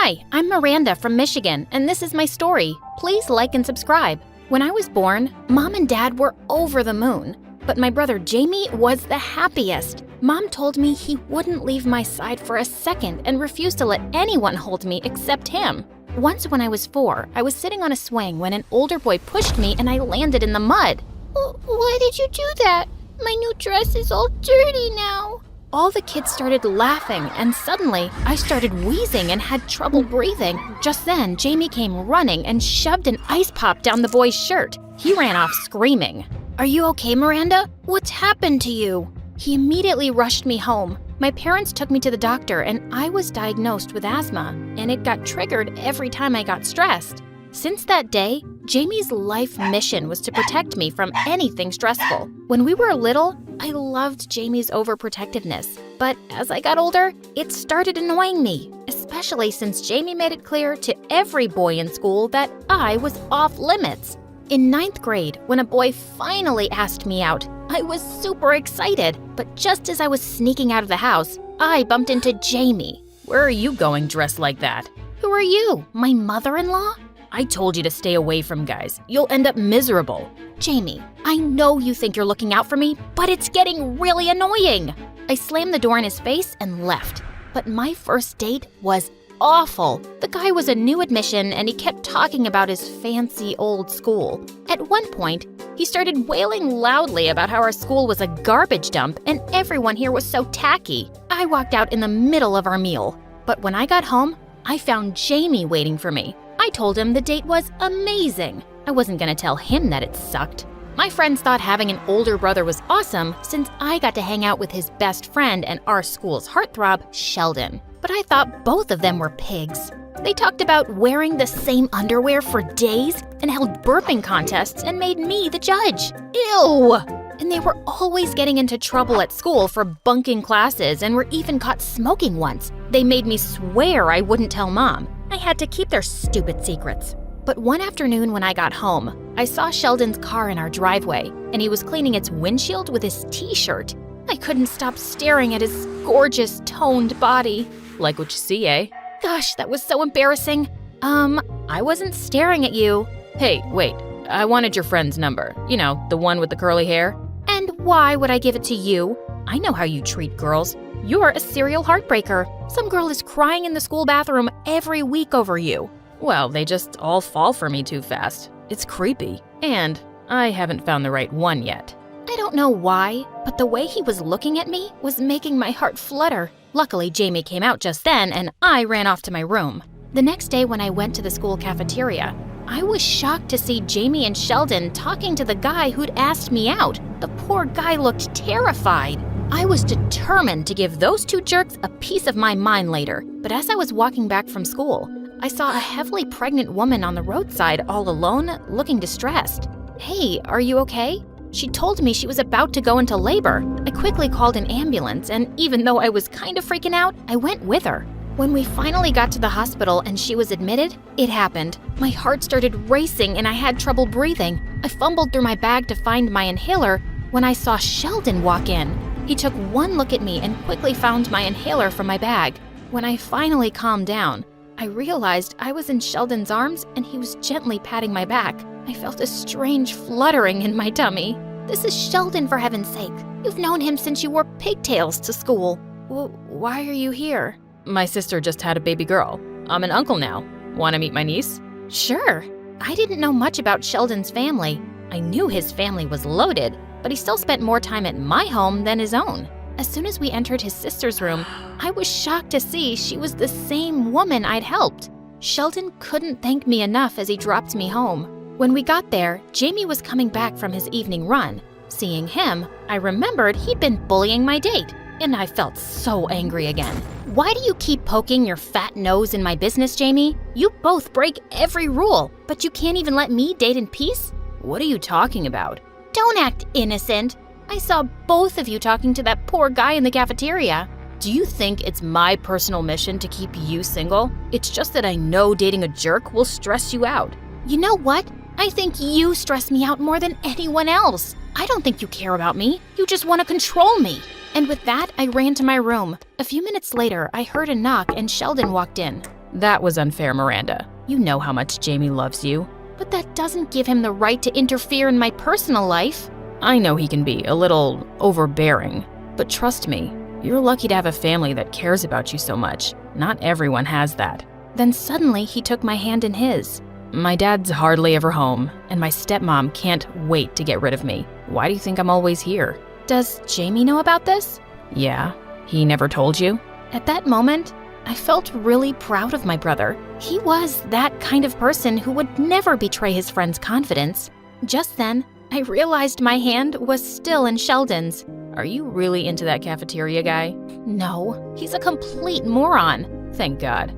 Hi, I'm Miranda from Michigan, and this is my story. Please like and subscribe. When I was born, Mom and Dad were over the moon, but my brother Jamie was the happiest. Mom told me he wouldn't leave my side for a second and refused to let anyone hold me except him. Once when I was 4, I was sitting on a swing when an older boy pushed me and I landed in the mud. Why did you do that? My new dress is all dirty now. All the kids started laughing, and suddenly I started wheezing and had trouble breathing. Just then, Jamie came running and shoved an ice pop down the boy's shirt. He ran off screaming. "Are you okay, Miranda? What's happened to you?" He immediately rushed me home. My parents took me to the doctor, and I was diagnosed with asthma, and it got triggered every time I got stressed. Since that day, Jamie's life mission was to protect me from anything stressful. When we were little, I loved Jamie's overprotectiveness, but as I got older, it started annoying me, especially since Jamie made it clear to every boy in school that I was off limits. In 9th grade, when a boy finally asked me out, I was super excited, but just as I was sneaking out of the house, I bumped into Jamie. "Where are you going dressed like that?" "Who are you, my mother-in-law?" "I told you to stay away from guys. You'll end up miserable." "Jamie, I know you think you're looking out for me, but it's getting really annoying." I slammed the door in his face and left. But my first date was awful. The guy was a new admission and he kept talking about his fancy old school. At one point, he started wailing loudly about how our school was a garbage dump and everyone here was so tacky. I walked out in the middle of our meal. But when I got home, I found Jamie waiting for me. I told him the date was amazing. I wasn't gonna tell him that it sucked. My friends thought having an older brother was awesome since I got to hang out with his best friend and our school's heartthrob, Sheldon. But I thought both of them were pigs. They talked about wearing the same underwear for days and held burping contests and made me the judge. Ew! And they were always getting into trouble at school for bunking classes and were even caught smoking once. They made me swear I wouldn't tell Mom. I had to keep their stupid secrets. But one afternoon when I got home, I saw Sheldon's car in our driveway, and he was cleaning its windshield with his t-shirt. I couldn't stop staring at his gorgeous, toned body. "Like what you see, eh?" Gosh, that was so embarrassing. I wasn't staring at you. "Hey, wait. I wanted your friend's number. You know, the one with the curly hair." And why would I give it to you? I know how you treat girls. You're a serial heartbreaker. Some girl is crying in the school bathroom every week over you. "Well, they just all fall for me too fast. It's creepy. And I haven't found the right one yet." I don't know why, but the way he was looking at me was making my heart flutter. Luckily, Jamie came out just then, and I ran off to my room. The next day when I went to the school cafeteria, I was shocked to see Jamie and Sheldon talking to the guy who'd asked me out. The poor guy looked terrified. I was determined to give those two jerks a piece of my mind later, but as I was walking back from school, I saw a heavily pregnant woman on the roadside all alone, looking distressed. "Hey, are you okay?" She told me she was about to go into labor. I quickly called an ambulance, and even though I was kind of freaking out, I went with her. When we finally got to the hospital and she was admitted, it happened. My heart started racing and I had trouble breathing. I fumbled through my bag to find my inhaler when I saw Sheldon walk in. He took one look at me and quickly found my inhaler from my bag. When I finally calmed down, I realized I was in Sheldon's arms and he was gently patting my back. I felt a strange fluttering in my tummy. "This is Sheldon, for heaven's sake. You've known him since you wore pigtails to school. Why are you here?" "My sister just had a baby girl. I'm an uncle now. Want to meet my niece?" "Sure." I didn't know much about Sheldon's family. I knew his family was loaded, but he still spent more time at my home than his own. As soon as we entered his sister's room, I was shocked to see she was the same woman I'd helped. Sheldon couldn't thank me enough as he dropped me home. When we got there, Jamie was coming back from his evening run. Seeing him, I remembered he'd been bullying my date, and I felt so angry again. "Why do you keep poking your fat nose in my business, Jamie? You both break every rule, but you can't even let me date in peace?" "What are you talking about?" "Don't act innocent. I saw both of you talking to that poor guy in the cafeteria." "Do you think it's my personal mission to keep you single? It's just that I know dating a jerk will stress you out." "You know what? I think you stress me out more than anyone else. I don't think you care about me. You just want to control me." And with that, I ran to my room. A few minutes later, I heard a knock and Sheldon walked in. That was unfair, Miranda. You know how much Jamie loves you. But that doesn't give him the right to interfere in my personal life. I know he can be a little overbearing, but trust me, you're lucky to have a family that cares about you so much. Not everyone has that. Then suddenly he took my hand in his. My dad's hardly ever home, and my stepmom can't wait to get rid of me. Why do you think I'm always here? Does Jamie know about this? Yeah, he never told you? At that moment, I felt really proud of my brother. He was that kind of person who would never betray his friend's confidence. Just then, I realized my hand was still in Sheldon's. Are you really into that cafeteria guy? No, he's a complete moron. Thank God.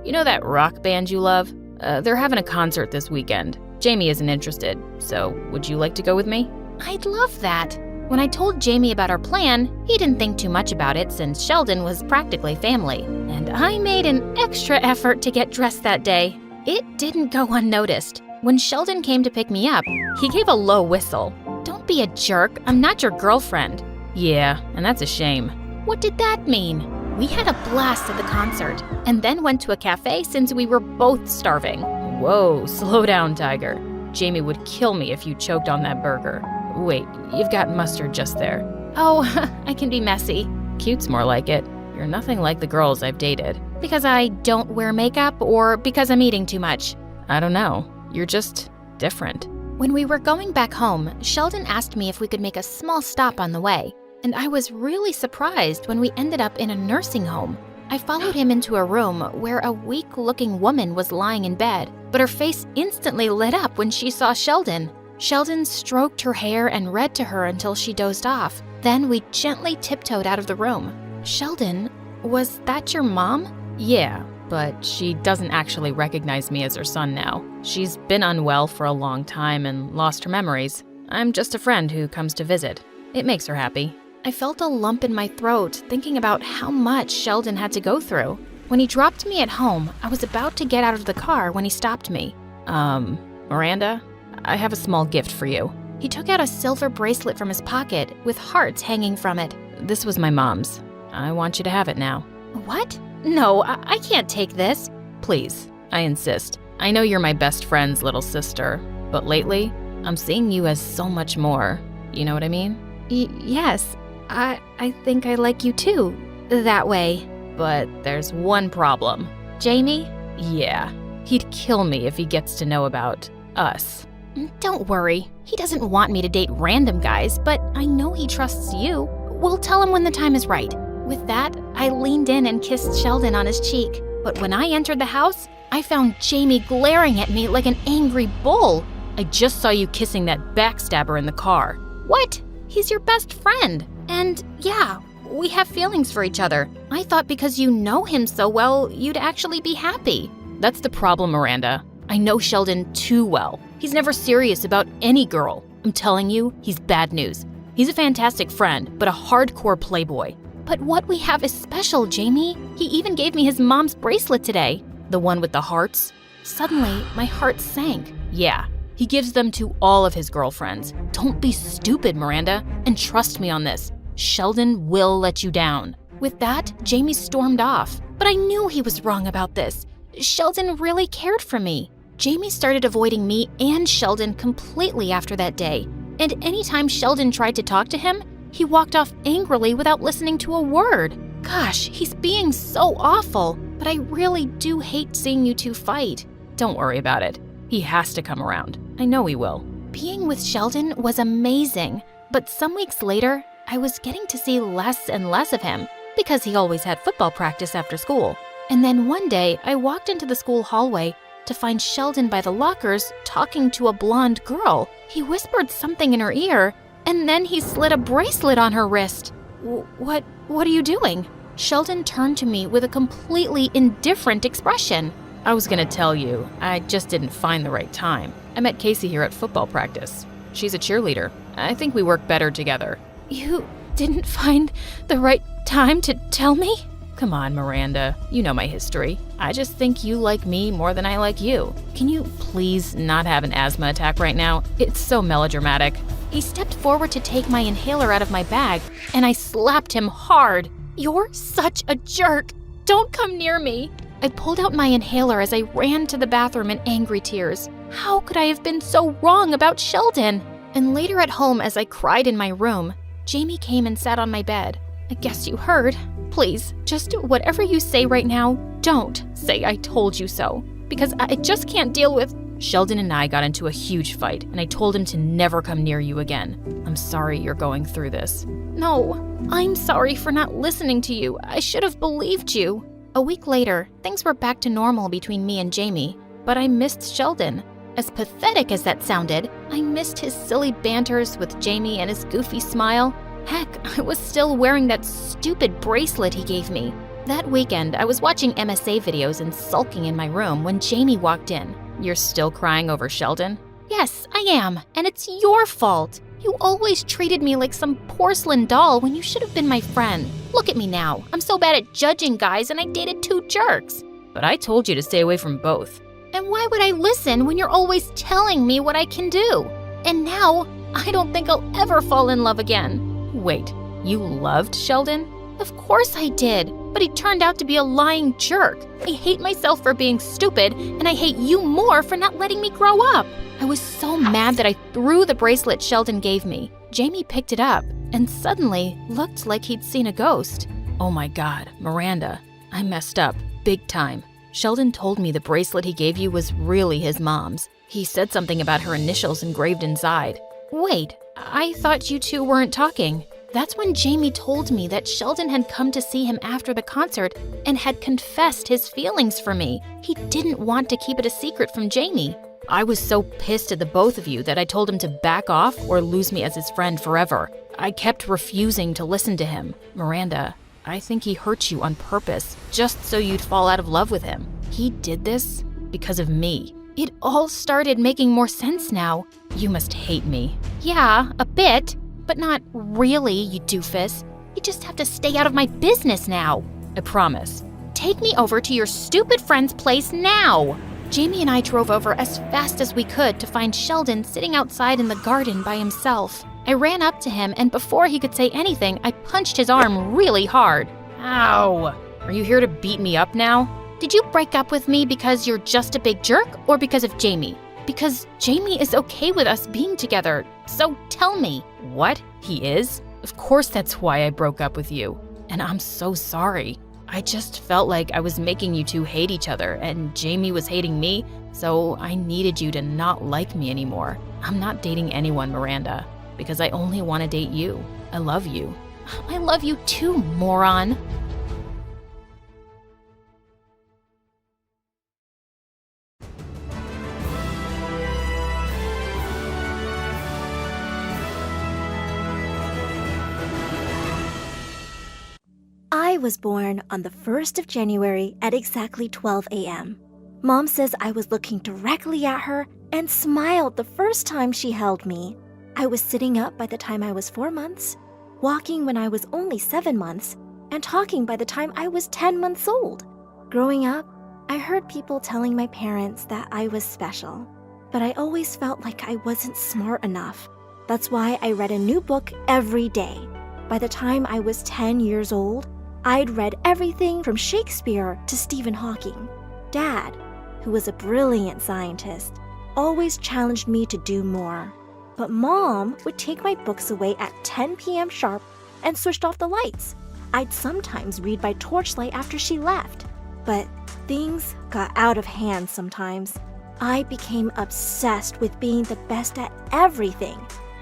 You know that rock band you love? They're having a concert this weekend. Jamie isn't interested, so would you like to go with me? I'd love that. When I told Jamie about our plan, he didn't think too much about it since Sheldon was practically family. And I made an extra effort to get dressed that day. It didn't go unnoticed. When Sheldon came to pick me up, he gave a low whistle. Don't be a jerk, I'm not your girlfriend. Yeah, and that's a shame. What did that mean? We had a blast at the concert, and then went to a cafe since we were both starving. Whoa, slow down, Tiger. Jamie would kill me if you choked on that burger. Wait, you've got mustard just there. Oh, I can be messy. Cute's more like it. You're nothing like the girls I've dated. Because I don't wear makeup or because I'm eating too much? I don't know. You're just different. When we were going back home, Sheldon asked me if we could make a small stop on the way. And I was really surprised when we ended up in a nursing home. I followed him into a room where a weak-looking woman was lying in bed, but her face instantly lit up when she saw Sheldon. Sheldon stroked her hair and read to her until she dozed off. Then we gently tiptoed out of the room. Sheldon, was that your mom? Yeah, but she doesn't actually recognize me as her son now. She's been unwell for a long time and lost her memories. I'm just a friend who comes to visit. It makes her happy. I felt a lump in my throat thinking about how much Sheldon had to go through. When he dropped me at home, I was about to get out of the car when he stopped me. Miranda, I have a small gift for you. He took out a silver bracelet from his pocket with hearts hanging from it. This was my mom's. I want you to have it now. What? No, I can't take this. Please, I insist. I know you're my best friend's little sister, but lately, I'm seeing you as so much more. You know what I mean? Yes. I think I like you too, that way. But there's one problem. Jamie? Yeah, he'd kill me if he gets to know about us. Don't worry. He doesn't want me to date random guys, but I know he trusts you. We'll tell him when the time is right. With that, I leaned in and kissed Sheldon on his cheek. But when I entered the house, I found Jamie glaring at me like an angry bull. I just saw you kissing that backstabber in the car. What? He's your best friend. And yeah, we have feelings for each other. I thought because you know him so well, you'd actually be happy. That's the problem, Miranda. I know Sheldon too well. He's never serious about any girl. I'm telling you, he's bad news. He's a fantastic friend, but a hardcore playboy. But what we have is special, Jamie. He even gave me his mom's bracelet today. The one with the hearts? Suddenly, my heart sank. Yeah, he gives them to all of his girlfriends. Don't be stupid, Miranda, and trust me on this. Sheldon will let you down. With that, Jamie stormed off. But I knew he was wrong about this. Sheldon really cared for me. Jamie started avoiding me and Sheldon completely after that day. And anytime Sheldon tried to talk to him, he walked off angrily without listening to a word. Gosh, he's being so awful. But I really do hate seeing you two fight. Don't worry about it. He has to come around. I know he will. Being with Sheldon was amazing. But some weeks later, I was getting to see less and less of him because he always had football practice after school. And then one day, I walked into the school hallway to find Sheldon by the lockers talking to a blonde girl. He whispered something in her ear, and then he slid a bracelet on her wrist. What are you doing? Sheldon turned to me with a completely indifferent expression. I was gonna tell you, I just didn't find the right time. I met Casey here at football practice. She's a cheerleader. I think we work better together. You didn't find the right time to tell me? Come on, Miranda. You know my history. I just think you like me more than I like you. Can you please not have an asthma attack right now? It's so melodramatic. He stepped forward to take my inhaler out of my bag, and I slapped him hard. You're such a jerk. Don't come near me. I pulled out my inhaler as I ran to the bathroom in angry tears. How could I have been so wrong about Sheldon? And later at home, as I cried in my room, Jamie came and sat on my bed. I guess you heard. Please, just whatever you say right now, don't say I told you so. Because I just can't deal with... Sheldon and I got into a huge fight, and I told him to never come near you again. I'm sorry you're going through this. No, I'm sorry for not listening to you. I should have believed you. A week later, things were back to normal between me and Jamie, but I missed Sheldon. As pathetic as that sounded, I missed his silly banters with Jamie and his goofy smile. Heck, I was still wearing that stupid bracelet he gave me. That weekend, I was watching MSA videos and sulking in my room when Jamie walked in. You're still crying over Sheldon? Yes, I am, and it's your fault. You always treated me like some porcelain doll when you should have been my friend. Look at me now. I'm so bad at judging guys, and I dated 2 jerks. But I told you to stay away from both. And why would I listen when you're always telling me what I can do? And now, I don't think I'll ever fall in love again. Wait, you loved Sheldon? Of course I did, but he turned out to be a lying jerk. I hate myself for being stupid, and I hate you more for not letting me grow up. I was so mad that I threw the bracelet Sheldon gave me. Jamie picked it up, and suddenly looked like he'd seen a ghost. Oh my God, Miranda, I messed up, big time. Sheldon told me the bracelet he gave you was really his mom's. He said something about her initials engraved inside. Wait, I thought you two weren't talking. That's when Jamie told me that Sheldon had come to see him after the concert and had confessed his feelings for me. He didn't want to keep it a secret from Jamie. I was so pissed at the both of you that I told him to back off or lose me as his friend forever. I kept refusing to listen to him. Miranda, I think he hurt you on purpose, just so you'd fall out of love with him. He did this because of me. It all started making more sense now. You must hate me. Yeah, a bit, but not really, you doofus. You just have to stay out of my business now. I promise. Take me over to your stupid friend's place now. Jamie and I drove over as fast as we could to find Sheldon sitting outside in the garden by himself. I ran up to him, and before he could say anything, I punched his arm really hard. Ow! Are you here to beat me up now? Did you break up with me because you're just a big jerk, or because of Jamie? Because Jamie is okay with us being together, so tell me. What? He is? Of course that's why I broke up with you. And I'm so sorry. I just felt like I was making you two hate each other, and Jamie was hating me, so I needed you to not like me anymore. I'm not dating anyone, Miranda, because I only want to date you. I love you. I love you too, moron. I was born on the 1st of January at exactly 12 a.m. Mom says I was looking directly at her and smiled the first time she held me. I was sitting up by the time I was 4 months, walking when I was only 7 months, and talking by the time I was 10 months old. Growing up, I heard people telling my parents that I was special, but I always felt like I wasn't smart enough. That's why I read a new book every day. By the time I was 10 years old, I'd read everything from Shakespeare to Stephen Hawking. Dad, who was a brilliant scientist, always challenged me to do more. But Mom would take my books away at 10 p.m. sharp and switched off the lights. I'd sometimes read by torchlight after she left. But things got out of hand sometimes. I became obsessed with being the best at everything,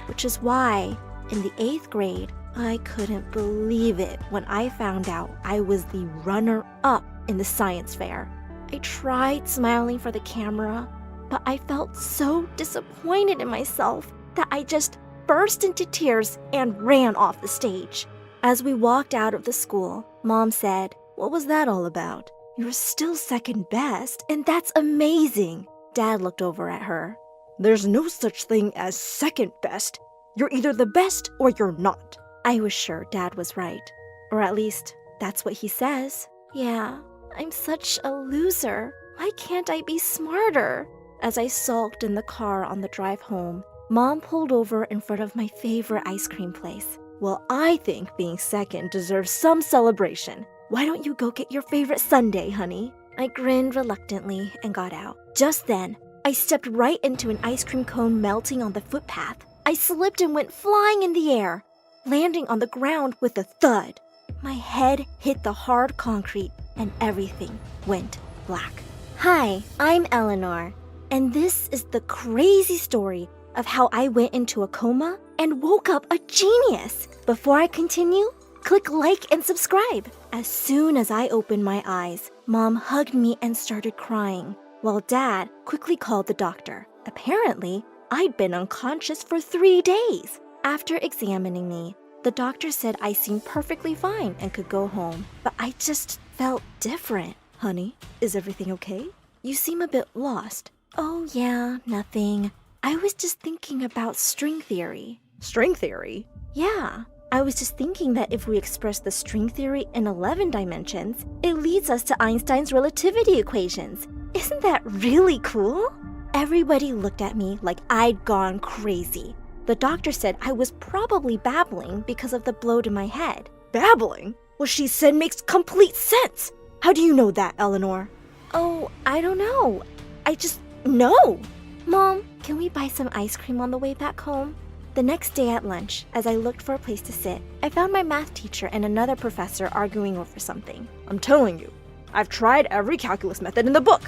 which is why, in the 8th grade, I couldn't believe it when I found out I was the runner-up in the science fair. I tried smiling for the camera, but I felt so disappointed in myself that I just burst into tears and ran off the stage. As we walked out of the school, Mom said, "What was that all about? You're still second best, and that's amazing." Dad looked over at her. "There's no such thing as second best. You're either the best or you're not." I was sure Dad was right. Or at least, that's what he says. Yeah, I'm such a loser. Why can't I be smarter? As I sulked in the car on the drive home, Mom pulled over in front of my favorite ice cream place. "Well, I think being second deserves some celebration. Why don't you go get your favorite sundae, honey?" I grinned reluctantly and got out. Just then, I stepped right into an ice cream cone melting on the footpath. I slipped and went flying in the air, landing on the ground with a thud. My head hit the hard concrete and everything went black. Hi, I'm Eleanor, and this is the crazy story of how I went into a coma and woke up a genius. Before I continue, click like and subscribe. As soon as I opened my eyes, Mom hugged me and started crying, while Dad quickly called the doctor. Apparently, I'd been unconscious for 3 days. After examining me, the doctor said I seemed perfectly fine and could go home, but I just felt different. Honey, is everything okay? You seem a bit lost. Oh yeah, nothing. I was just thinking about string theory. String theory? Yeah. I was just thinking that if we express the string theory in 11 dimensions, it leads us to Einstein's relativity equations. Isn't that really cool? Everybody looked at me like I'd gone crazy. The doctor said I was probably babbling because of the blow to my head. Babbling? What she said makes complete sense. How do you know that, Eleanor? Oh, I don't know. I just know. Mom, can we buy some ice cream on the way back home? The next day at lunch, as I looked for a place to sit, I found my math teacher and another professor arguing over something. I'm telling you, I've tried every calculus method in the book.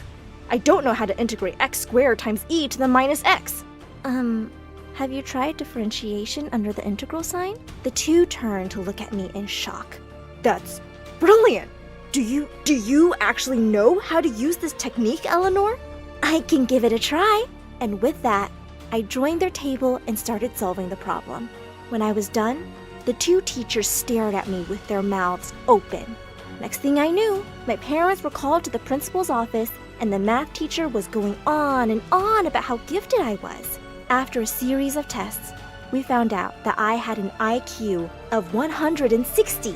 I don't know how to integrate x squared times e to the minus x. Have you tried differentiation under the integral sign? The two turned to look at me in shock. That's brilliant! Do you actually know how to use this technique, Eleanor? I can give it a try. And with that, I joined their table and started solving the problem. When I was done, the two teachers stared at me with their mouths open. Next thing I knew, my parents were called to the principal's office, and the math teacher was going on and on about how gifted I was. After a series of tests, we found out that I had an IQ of 160,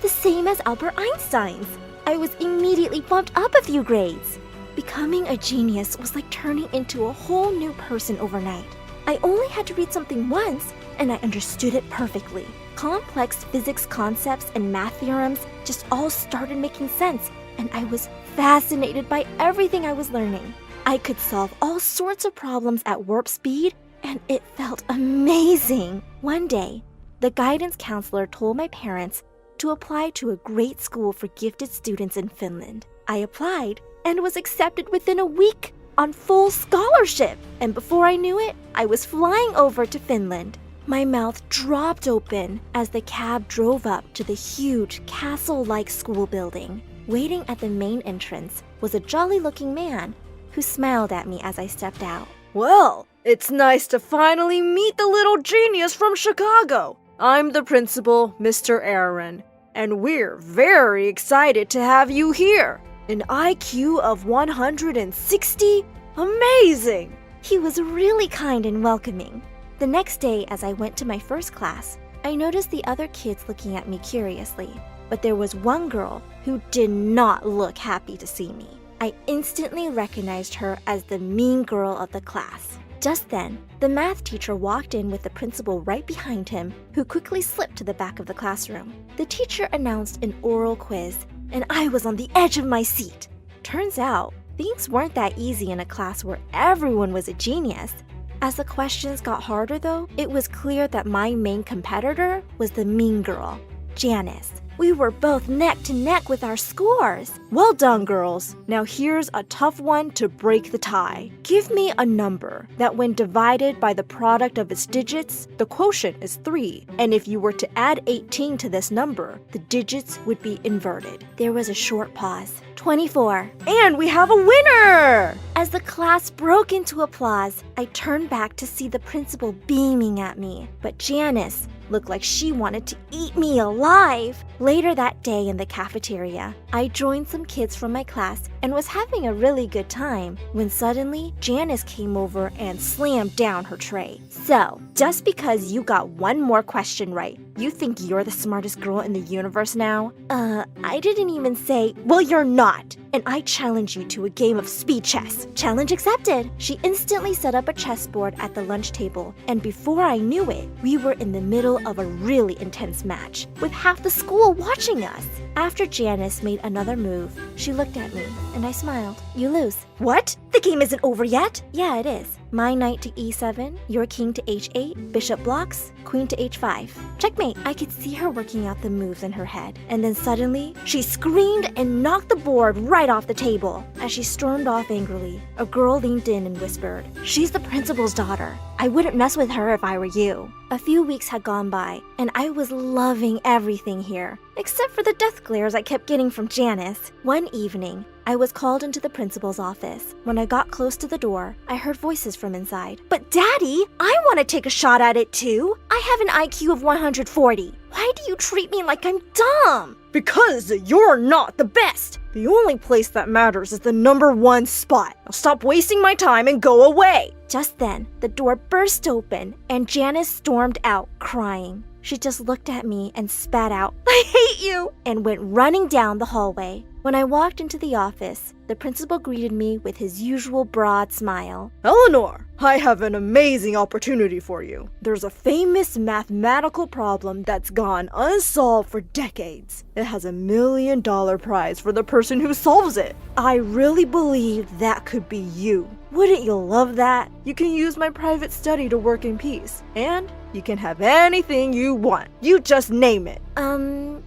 the same as Albert Einstein's. I was immediately bumped up a few grades. Becoming a genius was like turning into a whole new person overnight. I only had to read something once, and I understood it perfectly. Complex physics concepts and math theorems just all started making sense, and I was fascinated by everything I was learning. I could solve all sorts of problems at warp speed, and it felt amazing. One day, the guidance counselor told my parents to apply to a great school for gifted students in Finland. I applied and was accepted within a week on full scholarship. And before I knew it, I was flying over to Finland. My mouth dropped open as the cab drove up to the huge castle-like school building. Waiting at the main entrance was a jolly-looking man who smiled at me as I stepped out. Well, it's nice to finally meet the little genius from Chicago. I'm the principal, Mr. Aaron, and we're very excited to have you here. An IQ of 160? Amazing! He was really kind and welcoming. The next day, as I went to my first class, I noticed the other kids looking at me curiously, but there was one girl who did not look happy to see me. I instantly recognized her as the mean girl of the class. Just then, the math teacher walked in with the principal right behind him, who quickly slipped to the back of the classroom. The teacher announced an oral quiz, and I was on the edge of my seat. Turns out, things weren't that easy in a class where everyone was a genius. As the questions got harder though, it was clear that my main competitor was the mean girl, Janice. We were both neck to neck with our scores. Well done, girls. Now here's a tough one to break the tie. Give me a number that when divided by the product of its digits, the quotient is 3. And if you were to add 18 to this number, the digits would be inverted. There was a short pause. 24. And we have a winner! As the class broke into applause, I turned back to see the principal beaming at me. But Janice looked like she wanted to eat me alive. Later that day in the cafeteria, I joined some kids from my class and was having a really good time when suddenly Janice came over and slammed down her tray. So, just because you got one more question right, you think you're the smartest girl in the universe now? I didn't even say, well, you're not. And I challenge you to a game of speed chess. Challenge accepted. She instantly set up a chessboard at the lunch table, and before I knew it, we were in the middle of a really intense match, with half the school watching us. After Janice made another move, she looked at me and I smiled. You lose. What? The game isn't over yet? Yeah, it is. My knight to e7, your king to h8, bishop blocks, queen to h5. Checkmate. I could see her working out the moves in her head. And then suddenly, she screamed and knocked the board right off the table. As she stormed off angrily, a girl leaned in and whispered, "She's the principal's daughter. I wouldn't mess with her if I were you." A few weeks had gone by, and I was loving everything here, except for the death glares I kept getting from Janice. One evening, I was called into the principal's office. When I got close to the door, I heard voices from inside. "But Daddy, I want to take a shot at it too. I have an IQ of 140. Why do you treat me like I'm dumb?" "Because you're not the best. The only place that matters is the #1 spot. Now stop wasting my time and go away." Just then, the door burst open and Janice stormed out, crying. She just looked at me and spat out, "I hate you," and went running down the hallway. When I walked into the office, the principal greeted me with his usual broad smile. "Eleanor, I have an amazing opportunity for you. There's a famous mathematical problem that's gone unsolved for decades. It has $1 million prize for the person who solves it. I really believe that could be you. Wouldn't you love that? You can use my private study to work in peace, and you can have anything you want. You just name it."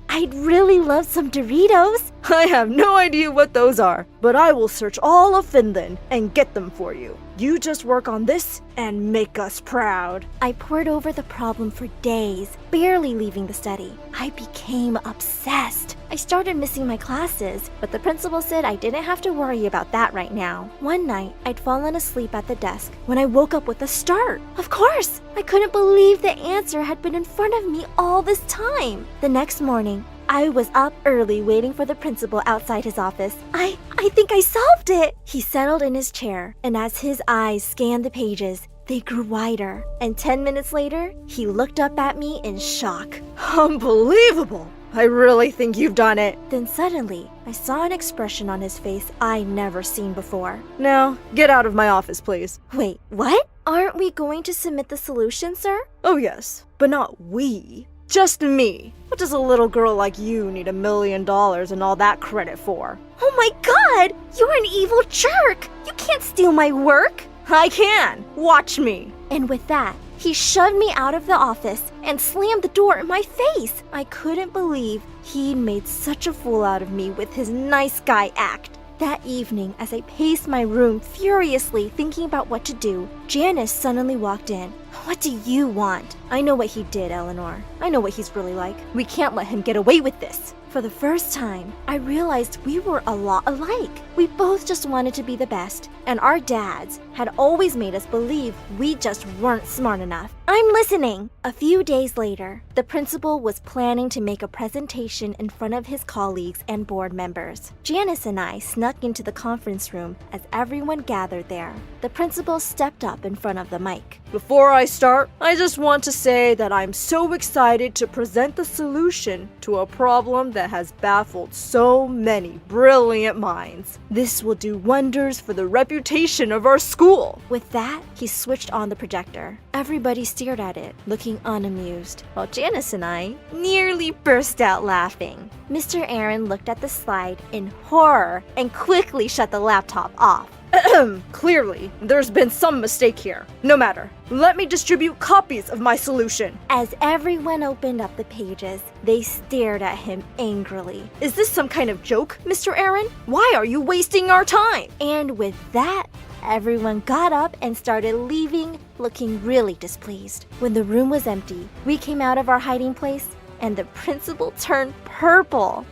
I'd really love some Doritos. "I have no idea what those are, but I will search all of Finland and get them for you. You just work on this and make us proud." I pored over the problem for days, barely leaving the study. I became obsessed. I started missing my classes, but the principal said I didn't have to worry about that right now. One night, I'd fallen asleep at the desk when I woke up with a start. Of course! I couldn't believe the answer had been in front of me all this time. The next morning, I was up early waiting for the principal outside his office. I think I solved it! He settled in his chair, and as his eyes scanned the pages, they grew wider. And 10 minutes later, he looked up at me in shock. "Unbelievable! I really think you've done it." Then suddenly, I saw an expression on his face I never seen before. "Now, get out of my office, please." Wait, what? Aren't we going to submit the solution, sir? "Oh yes, but not we. Just me. What does a little girl like you need $1 million and all that credit for?" "Oh my God! You're an evil jerk! You can't steal my work!" "I can! Watch me!" And with that, he shoved me out of the office and slammed the door in my face. I couldn't believe he'd made such a fool out of me with his nice guy act. That evening, as I paced my room furiously thinking about what to do, Janice suddenly walked in. "What do you want?" "I know what he did, Eleanor. I know what he's really like. We can't let him get away with this." For the first time, I realized we were a lot alike. We both just wanted to be the best, and our dads had always made us believe we just weren't smart enough. "I'm listening." A few days later, the principal was planning to make a presentation in front of his colleagues and board members. Janice and I snuck into the conference room as everyone gathered there. The principal stepped up in front of the mic. "Before I start, I just want to say that I'm so excited to present the solution to a problem that has baffled so many brilliant minds. This will do wonders for the reputation of our school." With that, he switched on the projector. Everybody stared at it, looking unamused, while Janice and I nearly burst out laughing. Mr. Aaron looked at the slide in horror and quickly shut the laptop off. "Clearly, there's been some mistake here. No matter. Let me distribute copies of my solution." As everyone opened up the pages, they stared at him angrily. "Is this some kind of joke, Mr. Aaron? Why are you wasting our time?" And with that, everyone got up and started leaving, looking really displeased. When the room was empty, we came out of our hiding place, and the principal turned purple.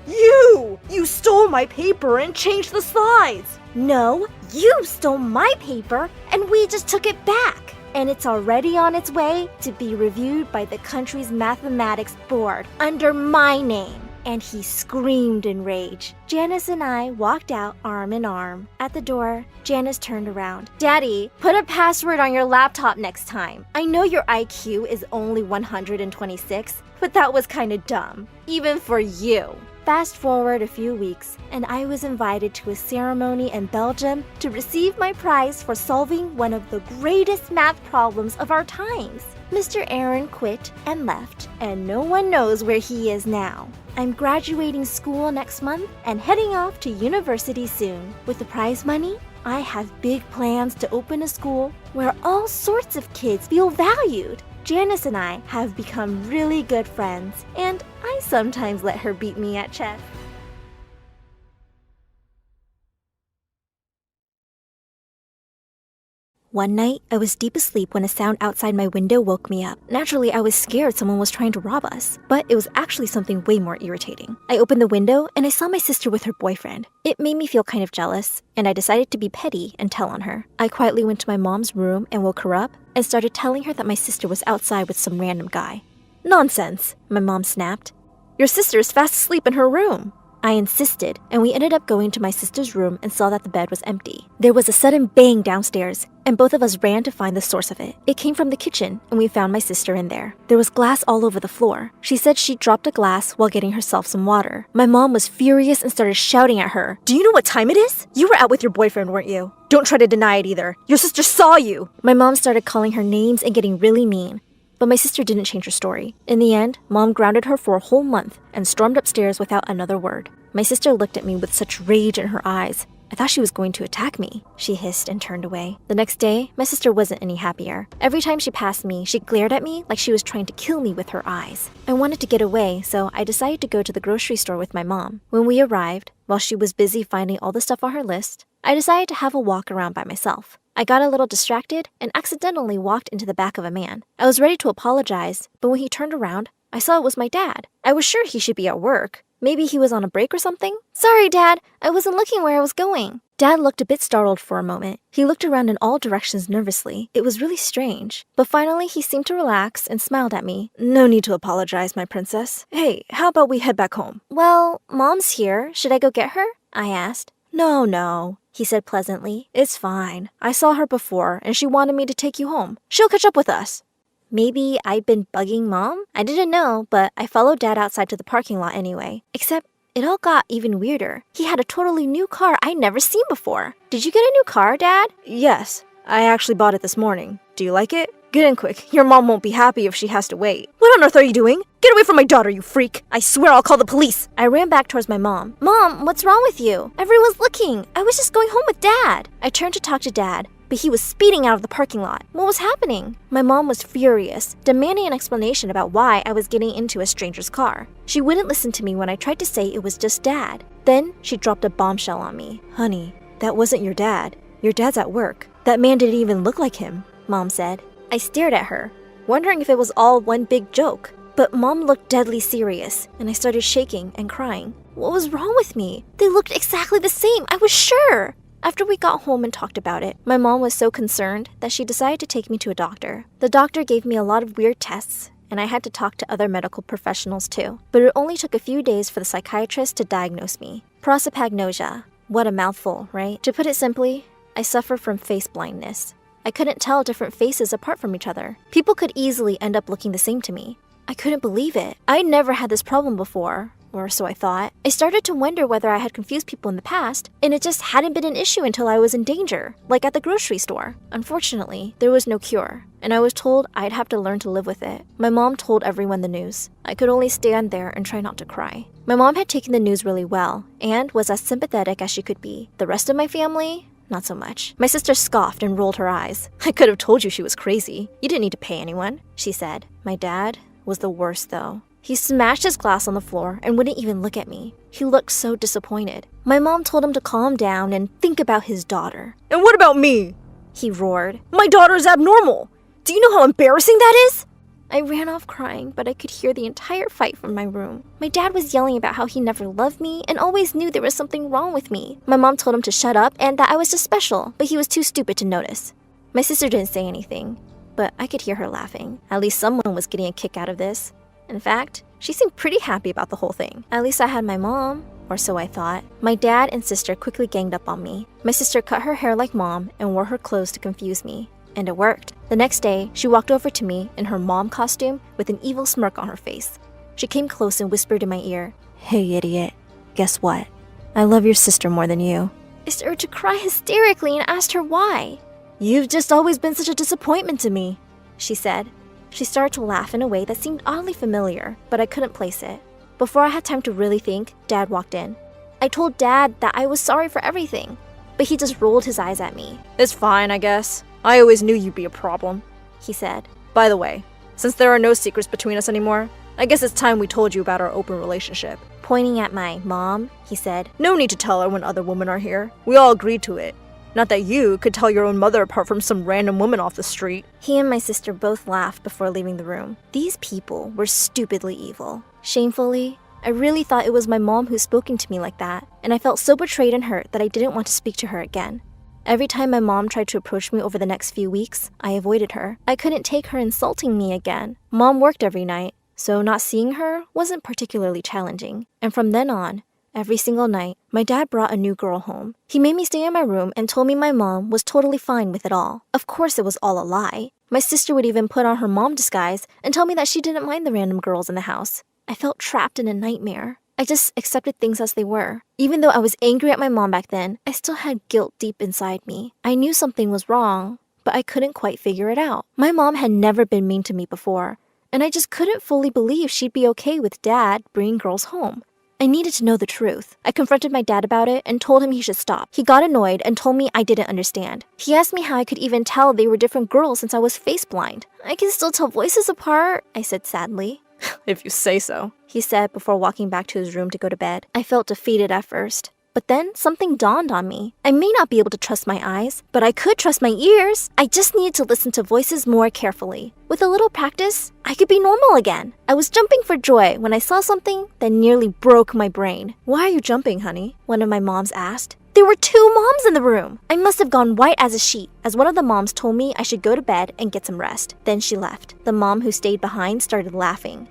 You stole my paper and changed the slides." "No, you stole my paper, and we just took it back. And it's already on its way to be reviewed by the country's mathematics board under my name." And he screamed in rage. Janice and I walked out arm in arm. At the door, Janice turned around. "Daddy, put a password on your laptop next time. I know your IQ is only 126, but that was kind of dumb, even for you." Fast forward a few weeks, and I was invited to a ceremony in Belgium to receive my prize for solving one of the greatest math problems of our times. Mr. Aaron quit and left, and no one knows where he is now. I'm graduating school next month and heading off to university soon. With the prize money, I have big plans to open a school where all sorts of kids feel valued. Janice and I have become really good friends, and I sometimes let her beat me at chess. One night, I was deep asleep when a sound outside my window woke me up. Naturally, I was scared someone was trying to rob us, but it was actually something way more irritating. I opened the window and I saw my sister with her boyfriend. It made me feel kind of jealous, and I decided to be petty and tell on her. I quietly went to my mom's room and woke her up and started telling her that my sister was outside with some random guy. "Nonsense," my mom snapped. "Your sister is fast asleep in her room." I insisted, and we ended up going to my sister's room and saw that the bed was empty. There was a sudden bang downstairs, and both of us ran to find the source of it. It came from the kitchen, and we found my sister in there. There was glass all over the floor. She said she dropped a glass while getting herself some water. My mom was furious and started shouting at her. "Do you know what time it is? You were out with your boyfriend, weren't you? Don't try to deny it either. Your sister saw you." My mom started calling her names and getting really mean. But my sister didn't change her story. In the end, Mom grounded her for a whole month and stormed upstairs without another word. My sister looked at me with such rage in her eyes. I thought she was going to attack me. She hissed and turned away. The next day, my sister wasn't any happier. Every time she passed me, she glared at me like she was trying to kill me with her eyes. I wanted to get away, so I decided to go to the grocery store with my mom. When we arrived, while she was busy finding all the stuff on her list, I decided to have a walk around by myself. I got a little distracted and accidentally walked into the back of a man. I was ready to apologize, but when he turned around, I saw it was my dad. I was sure he should be at work. Maybe he was on a break or something? "Sorry, Dad. I wasn't looking where I was going." Dad looked a bit startled for a moment. He looked around in all directions nervously. It was really strange. But finally, he seemed to relax and smiled at me. "No need to apologize, my princess. Hey, how about we head back home?" "Well, Mom's here. Should I go get her?" I asked. No, he said pleasantly. "It's fine. I saw her before, and she wanted me to take you home. She'll catch up with us." Maybe I'd been bugging Mom? I didn't know, but I followed Dad outside to the parking lot anyway. Except it all got even weirder. He had a totally new car I'd never seen before. "Did you get a new car, Dad?" "Yes. I actually bought it this morning. Do you like it? Get in quick. Your mom won't be happy if she has to wait." "What on earth are you doing? Get away from my daughter, you freak! I swear I'll call the police." I ran back towards my mom. "Mom, what's wrong with you? Everyone's looking. I was just going home with Dad." I turned to talk to Dad, but he was speeding out of the parking lot. What was happening? My mom was furious, demanding an explanation about why I was getting into a stranger's car. She wouldn't listen to me when I tried to say it was just Dad. Then she dropped a bombshell on me. "Honey, that wasn't your dad. Your dad's at work. That man didn't even look like him," Mom said. I stared at her, wondering if it was all one big joke. But Mom looked deadly serious, and I started shaking and crying. What was wrong with me? They looked exactly the same, I was sure. After we got home and talked about it, my mom was so concerned that she decided to take me to a doctor. The doctor gave me a lot of weird tests, and I had to talk to other medical professionals too. But it only took a few days for the psychiatrist to diagnose me. Prosopagnosia. What a mouthful, right? To put it simply, I suffer from face blindness. I couldn't tell different faces apart from each other. People could easily end up looking the same to me. I couldn't believe it. I'd never had this problem before, or so I thought. I started to wonder whether I had confused people in the past, and it just hadn't been an issue until I was in danger, like at the grocery store. Unfortunately, there was no cure, and I was told I'd have to learn to live with it. My mom told everyone the news. I could only stand there and try not to cry. My mom had taken the news really well, and was as sympathetic as she could be. The rest of my family? Not so much. My sister scoffed and rolled her eyes. "I could have told you she was crazy. You didn't need to pay anyone," she said. My dad was the worst, though. He smashed his glass on the floor and wouldn't even look at me. He looked so disappointed. My mom told him to calm down and think about his daughter. "And what about me?" he roared. "My daughter is abnormal. Do you know how embarrassing that is?" I ran off crying, but I could hear the entire fight from my room. My dad was yelling about how he never loved me and always knew there was something wrong with me. My mom told him to shut up and that I was just special, but he was too stupid to notice. My sister didn't say anything, but I could hear her laughing. At least someone was getting a kick out of this. In fact, she seemed pretty happy about the whole thing. At least I had my mom, or so I thought. My dad and sister quickly ganged up on me. My sister cut her hair like Mom and wore her clothes to confuse me. And it worked. The next day, she walked over to me in her mom costume with an evil smirk on her face. She came close and whispered in my ear, Hey, idiot. Guess what? I love your sister more than you. I started to cry hysterically and asked her why. You've just always been such a disappointment to me, she said. She started to laugh in a way that seemed oddly familiar, but I couldn't place it. Before I had time to really think, Dad walked in. I told Dad that I was sorry for everything, but he just rolled his eyes at me. It's fine, I guess. I always knew you'd be a problem, he said. By the way, since there are no secrets between us anymore, I guess it's time we told you about our open relationship. Pointing at my mom, he said, No need to tell her when other women are here. We all agreed to it. Not that you could tell your own mother apart from some random woman off the street. He and my sister both laughed before leaving the room. These people were stupidly evil. Shamefully, I really thought it was my mom who'd spoken to me like that, and I felt so betrayed and hurt that I didn't want to speak to her again. Every time my mom tried to approach me over the next few weeks, I avoided her. I couldn't take her insulting me again. Mom worked every night, so not seeing her wasn't particularly challenging. And from then on, every single night, my dad brought a new girl home. He made me stay in my room and told me my mom was totally fine with it all. Of course it was all a lie. My sister would even put on her mom disguise and tell me that she didn't mind the random girls in the house. I felt trapped in a nightmare. I just accepted things as they were. Even though I was angry at my mom back then, I still had guilt deep inside me. I knew something was wrong, but I couldn't quite figure it out. My mom had never been mean to me before, and I just couldn't fully believe she'd be okay with Dad bringing girls home. I needed to know the truth. I confronted my dad about it and told him he should stop. He got annoyed and told me I didn't understand. He asked me how I could even tell they were different girls since I was face blind. I can still tell voices apart, I said sadly. If you say so, he said before walking back to his room to go to bed. I felt defeated at first. But then something dawned on me. I may not be able to trust my eyes, but I could trust my ears. I just needed to listen to voices more carefully. With a little practice, I could be normal again. I was jumping for joy when I saw something that nearly broke my brain. Why are you jumping, honey? One of my moms asked. There were 2 moms in the room. I must have gone white as a sheet, as one of the moms told me I should go to bed and get some rest. Then she left. The mom who stayed behind started laughing.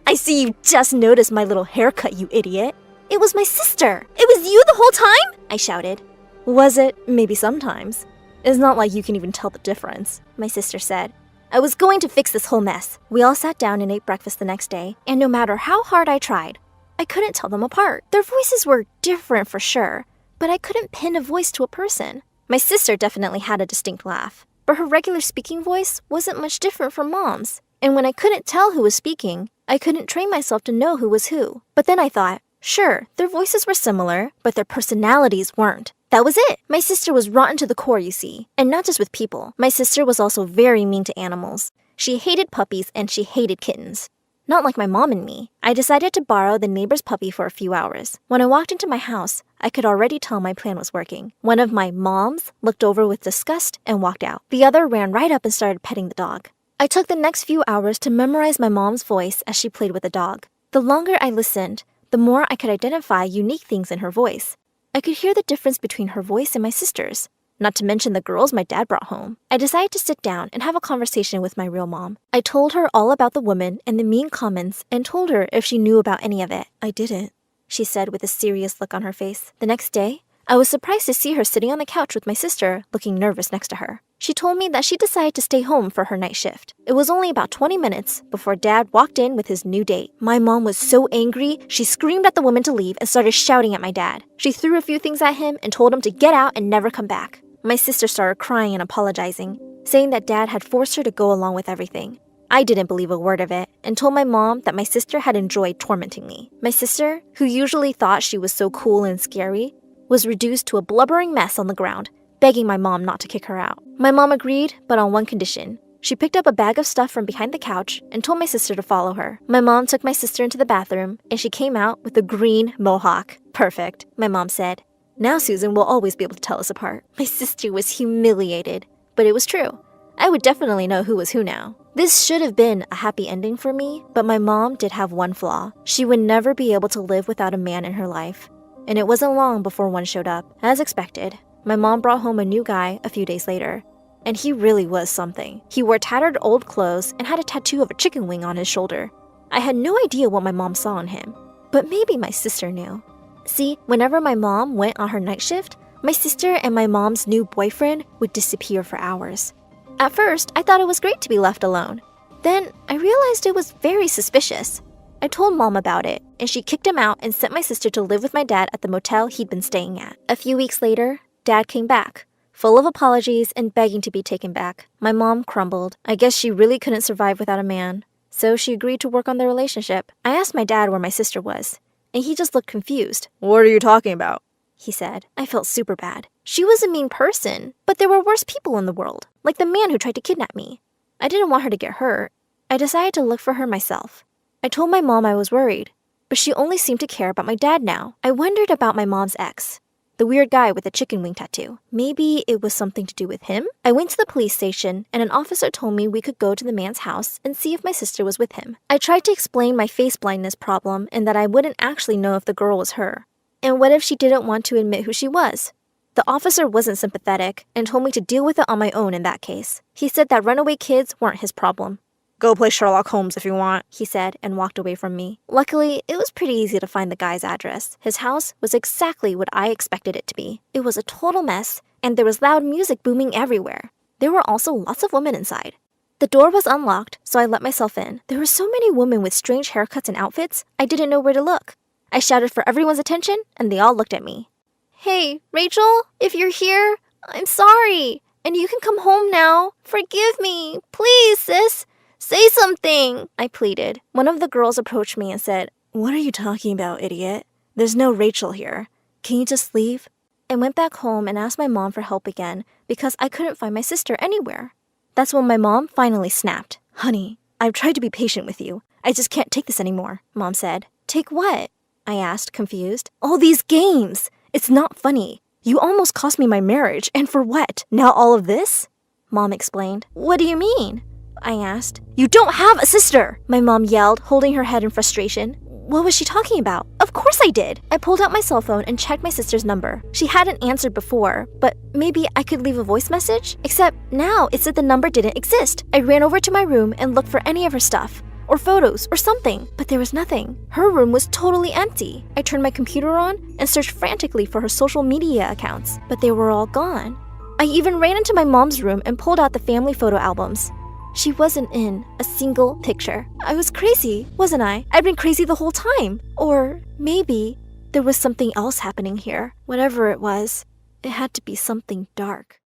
I see you just noticed my little haircut, you idiot. It was my sister. It was you the whole time? I shouted. Was it? Maybe sometimes. It's not like you can even tell the difference, my sister said. I was going to fix this whole mess. We all sat down and ate breakfast the next day, and no matter how hard I tried, I couldn't tell them apart. Their voices were different for sure, but I couldn't pin a voice to a person. My sister definitely had a distinct laugh, but her regular speaking voice wasn't much different from Mom's. And when I couldn't tell who was speaking, I couldn't train myself to know who was who. But then I thought, sure, their voices were similar, but their personalities weren't. That was it. My sister was rotten to the core, you see. And not just with people. My sister was also very mean to animals. She hated puppies and she hated kittens. Not like my mom and me. I decided to borrow the neighbor's puppy for a few hours. When I walked into my house, I could already tell my plan was working. One of my moms looked over with disgust and walked out. The other ran right up and started petting the dog. I took the next few hours to memorize my mom's voice as she played with the dog. The longer I listened, the more I could identify unique things in her voice. I could hear the difference between her voice and my sister's, not to mention the girls my dad brought home. I decided to sit down and have a conversation with my real mom. I told her all about the woman and the mean comments and told her if she knew about any of it. I didn't, she said with a serious look on her face. The next day, I was surprised to see her sitting on the couch with my sister, looking nervous next to her. She told me that she decided to stay home for her night shift. It was only about 20 minutes before Dad walked in with his new date. My mom was so angry, she screamed at the woman to leave and started shouting at my dad. She threw a few things at him and told him to get out and never come back. My sister started crying and apologizing, saying that Dad had forced her to go along with everything. I didn't believe a word of it and told my mom that my sister had enjoyed tormenting me. My sister, who usually thought she was so cool and scary, was reduced to a blubbering mess on the ground, begging my mom not to kick her out. My mom agreed, but on one condition. She picked up a bag of stuff from behind the couch and told my sister to follow her. My mom took my sister into the bathroom, and she came out with a green mohawk. Perfect, my mom said. Now Susan will always be able to tell us apart. My sister was humiliated, but it was true. I would definitely know who was who now. This should have been a happy ending for me, but my mom did have one flaw. She would never be able to live without a man in her life. And it wasn't long before one showed up. As expected, my mom brought home a new guy a few days later. And he really was something. He wore tattered old clothes and had a tattoo of a chicken wing on his shoulder. I had no idea what my mom saw in him, but maybe my sister knew. See, whenever my mom went on her night shift, my sister and my mom's new boyfriend would disappear for hours. At first, I thought it was great to be left alone. Then, I realized it was very suspicious. I told Mom about it, and she kicked him out and sent my sister to live with my dad at the motel he'd been staying at. A few weeks later, Dad came back, full of apologies and begging to be taken back. My mom crumbled. I guess she really couldn't survive without a man, so she agreed to work on their relationship. I asked my dad where my sister was, and he just looked confused. What are you talking about? He said. I felt super bad. She was a mean person, but there were worse people in the world, like the man who tried to kidnap me. I didn't want her to get hurt. I decided to look for her myself. I told my mom I was worried, but she only seemed to care about my dad now. I wondered about my mom's ex, the weird guy with the chicken wing tattoo. Maybe it was something to do with him? I went to the police station, and an officer told me we could go to the man's house and see if my sister was with him. I tried to explain my face blindness problem and that I wouldn't actually know if the girl was her. And what if she didn't want to admit who she was? The officer wasn't sympathetic and told me to deal with it on my own in that case. He said that runaway kids weren't his problem. Go play Sherlock Holmes if you want, he said, and walked away from me. Luckily, it was pretty easy to find the guy's address. His house was exactly what I expected it to be. It was a total mess, and there was loud music booming everywhere. There were also lots of women inside. The door was unlocked, so I let myself in. There were so many women with strange haircuts and outfits, I didn't know where to look. I shouted for everyone's attention, and they all looked at me. Hey, Rachel, if you're here, I'm sorry, and you can come home now. Forgive me, please, sis. Say something, I pleaded. One of the girls approached me and said, What are you talking about, idiot? There's no Rachel here. Can you just leave? I went back home and asked my mom for help again because I couldn't find my sister anywhere. That's when my mom finally snapped. Honey, I've tried to be patient with you. I just can't take this anymore, Mom said. Take what? I asked, confused. All these games. It's not funny. You almost cost me my marriage, and for what? Now all of this? Mom explained. What do you mean? I asked. You don't have a sister! My mom yelled, holding her head in frustration. What was she talking about? Of course I did! I pulled out my cell phone and checked my sister's number. She hadn't answered before, but maybe I could leave a voice message? Except now it said the number didn't exist. I ran over to my room and looked for any of her stuff, or photos, or something, but there was nothing. Her room was totally empty. I turned my computer on and searched frantically for her social media accounts, but they were all gone. I even ran into my mom's room and pulled out the family photo albums. She wasn't in a single picture. I was crazy, wasn't I? I'd been crazy the whole time. Or maybe there was something else happening here. Whatever it was, it had to be something dark.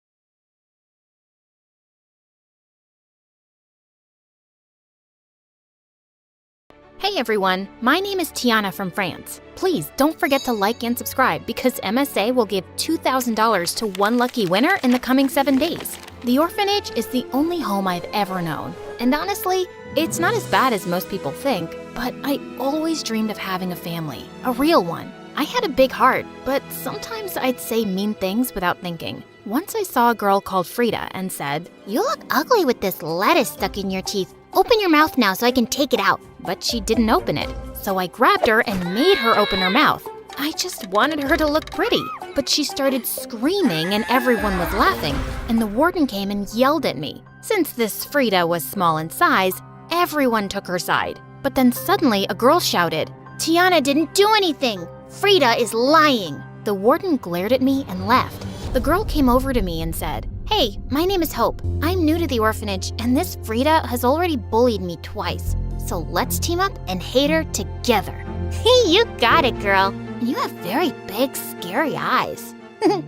Hey everyone, my name is Tiana from France. Please don't forget to like and subscribe because MSA will give $2,000 to one lucky winner in the coming 7 days. The orphanage is the only home I've ever known. And honestly, it's not as bad as most people think, but I always dreamed of having a family, a real one. I had a big heart, but sometimes I'd say mean things without thinking. Once I saw a girl called Frida and said, You look ugly with this lettuce stuck in your teeth. Open your mouth now so I can take it out. But she didn't open it. So I grabbed her and made her open her mouth. I just wanted her to look pretty. But she started screaming and everyone was laughing. And the warden came and yelled at me. Since this Frida was small in size, everyone took her side. But then suddenly a girl shouted, Tiana didn't do anything. Frida is lying. The warden glared at me and left. The girl came over to me and said, Hey, my name is Hope. I'm new to the orphanage, and this Frida has already bullied me twice. So let's team up and hate her together. Hey, you got it, girl. You have very big, scary eyes.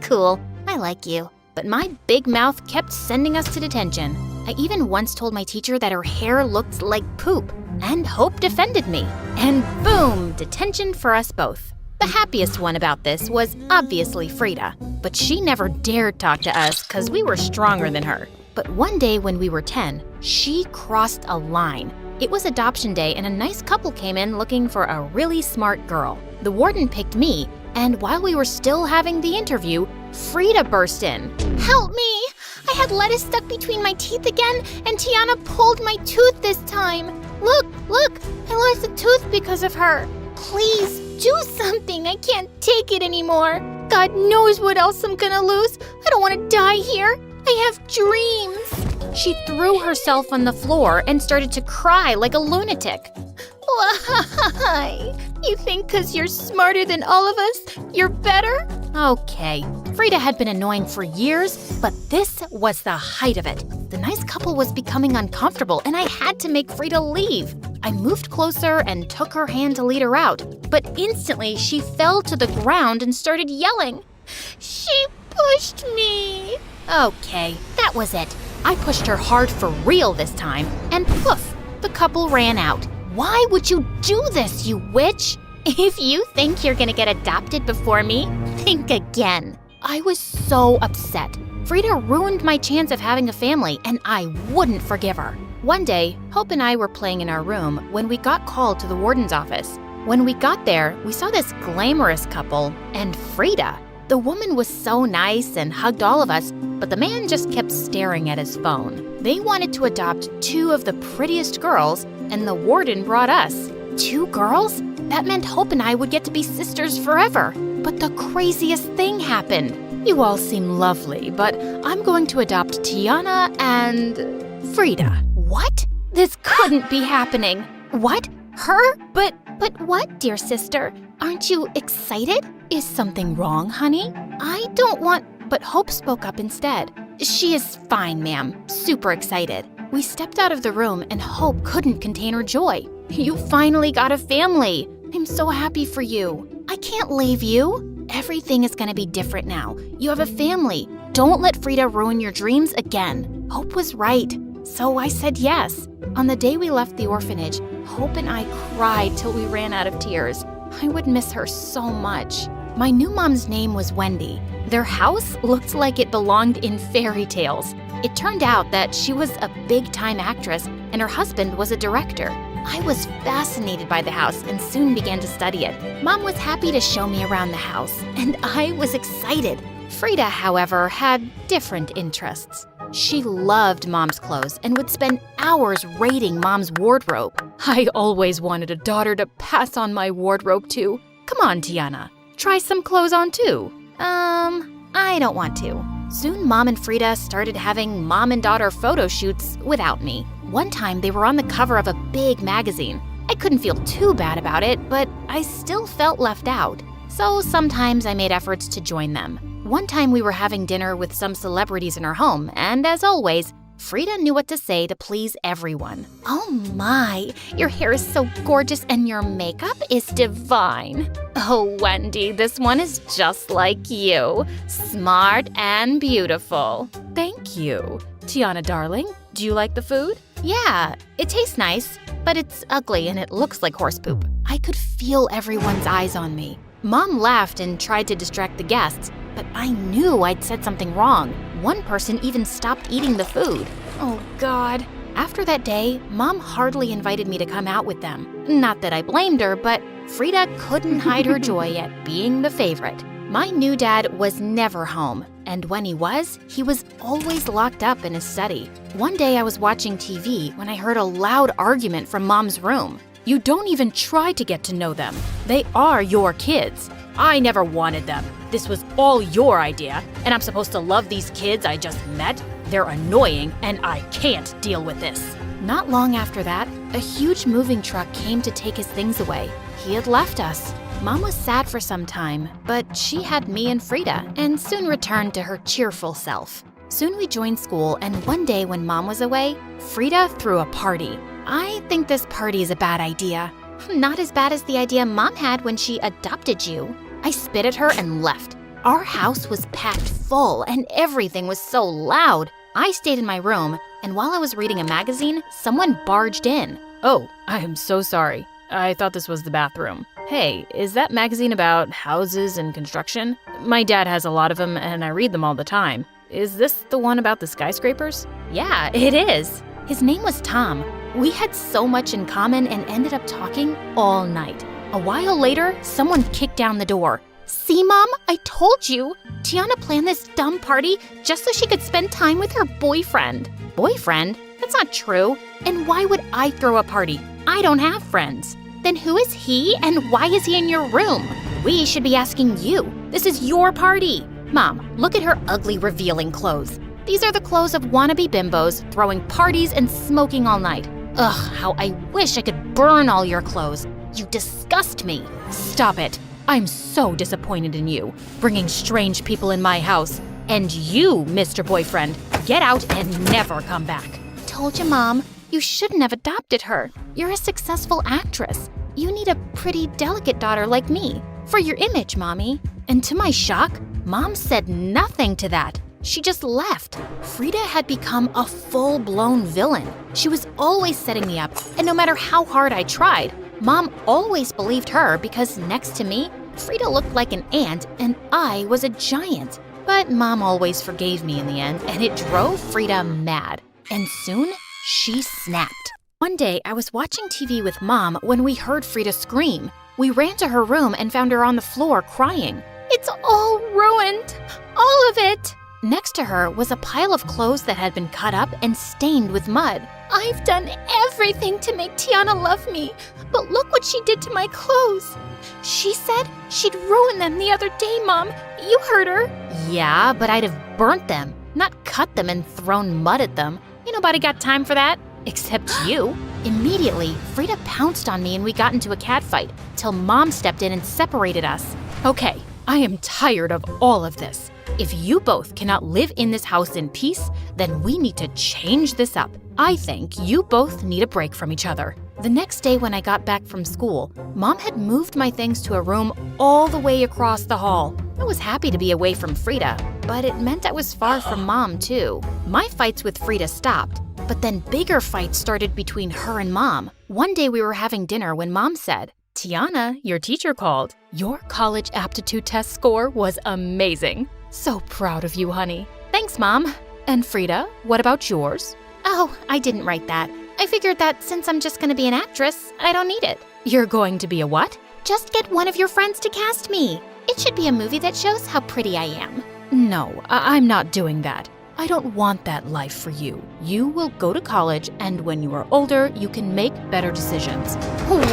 Cool, I like you. But my big mouth kept sending us to detention. I even once told my teacher that her hair looked like poop, and Hope defended me. And boom, detention for us both. The happiest one about this was obviously Frida, but she never dared talk to us because we were stronger than her. But one day when we were 10, she crossed a line. It was adoption day and a nice couple came in looking for a really smart girl. The warden picked me, and while we were still having the interview, Frida burst in. Help me! I had lettuce stuck between my teeth again, and Tiana pulled my tooth this time. Look, I lost a tooth because of her. Please, do something. I can't take it anymore. God knows what else I'm gonna lose. I don't want to die here. I have dreams. She threw herself on the floor and started to cry like a lunatic. Why? You think because you're smarter than all of us, you're better? Okay, Frida had been annoying for years, but this was the height of it. The nice couple was becoming uncomfortable and I had to make Frida leave. I moved closer and took her hand to lead her out, but instantly she fell to the ground and started yelling. She pushed me. Okay, that was it. I pushed her hard for real this time, and poof, the couple ran out. Why would you do this, you witch? If you think you're gonna get adopted before me, think again. I was so upset. Frida ruined my chance of having a family, and I wouldn't forgive her. One day, Hope and I were playing in our room when we got called to the warden's office. When we got there, we saw this glamorous couple and Frida. The woman was so nice and hugged all of us, but the man just kept staring at his phone. They wanted to adopt 2 of the prettiest girls, and the warden brought us. 2 girls? That meant Hope and I would get to be sisters forever. But the craziest thing happened. You all seem lovely, but I'm going to adopt Tiana and Frida. What? This couldn't be happening. What? Her? But what, dear sister? Aren't you excited? Is something wrong, honey? I don't want... But Hope spoke up instead. She is fine, ma'am. Super excited. We stepped out of the room and Hope couldn't contain her joy. You finally got a family. I'm so happy for you. I can't leave you. Everything is going to be different now. You have a family. Don't let Frida ruin your dreams again. Hope was right. So I said yes. On the day we left the orphanage, Hope and I cried till we ran out of tears. I would miss her so much. My new mom's name was Wendy. Their house looked like it belonged in fairy tales. It turned out that she was a big-time actress and her husband was a director. I was fascinated by the house and soon began to study it. Mom was happy to show me around the house, and I was excited. Frida, however, had different interests. She loved Mom's clothes and would spend hours raiding Mom's wardrobe. I always wanted a daughter to pass on my wardrobe to. Come on, Tiana. Try some clothes on too. I don't want to. Soon Mom and Frida started having mom and daughter photo shoots without me. One time they were on the cover of a big magazine. I couldn't feel too bad about it, but I still felt left out. So sometimes I made efforts to join them. One time we were having dinner with some celebrities in our home, and as always, Frida knew what to say to please everyone. Oh my, your hair is so gorgeous and your makeup is divine. Oh, Wendy, this one is just like you. Smart and beautiful. Thank you. Tiana, darling, do you like the food? Yeah, it tastes nice, but it's ugly and it looks like horse poop. I could feel everyone's eyes on me. Mom laughed and tried to distract the guests, but I knew I'd said something wrong. One person even stopped eating the food. Oh, God. After that day, Mom hardly invited me to come out with them. Not that I blamed her, but Frida couldn't hide her joy at being the favorite. My new dad was never home, and when he was always locked up in his study. One day I was watching TV when I heard a loud argument from Mom's room. You don't even try to get to know them. They are your kids. I never wanted them. This was all your idea, and I'm supposed to love these kids I just met? They're annoying, and I can't deal with this. Not long after that, a huge moving truck came to take his things away. He had left us. Mom was sad for some time, but she had me and Frida, and soon returned to her cheerful self. Soon we joined school, and one day when Mom was away, Frida threw a party. I think this party is a bad idea. Not as bad as the idea Mom had when she adopted you. I spit at her and left. Our house was packed full and everything was so loud. I stayed in my room, and while I was reading a magazine, someone barged in. Oh, I am so sorry. I thought this was the bathroom. Hey, is that magazine about houses and construction? My dad has a lot of them and I read them all the time. Is this the one about the skyscrapers? Yeah, it is. His name was Tom. We had so much in common and ended up talking all night. A while later, someone kicked down the door. See, Mom? I told you. Tiana planned this dumb party just so she could spend time with her boyfriend. Boyfriend? That's not true. And why would I throw a party? I don't have friends. Then who is he and why is he in your room? We should be asking you. This is your party. Mom, look at her ugly, revealing clothes. These are the clothes of wannabe bimbos throwing parties and smoking all night. Ugh, how I wish I could burn all your clothes. You disgust me. Stop it. I'm so disappointed in you, bringing strange people in my house. And you, Mr. Boyfriend, get out and never come back. Told you, Mom. You shouldn't have adopted her. You're a successful actress. You need a pretty delicate daughter like me. For your image, Mommy. And to my shock, Mom said nothing to that. She just left. Frida had become a full-blown villain. She was always setting me up, and no matter how hard I tried, Mom always believed her because next to me, Frida looked like an ant and I was a giant. But Mom always forgave me in the end, and it drove Frida mad. And soon, she snapped. One day, I was watching TV with Mom when we heard Frida scream. We ran to her room and found her on the floor crying. It's all ruined. All of it. Next to her was a pile of clothes that had been cut up and stained with mud. I've done everything to make Tiana love me, but look what she did to my clothes. She said she'd ruin them the other day, Mom. You heard her. Yeah, but I'd have burnt them, not cut them and thrown mud at them. Ain't nobody got time for that, except you. Immediately, Frida pounced on me and we got into a catfight, till Mom stepped in and separated us. Okay, I am tired of all of this. If you both cannot live in this house in peace, then we need to change this up. I think you both need a break from each other. The next day when I got back from school, Mom had moved my things to a room all the way across the hall. I was happy to be away from Frida, but it meant I was far from Mom too. My fights with Frida stopped, but then bigger fights started between her and Mom. One day we were having dinner when Mom said, Tiana, your teacher called. Your college aptitude test score was amazing. So proud of you, honey. Thanks, Mom. And Frida, what about yours? Oh, I didn't write that. I figured that since I'm just going to be an actress, I don't need it. You're going to be a what? Just get one of your friends to cast me. It should be a movie that shows how pretty I am. No, I'm not doing that. I don't want that life for you. You will go to college, and when you are older, you can make better decisions.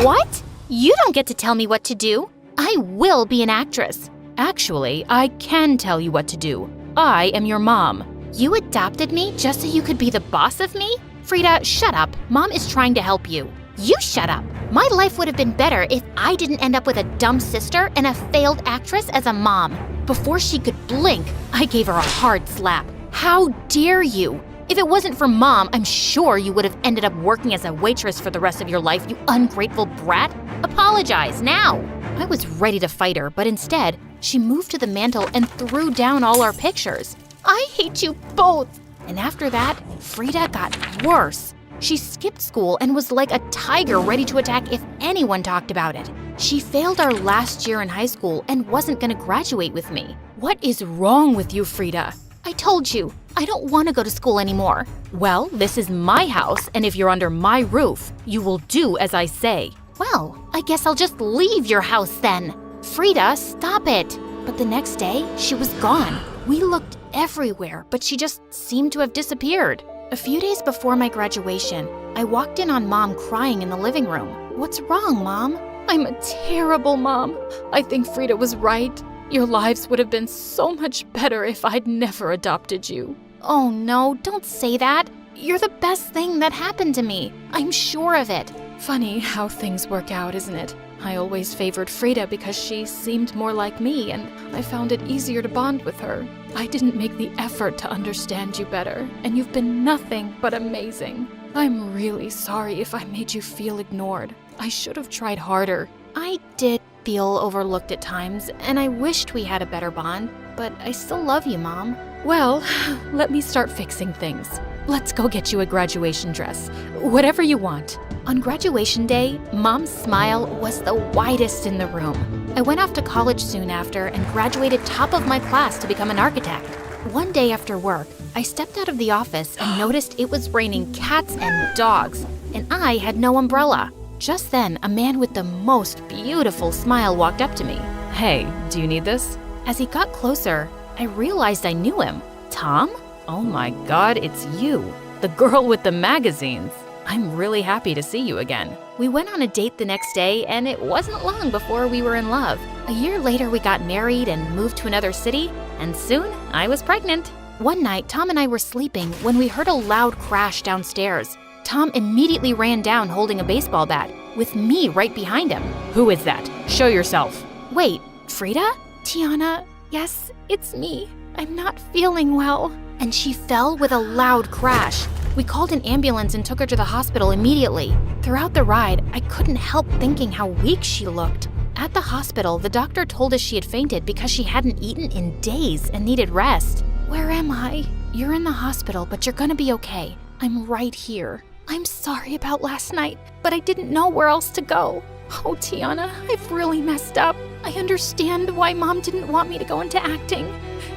What? You don't get to tell me what to do. I will be an actress. Actually, I can tell you what to do. I am your mom. You adopted me just so you could be the boss of me? Frida, shut up. Mom is trying to help you. You shut up. My life would have been better if I didn't end up with a dumb sister and a failed actress as a mom. Before she could blink, I gave her a hard slap. How dare you? If it wasn't for Mom, I'm sure you would have ended up working as a waitress for the rest of your life, you ungrateful brat. Apologize now. I was ready to fight her, but instead, she moved to the mantel and threw down all our pictures. I hate you both. And after that, Frida got worse. She skipped school and was like a tiger ready to attack if anyone talked about it. She failed our last year in high school and wasn't going to graduate with me. What is wrong with you, Frida? I told you, I don't want to go to school anymore. Well, this is my house, and if you're under my roof, you will do as I say. Well, I guess I'll just leave your house then. Frida, stop it. But the next day, she was gone. We looked everywhere, but she just seemed to have disappeared. A few days before my graduation, I walked in on Mom crying in the living room. What's wrong, Mom? I'm a terrible mom. I think Frida was right. Your lives would have been so much better if I'd never adopted you. Oh no, don't say that. You're the best thing that happened to me. I'm sure of it. Funny how things work out, isn't it? I always favored Frida because she seemed more like me, and I found it easier to bond with her. I didn't make the effort to understand you better, and you've been nothing but amazing. I'm really sorry if I made you feel ignored. I should have tried harder. I did feel overlooked at times, and I wished we had a better bond, but I still love you, Mom. Well, let me start fixing things. Let's go get you a graduation dress. Whatever you want. On graduation day, Mom's smile was the widest in the room. I went off to college soon after and graduated top of my class to become an architect. One day after work, I stepped out of the office and noticed it was raining cats and dogs, and I had no umbrella. Just then, a man with the most beautiful smile walked up to me. Hey, do you need this? As he got closer, I realized I knew him. Tom? Oh my God, it's you. The girl with the magazines. I'm really happy to see you again. We went on a date the next day, and it wasn't long before we were in love. A year later, we got married and moved to another city, and soon I was pregnant. One night, Tom and I were sleeping when we heard a loud crash downstairs. Tom immediately ran down holding a baseball bat, with me right behind him. Who is that? Show yourself. Wait, Frida? Tiana, yes, it's me. I'm not feeling well. and she fell with a loud crash. We called an ambulance and took her to the hospital immediately. Throughout the ride, I couldn't help thinking how weak she looked. At the hospital, the doctor told us she had fainted because she hadn't eaten in days and needed rest. Where am I? You're in the hospital, but you're gonna be okay. I'm right here. I'm sorry about last night, but I didn't know where else to go. Oh, Tiana, I've really messed up. I understand why Mom didn't want me to go into acting.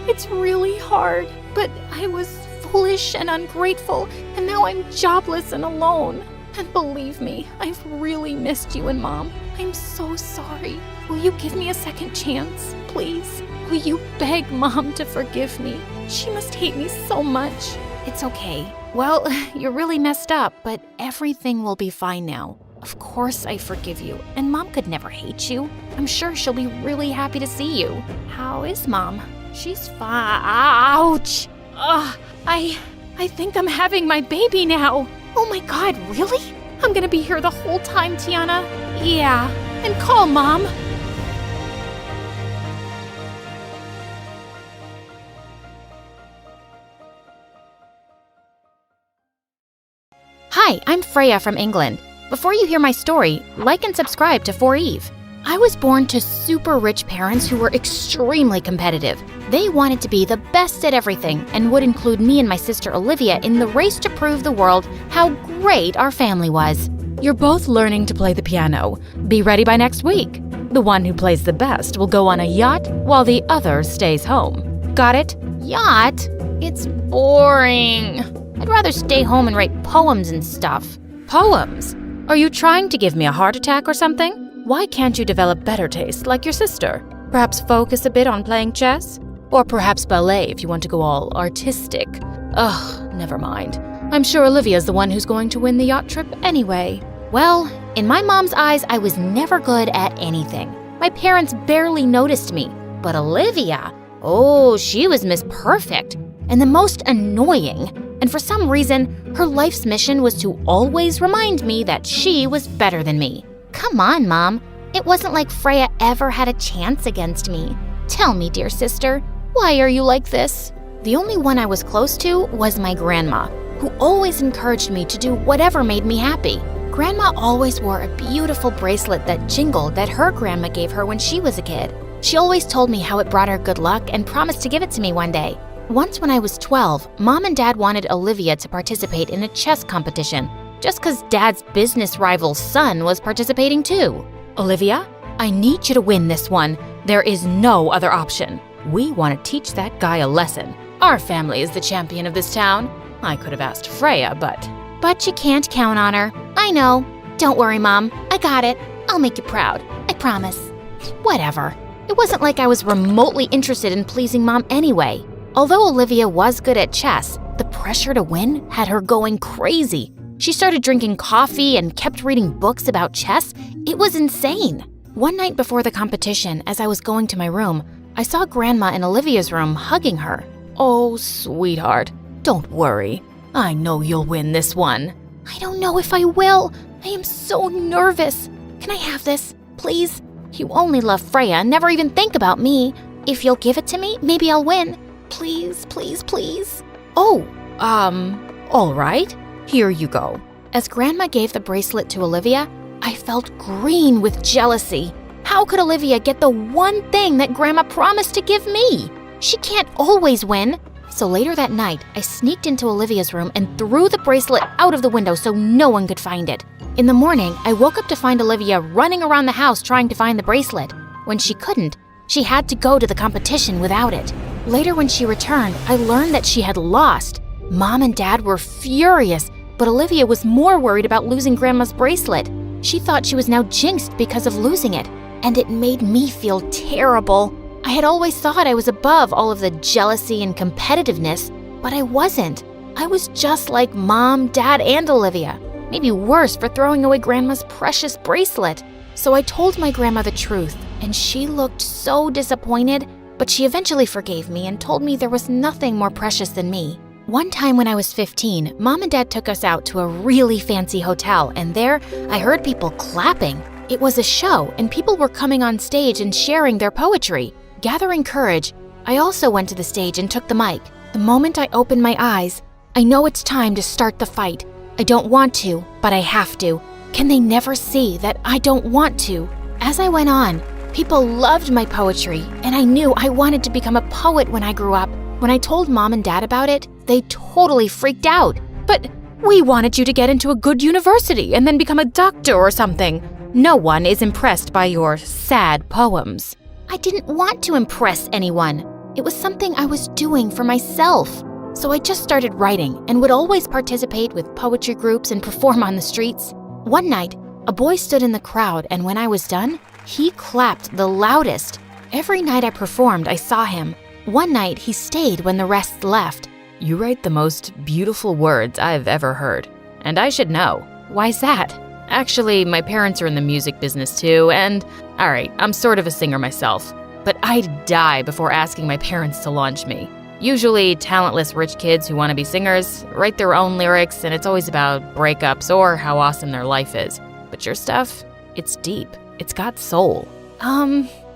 It's really hard, but I was foolish and ungrateful, and now I'm jobless and alone. And believe me, I've really missed you and Mom. I'm so sorry. Will you give me a second chance, please? Will you beg Mom to forgive me? She must hate me so much. It's okay. Well, you're really messed up, but everything will be fine now. Of course I forgive you, and Mom could never hate you. I'm sure she'll be really happy to see you. How is Mom? She's fine. Ouch! Ugh, I think I'm having my baby now. Oh my God, really? I'm gonna be here the whole time, Tiana. Yeah, and call Mom. Hi, I'm Freya from England. Before you hear my story, like and subscribe to For Eve. I was born to super rich parents who were extremely competitive. They wanted to be the best at everything and would include me and my sister Olivia in the race to prove the world how great our family was. You're both learning to play the piano. Be ready by next week. The one who plays the best will go on a yacht while the other stays home. Got it? Yacht? It's boring. I'd rather stay home and write poems and stuff. Poems? Are you trying to give me a heart attack or something? Why can't you develop better taste like your sister? Perhaps focus a bit on playing chess? Or perhaps ballet if you want to go all artistic. Ugh, never mind. I'm sure Olivia's the one who's going to win the yacht trip anyway. Well, in my mom's eyes, I was never good at anything. My parents barely noticed me. But Olivia, oh, she was Miss Perfect and the most annoying. And for some reason, her life's mission was to always remind me that she was better than me. Come on, Mom. It wasn't like Freya ever had a chance against me. Tell me, dear sister, why are you like this? The only one I was close to was my grandma, who always encouraged me to do whatever made me happy. Grandma always wore a beautiful bracelet that jingled that her grandma gave her when she was a kid. She always told me how it brought her good luck and promised to give it to me one day. Once when I was 12, Mom and Dad wanted Olivia to participate in a chess competition, just because Dad's business rival's son was participating too. Olivia, I need you to win this one. There is no other option. We want to teach that guy a lesson. Our family is the champion of this town. I could have asked Freya, but you can't count on her. I know. Don't worry, Mom. I got it. I'll make you proud. I promise. Whatever. It wasn't like I was remotely interested in pleasing Mom anyway. Although Olivia was good at chess, the pressure to win had her going crazy. She started drinking coffee and kept reading books about chess. It was insane. One night before the competition, as I was going to my room, I saw Grandma in Olivia's room hugging her. Oh, sweetheart, don't worry. I know you'll win this one. I don't know if I will. I am so nervous. Can I have this, please? You only love Freya and never even think about me. If you'll give it to me, maybe I'll win. Please, please, please. Oh, all right. Here you go. As Grandma gave the bracelet to Olivia, I felt green with jealousy. How could Olivia get the one thing that Grandma promised to give me? She can't always win. So later that night, I sneaked into Olivia's room and threw the bracelet out of the window so no one could find it. In the morning, I woke up to find Olivia running around the house trying to find the bracelet. When she couldn't, she had to go to the competition without it. Later when she returned, I learned that she had lost. Mom and Dad were furious, but Olivia was more worried about losing Grandma's bracelet. She thought she was now jinxed because of losing it, and it made me feel terrible. I had always thought I was above all of the jealousy and competitiveness, but I wasn't. I was just like Mom, Dad, and Olivia. Maybe worse for throwing away Grandma's precious bracelet. So I told my grandma the truth, and she looked so disappointed, but she eventually forgave me and told me there was nothing more precious than me. One time when I was 15, Mom and Dad took us out to a really fancy hotel, and there I heard people clapping. It was a show, and people were coming on stage and sharing their poetry. Gathering courage, I also went to the stage and took the mic. The moment I open my eyes, I know it's time to start the fight. I don't want to, but I have to. Can they never see that I don't want to? As I went on, people loved my poetry, and I knew I wanted to become a poet when I grew up. When I told Mom and Dad about it, they totally freaked out. But we wanted you to get into a good university and then become a doctor or something. No one is impressed by your sad poems. I didn't want to impress anyone. It was something I was doing for myself. So I just started writing and would always participate with poetry groups and perform on the streets. One night, a boy stood in the crowd, and when I was done, he clapped the loudest. Every night I performed, I saw him. One night, he stayed when the rest left. You write the most beautiful words I've ever heard. And I should know. Why's that? Actually, my parents are in the music business too, and alright, I'm sort of a singer myself. But I'd die before asking my parents to launch me. Usually, talentless rich kids who want to be singers write their own lyrics, and it's always about breakups or how awesome their life is. But your stuff, it's deep. It's got soul.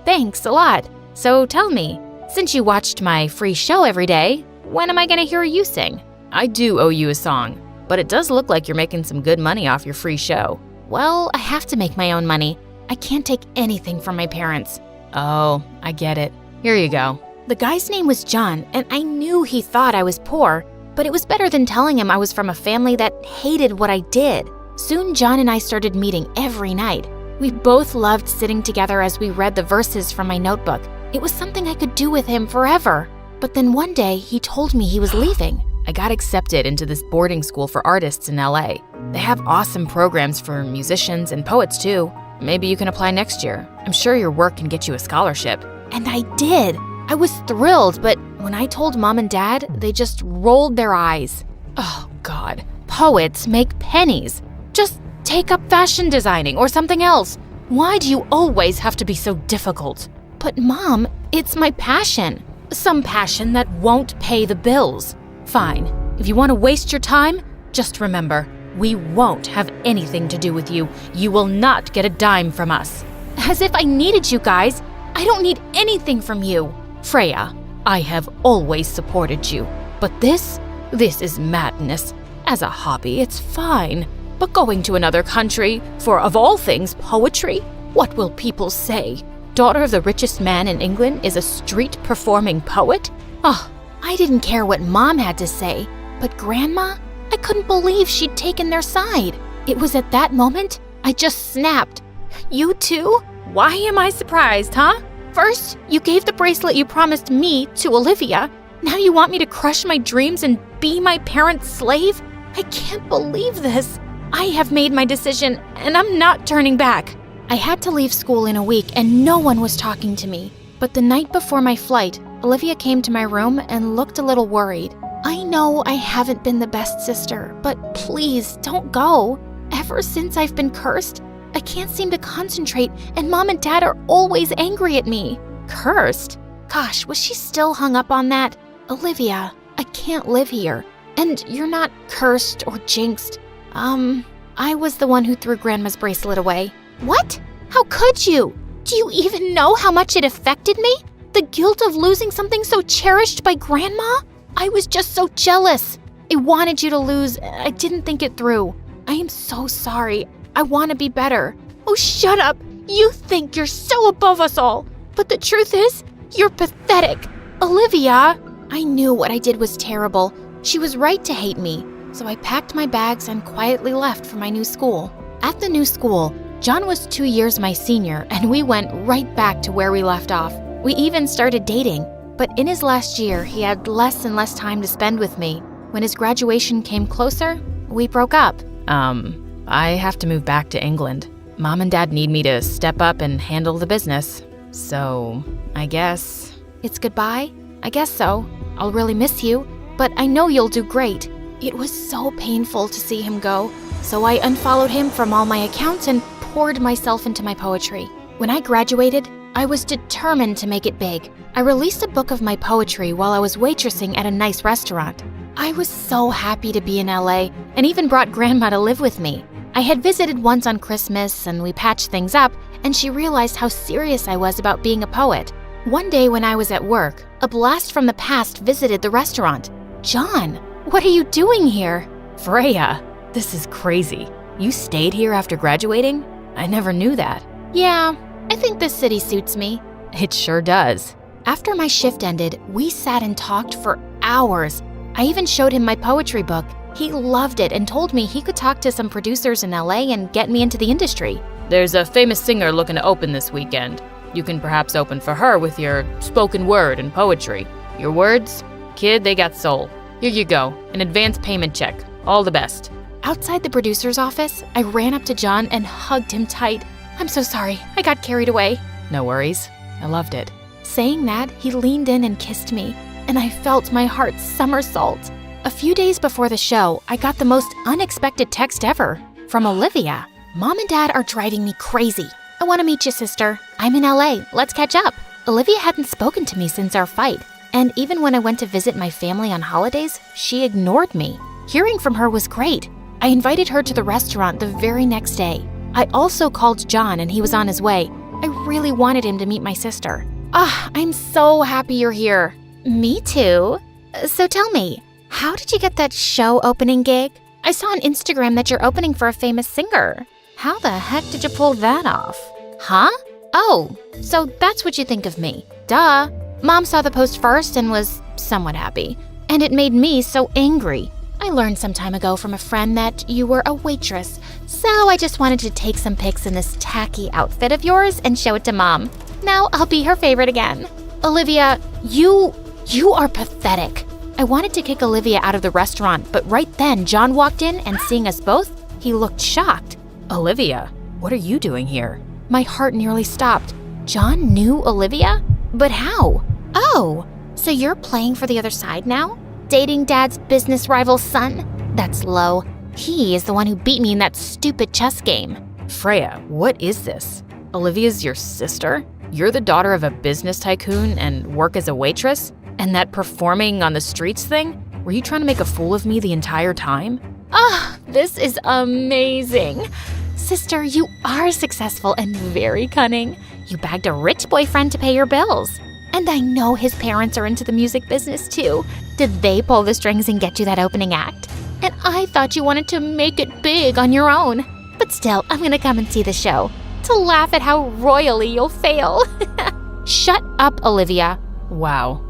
Thanks a lot. So tell me, since you watched my free show every day, when am I gonna hear you sing? I do owe you a song, but it does look like you're making some good money off your free show. Well, I have to make my own money. I can't take anything from my parents. Oh, I get it. Here you go. The guy's name was John, and I knew he thought I was poor, but it was better than telling him I was from a family that hated what I did. Soon, John and I started meeting every night. We both loved sitting together as we read the verses from my notebook. It was something I could do with him forever. But then one day, he told me he was leaving. I got accepted into this boarding school for artists in LA. They have awesome programs for musicians and poets too. Maybe you can apply next year. I'm sure your work can get you a scholarship. And I did. I was thrilled, but when I told Mom and Dad, they just rolled their eyes. Oh, God. Poets make pennies. Just take up fashion designing or something else. Why do you always have to be so difficult? But Mom, it's my passion. Some passion that won't pay the bills. Fine. If you want to waste your time, just remember, we won't have anything to do with you. You will not get a dime from us. As if I needed you guys. I don't need anything from you. Freya, I have always supported you. But this is madness. As a hobby, it's fine. But going to another country for, of all things, poetry? What will people say? Daughter of the richest man in England is a street-performing poet? Oh, I didn't care what Mom had to say. But Grandma? I couldn't believe she'd taken their side. It was at that moment I just snapped. You too? Why am I surprised, huh? First, you gave the bracelet you promised me to Olivia. Now you want me to crush my dreams and be my parents' slave? I can't believe this. I have made my decision, and I'm not turning back. I had to leave school in a week, and no one was talking to me. But the night before my flight, Olivia came to my room and looked a little worried. I know I haven't been the best sister, but please don't go. Ever since I've been cursed, I can't seem to concentrate, and Mom and Dad are always angry at me. Cursed? Gosh, was she still hung up on that? Olivia, I can't live here. And you're not cursed or jinxed. I was the one who threw Grandma's bracelet away. What? How could you? Do you even know how much it affected me? The guilt of losing something so cherished by Grandma? I was just so jealous. I wanted you to lose. I didn't think it through. I am so sorry. I want to be better. Oh, shut up. You think you're so above us all. But the truth is, you're pathetic. Olivia, I knew what I did was terrible. She was right to hate me. So I packed my bags and quietly left for my new school. At the new school, John was 2 years my senior, and we went right back to where we left off. We even started dating. But in his last year, he had less and less time to spend with me. When his graduation came closer, we broke up. I have to move back to England. Mom and Dad need me to step up and handle the business. So, I guess... It's goodbye? I guess so. I'll really miss you, but I know you'll do great. It was so painful to see him go, so I unfollowed him from all my accounts and poured myself into my poetry. When I graduated, I was determined to make it big. I released a book of my poetry while I was waitressing at a nice restaurant. I was so happy to be in LA and even brought Grandma to live with me. I had visited once on Christmas and we patched things up, and she realized how serious I was about being a poet. One day when I was at work, a blast from the past visited the restaurant. John, what are you doing here? Freya, this is crazy. You stayed here after graduating? I never knew that. Yeah, I think this city suits me. It sure does. After my shift ended, we sat and talked for hours. I even showed him my poetry book. He loved it and told me he could talk to some producers in LA and get me into the industry. There's a famous singer looking to open this weekend. You can perhaps open for her with your spoken word and poetry. Your words? Kid, they got soul. Here you go, an advance payment check. All the best. Outside the producer's office, I ran up to John and hugged him tight. I'm so sorry, I got carried away. No worries. I loved it. Saying that, he leaned in and kissed me, and I felt my heart somersault. A few days before the show, I got the most unexpected text ever from Olivia. Mom and Dad are driving me crazy. I want to meet you, sister. I'm in LA. Let's catch up. Olivia hadn't spoken to me since our fight, and even when I went to visit my family on holidays, she ignored me. Hearing from her was great. I invited her to the restaurant the very next day. I also called John and he was on his way. I really wanted him to meet my sister. I'm so happy you're here. Me too. So tell me, how did you get that show opening gig? I saw on Instagram that you're opening for a famous singer. How the heck did you pull that off? Huh? Oh, so that's what you think of me. Duh. Mom saw the post first and was somewhat happy. And it made me so angry. I learned some time ago from a friend that you were a waitress, so I just wanted to take some pics in this tacky outfit of yours and show it to Mom. Now I'll be her favorite again. Olivia, you are pathetic. I wanted to kick Olivia out of the restaurant, but right then John walked in and seeing us both, he looked shocked. Olivia, what are you doing here? My heart nearly stopped. John knew Olivia? But how? Oh, so you're playing for the other side now? Dating Dad's business rival's son? That's low. He is the one who beat me in that stupid chess game. Freya, what is this? Olivia's your sister? You're the daughter of a business tycoon and work as a waitress? And that performing on the streets thing? Were you trying to make a fool of me the entire time? This is amazing. Sister, you are successful and very cunning. You bagged a rich boyfriend to pay your bills. And I know his parents are into the music business too. Did they pull the strings and get you that opening act? And I thought you wanted to make it big on your own. But still, I'm gonna come and see the show to laugh at how royally you'll fail. Shut up, Olivia. Wow,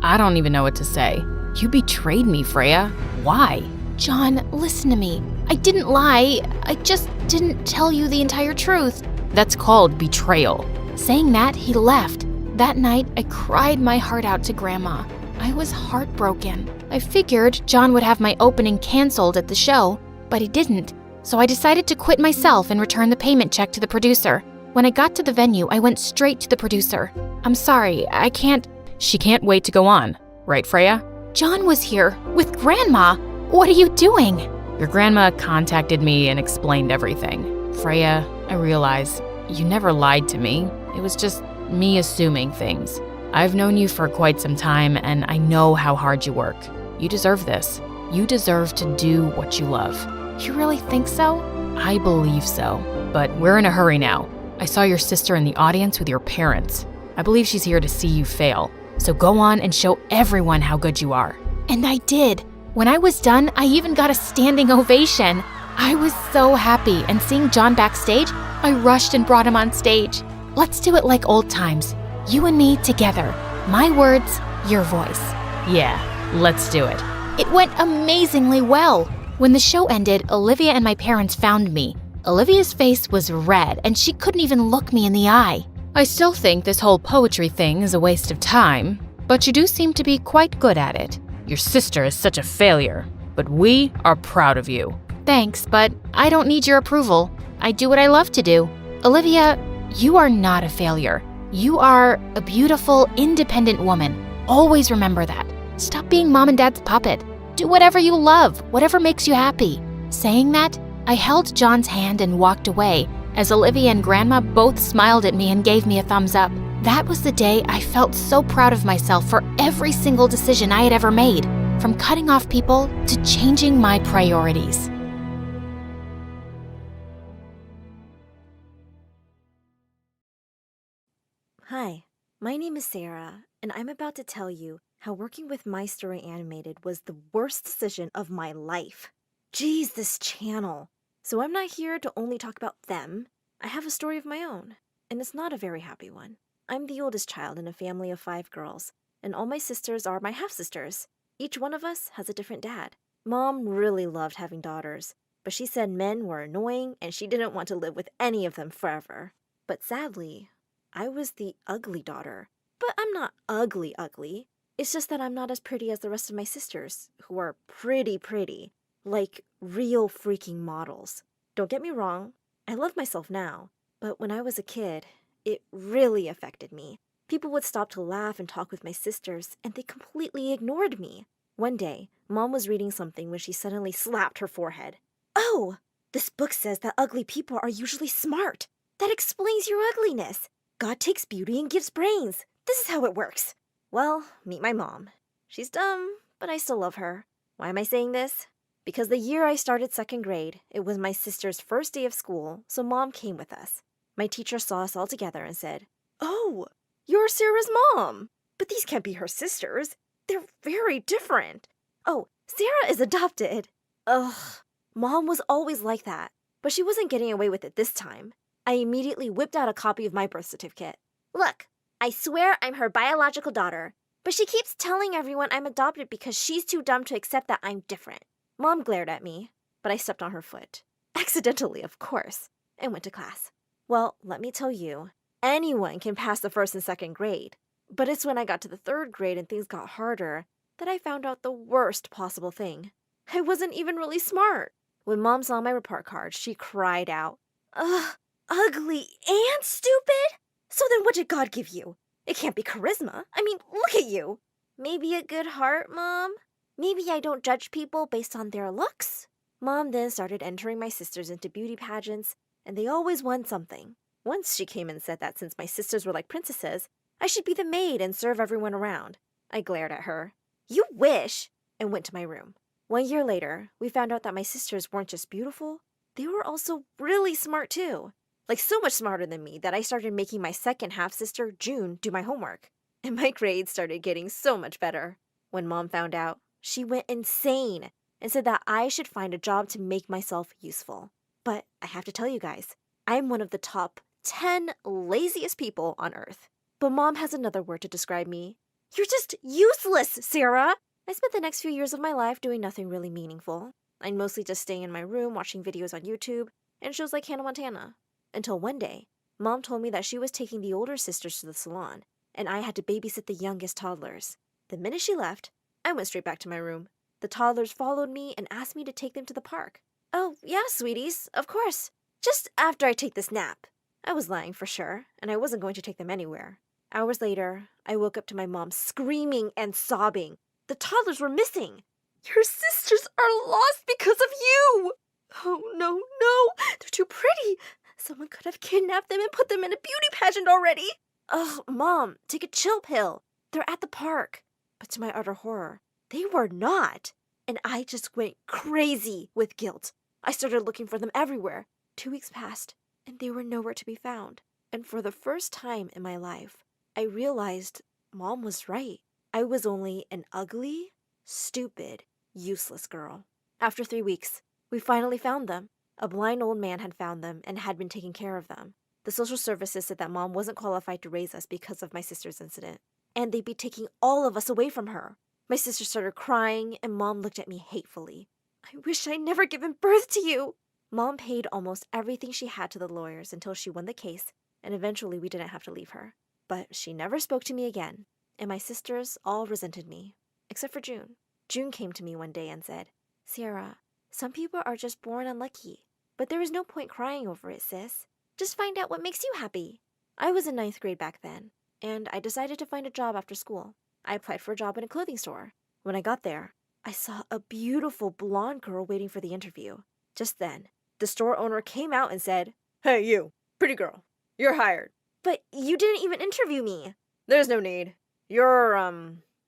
I don't even know what to say. You betrayed me, Freya. Why? John, listen to me. I didn't lie. I just didn't tell you the entire truth. That's called betrayal. Saying that, he left. That night, I cried my heart out to Grandma. I was heartbroken. I figured John would have my opening canceled at the show, but he didn't. So I decided to quit myself and return the payment check to the producer. When I got to the venue, I went straight to the producer. I'm sorry, I can't. She can't wait to go on, right, Freya? John was here with Grandma. What are you doing? Your grandma contacted me and explained everything. Freya, I realize you never lied to me. It was just me assuming things. I've known you for quite some time and I know how hard you work. You deserve this. You deserve to do what you love. You really think so? I believe so, but we're in a hurry now. I saw your sister in the audience with your parents. I believe she's here to see you fail. So go on and show everyone how good you are. And I did. When I was done, I even got a standing ovation. I was so happy, and seeing John backstage, I rushed and brought him on stage. Let's do it like old times. You and me together. My words, your voice. Yeah, let's do it. It went amazingly well. When the show ended, Olivia and my parents found me. Olivia's face was red, and she couldn't even look me in the eye. I still think this whole poetry thing is a waste of time, but you do seem to be quite good at it. Your sister is such a failure, but we are proud of you. Thanks, but I don't need your approval. I do what I love to do. Olivia, you are not a failure. You are a beautiful, independent woman. Always remember that. Stop being Mom and Dad's puppet. Do whatever you love, whatever makes you happy. Saying that, I held John's hand and walked away, as Olivia and Grandma both smiled at me and gave me a thumbs up. That was the day I felt so proud of myself for every single decision I had ever made, from cutting off people to changing my priorities. Hi, My name is Sarah, and I'm about to tell you how working with My Story Animated was the worst decision of my life. Geez, this channel. So I'm not here to only talk about them. I have a story of my own, and it's not a very happy one. I'm the oldest child in a family of 5 girls, and all my sisters are my half-sisters. Each one of us has a different dad. Mom really loved having daughters, but she said men were annoying and she didn't want to live with any of them forever. But sadly, I was the ugly daughter. But I'm not ugly. It's just that I'm not as pretty as the rest of my sisters, who are pretty. Like real freaking models. Don't get me wrong, I love myself now, but when I was a kid, it really affected me. People would stop to laugh and talk with my sisters, and they completely ignored me. One day, Mom was reading something when she suddenly slapped her forehead. Oh, this book says that ugly people are usually smart. That explains your ugliness. God takes beauty and gives brains. This is how it works. Well, meet my mom. She's dumb, but I still love her. Why am I saying this? Because the year I started 2nd grade, it was my sister's first day of school, so Mom came with us. My teacher saw us all together and said, "Oh, you're Sarah's mom. But these can't be her sisters. They're very different. Oh, Sarah is adopted." Ugh, Mom was always like that, but she wasn't getting away with it this time. I immediately whipped out a copy of my birth certificate. "Look, I swear I'm her biological daughter, but she keeps telling everyone I'm adopted because she's too dumb to accept that I'm different." Mom glared at me, but I stepped on her foot. Accidentally, of course, and went to class. Well, let me tell you, anyone can pass the 1st and 2nd grade, but it's when I got to the 3rd grade and things got harder that I found out the worst possible thing. I wasn't even really smart. When Mom saw my report card, she cried out, "Ugh, ugly and stupid? So then what did God give you? It can't be charisma. I mean, look at you." "Maybe a good heart, Mom? Maybe I don't judge people based on their looks." Mom then started entering my sisters into beauty pageants, and they always won something. Once she came and said that since my sisters were like princesses, I should be the maid and serve everyone around. I glared at her. "You wish," and went to my room. 1 year later, we found out that my sisters weren't just beautiful, they were also really smart too. Like so much smarter than me that I started making my second half-sister, June, do my homework. And my grades started getting so much better. When Mom found out, she went insane and said that I should find a job to make myself useful. But I have to tell you guys, I'm one of the top 10 laziest people on earth. But Mom has another word to describe me. "You're just useless, Sarah!" I spent the next few years of my life doing nothing really meaningful. I'd mostly just stay in my room watching videos on YouTube and shows like Hannah Montana. Until one day, Mom told me that she was taking the older sisters to the salon, and I had to babysit the youngest toddlers. The minute she left, I went straight back to my room. The toddlers followed me and asked me to take them to the park. "Oh, yeah, sweeties, of course. Just after I take this nap." I was lying for sure, and I wasn't going to take them anywhere. Hours later, I woke up to my mom screaming and sobbing. The toddlers were missing. "Your sisters are lost because of you!" "Oh, no, they're too pretty. Someone could have kidnapped them and put them in a beauty pageant already." "Ugh, Mom, take a chill pill. They're at the park." But to my utter horror, they were not. And I just went crazy with guilt. I started looking for them everywhere. 2 weeks passed, and they were nowhere to be found. And for the first time in my life, I realized Mom was right. I was only an ugly, stupid, useless girl. After 3 weeks, we finally found them. A blind old man had found them and had been taking care of them. The social services said that Mom wasn't qualified to raise us because of my sister's incident, and they'd be taking all of us away from her. My sister started crying, and Mom looked at me hatefully. "I wish I'd never given birth to you." Mom paid almost everything she had to the lawyers until she won the case, and eventually we didn't have to leave her. But she never spoke to me again, and my sisters all resented me, except for June. June came to me one day and said, "Sarah, some people are just born unlucky, but there is no point crying over it, sis. Just find out what makes you happy." I was in 9th grade back then, and I decided to find a job after school. I applied for a job in a clothing store. When I got there, I saw a beautiful blonde girl waiting for the interview. Just then, the store owner came out and said, "Hey, you, pretty girl, you're hired." "But you didn't even interview me." "There's no need. You're,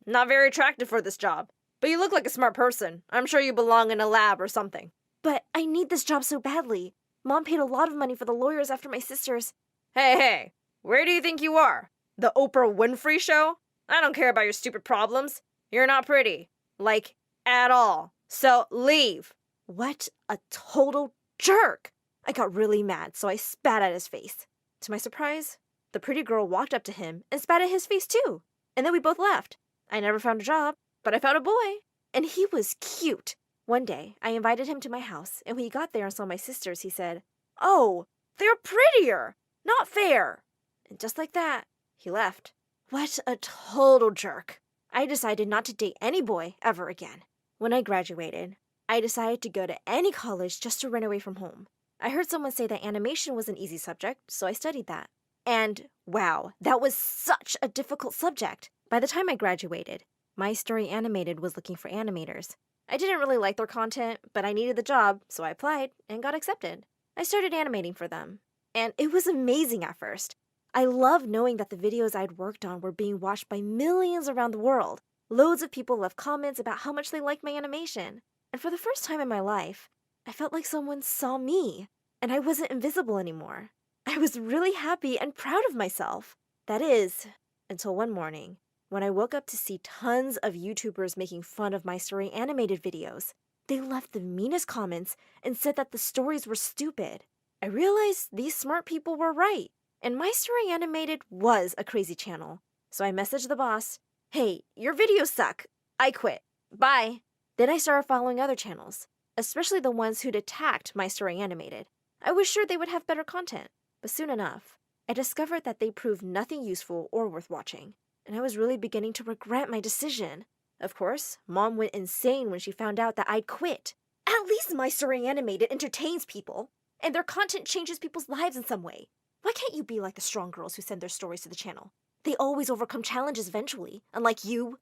not very attractive for this job. But you look like a smart person. I'm sure you belong in a lab or something." "But I need this job so badly. Mom paid a lot of money for the lawyers after my sisters." Hey, where do you think you are? The Oprah Winfrey Show? I don't care about your stupid problems. You're not pretty. Like, at all. So leave. What a total jerk. I got really mad, so I spat at his face. To my surprise, the pretty girl walked up to him and spat at his face too. And then we both left. I never found a job, but I found a boy. And he was cute. One day, I invited him to my house, and when he got there and saw my sisters, he said, "Oh, they're prettier. Not fair." And just like that, he left. What a total jerk. I decided not to date any boy ever again. When I graduated, I decided to go to any college just to run away from home. I heard someone say that animation was an easy subject, so I studied that. And wow, that was such a difficult subject. By the time I graduated, My Story Animated was looking for animators. I didn't really like their content, but I needed the job, so I applied and got accepted. I started animating for them. And it was amazing at first. I loved knowing that the videos I'd worked on were being watched by millions around the world. Loads of people left comments about how much they liked my animation. And for the first time in my life, I felt like someone saw me, and I wasn't invisible anymore. I was really happy and proud of myself. That is, until one morning, when I woke up to see tons of YouTubers making fun of My Story Animated videos. They left the meanest comments and said that the stories were stupid. I realized these smart people were right, and My Story Animated was a crazy channel. So I messaged the boss, "Hey, your videos suck. I quit. Bye." Then I started following other channels, especially the ones who'd attacked My Story Animated. I was sure they would have better content, but soon enough, I discovered that they proved nothing useful or worth watching, and I was really beginning to regret my decision. Of course, Mom went insane when she found out that I'd quit. At least My Story Animated entertains people, and their content changes people's lives in some way. Why can't you be like the strong girls who send their stories to the channel? They always overcome challenges eventually, unlike you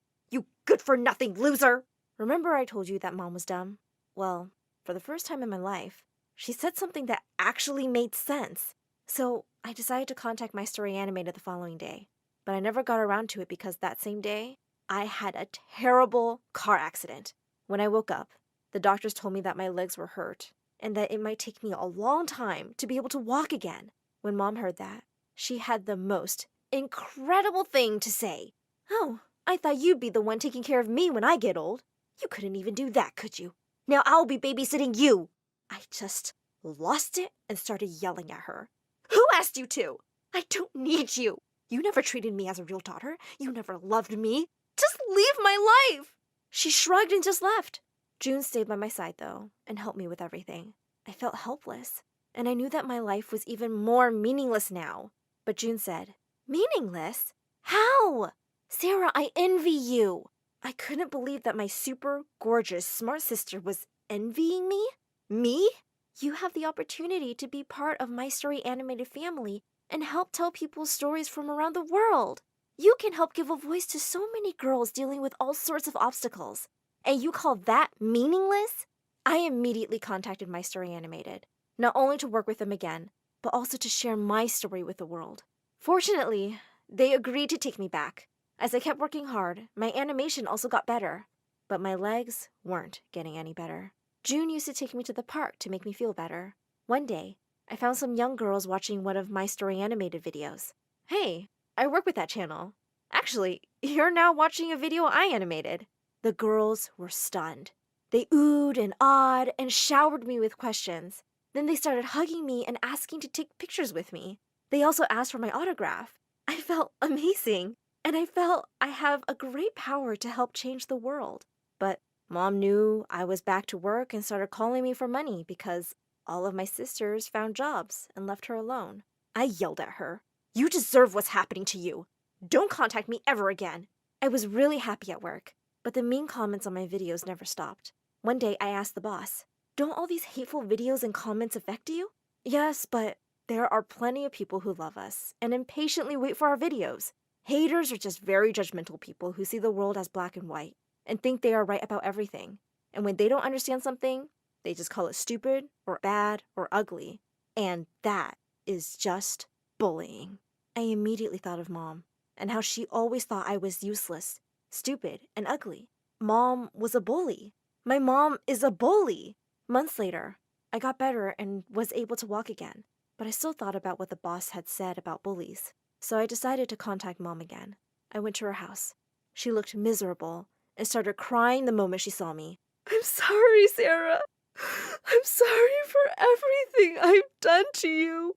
good-for-nothing loser. Remember I told you that Mom was dumb? Well, for the first time in my life, she said something that actually made sense. So I decided to contact My Story Animated the following day. But I never got around to it because that same day, I had a terrible car accident. When I woke up, the doctors told me that my legs were hurt and that it might take me a long time to be able to walk again. When Mom heard that, she had the most incredible thing to say. "Oh, I thought you'd be the one taking care of me when I get old. You couldn't even do that, could you? Now I'll be babysitting you." I just lost it and started yelling at her. "Who asked you to? I don't need you. You never treated me as a real daughter. You never loved me. Just leave my life." She shrugged and just left. June stayed by my side, though, and helped me with everything. I felt helpless, and I knew that my life was even more meaningless now. But June said, "Meaningless? How? Sarah, I envy you." I couldn't believe that my super gorgeous, smart sister was envying me. Me? "You have the opportunity to be part of My Story Animated family and help tell people stories from around the world. You can help give a voice to so many girls dealing with all sorts of obstacles. And you call that meaningless?" I immediately contacted My Story Animated, not only to work with them again, but also to share my story with the world. Fortunately, they agreed to take me back. As I kept working hard, my animation also got better, but my legs weren't getting any better. June used to take me to the park to make me feel better. One day, I found some young girls watching one of My Story Animated videos. "Hey, I work with that channel. Actually, you're now watching a video I animated." The girls were stunned. They oohed and awed and showered me with questions. Then they started hugging me and asking to take pictures with me. They also asked for my autograph. I felt amazing, and I felt I have a great power to help change the world. But Mom knew I was back to work and started calling me for money because all of my sisters found jobs and left her alone. I yelled at her, "You deserve what's happening to you. Don't contact me ever again." I was really happy at work, but the mean comments on my videos never stopped. One day I asked the boss, "Don't all these hateful videos and comments affect you?" "Yes, but there are plenty of people who love us and impatiently wait for our videos. Haters are just very judgmental people who see the world as black and white and think they are right about everything. And when they don't understand something, they just call it stupid or bad or ugly. And that is just bullying." I immediately thought of Mom and how she always thought I was useless, stupid, and ugly. Mom was a bully. My mom is a bully. Months later, I got better and was able to walk again, but I still thought about what the boss had said about bullies. So I decided to contact Mom again. I went to her house. She looked miserable and started crying the moment she saw me. I'm sorry, Sarah. I'm sorry for everything I've done to you.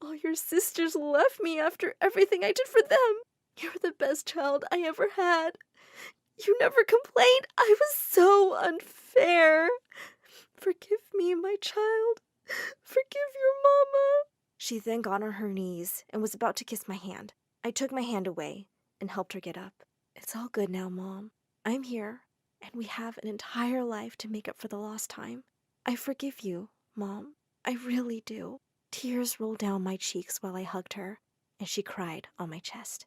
All your sisters left me after everything I did for them. You're the best child I ever had. You never complained. I was so unfair. Forgive me, my child. Forgive your mama. She then got on her knees and was about to kiss my hand. I took my hand away and helped her get up. It's all good now, Mom. I'm here, and we have an entire life to make up for the lost time. I forgive you, Mom. I really do. Tears rolled down my cheeks while I hugged her, and she cried on my chest.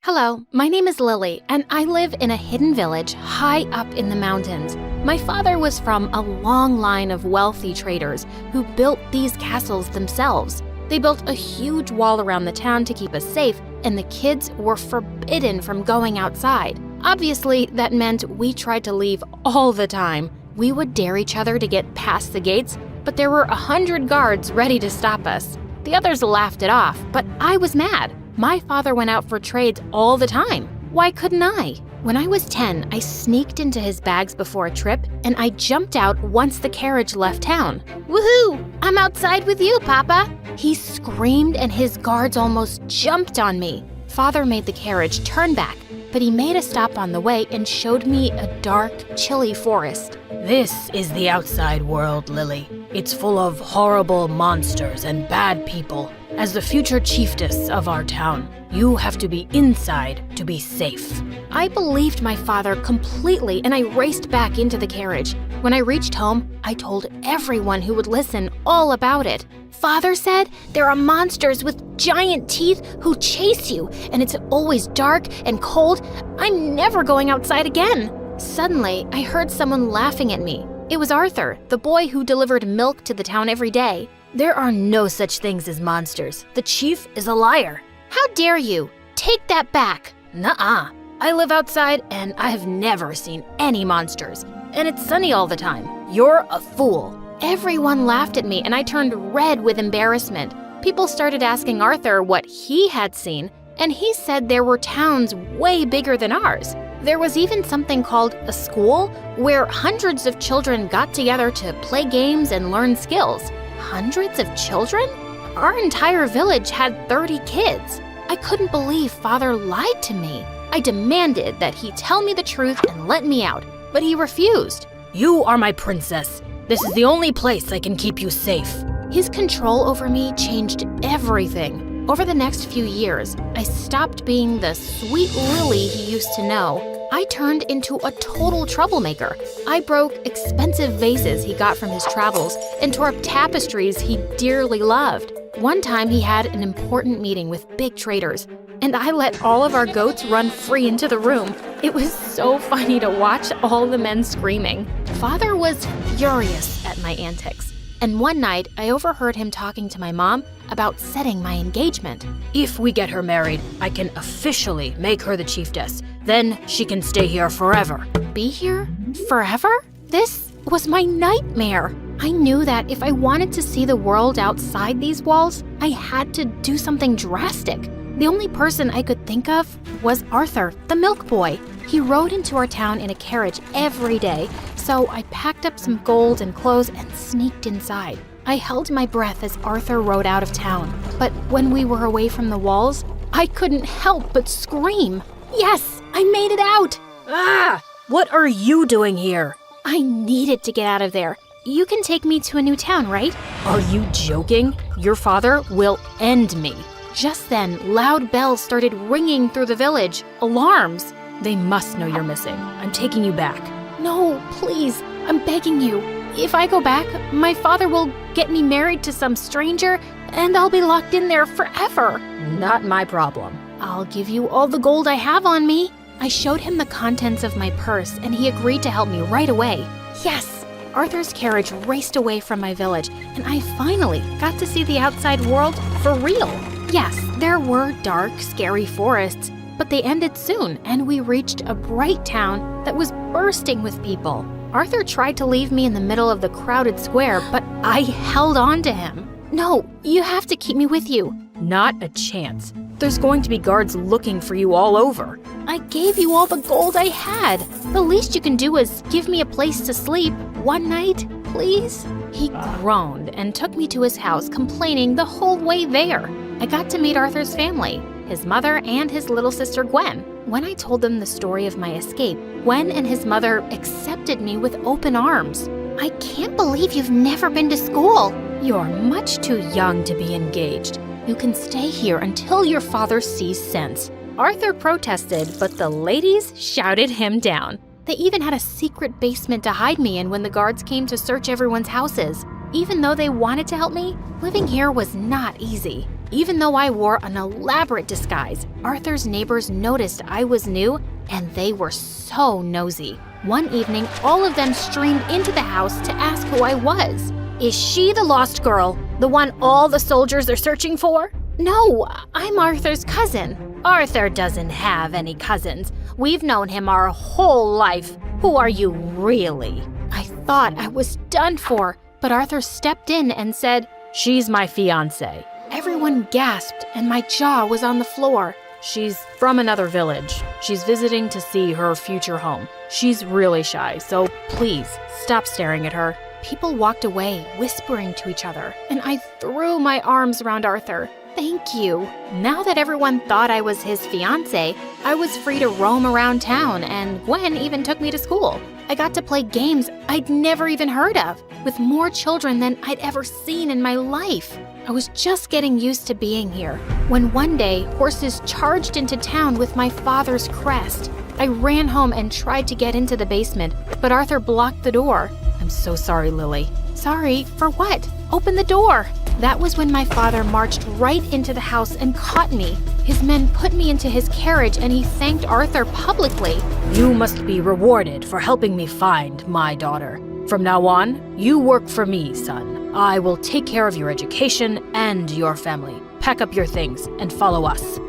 Hello, my name is Lily, and I live in a hidden village high up in the mountains. My father was from a long line of wealthy traders who built these castles themselves. They built a huge wall around the town to keep us safe, and the kids were forbidden from going outside. Obviously, that meant we tried to leave all the time. We would dare each other to get past the gates, but there were 100 guards ready to stop us. The others laughed it off, but I was mad. My father went out for trades all the time. Why couldn't I? When I was 10, I sneaked into his bags before a trip, and I jumped out once the carriage left town. Woohoo! I'm outside with you, Papa. He screamed, and his guards almost jumped on me. Father made the carriage turn back, but he made a stop on the way and showed me a dark, chilly forest. This is the outside world, Lily. It's full of horrible monsters and bad people. As the future chiefess of our town, you have to be inside to be safe. I believed my father completely, and I raced back into the carriage. When I reached home, I told everyone who would listen all about it. Father said there are monsters with giant teeth who chase you, and it's always dark and cold. I'm never going outside again. Suddenly, I heard someone laughing at me. It was Arthur, the boy who delivered milk to the town every day. There are no such things as monsters. The chief is a liar. How dare you? Take that back. Nuh-uh. I live outside and I have never seen any monsters. And it's sunny all the time. You're a fool. Everyone laughed at me, and I turned red with embarrassment. People started asking Arthur what he had seen, and he said there were towns way bigger than ours. There was even something called a school where hundreds of children got together to play games and learn skills. Hundreds of children? Our entire village had 30 kids. I couldn't believe Father lied to me. I demanded that he tell me the truth and let me out, but he refused. You are my princess. This is the only place I can keep you safe. His control over me changed everything. Over the next few years, I stopped being the sweet Lily he used to know. I turned into a total troublemaker. I broke expensive vases he got from his travels and tore up tapestries he dearly loved. One time he had an important meeting with big traders, and I let all of our goats run free into the room. It was so funny to watch all the men screaming. Father was furious at my antics, and one night I overheard him talking to my mom about setting my engagement. If we get her married, I can officially make her the chiefess. Then she can stay here forever. Be here? Forever? This was my nightmare. I knew that if I wanted to see the world outside these walls, I had to do something drastic. The only person I could think of was Arthur, the milk boy. He rode into our town in a carriage every day, so I packed up some gold and clothes and sneaked inside. I held my breath as Arthur rode out of town, but when we were away from the walls, I couldn't help but scream. Yes, I made it out! Ah! What are you doing here? I needed to get out of there. You can take me to a new town, right? Are you joking? Your father will end me. Just then, loud bells started ringing through the village. Alarms. They must know you're missing. I'm taking you back. No, please, I'm begging you. If I go back, my father will get me married to some stranger, and I'll be locked in there forever. Not my problem. I'll give you all the gold I have on me. I showed him the contents of my purse, and he agreed to help me right away. Yes! Arthur's carriage raced away from my village, and I finally got to see the outside world for real. Yes, there were dark, scary forests, but they ended soon, and we reached a bright town that was bursting with people. Arthur tried to leave me in the middle of the crowded square, but I held on to him. No, you have to keep me with you. Not a chance. There's going to be guards looking for you all over. I gave you all the gold I had. The least you can do is give me a place to sleep one night, please? He groaned and took me to his house, complaining the whole way there. I got to meet Arthur's family, his mother and his little sister Gwen. When I told them the story of my escape, Gwen and his mother accepted me with open arms. I can't believe you've never been to school. You're much too young to be engaged. You can stay here until your father sees sense. Arthur protested, but the ladies shouted him down. They even had a secret basement to hide me in when the guards came to search everyone's houses. Even though they wanted to help me, living here was not easy. Even though I wore an elaborate disguise, Arthur's neighbors noticed I was new, and they were so nosy. One evening, all of them streamed into the house to ask who I was. Is she the lost girl? The one all the soldiers are searching for? No, I'm Arthur's cousin. Arthur doesn't have any cousins. We've known him our whole life. Who are you really? I thought I was done for, but Arthur stepped in and said, She's my fiancée. Everyone gasped and my jaw was on the floor. She's from another village. She's visiting to see her future home. She's really shy, so please stop staring at her. People walked away, whispering to each other, and I threw my arms around Arthur. Thank you. Now that everyone thought I was his fiancé, I was free to roam around town, and Gwen even took me to school. I got to play games I'd never even heard of, with more children than I'd ever seen in my life. I was just getting used to being here, when one day horses charged into town with my father's crest. I ran home and tried to get into the basement, but Arthur blocked the door. I'm so sorry, Lily. Sorry, for what? Open the door. That was when my father marched right into the house and caught me. His men put me into his carriage and he thanked Arthur publicly. You must be rewarded for helping me find my daughter. From now on, you work for me, son. I will take care of your education and your family. Pack up your things and follow us.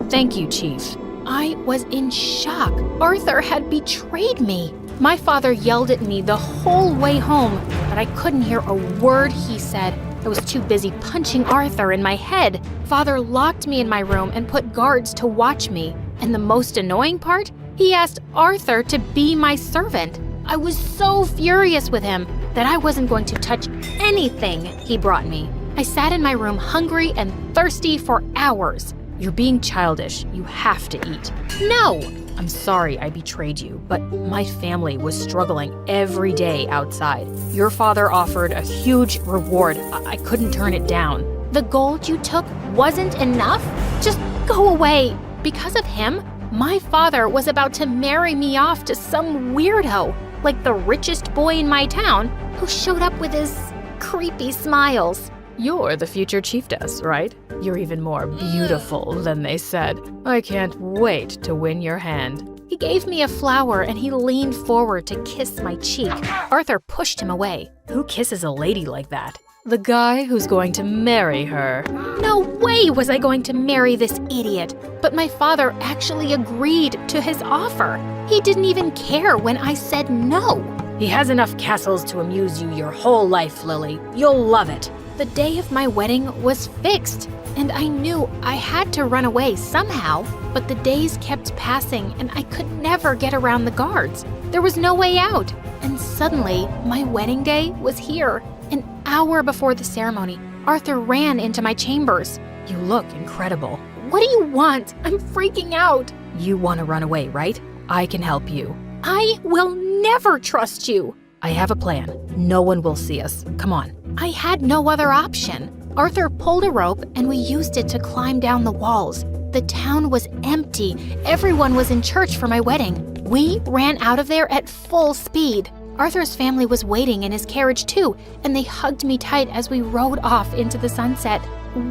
Thank you, Chief. I was in shock. Arthur had betrayed me. My father yelled at me the whole way home, but I couldn't hear a word he said. I was too busy punching Arthur in my head. Father locked me in my room and put guards to watch me. And the most annoying part? He asked Arthur to be my servant. I was so furious with him that I wasn't going to touch anything he brought me. I sat in my room hungry and thirsty for hours. You're being childish. You have to eat. No! I'm sorry I betrayed you, but my family was struggling every day outside. Your father offered a huge reward. I couldn't turn it down. The gold you took wasn't enough? Just go away. Because of him, my father was about to marry me off to some weirdo, like the richest boy in my town, who showed up with his creepy smiles. You're the future chiefess, right? You're even more beautiful than they said. I can't wait to win your hand. He gave me a flower and he leaned forward to kiss my cheek. Arthur pushed him away. Who kisses a lady like that? The guy who's going to marry her. No way was I going to marry this idiot. But my father actually agreed to his offer. He didn't even care when I said no. He has enough castles to amuse you your whole life, Lily. You'll love it. The day of my wedding was fixed, and I knew I had to run away somehow, but the days kept passing and I could never get around the guards. There was no way out, and suddenly my wedding day was here. An hour before the ceremony, Arthur ran into my chambers. You look incredible. What do you want? I'm freaking out. You want to run away, right? I can help you. I will never trust you. I have a plan. No one will see us. Come on. I had no other option. Arthur pulled a rope and we used it to climb down the walls. The town was empty. Everyone was in church for my wedding. We ran out of there at full speed. Arthur's family was waiting in his carriage too, and they hugged me tight as we rode off into the sunset.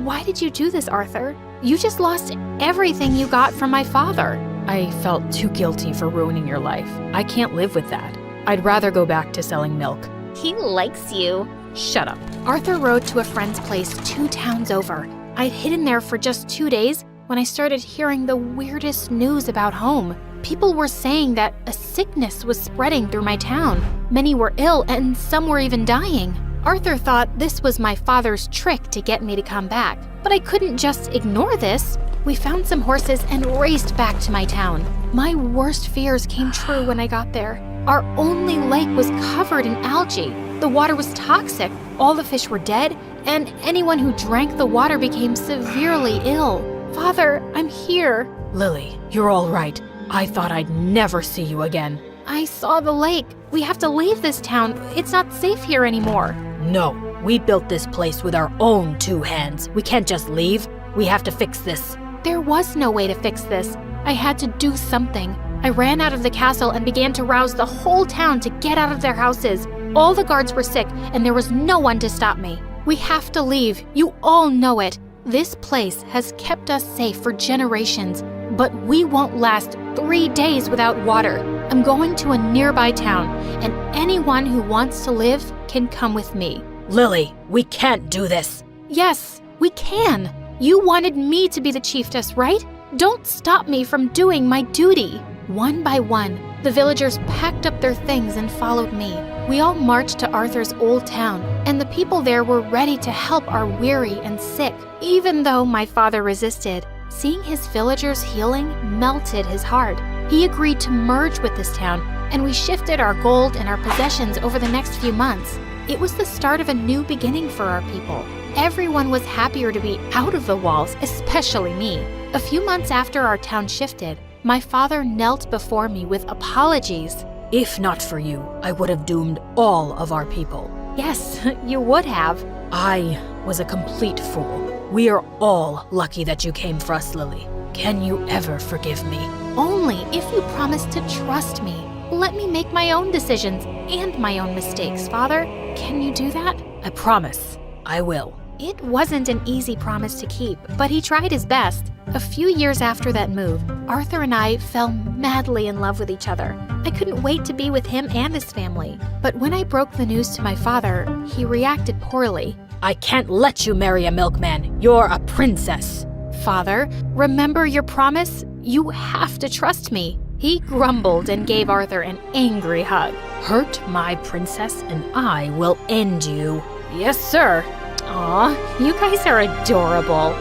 Why did you do this, Arthur? You just lost everything you got from my father. I felt too guilty for ruining your life. I can't live with that. I'd rather go back to selling milk. He likes you. Shut up. Arthur rode to a friend's place 2 towns over. I'd hidden there for just 2 days, when I started hearing the weirdest news about home. People were saying that a sickness was spreading through my town. Many were ill and some were even dying. Arthur thought this was my father's trick to get me to come back, but I couldn't just ignore this. We found some horses and raced back to my town. My worst fears came true when I got there. Our only lake was covered in algae. The water was toxic, all the fish were dead, and anyone who drank the water became severely ill. Father, I'm here. Lily, you're all right. I thought I'd never see you again. I saw the lake. We have to leave this town. It's not safe here anymore. No, we built this place with our own 2 hands. We can't just leave. We have to fix this. There was no way to fix this. I had to do something. I ran out of the castle and began to rouse the whole town to get out of their houses. All the guards were sick, and there was no one to stop me. We have to leave. You all know it. This place has kept us safe for generations, but we won't last 3 days without water. I'm going to a nearby town, and anyone who wants to live can come with me. Lily, we can't do this. Yes, we can. You wanted me to be the chiefess, right? Don't stop me from doing my duty. One by one, the villagers packed up their things and followed me. We all marched to Arthur's old town, and the people there were ready to help our weary and sick, even though my father resisted. Seeing his villagers healing melted his heart. He agreed to merge with this town, and we shifted our gold and our possessions over the next few months. It was the start of a new beginning for our people. Everyone was happier to be out of the walls, especially me. A few months after our town shifted, my father knelt before me with apologies. If not for you, I would have doomed all of our people. Yes, you would have. I was a complete fool. We are all lucky that you came for us, Lily. Can you ever forgive me? Only if you promise to trust me. Let me make my own decisions and my own mistakes, Father. Can you do that? I promise. I will. It wasn't an easy promise to keep, but he tried his best. A few years after that move, Arthur and I fell madly in love with each other. I couldn't wait to be with him and his family. But when I broke the news to my father, he reacted poorly. I can't let you marry a milkman. You're a princess. Father, remember your promise? You have to trust me. He grumbled and gave Arthur an angry hug. Hurt my princess and I will end you. Yes, sir. Aw, you guys are adorable.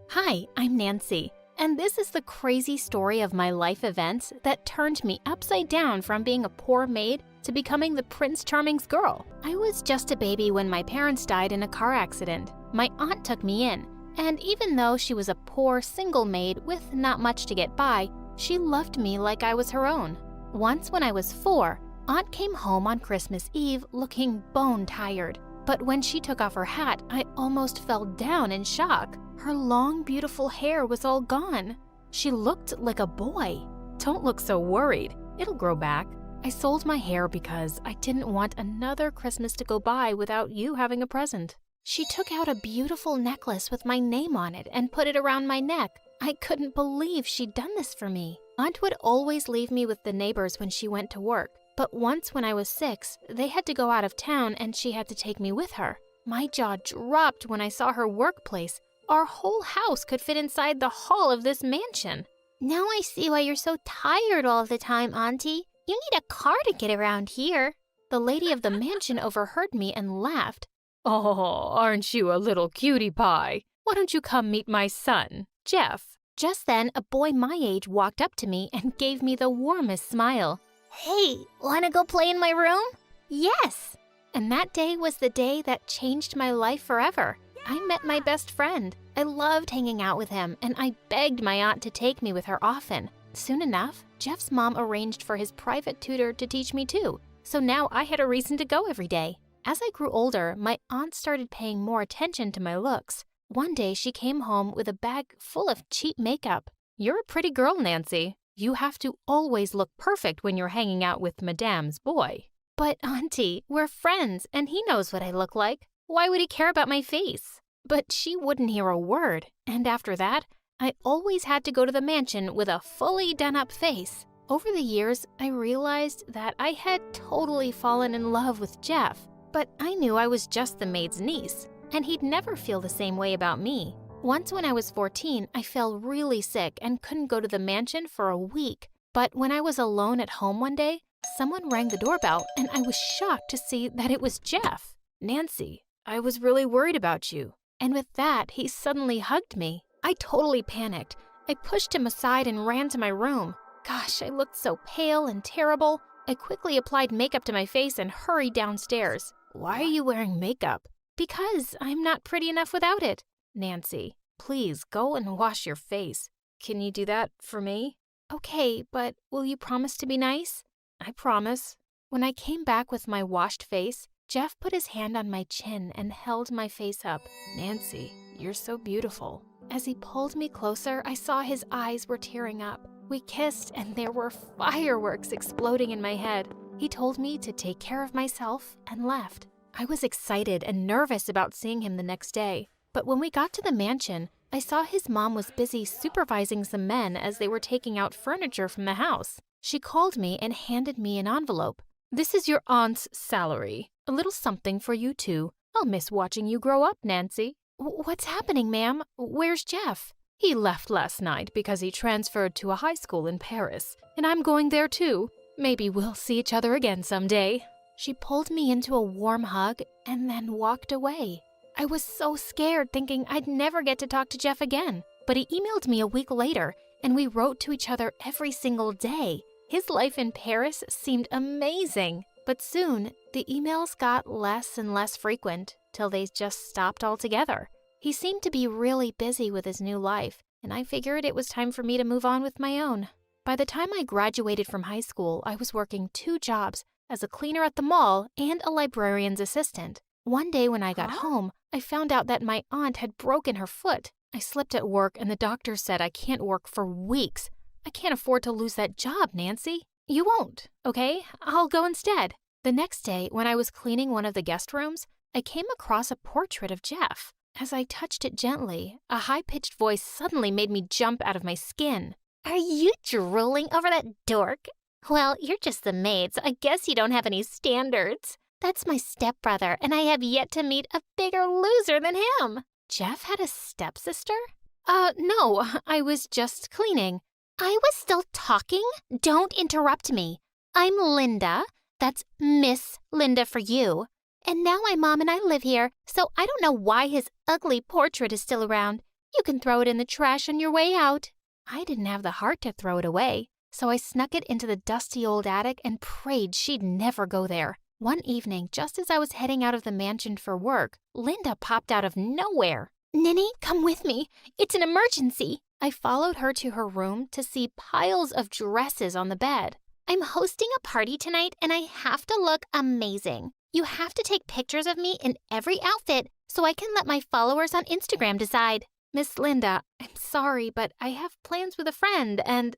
Hi, I'm Nancy, and this is the crazy story of my life events that turned me upside down from being a poor maid to becoming the Prince Charming's girl. I was just a baby when my parents died in a car accident. My aunt took me in, and even though she was a poor single maid with not much to get by, she loved me like I was her own. Once when I was 4, Aunt came home on Christmas Eve looking bone-tired. But when she took off her hat, I almost fell down in shock. Her long, beautiful hair was all gone. She looked like a boy. Don't look so worried. It'll grow back. I sold my hair because I didn't want another Christmas to go by without you having a present. She took out a beautiful necklace with my name on it and put it around my neck. I couldn't believe she'd done this for me. Aunt would always leave me with the neighbors when she went to work. But once when I was 6, they had to go out of town and she had to take me with her. My jaw dropped when I saw her workplace. Our whole house could fit inside the hall of this mansion. Now I see why you're so tired all the time, Auntie. You need a car to get around here. The lady of the mansion overheard me and laughed. Oh, aren't you a little cutie pie? Why don't you come meet my son, Jeff? Just then, a boy my age walked up to me and gave me the warmest smile. Hey, wanna go play in my room? Yes! And that day was the day that changed my life forever. I met my best friend. I loved hanging out with him, and I begged my aunt to take me with her often. Soon enough, Jeff's mom arranged for his private tutor to teach me too, so now I had a reason to go every day. As I grew older, my aunt started paying more attention to my looks. One day, she came home with a bag full of cheap makeup. You're a pretty girl, Nancy. You have to always look perfect when you're hanging out with Madame's boy. But Auntie, we're friends, and he knows what I look like. Why would he care about my face? But she wouldn't hear a word, and after that, I always had to go to the mansion with a fully done-up face. Over the years, I realized that I had totally fallen in love with Jeff, but I knew I was just the maid's niece, and he'd never feel the same way about me. Once when I was 14, I fell really sick and couldn't go to the mansion for a week. But when I was alone at home one day, someone rang the doorbell and I was shocked to see that it was Jeff. Nancy, I was really worried about you. And with that, he suddenly hugged me. I totally panicked. I pushed him aside and ran to my room. Gosh, I looked so pale and terrible. I quickly applied makeup to my face and hurried downstairs. Why are you wearing makeup? Because I'm not pretty enough without it. Nancy, please go and wash your face. Can you do that for me? Okay, but will you promise to be nice? I promise. When I came back with my washed face, Jeff put his hand on my chin and held my face up. Nancy, you're so beautiful. As he pulled me closer, I saw his eyes were tearing up. We kissed and there were fireworks exploding in my head. He told me to take care of myself and left. I was excited and nervous about seeing him the next day. But when we got to the mansion, I saw his mom was busy supervising some men as they were taking out furniture from the house. She called me and handed me an envelope. This is your aunt's salary. A little something for you too. I'll miss watching you grow up, Nancy. What's happening, ma'am? Where's Jeff? He left last night because he transferred to a high school in Paris, and I'm going there too. Maybe we'll see each other again someday. She pulled me into a warm hug and then walked away. I was so scared, thinking I'd never get to talk to Jeff again. But he emailed me a week later, and we wrote to each other every single day. His life in Paris seemed amazing. But soon, the emails got less and less frequent, till they just stopped altogether. He seemed to be really busy with his new life, and I figured it was time for me to move on with my own. By the time I graduated from high school, I was working 2 jobs, as a cleaner at the mall and a librarian's assistant. One day when I got home, I found out that my aunt had broken her foot. I slipped at work and the doctor said I can't work for weeks. I can't afford to lose that job, Nancy. You won't, okay? I'll go instead. The next day, when I was cleaning one of the guest rooms, I came across a portrait of Jeff. As I touched it gently, a high-pitched voice suddenly made me jump out of my skin. Are you drooling over that dork? Well, you're just the maid, so I guess you don't have any standards. That's my stepbrother, and I have yet to meet a bigger loser than him. Jeff had a stepsister? No, I was just cleaning. I was still talking? Don't interrupt me. I'm Linda. That's Miss Linda for you. And now my mom and I live here, so I don't know why his ugly portrait is still around. You can throw it in the trash on your way out. I didn't have the heart to throw it away, so I snuck it into the dusty old attic and prayed she'd never go there. One evening, just as I was heading out of the mansion for work, Linda popped out of nowhere. Ninny, come with me. It's an emergency. I followed her to her room to see piles of dresses on the bed. I'm hosting a party tonight and I have to look amazing. You have to take pictures of me in every outfit so I can let my followers on Instagram decide. Miss Linda, I'm sorry, but I have plans with a friend and...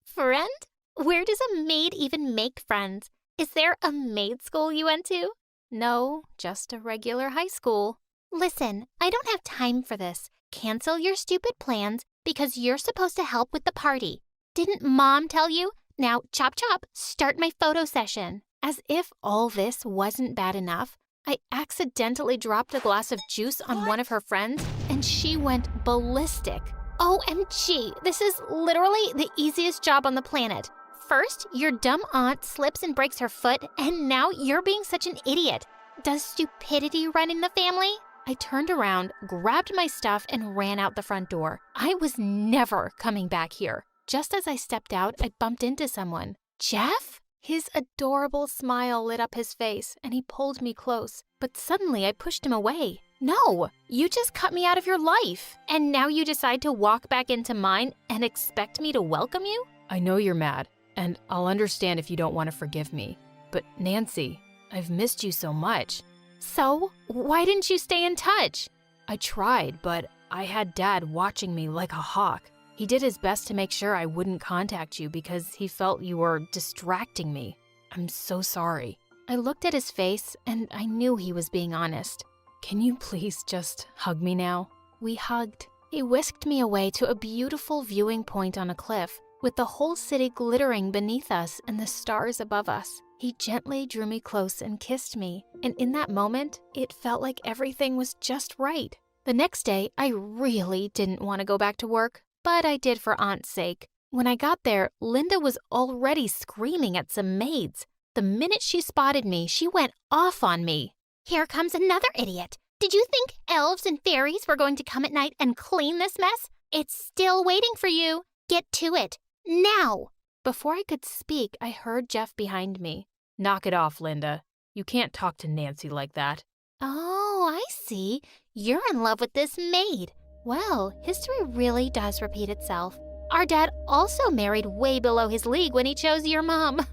Friend? Where does a maid even make friends? Is there a maid school you went to? No, just a regular high school. Listen, I don't have time for this. Cancel your stupid plans because you're supposed to help with the party. Didn't Mom tell you? Now, chop chop, start my photo session. As if all this wasn't bad enough, I accidentally dropped a glass of juice on one of her friends and she went ballistic. OMG, this is literally the easiest job on the planet. First, your dumb aunt slips and breaks her foot, and now you're being such an idiot. Does stupidity run in the family? I turned around, grabbed my stuff, and ran out the front door. I was never coming back here. Just as I stepped out, I bumped into someone. Jeff? His adorable smile lit up his face, and he pulled me close. But suddenly, I pushed him away. No, you just cut me out of your life. And now you decide to walk back into mine and expect me to welcome you? I know you're mad. And I'll understand if you don't want to forgive me. But Nancy, I've missed you so much. So, why didn't you stay in touch? I tried, but I had Dad watching me like a hawk. He did his best to make sure I wouldn't contact you because he felt you were distracting me. I'm so sorry. I looked at his face and I knew he was being honest. Can you please just hug me now? We hugged. He whisked me away to a beautiful viewing point on a cliff. with the whole city glittering beneath us and the stars above us. He gently drew me close and kissed me, and in that moment, it felt like everything was just right. The next day, I really didn't want to go back to work, but I did for Aunt's sake. When I got there, Linda was already screaming at some maids. The minute she spotted me, she went off on me. Here comes another idiot. Did you think elves and fairies were going to come at night and clean this mess? It's still waiting for you. Get to it. Now! Before I could speak, I heard Jeff behind me. Knock it off, Linda. You can't talk to Nancy like that. Oh, I see. You're in love with this maid. Well, history really does repeat itself. Our dad also married way below his league when he chose your mom.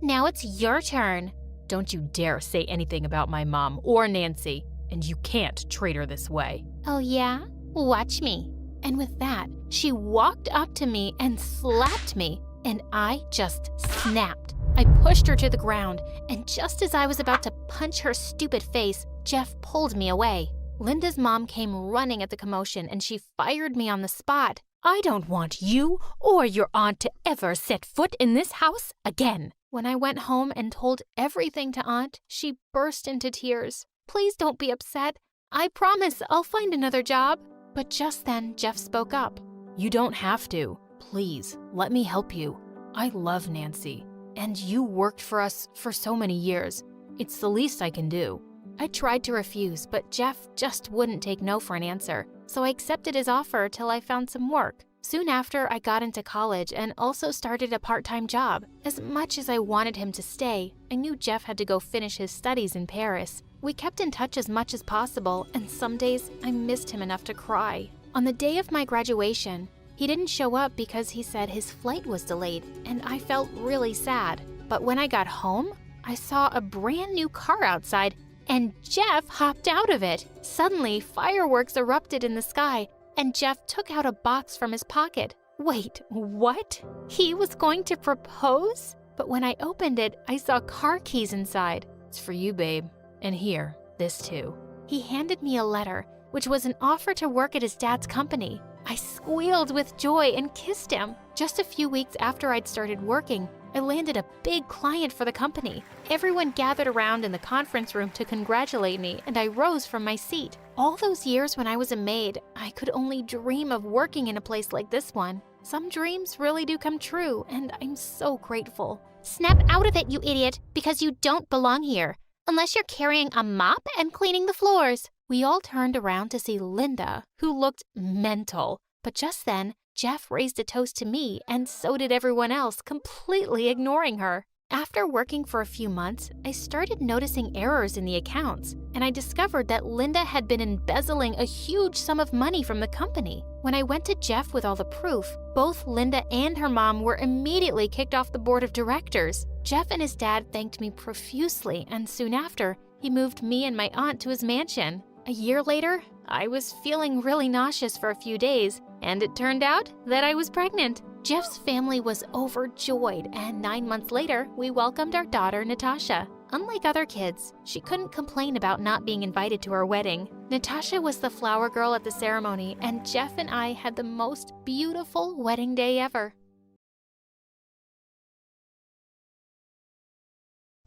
Now it's your turn. Don't you dare say anything about my mom or Nancy, and you can't treat her this way. Oh yeah? Watch me. And with that, she walked up to me and slapped me, and I just snapped. I pushed her to the ground, and just as I was about to punch her stupid face, Jeff pulled me away. Linda's mom came running at the commotion, and she fired me on the spot. I don't want you or your aunt to ever set foot in this house again. When I went home and told everything to Aunt, she burst into tears. Please don't be upset. I promise I'll find another job. But just then, Jeff spoke up. You don't have to. Please, let me help you. I love Nancy, and you worked for us for so many years. It's the least I can do. I tried to refuse, but Jeff just wouldn't take no for an answer, so I accepted his offer till I found some work. Soon after, I got into college and also started a part-time job. As much as I wanted him to stay, I knew Jeff had to go finish his studies in Paris. We kept in touch as much as possible, and some days I missed him enough to cry. On the day of my graduation, he didn't show up because he said his flight was delayed, and I felt really sad. But when I got home, I saw a brand new car outside, and Jeff hopped out of it. Suddenly, fireworks erupted in the sky, and Jeff took out a box from his pocket. Wait, what? He was going to propose? But when I opened it, I saw car keys inside. It's for you, babe. And here, this too. He handed me a letter, which was an offer to work at his dad's company. I squealed with joy and kissed him. Just a few weeks after I'd started working, I landed a big client for the company. Everyone gathered around in the conference room to congratulate me, and I rose from my seat. All those years when I was a maid, I could only dream of working in a place like this one. Some dreams really do come true, and I'm so grateful. Snap out of it, you idiot, because you don't belong here. Unless you're carrying a mop and cleaning the floors. We all turned around to see Linda, who looked mental. But just then, Jeff raised a toast to me, and so did everyone else, completely ignoring her. After working for a few months, I started noticing errors in the accounts, and I discovered that Linda had been embezzling a huge sum of money from the company. When I went to Jeff with all the proof, both Linda and her mom were immediately kicked off the board of directors. Jeff and his dad thanked me profusely, and soon after, he moved me and my aunt to his mansion. A year later, I was feeling really nauseous for a few days, and it turned out that I was pregnant. Jeff's family was overjoyed, and 9 months later, we welcomed our daughter, Natasha. Unlike other kids, she couldn't complain about not being invited to our wedding. Natasha was the flower girl at the ceremony, and Jeff and I had the most beautiful wedding day ever.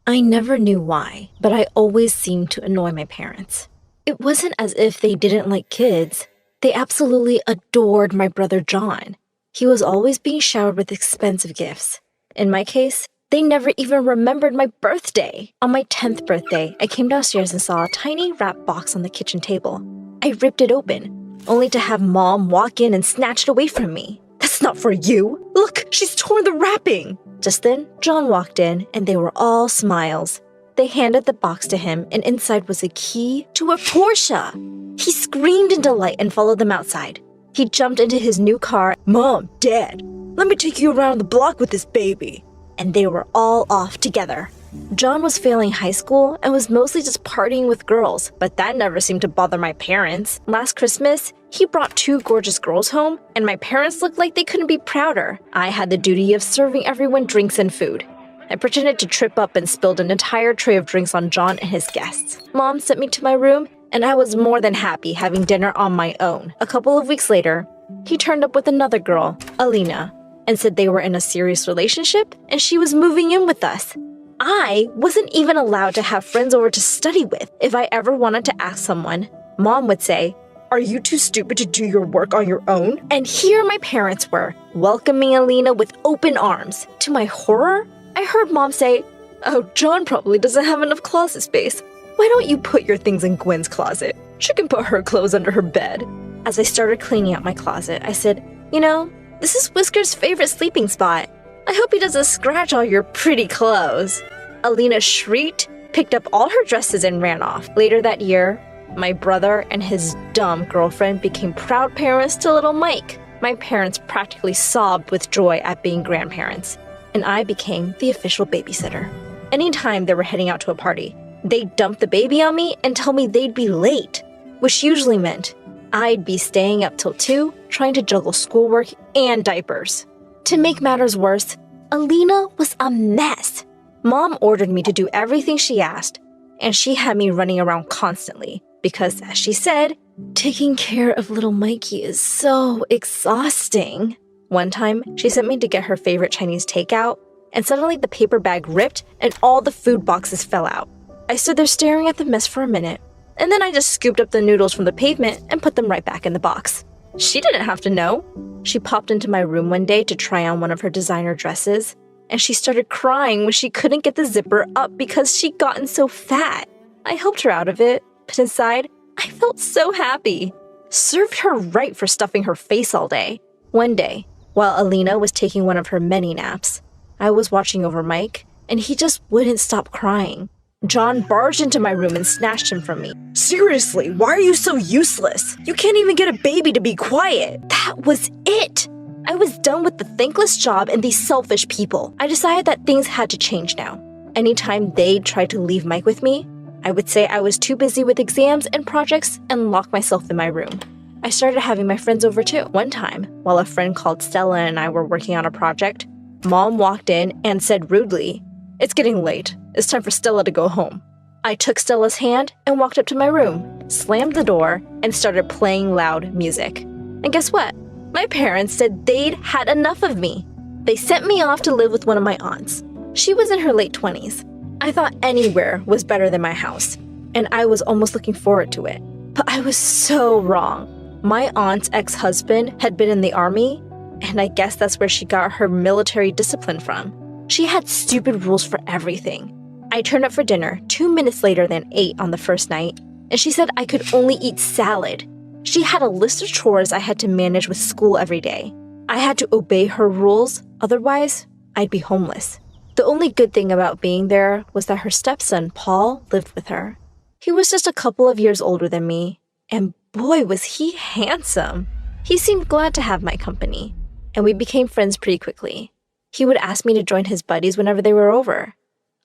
I never knew why, but I always seemed to annoy my parents. It wasn't as if they didn't like kids. They absolutely adored my brother John. He was always being showered with expensive gifts. In my case, they never even remembered my birthday. On my 10th birthday, I came downstairs and saw a tiny wrap box on the kitchen table. I ripped it open, only to have Mom walk in and snatch it away from me. "That's not for you. Look, she's torn the wrapping." Just then, John walked in, and they were all smiles. They handed the box to him, and inside was a key to a Porsche. He screamed in delight and followed them outside. He jumped into his new car. "Mom, Dad, let me take you around the block with this baby." And they were all off together. John was failing high school and was mostly just partying with girls, but that never seemed to bother my parents. Last Christmas, he brought 2 gorgeous girls home, and my parents looked like they couldn't be prouder. I had the duty of serving everyone drinks and food. I pretended to trip up and spilled an entire tray of drinks on John and his guests. Mom sent me to my room, and I was more than happy having dinner on my own. A couple of weeks later, he turned up with another girl, Alina, and said they were in a serious relationship and she was moving in with us. I wasn't even allowed to have friends over to study with. If I ever wanted to ask someone, Mom would say, "Are you too stupid to do your work on your own?" And here my parents were, welcoming Alina with open arms. To my horror, I heard Mom say, "Oh, John probably doesn't have enough closet space. Why don't you put your things in Gwen's closet? She can put her clothes under her bed." As I started cleaning out my closet, I said, "You know, this is Whisker's favorite sleeping spot. I hope he doesn't scratch all your pretty clothes." Alina shrieked, picked up all her dresses, and ran off. Later that year, my brother and his dumb girlfriend became proud parents to little Mike. My parents practically sobbed with joy at being grandparents, and I became the official babysitter. Anytime they were heading out to a party, they'd dump the baby on me and tell me they'd be late, which usually meant I'd be staying up till 2 trying to juggle schoolwork and diapers. To make matters worse, Alina was a mess. Mom ordered me to do everything she asked, and she had me running around constantly because, as she said, taking care of little Mikey is so exhausting. One time, she sent me to get her favorite Chinese takeout, and suddenly the paper bag ripped and all the food boxes fell out. I stood there staring at the mess for a minute, and then I just scooped up the noodles from the pavement and put them right back in the box. She didn't have to know. She popped into my room one day to try on one of her designer dresses, and she started crying when she couldn't get the zipper up because she'd gotten so fat. I helped her out of it, but inside, I felt so happy. Served her right for stuffing her face all day. One day, while Alina was taking one of her many naps, I was watching over Mike, and he just wouldn't stop crying. John barged into my room and snatched him from me. "Seriously, why are you so useless? You can't even get a baby to be quiet." That was it. I was done with the thankless job and these selfish people. I decided that things had to change now. Anytime they tried to leave Mike with me, I would say I was too busy with exams and projects and lock myself in my room. I started having my friends over too. One time, while a friend called Stella and I were working on a project, Mom walked in and said rudely, "It's getting late. It's time for Stella to go home." I took Stella's hand and walked up to my room, slammed the door, and started playing loud music. And guess what? My parents said they'd had enough of me. They sent me off to live with one of my aunts. She was in her late 20s. I thought anywhere was better than my house, and I was almost looking forward to it. But I was so wrong. My aunt's ex-husband had been in the army, and I guess that's where she got her military discipline from. She had stupid rules for everything. I turned up for dinner 2 minutes later than 8 on the first night, and she said I could only eat salad. She had a list of chores I had to manage with school every day. I had to obey her rules, otherwise I'd be homeless. The only good thing about being there was that her stepson, Paul, lived with her. He was just a couple of years older than me, and boy was he handsome. He seemed glad to have my company, and we became friends pretty quickly. He would ask me to join his buddies whenever they were over.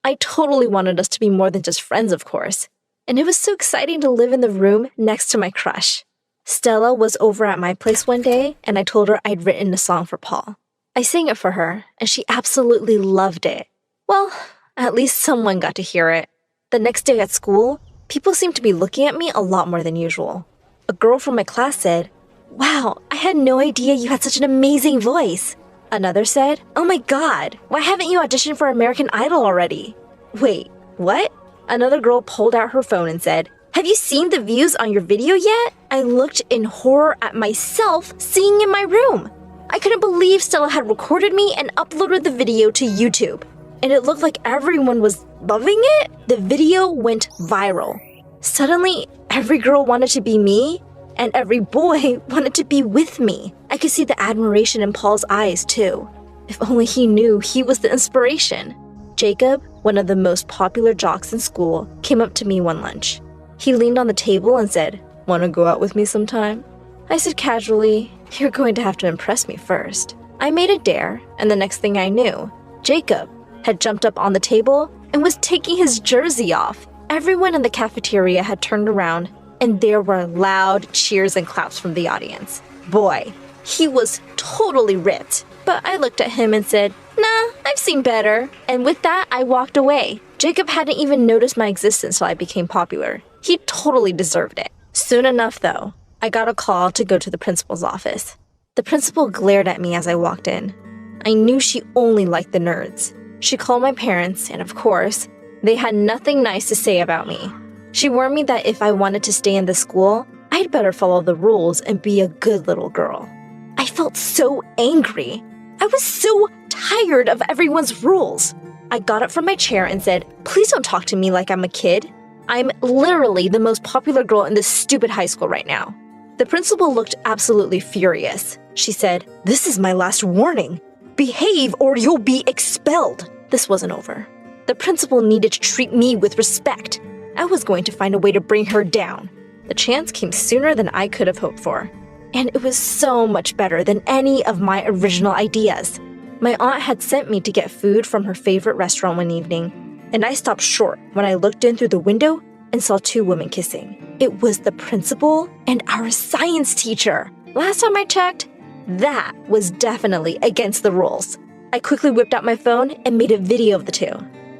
I totally wanted us to be more than just friends, of course, and it was so exciting to live in the room next to my crush. Stella was over at my place one day, and I told her I'd written a song for Paul. I sang it for her, and she absolutely loved it. Well, at least someone got to hear it. The next day at school, people seemed to be looking at me a lot more than usual. A girl from my class said, "Wow, I had no idea you had such an amazing voice." Another said, "Oh my god, why haven't you auditioned for American Idol already?" Wait, what? Another girl pulled out her phone and said, "Have you seen the views on your video yet?" I looked in horror at myself singing in my room. I couldn't believe Stella had recorded me and uploaded the video to YouTube. And it looked like everyone was loving it. The video went viral. Suddenly, every girl wanted to be me, and every boy wanted to be with me. I could see the admiration in Paul's eyes, too. If only he knew he was the inspiration. Jacob, one of the most popular jocks in school, came up to me one lunch. He leaned on the table and said, "Want to go out with me sometime?" I said casually, "You're going to have to impress me first." I made a dare, and the next thing I knew, Jacob had jumped up on the table and was taking his jersey off. Everyone in the cafeteria had turned around, and there were loud cheers and claps from the audience. Boy, he was totally ripped. But I looked at him and said, "Nah, I've seen better." And with that, I walked away. Jacob hadn't even noticed my existence till I became popular. He totally deserved it. Soon enough, though, I got a call to go to the principal's office. The principal glared at me as I walked in. I knew she only liked the nerds. She called my parents, and of course, they had nothing nice to say about me. She warned me that if I wanted to stay in the school, I'd better follow the rules and be a good little girl. I felt so angry. I was so tired of everyone's rules. I got up from my chair and said, "Please don't talk to me like I'm a kid. I'm literally the most popular girl in this stupid high school right now." The principal looked absolutely furious. She said, "This is my last warning. Behave or you'll be expelled." This wasn't over. The principal needed to treat me with respect. I was going to find a way to bring her down. The chance came sooner than I could have hoped for. And it was so much better than any of my original ideas. My aunt had sent me to get food from her favorite restaurant one evening, and I stopped short when I looked in through the window and saw two women kissing. It was the principal and our science teacher. Last time I checked, that was definitely against the rules. I quickly whipped out my phone and made a video of the two.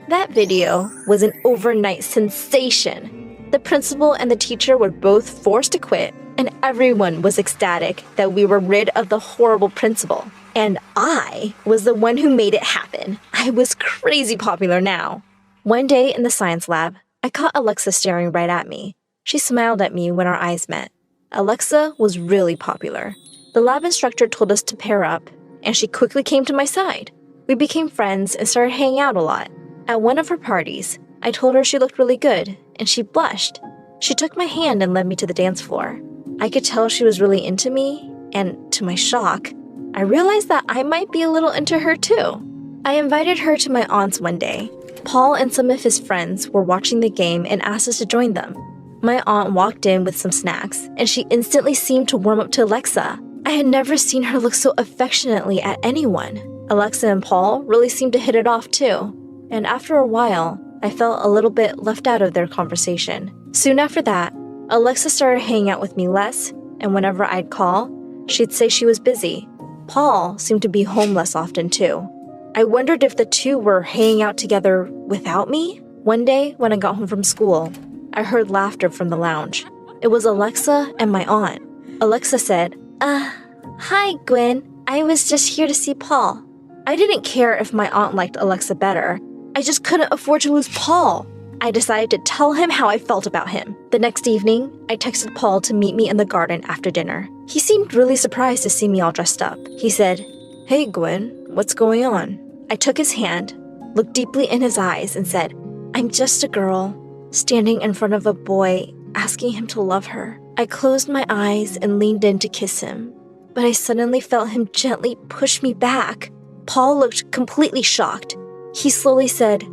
That video was an overnight sensation. The principal and the teacher were both forced to quit, and everyone was ecstatic that we were rid of the horrible principal. And I was the one who made it happen. I was crazy popular now. One day in the science lab, I caught Alexa staring right at me. She smiled at me when our eyes met. Alexa was really popular. The lab instructor told us to pair up, and she quickly came to my side. We became friends and started hanging out a lot. At one of her parties, I told her she looked really good, and she blushed. She took my hand and led me to the dance floor. I could tell she was really into me, and to my shock, I realized that I might be a little into her too. I invited her to my aunt's one day. Paul and some of his friends were watching the game and asked us to join them. My aunt walked in with some snacks, and she instantly seemed to warm up to Alexa. I had never seen her look so affectionately at anyone. Alexa and Paul really seemed to hit it off too. And after a while, I felt a little bit left out of their conversation. Soon after that, Alexa started hanging out with me less, and whenever I'd call, she'd say she was busy. Paul seemed to be home less often too. I wondered if the two were hanging out together without me. One day, when I got home from school, I heard laughter from the lounge. It was Alexa and my aunt. Alexa said, "Hi, Gwen. I was just here to see Paul." I didn't care if my aunt liked Alexa better. I just couldn't afford to lose Paul. I decided to tell him how I felt about him. The next evening, I texted Paul to meet me in the garden after dinner. He seemed really surprised to see me all dressed up. He said, "Hey, Gwen, what's going on?" I took his hand, looked deeply in his eyes, and said, "I'm just a girl, standing in front of a boy, asking him to love her." I closed my eyes and leaned in to kiss him, but I suddenly felt him gently push me back. Paul looked completely shocked. He slowly said,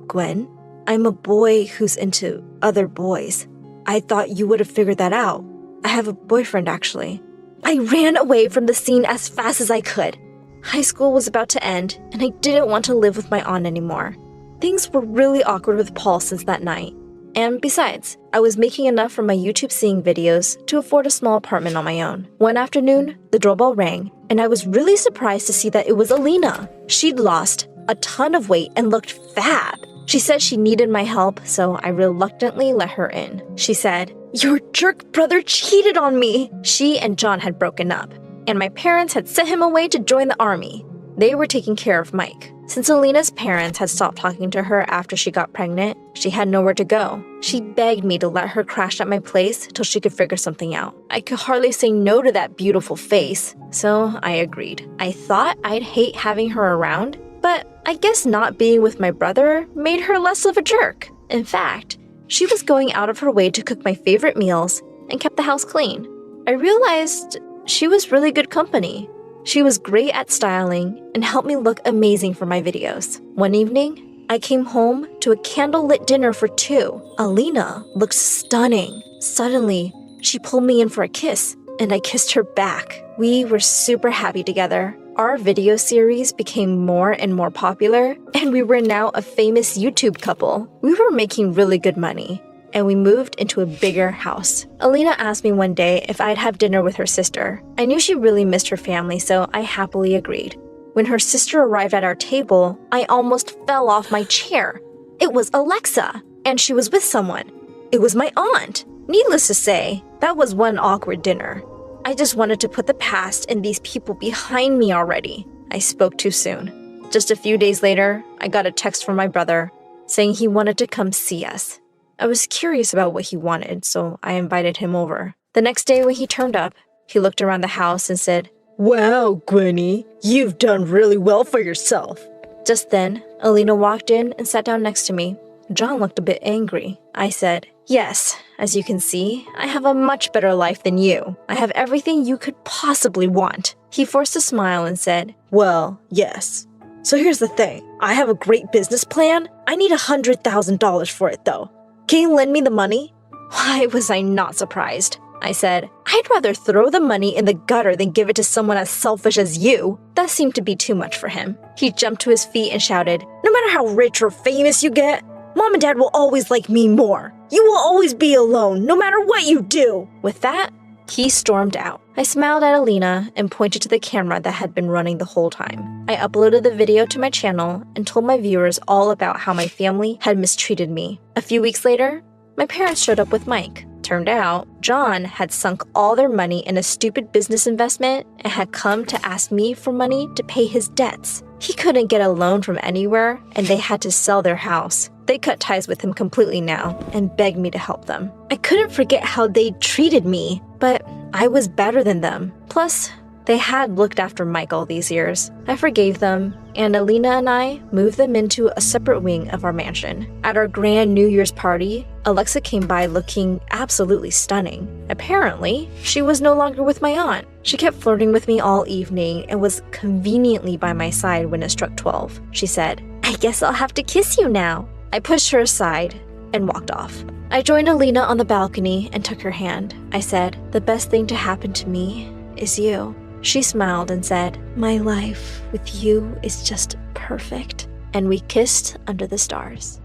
Gwen, I'm a boy who's into other boys. I thought you would have figured that out. I have a boyfriend, actually." I ran away from the scene as fast as I could. High school was about to end, and I didn't want to live with my aunt anymore. Things were really awkward with Paul since that night. And besides, I was making enough from my YouTube singing videos to afford a small apartment on my own. One afternoon, the doorbell rang, and I was really surprised to see that it was Alina. She'd lost a ton of weight and looked fab. She said she needed my help, so I reluctantly let her in. She said, "Your jerk brother cheated on me." She and John had broken up, and my parents had sent him away to join the army. They were taking care of Mike. Since Alina's parents had stopped talking to her after she got pregnant, she had nowhere to go. She begged me to let her crash at my place till she could figure something out. I could hardly say no to that beautiful face, so I agreed. I thought I'd hate having her around, but I guess not being with my brother made her less of a jerk. In fact, she was going out of her way to cook my favorite meals and kept the house clean. I realized she was really good company. She was great at styling and helped me look amazing for my videos. One evening, I came home to a candlelit dinner for two. Alina looked stunning. Suddenly, she pulled me in for a kiss, and I kissed her back. We were super happy together. Our video series became more and more popular, and we were now a famous YouTube couple. We were making really good money, and we moved into a bigger house. Alina asked me one day if I'd have dinner with her sister. I knew she really missed her family, so I happily agreed. When her sister arrived at our table, I almost fell off my chair. It was Alexa, and she was with someone. It was my aunt. Needless to say, that was one awkward dinner. I just wanted to put the past and these people behind me already. I spoke too soon. Just a few days later, I got a text from my brother saying he wanted to come see us. I was curious about what he wanted, so I invited him over. The next day when he turned up, he looked around the house and said, "Wow, Gwenny, you've done really well for yourself." Just then, Alina walked in and sat down next to me. John looked a bit angry. I said, "Yes, as you can see, I have a much better life than you. I have everything you could possibly want." He forced a smile and said, "Well, yes. So here's the thing. I have a great business plan. I need $100,000 for it, though. Can you lend me the money?" Why was I not surprised? I said, "I'd rather throw the money in the gutter than give it to someone as selfish as you." That seemed to be too much for him. He jumped to his feet and shouted, "No matter how rich or famous you get, Mom and Dad will always like me more. You will always be alone, no matter what you do." With that, he stormed out. I smiled at Alina and pointed to the camera that had been running the whole time. I uploaded the video to my channel and told my viewers all about how my family had mistreated me. A few weeks later, my parents showed up with Mike. Turned out, John had sunk all their money in a stupid business investment and had come to ask me for money to pay his debts. He couldn't get a loan from anywhere, and they had to sell their house. They cut ties with him completely now and begged me to help them. I couldn't forget how they treated me, but I was better than them. Plus, they had looked after Mike all these years. I forgave them, and Alina and I moved them into a separate wing of our mansion. At our grand New Year's party, Alexa came by looking absolutely stunning. Apparently, she was no longer with my aunt. She kept flirting with me all evening and was conveniently by my side when it struck 12. She said, "I guess I'll have to kiss you now." I pushed her aside and walked off. I joined Alina on the balcony and took her hand. I said, "The best thing to happen to me is you." She smiled and said, "My life with you is just perfect." And we kissed under the stars.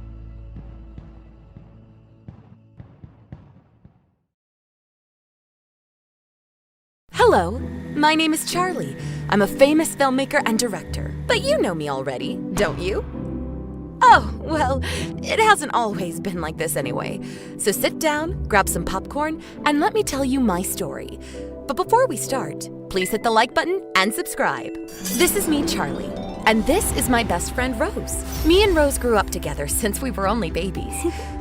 Hello, my name is Charlie. I'm a famous filmmaker and director, but you know me already, don't you? Oh, well, it hasn't always been like this anyway. So sit down, grab some popcorn, and let me tell you my story. But before we start, please hit the like button and subscribe. This is me, Charlie, and this is my best friend, Rose. Me and Rose grew up together since we were only babies.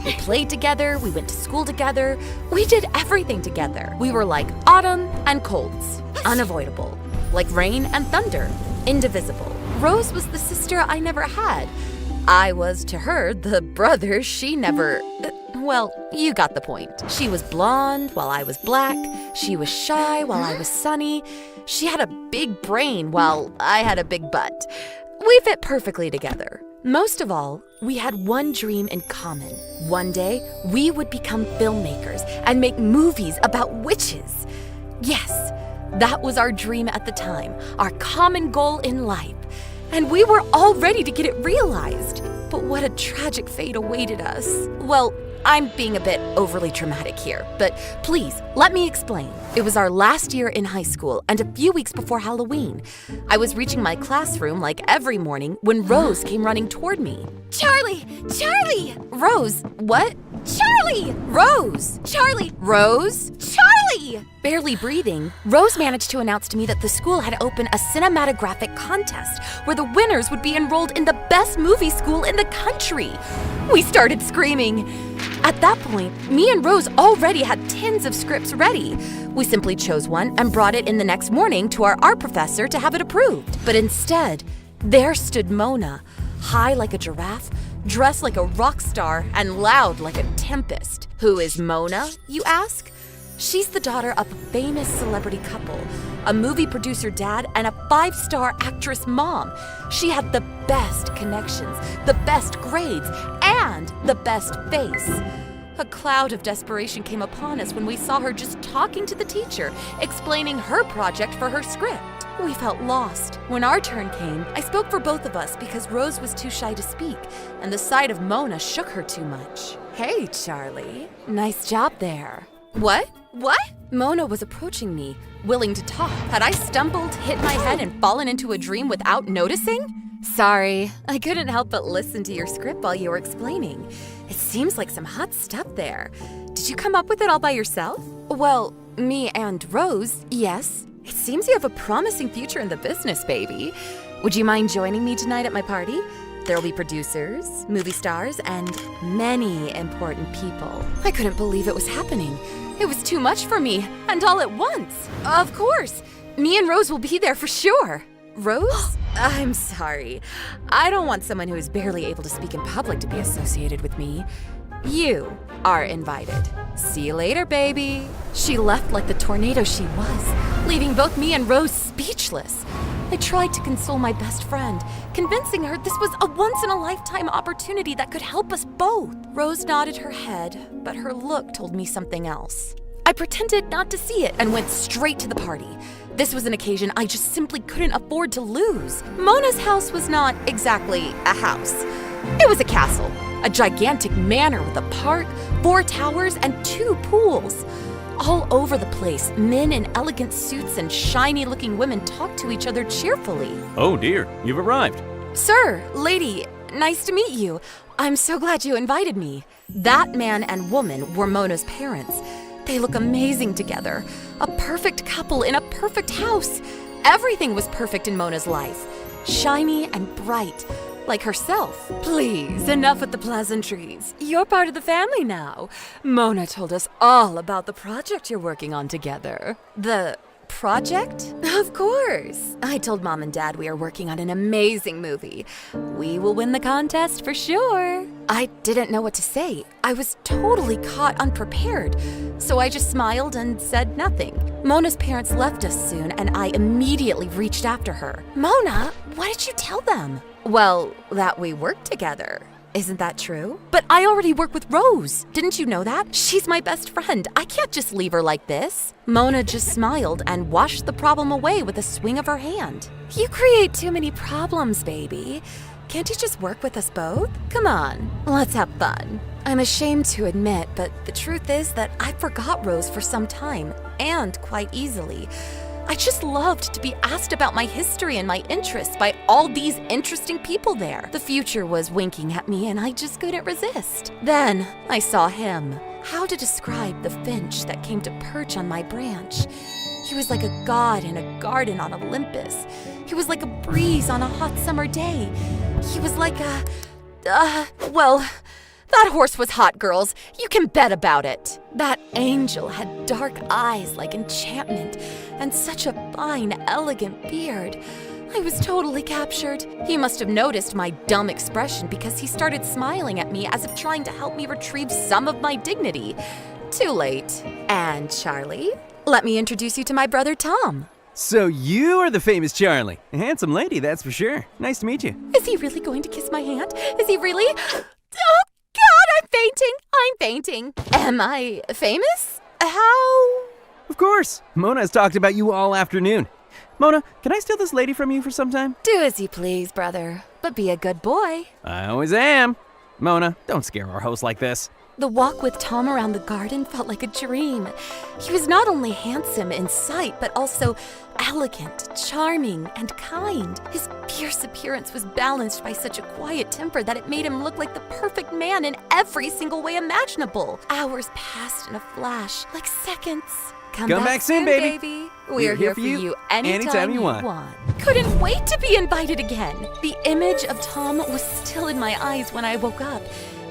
We played together, we went to school together, we did everything together. We were like autumn and colds, unavoidable. Like rain and thunder, indivisible. Rose was the sister I never had. I was to her the brother she never... Well, you got the point. She was blonde while I was black. She was shy while I was sunny. She had a big brain while I had a big butt. We fit perfectly together. Most of all, we had one dream in common. One day, we would become filmmakers and make movies about witches. Yes, that was our dream at the time, our common goal in life. And we were all ready to get it realized. But what a tragic fate awaited us. Well, I'm being a bit overly dramatic here, but please, let me explain. It was our last year in high school and a few weeks before Halloween. I was reaching my classroom like every morning when Rose came running toward me. Charlie! Charlie! Rose, what? Charlie! Rose! Charlie! Rose! Charlie! Barely breathing, Rose managed to announce to me that the school had opened a cinematographic contest where the winners would be enrolled in the best movie school in the country. We started screaming. At that point, me and Rose already had tins of scripts ready. We simply chose one and brought it in the next morning to our art professor to have it approved. But instead, there stood Mona, high like a giraffe, dressed like a rock star, and loud like a tempest. Who is Mona, you ask? She's the daughter of a famous celebrity couple, a movie producer dad, and a 5-star actress mom. She had the best connections, the best grades, and the best face. A cloud of desperation came upon us when we saw her just talking to the teacher, explaining her project for her script. We felt lost. When our turn came, I spoke for both of us because Rose was too shy to speak, and the sight of Mona shook her too much. Hey, Charlie. Nice job there. What? What? Mona was approaching me, willing to talk. Had I stumbled, hit my head, and fallen into a dream without noticing? Sorry, I couldn't help but listen to your script while you were explaining. It seems like some hot stuff there. Did you come up with it all by yourself? Well, me and Rose, yes. It seems you have a promising future in the business, baby. Would you mind joining me tonight at my party? There'll be producers, movie stars, and many important people. I couldn't believe it was happening. It was too much for me, and all at once. Of course, me and Rose will be there for sure. Rose? I'm sorry. I don't want someone who is barely able to speak in public to be associated with me. You are invited. See you later, baby. She left like the tornado she was, leaving both me and Rose speechless. I tried to console my best friend, convincing her this was a once-in-a-lifetime opportunity that could help us both. Rose nodded her head, but her look told me something else. I pretended not to see it and went straight to the party. This was an occasion I just simply couldn't afford to lose. Mona's house was not exactly a house. It was a castle, a gigantic manor with a park, 4 towers, and 2 pools. All over the place, men in elegant suits and shiny-looking women talked to each other cheerfully. Oh dear, you've arrived. Sir, lady, nice to meet you. I'm so glad you invited me. That man and woman were Mona's parents. They look amazing together. A perfect couple in a perfect house. Everything was perfect in Mona's life. Shiny and bright, like herself. Please, enough with the pleasantries. You're part of the family now. Mona told us all about the project you're working on together. The project? Of course. I told Mom and Dad we are working on an amazing movie. We will win the contest for sure. I didn't know what to say. I was totally caught unprepared. So I just smiled and said nothing. Mona's parents left us soon, and I immediately reached after her. Mona, what did you tell them? Well, that we work together. Isn't that true? But I already work with Rose. Didn't you know that? She's my best friend. I can't just leave her like this. Mona just smiled and washed the problem away with a swing of her hand. You create too many problems, baby. Can't you just work with us both? Come on, let's have fun. I'm ashamed to admit, but the truth is that I forgot Rose for some time, and quite easily. I just loved to be asked about my history and my interests by all these interesting people there. The future was winking at me and I just couldn't resist. Then I saw him. How to describe the finch that came to perch on my branch? He was like a god in a garden on Olympus. He was like a breeze on a hot summer day. He was like that horse was hot, girls. You can bet about it. That angel had dark eyes like enchantment and such a fine, elegant beard. I was totally captured. He must have noticed my dumb expression because he started smiling at me as if trying to help me retrieve some of my dignity. Too late. And Charlie, let me introduce you to my brother Tom. So you are the famous Charlie. A handsome lady, that's for sure. Nice to meet you. Is he really going to kiss my hand? Is he really? Oh, God, I'm fainting. Am I famous? How? Of course. Mona has talked about you all afternoon. Mona, can I steal this lady from you for some time? Do as you please, brother, but be a good boy. I always am. Mona, don't scare our host like this. The walk with Tom around the garden felt like a dream. He was not only handsome in sight, but also elegant, charming, and kind. His fierce appearance was balanced by such a quiet temper that it made him look like the perfect man in every single way imaginable. Hours passed in a flash, like seconds. Come back soon, baby. We're here for you anytime you want. Couldn't wait to be invited again. The image of Tom was still in my eyes when I woke up.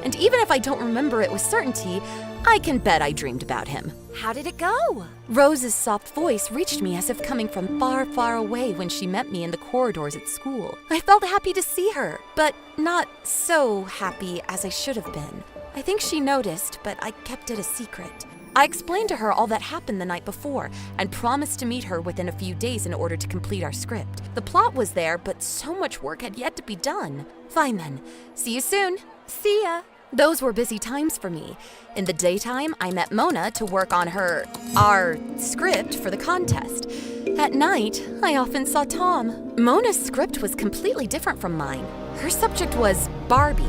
And even if I don't remember it with certainty, I can bet I dreamed about him. How did it go? Rose's soft voice reached me as if coming from far, far away when she met me in the corridors at school. I felt happy to see her, but not so happy as I should have been. I think she noticed, but I kept it a secret. I explained to her all that happened the night before and promised to meet her within a few days in order to complete our script. The plot was there, but so much work had yet to be done. Fine then. See you soon. See ya. Those were busy times for me. In the daytime, I met Mona to work on our script for the contest. At night, I often saw Tom. Mona's script was completely different from mine. Her subject was Barbie.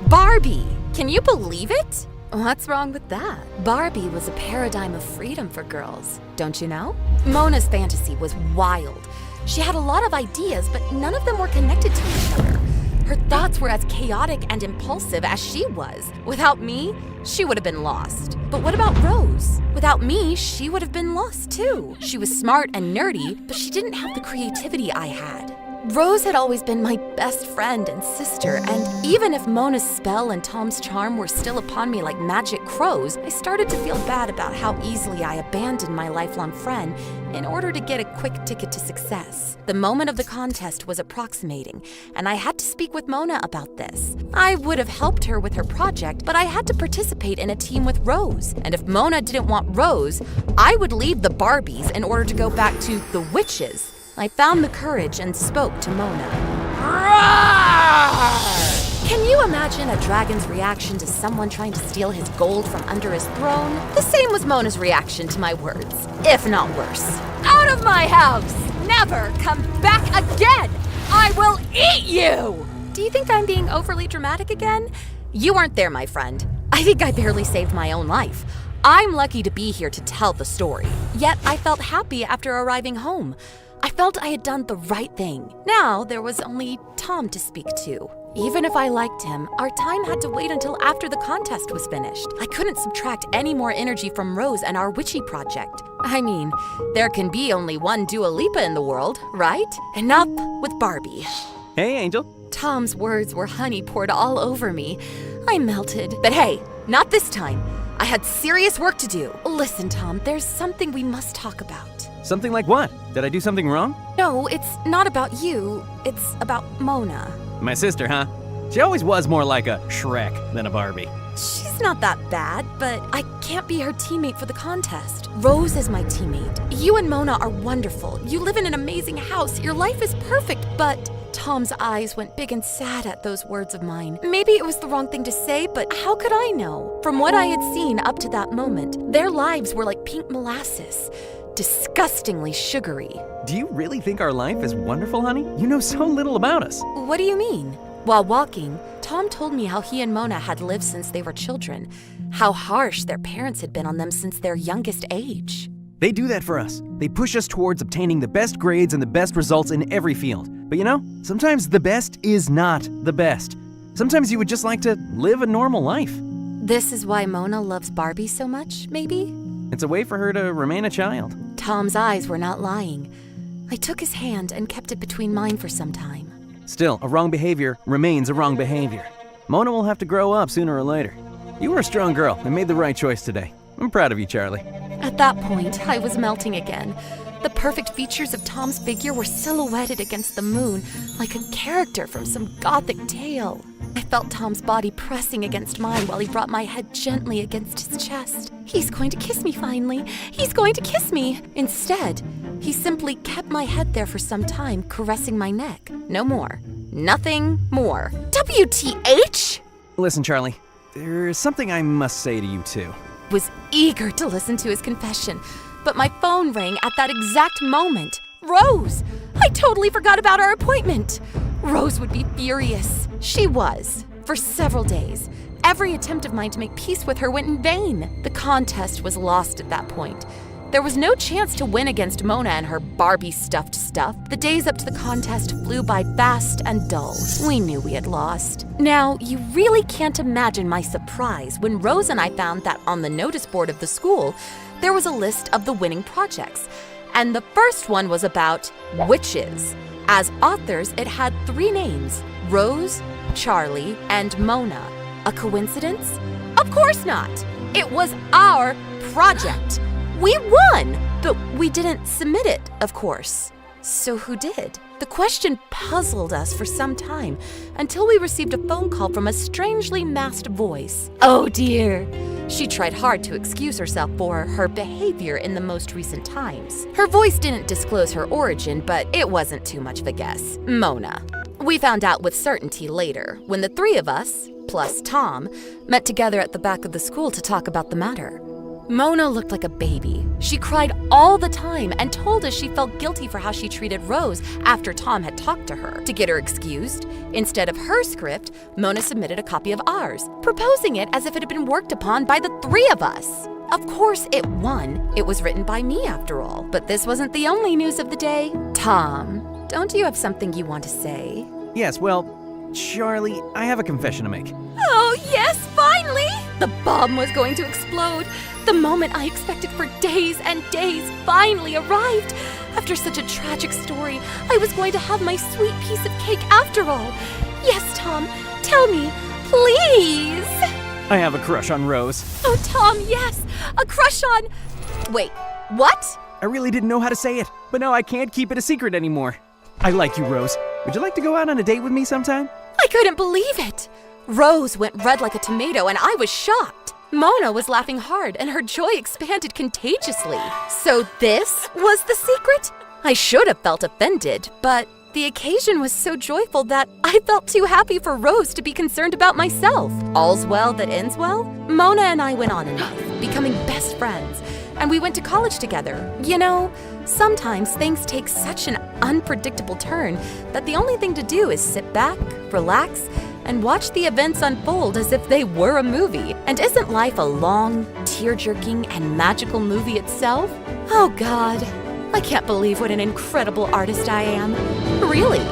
Barbie! Can you believe it? What's wrong with that? Barbie was a paradigm of freedom for girls, don't you know? Mona's fantasy was wild. She had a lot of ideas, but none of them were connected to each other. Her thoughts were as chaotic and impulsive as she was. Without me, she would have been lost. But what about Rose? Without me, she would have been lost too. She was smart and nerdy, but she didn't have the creativity I had. Rose had always been my best friend and sister, and even if Mona's spell and Tom's charm were still upon me like magic crows, I started to feel bad about how easily I abandoned my lifelong friend in order to get a quick ticket to success. The moment of the contest was approximating, and I had to speak with Mona about this. I would have helped her with her project, but I had to participate in a team with Rose, and if Mona didn't want Rose, I would leave the Barbies in order to go back to the witches. I found the courage and spoke to Mona. Can you imagine a dragon's reaction to someone trying to steal his gold from under his throne? The same was Mona's reaction to my words, if not worse. Out of my house! Never come back again! I will eat you! Do you think I'm being overly dramatic again? You weren't there, my friend. I think I barely saved my own life. I'm lucky to be here to tell the story. Yet I felt happy after arriving home. I felt I had done the right thing. Now there was only Tom to speak to. Even if I liked him, our time had to wait until after the contest was finished. I couldn't subtract any more energy from Rose and our witchy project. I mean, there can be only one Dua Lipa in the world, right? Enough with Barbie. Hey, Angel. Tom's words were honey poured all over me. I melted. But hey, not this time. I had serious work to do. Listen, Tom, there's something we must talk about. Something like what? Did I do something wrong? No, it's not about you. It's about Mona. My sister, huh? She always was more like a Shrek than a Barbie. She's not that bad, but I can't be her teammate for the contest. Rose is my teammate. You and Mona are wonderful. You live in an amazing house. Your life is perfect, but... Tom's eyes went big and sad at those words of mine. Maybe it was the wrong thing to say, but how could I know? From what I had seen up to that moment, their lives were like pink molasses. Disgustingly sugary. Do you really think our life is wonderful, honey? You know so little about us. What do you mean? While walking, Tom told me how he and Mona had lived since they were children, how harsh their parents had been on them since their youngest age. They do that for us. They push us towards obtaining the best grades and the best results in every field. But you know, sometimes the best is not the best. Sometimes you would just like to live a normal life. This is why Mona loves Barbie so much, maybe? It's a way for her to remain a child. Tom's eyes were not lying. I took his hand and kept it between mine for some time. Still, a wrong behavior remains a wrong behavior. Mona will have to grow up sooner or later. You were a strong girl and made the right choice today. I'm proud of you, Charlie. At that point, I was melting again. The perfect features of Tom's figure were silhouetted against the moon, like a character from some gothic tale. I felt Tom's body pressing against mine while he brought my head gently against his chest. He's going to kiss me finally. He's going to kiss me. Instead, he simply kept my head there for some time, caressing my neck. No more. Nothing more. WTH? Listen, Charlie, there's something I must say to you too. Was eager to listen to his confession, but my phone rang at that exact moment. Rose! I totally forgot about our appointment. Rose would be furious. She was. For several days. Every attempt of mine to make peace with her went in vain. The contest was lost at that point. There was no chance to win against Mona and her Barbie-stuffed stuff. The days up to the contest flew by fast and dull. We knew we had lost. Now, you really can't imagine my surprise when Rose and I found that on the notice board of the school, there was a list of the winning projects. And the first one was about witches. As authors, it had 3 names: Rose, Charlie, and Mona. A coincidence? Of course not. It was our project. We won, but we didn't submit it, of course. So who did? The question puzzled us for some time until we received a phone call from a strangely masked voice. Oh dear. She tried hard to excuse herself for her behavior in the most recent times. Her voice didn't disclose her origin, but it wasn't too much of a guess. Mona. We found out with certainty later, when the 3 of us, plus Tom, met together at the back of the school to talk about the matter. Mona looked like a baby. She cried all the time and told us she felt guilty for how she treated Rose after Tom had talked to her. To get her excused, instead of her script, Mona submitted a copy of ours, proposing it as if it had been worked upon by the 3 of us. Of course it won. It was written by me after all. But this wasn't the only news of the day. Tom, don't you have something you want to say? Yes, well, Charlie, I have a confession to make. Oh, yes, finally! The bomb was going to explode. The moment I expected for days and days finally arrived. After such a tragic story, I was going to have my sweet piece of cake after all. Yes, Tom, tell me, please. I have a crush on Rose. Oh, Tom, yes, a crush on... Wait, what? I really didn't know how to say it, but now I can't keep it a secret anymore. I like you, Rose. Would you like to go out on a date with me sometime? I couldn't believe it. Rose went red like a tomato and I was shocked. Mona was laughing hard and her joy expanded contagiously. So this was the secret? I should have felt offended, but the occasion was so joyful that I felt too happy for Rose to be concerned about myself. All's well that ends well? Mona and I went on in life, becoming best friends, and we went to college together. You know, sometimes things take such an unpredictable turn that the only thing to do is sit back, relax, and watch the events unfold as if they were a movie. And isn't life a long, tear-jerking, and magical movie itself? Oh God, I can't believe what an incredible artist I am. Really.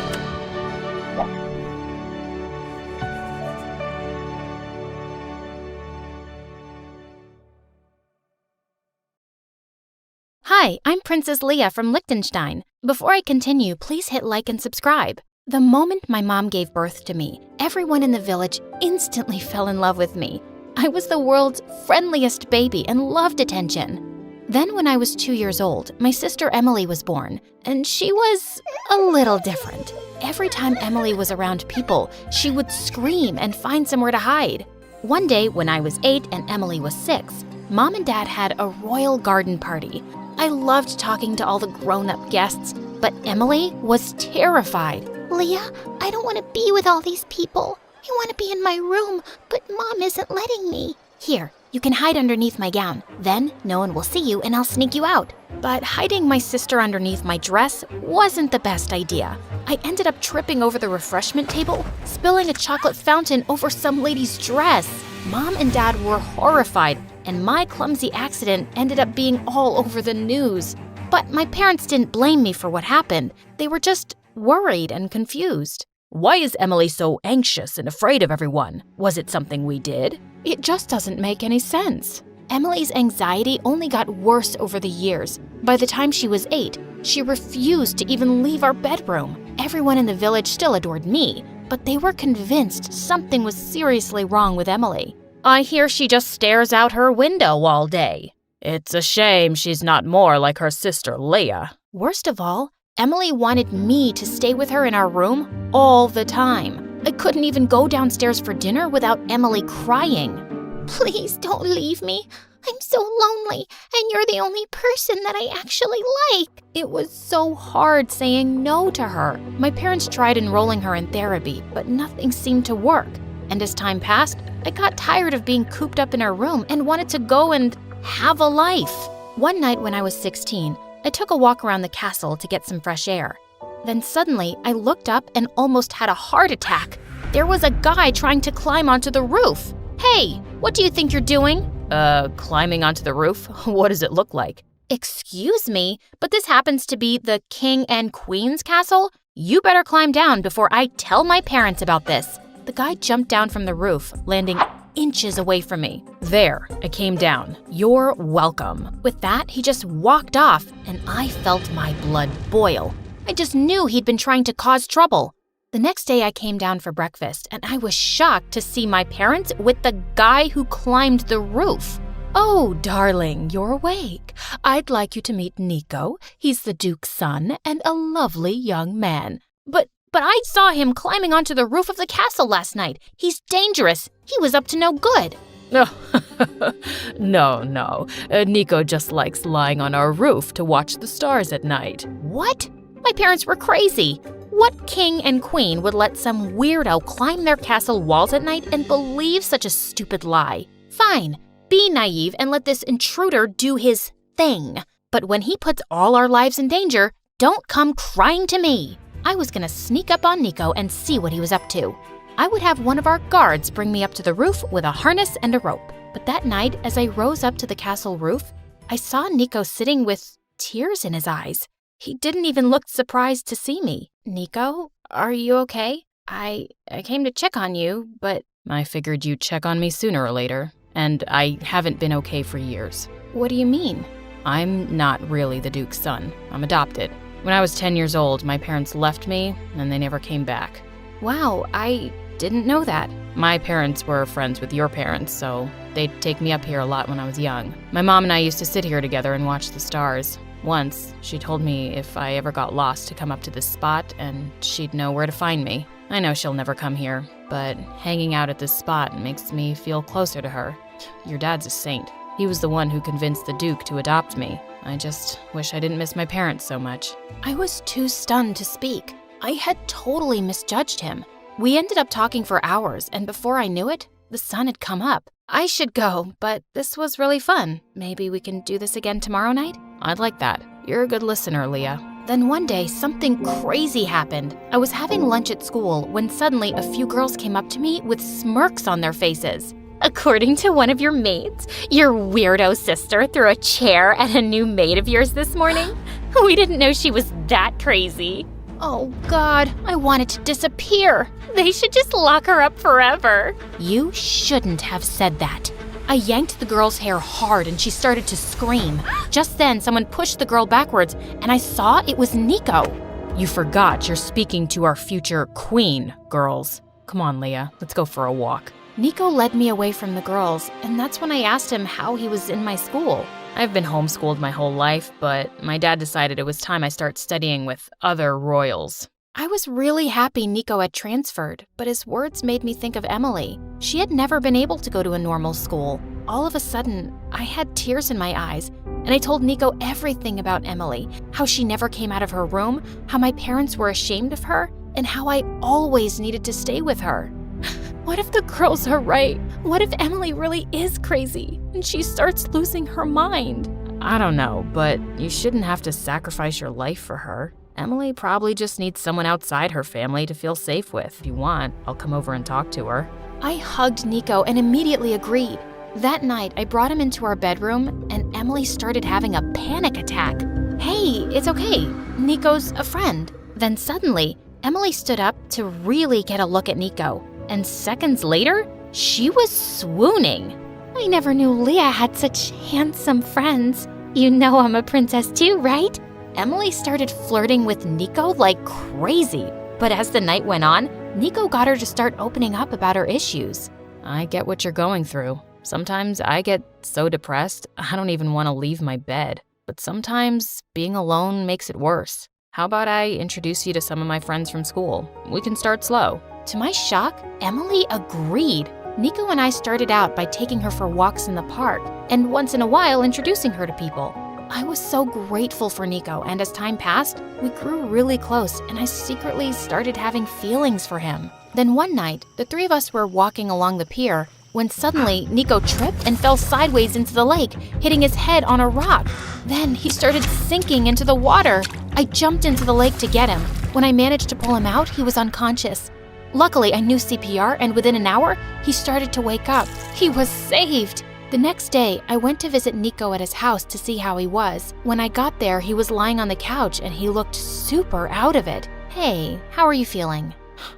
Hi, I'm Princess Leia from Liechtenstein. Before I continue, please hit like and subscribe. The moment my mom gave birth to me, everyone in the village instantly fell in love with me. I was the world's friendliest baby and loved attention. Then when I was 2 years old, my sister Emily was born, and she was a little different. Every time Emily was around people, she would scream and find somewhere to hide. One day when I was 8 and Emily was 6, Mom and Dad had a royal garden party. I loved talking to all the grown-up guests, but Emily was terrified. Leah, I don't want to be with all these people. I want to be in my room, but Mom isn't letting me. Here, you can hide underneath my gown. Then no one will see you and I'll sneak you out. But hiding my sister underneath my dress wasn't the best idea. I ended up tripping over the refreshment table, spilling a chocolate fountain over some lady's dress. Mom and Dad were horrified, and my clumsy accident ended up being all over the news. But my parents didn't blame me for what happened. They were just worried and confused. Why is Emily so anxious and afraid of everyone? Was it something we did? It just doesn't make any sense. Emily's anxiety only got worse over the years. By the time she was 8, she refused to even leave our bedroom. Everyone in the village still adored me, but they were convinced something was seriously wrong with Emily. I hear she just stares out her window all day. It's a shame she's not more like her sister Leia. Worst of all, Emily wanted me to stay with her in our room all the time. I couldn't even go downstairs for dinner without Emily crying. Please don't leave me. I'm so lonely, and you're the only person that I actually like. It was so hard saying no to her. My parents tried enrolling her in therapy, but nothing seemed to work. And as time passed, I got tired of being cooped up in our room and wanted to go and have a life. One night when I was 16, I took a walk around the castle to get some fresh air. Then suddenly, I looked up and almost had a heart attack. There was a guy trying to climb onto the roof. Hey, what do you think you're doing? Climbing onto the roof? What does it look like? Excuse me, but this happens to be the King and Queen's castle? You better climb down before I tell my parents about this. The guy jumped down from the roof, landing inches away from me. There, I came down. You're welcome. With that, he just walked off, and I felt my blood boil. I just knew he'd been trying to cause trouble. The next day, I came down for breakfast, and I was shocked to see my parents with the guy who climbed the roof. Oh, darling, you're awake. I'd like you to meet Nico. He's the Duke's son and a lovely young man. But I saw him climbing onto the roof of the castle last night. He's dangerous. He was up to no good. No. Nico just likes lying on our roof to watch the stars at night. What? My parents were crazy. What king and queen would let some weirdo climb their castle walls at night and believe such a stupid lie? Fine, be naive and let this intruder do his thing. But when he puts all our lives in danger, don't come crying to me. I was gonna sneak up on Nico and see what he was up to. I would have one of our guards bring me up to the roof with a harness and a rope. But that night, as I rose up to the castle roof, I saw Nico sitting with tears in his eyes. He didn't even look surprised to see me. Nico, are you okay? I came to check on you, but... I figured you'd check on me sooner or later, and I haven't been okay for years. What do you mean? I'm not really the Duke's son. I'm adopted. When I was 10 years old, my parents left me, and they never came back. Wow, I didn't know that. My parents were friends with your parents, so they'd take me up here a lot when I was young. My mom and I used to sit here together and watch the stars. Once, she told me if I ever got lost to come up to this spot, and she'd know where to find me. I know she'll never come here, but hanging out at this spot makes me feel closer to her. Your dad's a saint. He was the one who convinced the Duke to adopt me. I just wish I didn't miss my parents so much. I was too stunned to speak. I had totally misjudged him. We ended up talking for hours, and before I knew it, the sun had come up. I should go, but this was really fun. Maybe we can do this again tomorrow night? I'd like that. You're a good listener, Leah. Then one day, something crazy happened. I was having lunch at school when suddenly a few girls came up to me with smirks on their faces. According to one of your mates, your weirdo sister threw a chair at a new mate of yours this morning? We didn't know she was that crazy. Oh God, I wanted to disappear. They should just lock her up forever. You shouldn't have said that. I yanked the girl's hair hard and she started to scream. Just then, someone pushed the girl backwards and I saw it was Nico. You forgot you're speaking to our future queen, girls. Come on, Leah, let's go for a walk. Nico led me away from the girls, and that's when I asked him how he was in my school. I've been homeschooled my whole life, but my dad decided it was time I start studying with other royals. I was really happy Nico had transferred, but his words made me think of Emily. She had never been able to go to a normal school. All of a sudden, I had tears in my eyes, and I told Nico everything about Emily, how she never came out of her room, how my parents were ashamed of her, and how I always needed to stay with her. What if the girls are right? What if Emily really is crazy and she starts losing her mind? I don't know, but you shouldn't have to sacrifice your life for her. Emily probably just needs someone outside her family to feel safe with. If you want, I'll come over and talk to her. I hugged Nico and immediately agreed. That night, I brought him into our bedroom and Emily started having a panic attack. Hey, it's okay. Nico's a friend. Then suddenly, Emily stood up to really get a look at Nico. And seconds later, she was swooning. I never knew Leah had such handsome friends. You know I'm a princess too, right? Emily started flirting with Nico like crazy. But as the night went on, Nico got her to start opening up about her issues. I get what you're going through. Sometimes I get so depressed, I don't even want to leave my bed. But sometimes being alone makes it worse. How about I introduce you to some of my friends from school? We can start slow. To my shock, Emily agreed. Nico and I started out by taking her for walks in the park, and once in a while introducing her to people. I was so grateful for Nico, and as time passed, we grew really close, and I secretly started having feelings for him. Then one night, the three of us were walking along the pier when suddenly Nico tripped and fell sideways into the lake, hitting his head on a rock. Then he started sinking into the water. I jumped into the lake to get him. When I managed to pull him out, he was unconscious. Luckily, I knew CPR, and within an hour, he started to wake up. He was saved. The next day, I went to visit Nico at his house to see how he was. When I got there, he was lying on the couch and he looked super out of it. Hey, how are you feeling?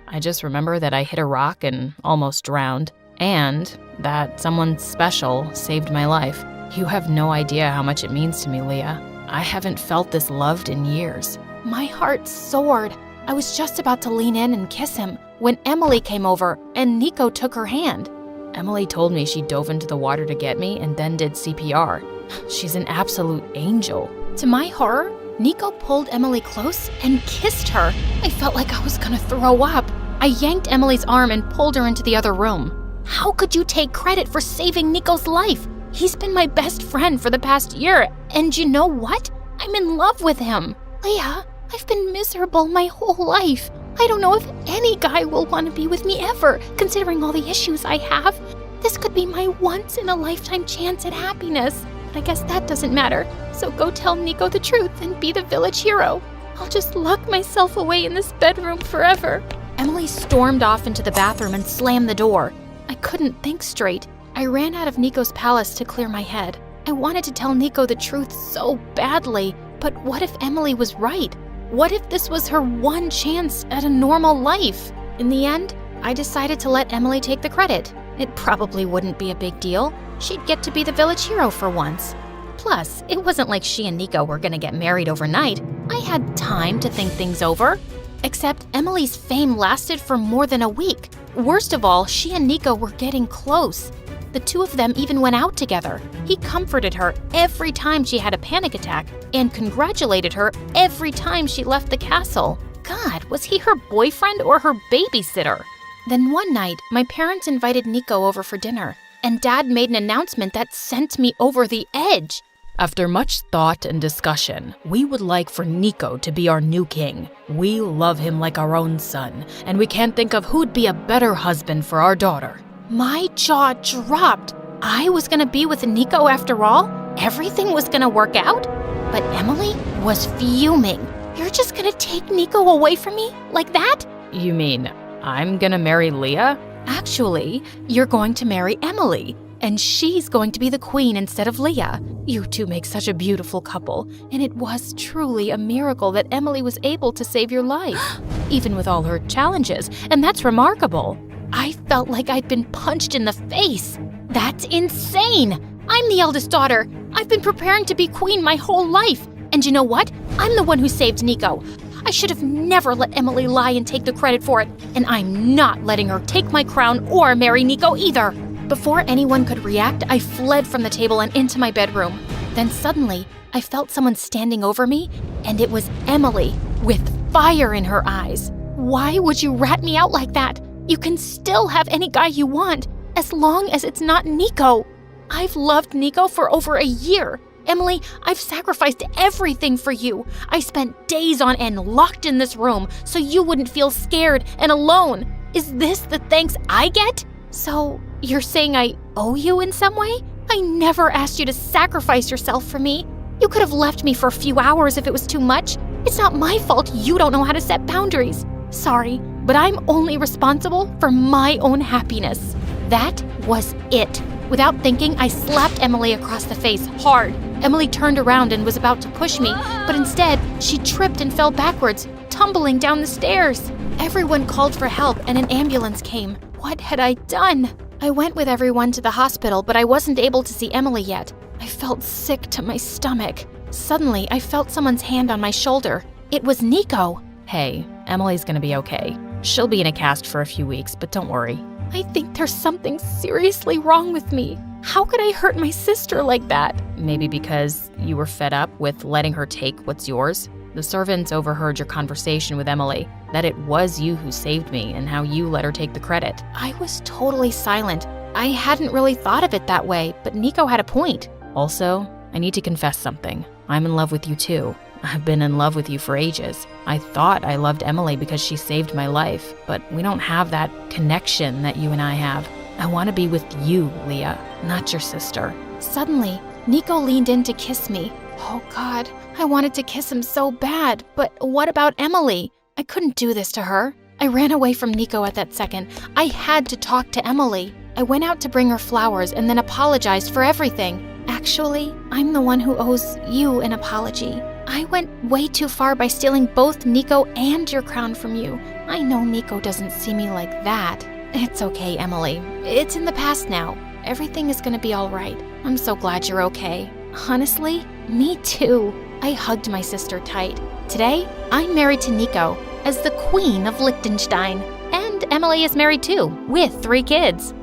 I just remember that I hit a rock and almost drowned, and that someone special saved my life. You have no idea how much it means to me, Leah. I haven't felt this loved in years. My heart soared. I was just about to lean in and kiss him when Emily came over and Nico took her hand. Emily told me she dove into the water to get me and then did CPR. She's an absolute angel. To my horror, Nico pulled Emily close and kissed her. I felt like I was gonna throw up. I yanked Emily's arm and pulled her into the other room. How could you take credit for saving Nico's life? He's been my best friend for the past year, and you know what? I'm in love with him. Leah, I've been miserable my whole life. I don't know if any guy will want to be with me ever, considering all the issues I have. This could be my once-in-a-lifetime chance at happiness. But I guess that doesn't matter. So go tell Nico the truth and be the village hero. I'll just lock myself away in this bedroom forever. Emily stormed off into the bathroom and slammed the door. I couldn't think straight. I ran out of Nico's palace to clear my head. I wanted to tell Nico the truth so badly, but what if Emily was right? What if this was her one chance at a normal life? In the end, I decided to let Emily take the credit. It probably wouldn't be a big deal. She'd get to be the village hero for once. Plus, it wasn't like she and Nico were gonna get married overnight. I had time to think things over. Except Emily's fame lasted for more than a week. Worst of all, she and Nico were getting close. The two of them even went out together. He comforted her every time she had a panic attack and congratulated her every time she left the castle. God, was he her boyfriend or her babysitter? Then one night, my parents invited Nico over for dinner, and Dad made an announcement that sent me over the edge. After much thought and discussion, we would like for Nico to be our new king. We love him like our own son, and we can't think of who'd be a better husband for our daughter. My jaw dropped. I was gonna be with Nico after all? Everything was gonna work out? But Emily was fuming. You're just gonna take Nico away from me? Like that? You mean I'm gonna marry Leah? Actually, you're going to marry Emily, and she's going to be the queen instead of Leah. You two make such a beautiful couple, and it was truly a miracle that Emily was able to save your life, even with all her challenges, and that's remarkable. I felt like I'd been punched in the face. That's insane! I'm the eldest daughter. I've been preparing to be queen my whole life. And you know what? I'm the one who saved Nico. I should have never let Emily lie and take the credit for it, and I'm not letting her take my crown or marry Nico either. Before anyone could react, I fled from the table and into my bedroom. Then suddenly, I felt someone standing over me, and it was Emily, with fire in her eyes. Why would you rat me out like that? You can still have any guy you want, as long as it's not Nico. I've loved Nico for over a year. Emily, I've sacrificed everything for you. I spent days on end locked in this room so you wouldn't feel scared and alone. Is this the thanks I get? So, you're saying I owe you in some way? I never asked you to sacrifice yourself for me. You could have left me for a few hours if it was too much. It's not my fault you don't know how to set boundaries. Sorry, but I'm only responsible for my own happiness. That was it. Without thinking, I slapped Emily across the face hard. Emily turned around and was about to push me, but instead, she tripped and fell backwards, tumbling down the stairs. Everyone called for help and an ambulance came. What had I done? I went with everyone to the hospital, but I wasn't able to see Emily yet. I felt sick to my stomach. Suddenly, I felt someone's hand on my shoulder. It was Nico. Hey, Emily's gonna be okay. She'll be in a cast for a few weeks, but don't worry. I think there's something seriously wrong with me. How could I hurt my sister like that? Maybe because you were fed up with letting her take what's yours? The servants overheard your conversation with Emily, that it was you who saved me and how you let her take the credit. I was totally silent. I hadn't really thought of it that way, but Nico had a point. Also, I need to confess something. I'm in love with you too. I've been in love with you for ages. I thought I loved Emily because she saved my life, but we don't have that connection that you and I have. I want to be with you, Leah, not your sister. Suddenly, Nico leaned in to kiss me. Oh God, I wanted to kiss him so bad, but what about Emily? I couldn't do this to her. I ran away from Nico at that second. I had to talk to Emily. I went out to bring her flowers and then apologized for everything. Actually, I'm the one who owes you an apology. I went way too far by stealing both Nico and your crown from you. I know Nico doesn't see me like that. It's okay, Emily. It's in the past now. Everything is gonna be all right. I'm so glad you're okay. Honestly, me too. I hugged my sister tight. Today, I'm married to Nico as the Queen of Liechtenstein. And Emily is married too, with 3 kids.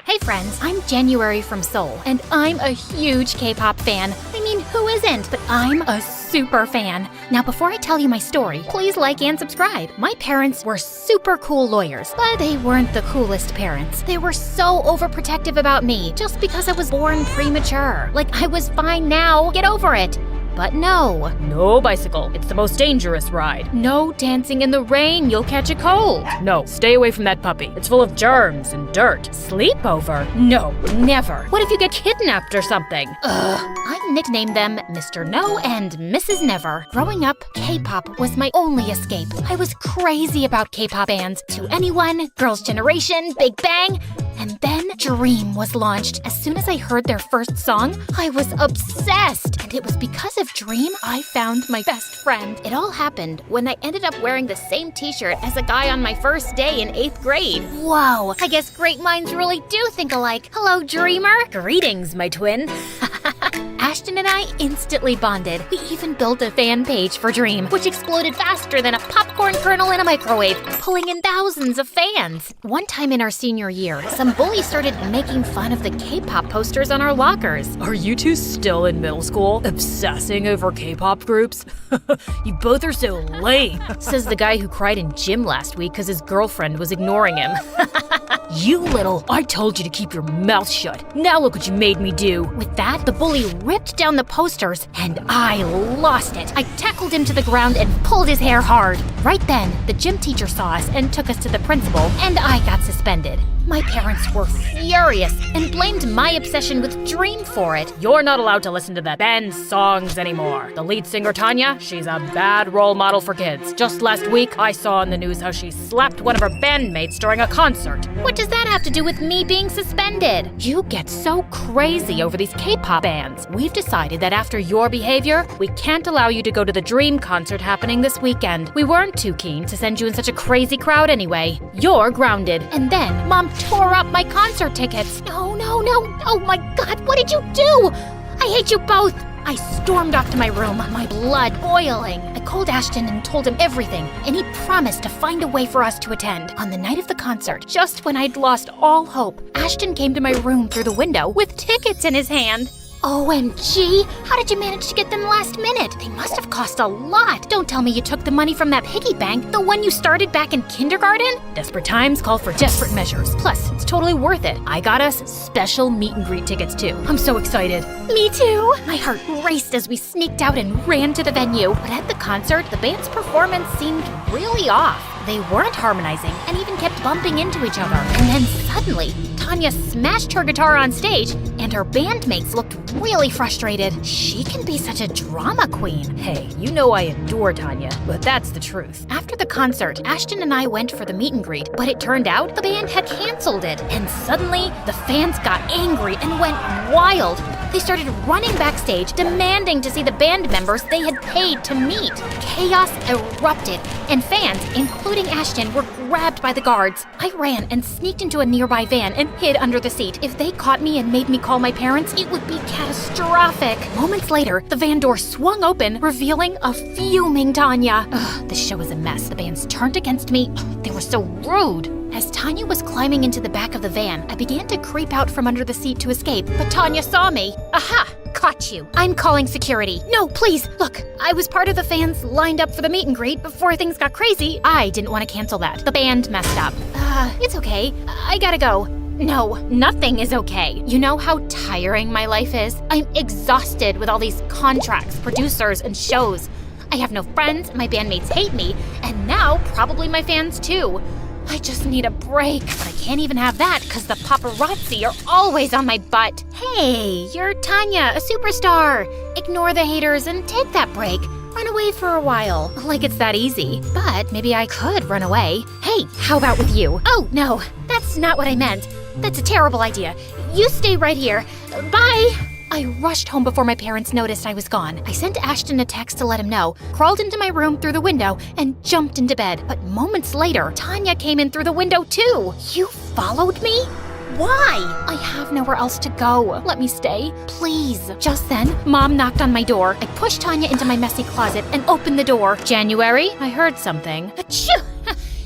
Hey friends, I'm January from Seoul, and I'm a huge K-pop fan. I mean, who isn't? But I'm a super fan. Now, before I tell you my story, please like and subscribe. My parents were super cool lawyers, but they weren't the coolest parents. They were so overprotective about me, just because I was born premature. Like I was fine now, get over it. But no. No bicycle. It's the most dangerous ride. No dancing in the rain, you'll catch a cold. No, stay away from that puppy. It's full of germs and dirt. Sleepover? No, never. What if you get kidnapped or something? I nicknamed them Mr. No and Mrs. Never. Growing up, K-pop was my only escape. I was crazy about K-pop bands. To Anyone, Girls' Generation, Big Bang, and And then Dream was launched. As soon as I heard their first song, I was obsessed. And it was because of Dream I found my best friend. It all happened when I ended up wearing the same t-shirt as a guy on my first day in 8th grade. Whoa, I guess great minds really do think alike. Hello, Dreamer. Greetings, my twin. Ashton and I instantly bonded. We even built a fan page for Dream, which exploded faster than a popcorn kernel in a microwave, pulling in thousands of fans. One time in our senior year, some bully started making fun of the K-pop posters on our lockers. Are you two still in middle school, obsessing over K-pop groups? You both are so lame, says the guy who cried in gym last week because his girlfriend was ignoring him. You little, I told you to keep your mouth shut. Now look what you made me do. With that, the bully ripped down the posters, and I lost it. I tackled him to the ground and pulled his hair hard. Right then, the gym teacher saw us and took us to the principal, and I got suspended. My parents were furious and blamed my obsession with Dream for it. You're not allowed to listen to the band's songs anymore. The lead singer, Tanya, she's a bad role model for kids. Just last week, I saw on the news how she slapped one of her bandmates during a concert. What does that have to do with me being suspended? You get so crazy over these K-pop bands. We've decided that after your behavior, we can't allow you to go to the Dream concert happening this weekend. We weren't too keen to send you in such a crazy crowd anyway. You're grounded. And then, Mom tore up my concert tickets. No. Oh my God, what did you do? I hate you both. I stormed off to my room, my blood boiling. I called Ashton and told him everything, and he promised to find a way for us to attend. On the night of the concert, just when I'd lost all hope, Ashton came to my room through the window with tickets in his hand. OMG, how did you manage to get them last minute? They must have cost a lot. Don't tell me you took the money from that piggy bank, the one you started back in kindergarten? Desperate times call for desperate measures. Plus, it's totally worth it. I got us special meet and greet tickets too. I'm so excited. Me too. My heart raced as we sneaked out and ran to the venue. But at the concert, the band's performance seemed really off. They weren't harmonizing and even kept bumping into each other. And then suddenly, Tanya smashed her guitar on stage, and her bandmates looked really frustrated. She can be such a drama queen. Hey, you know I adore Tanya, but that's the truth. After the concert, Ashton and I went for the meet and greet, but it turned out the band had canceled it. And suddenly, the fans got angry and went wild. They started running backstage, demanding to see the band members they had paid to meet. Chaos erupted, and fans, including Ashton, were grabbed by the guards. I ran and sneaked into a nearby van and hid under the seat. If they caught me and made me call my parents, it would be catastrophic. Moments later, the van door swung open, revealing a fuming Tanya. The show was a mess. The bands turned against me. They were so rude. As Tanya was climbing into the back of the van, I began to creep out from under the seat to escape, but Tanya saw me. Aha! Caught you. I'm calling security. No, please, look, I was part of the fans lined up for the meet and greet before things got crazy. I didn't want to cancel that. The band messed up. It's okay. I gotta go. No, nothing is okay. You know how tiring my life is? I'm exhausted with all these contracts, producers, and shows. I have no friends, my bandmates hate me, and now probably my fans too. I just need a break, but I can't even have that because the paparazzi are always on my butt. Hey, you're Tanya, a superstar. Ignore the haters and take that break. Run away for a while. Like it's that easy. But maybe I could run away. Hey, how about with you? Oh, no, that's not what I meant. That's a terrible idea. You stay right here. Bye. I rushed home before my parents noticed I was gone. I sent Ashton a text to let him know, crawled into my room through the window, and jumped into bed. But moments later, Tanya came in through the window too. You followed me? Why? I have nowhere else to go. Let me stay, please. Just then, Mom knocked on my door. I pushed Tanya into my messy closet and opened the door. January, I heard something. Achoo!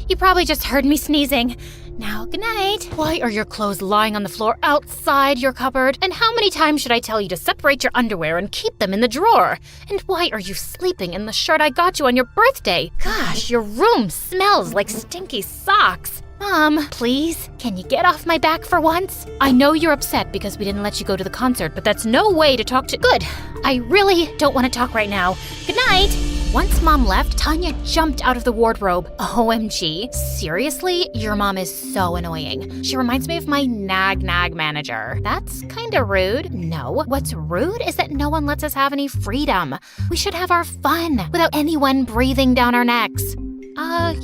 You probably just heard me sneezing. Now, good night. Why are your clothes lying on the floor outside your cupboard? And how many times should I tell you to separate your underwear and keep them in the drawer? And why are you sleeping in the shirt I got you on your birthday? Gosh, your room smells like stinky socks. Mom, please, can you get off my back for once? I know you're upset because we didn't let you go to the concert, but that's no way to talk to— Good. I really don't want to talk right now. Good night. Once Mom left, Tanya jumped out of the wardrobe. OMG. Seriously? Your mom is so annoying. She reminds me of my nag manager. That's kinda rude. No, what's rude is that no one lets us have any freedom. We should have our fun without anyone breathing down our necks.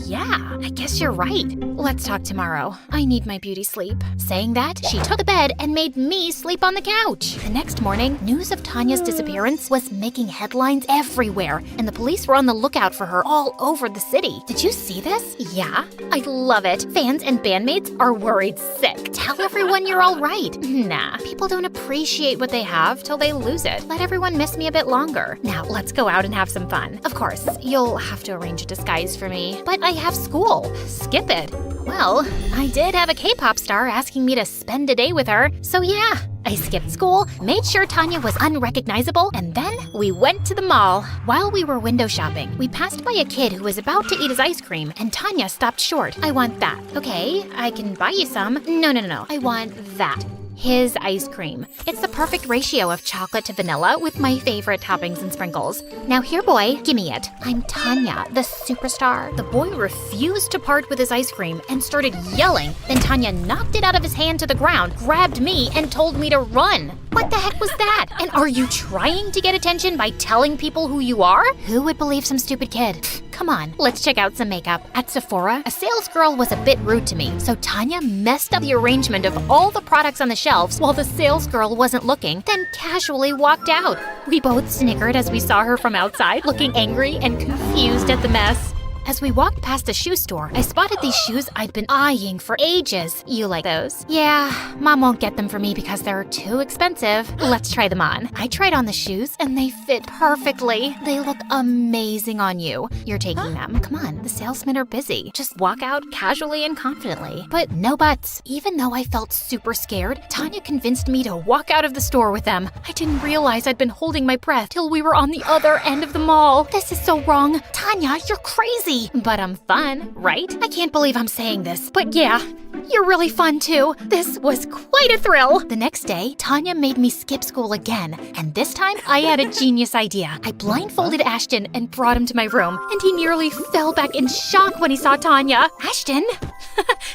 Yeah, I guess you're right. let's talk tomorrow. I need my beauty sleep. Saying that, she took the bed and made me sleep on the couch. The next morning, news of Tanya's disappearance was making headlines everywhere, and the police were on the lookout for her all over the city. Did you see this? Yeah, I love it. Fans and bandmates are worried sick. Tell everyone you're all right. Nah, people don't appreciate what they have till they lose it. Let everyone miss me a bit longer. Now, let's go out and have some fun. Of course, you'll have to arrange a disguise for me, but I have school. Skip it. Well, I did have a K-pop star asking me to spend a day with her, so yeah. I skipped school, made sure Tanya was unrecognizable, and then we went to the mall. While we were window shopping, we passed by a kid who was about to eat his ice cream, and Tanya stopped short. I want that. Okay, I can buy you some. No. I want that. His ice cream. It's the perfect ratio of chocolate to vanilla with my favorite toppings and sprinkles. Now here, boy, gimme it. I'm Tanya, the superstar. The boy refused to part with his ice cream and started yelling. Then Tanya knocked it out of his hand to the ground, grabbed me, and told me to run. What the heck was that? And are you trying to get attention by telling people who you are? Who would believe some stupid kid? Come on, let's check out some makeup. At Sephora, a sales girl was a bit rude to me, so Tanya messed up the arrangement of all the products on the shelves while the sales girl wasn't looking, then casually walked out. We both snickered as we saw her from outside, looking angry and confused at the mess. As we walked past a shoe store, I spotted these shoes I'd been eyeing for ages. You like those? Yeah, Mom won't get them for me because they're too expensive. Let's try them on. I tried on the shoes and they fit perfectly. They look amazing on you. You're taking them. Come on, the salesmen are busy. Just walk out casually and confidently. But no buts. Even though I felt super scared, Tanya convinced me to walk out of the store with them. I didn't realize I'd been holding my breath till we were on the other end of the mall. This is so wrong. Tanya, you're crazy. But I'm fun, right? I can't believe I'm saying this, but yeah, you're really fun too. This was quite a thrill. The next day, Tanya made me skip school again, and this time I had a genius idea. I blindfolded Ashton and brought him to my room, and he nearly fell back in shock when he saw Tanya. Ashton,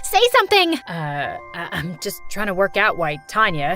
say something. I'm just trying to work out why Tanya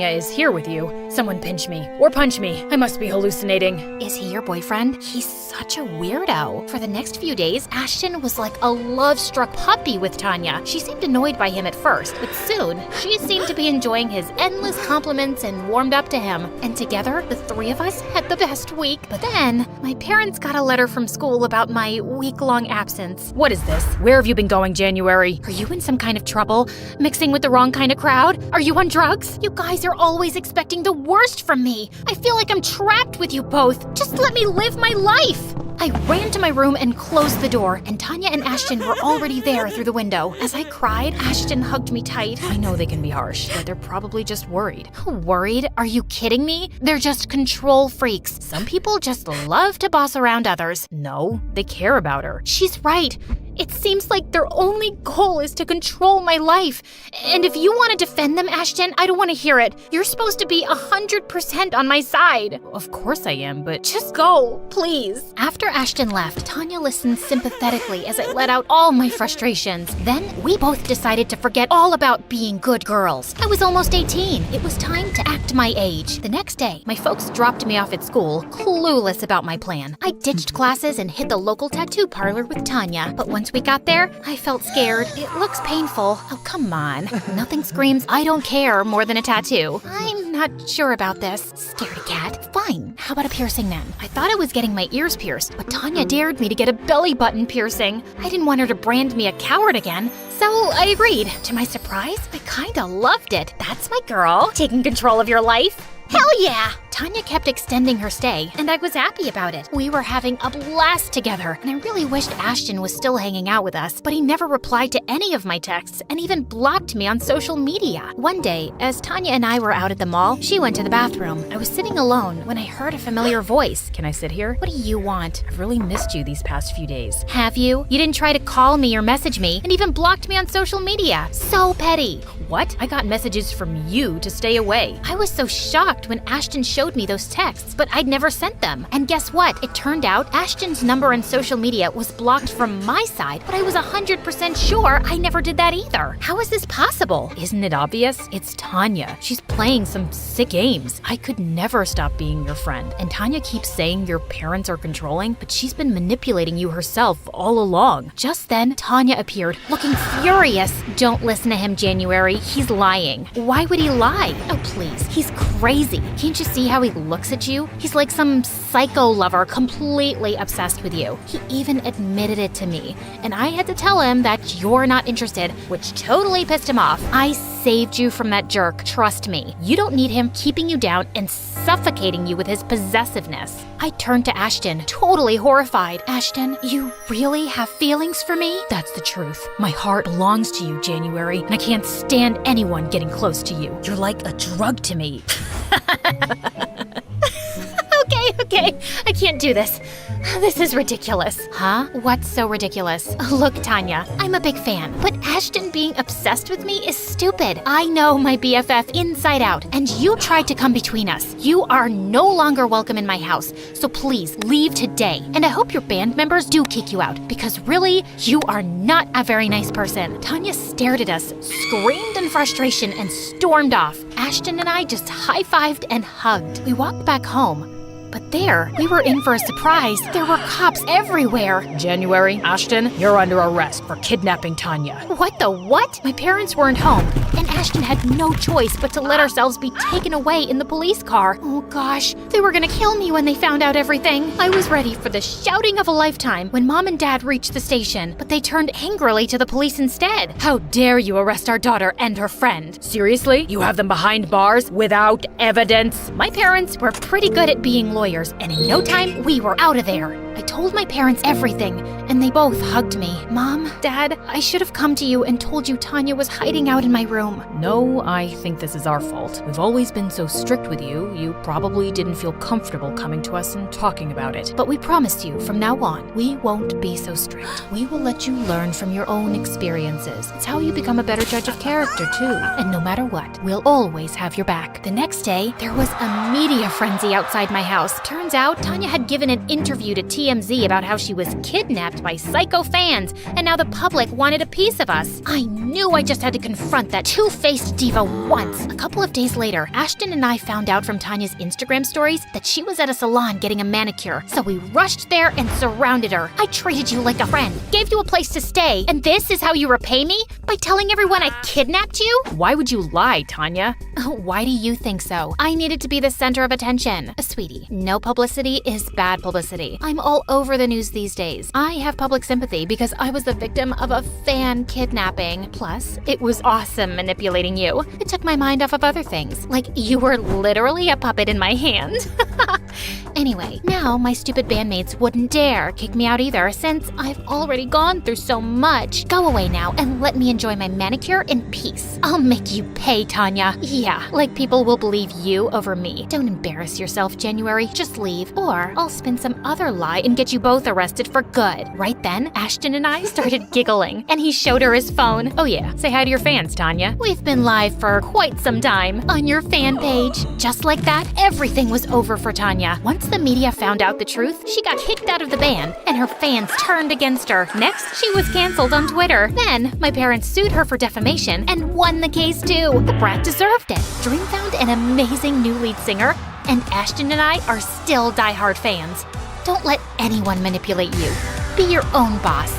is here with you. Someone pinch me or punch me. I must be hallucinating. Is he your boyfriend? He's such a weirdo. For the next few days, Ashton was like a love-struck puppy with Tanya. She seemed annoyed by him at first, but soon, she seemed to be enjoying his endless compliments and warmed up to him. And together, the three of us had the best week. But then, my parents got a letter from school about my week-long absence. What is this? Where have you been going, January? Are you in some kind of trouble? Mixing with the wrong kind of crowd? Are you on drugs? You guys are always expecting the worst from me. I feel like I'm trapped with you both. Just let me live my life. I ran to my room and closed the door, and Tanya and Ashton were already there through the window. As I cried, Ashton hugged me tight. I know they can be harsh, but they're probably just worried. Worried? Are you kidding me? They're just control freaks. Some people just love to boss around others. No, they care about her. She's right. It seems like their only goal is to control my life. And if you want to defend them, Ashton, I don't want to hear it. You're supposed to be 100% on my side. Of course I am, but just go, please. After Ashton left, Tanya listened sympathetically as I let out all my frustrations. Then we both decided to forget all about being good girls. I was almost 18. It was time to act my age. The next day, my folks dropped me off at school, clueless about my plan. I ditched classes and hit the local tattoo parlor with Tanya. But once we got there, I felt scared. It looks painful. Oh, come on. Nothing screams, I don't care more than a tattoo. I'm not sure about this. Scaredy cat. Fine. How about a piercing then? I thought I was getting my ears pierced, but Tanya dared me to get a belly button piercing. I didn't want her to brand me a coward again, so I agreed. To my surprise, I kinda loved it. That's my girl, taking control of your life. Hell yeah! Tanya kept extending her stay, and I was happy about it. We were having a blast together, and I really wished Ashton was still hanging out with us, but he never replied to any of my texts and even blocked me on social media. One day, as Tanya and I were out at the mall, she went to the bathroom. I was sitting alone when I heard a familiar voice. Can I sit here? What do you want? I've really missed you these past few days. Have you? You didn't try to call me or message me, and even blocked me on social media. So petty. What? I got messages from you to stay away. I was so shocked when Ashton showed me those texts, but I'd never sent them. And guess what? It turned out Ashton's number on social media was blocked from my side, but I was 100% sure I never did that either. How is this possible? Isn't it obvious? It's Tanya. She's playing some sick games. I could never stop being your friend. And Tanya keeps saying your parents are controlling, but she's been manipulating you herself all along. Just then, Tanya appeared, looking furious. Don't listen to him, January. He's lying. Why would he lie? Oh, please. He's crazy. Can't you see how he looks at you? He's like some psycho lover, completely obsessed with you. He even admitted it to me. And I had to tell him that you're not interested, which totally pissed him off. I saved you from that jerk. Trust me. You don't need him keeping you down and suffocating you with his possessiveness. I turned to Ashton, totally horrified. Ashton, you really have feelings for me? That's the truth. My heart belongs to you, January, and I can't stand anyone getting close to you. You're like a drug to me. Okay, I can't do this. This is ridiculous. Huh? What's so ridiculous? Look, Tanya, I'm a big fan, but Ashton being obsessed with me is stupid. I know my BFF inside out, and you tried to come between us. You are no longer welcome in my house, so please leave today. And I hope your band members do kick you out, because really, you are not a very nice person. Tanya stared at us, screamed in frustration, and stormed off. Ashton and I just high-fived and hugged. We walked back home. But there, we were in for a surprise. There were cops everywhere. January, Ashton, you're under arrest for kidnapping Tanya. What the what? My parents weren't home, and Ashton had no choice but to let ourselves be taken away in the police car. Oh gosh, they were gonna kill me when they found out everything. I was ready for the shouting of a lifetime when Mom and Dad reached the station, but they turned angrily to the police instead. How dare you arrest our daughter and her friend? Seriously? You have them behind bars without evidence? My parents were pretty good at being lawyers, and in no time, we were out of there. I told my parents everything, and they both hugged me. Mom, Dad, I should have come to you and told you Tanya was hiding out in my room. No, I think this is our fault. We've always been so strict with you, you probably didn't feel comfortable coming to us and talking about it. But we promise you, from now on, we won't be so strict. We will let you learn from your own experiences. It's how you become a better judge of character, too. And no matter what, we'll always have your back. The next day, there was a media frenzy outside my house. Turns out, Tanya had given an interview to TMZ about how she was kidnapped by psycho fans, and now the public wanted a piece of us. I knew I just had to confront that two-faced diva once. A couple of days later, Ashton and I found out from Tanya's Instagram stories that she was at a salon getting a manicure, so we rushed there and surrounded her. I treated you like a friend, gave you a place to stay, and this is how you repay me? By telling everyone I kidnapped you? Why would you lie, Tanya? Why do you think so? I needed to be the center of attention. Sweetie, no publicity is bad publicity. I'm all over the news these days. I have public sympathy because I was the victim of a fan kidnapping. Plus, it was awesome manipulating you. It took my mind off of other things, like you were literally a puppet in my hand. Anyway, now my stupid bandmates wouldn't dare kick me out either since I've already gone through so much. Go away now and let me enjoy my manicure in peace. I'll make you pay, Tanya. Yeah, like people will believe you over me. Don't embarrass yourself, January. Just leave, or I'll spin some other lie and get you both arrested for good. Right then, Ashton and I started giggling, and he showed her his phone. Oh yeah, say hi to your fans, Tanya. We've been live for quite some time on your fan page. Just like that, everything was over for Tanya. Once the media found out the truth, she got kicked out of the band, and her fans turned against her. Next, she was canceled on Twitter. Then, my parents sued her for defamation and won the case too. The brat deserved it. Dream found an amazing new lead singer, and Ashton and I are still diehard fans. Don't let anyone manipulate you. Be your own boss.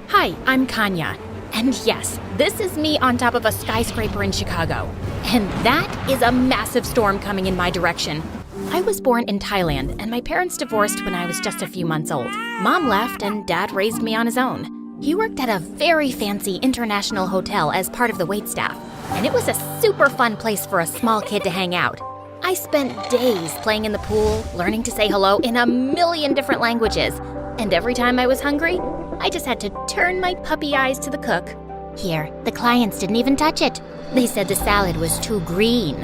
Hi, I'm Kanya. And yes, this is me on top of a skyscraper in Chicago. And that is a massive storm coming in my direction. I was born in Thailand, and my parents divorced when I was just a few months old. Mom left, and Dad raised me on his own. He worked at a very fancy international hotel as part of the waitstaff, and it was a super fun place for a small kid to hang out. I spent days playing in the pool, learning to say hello in a million different languages, and every time I was hungry, I just had to turn my puppy eyes to the cook. Here, the clients didn't even touch it. They said the salad was too green.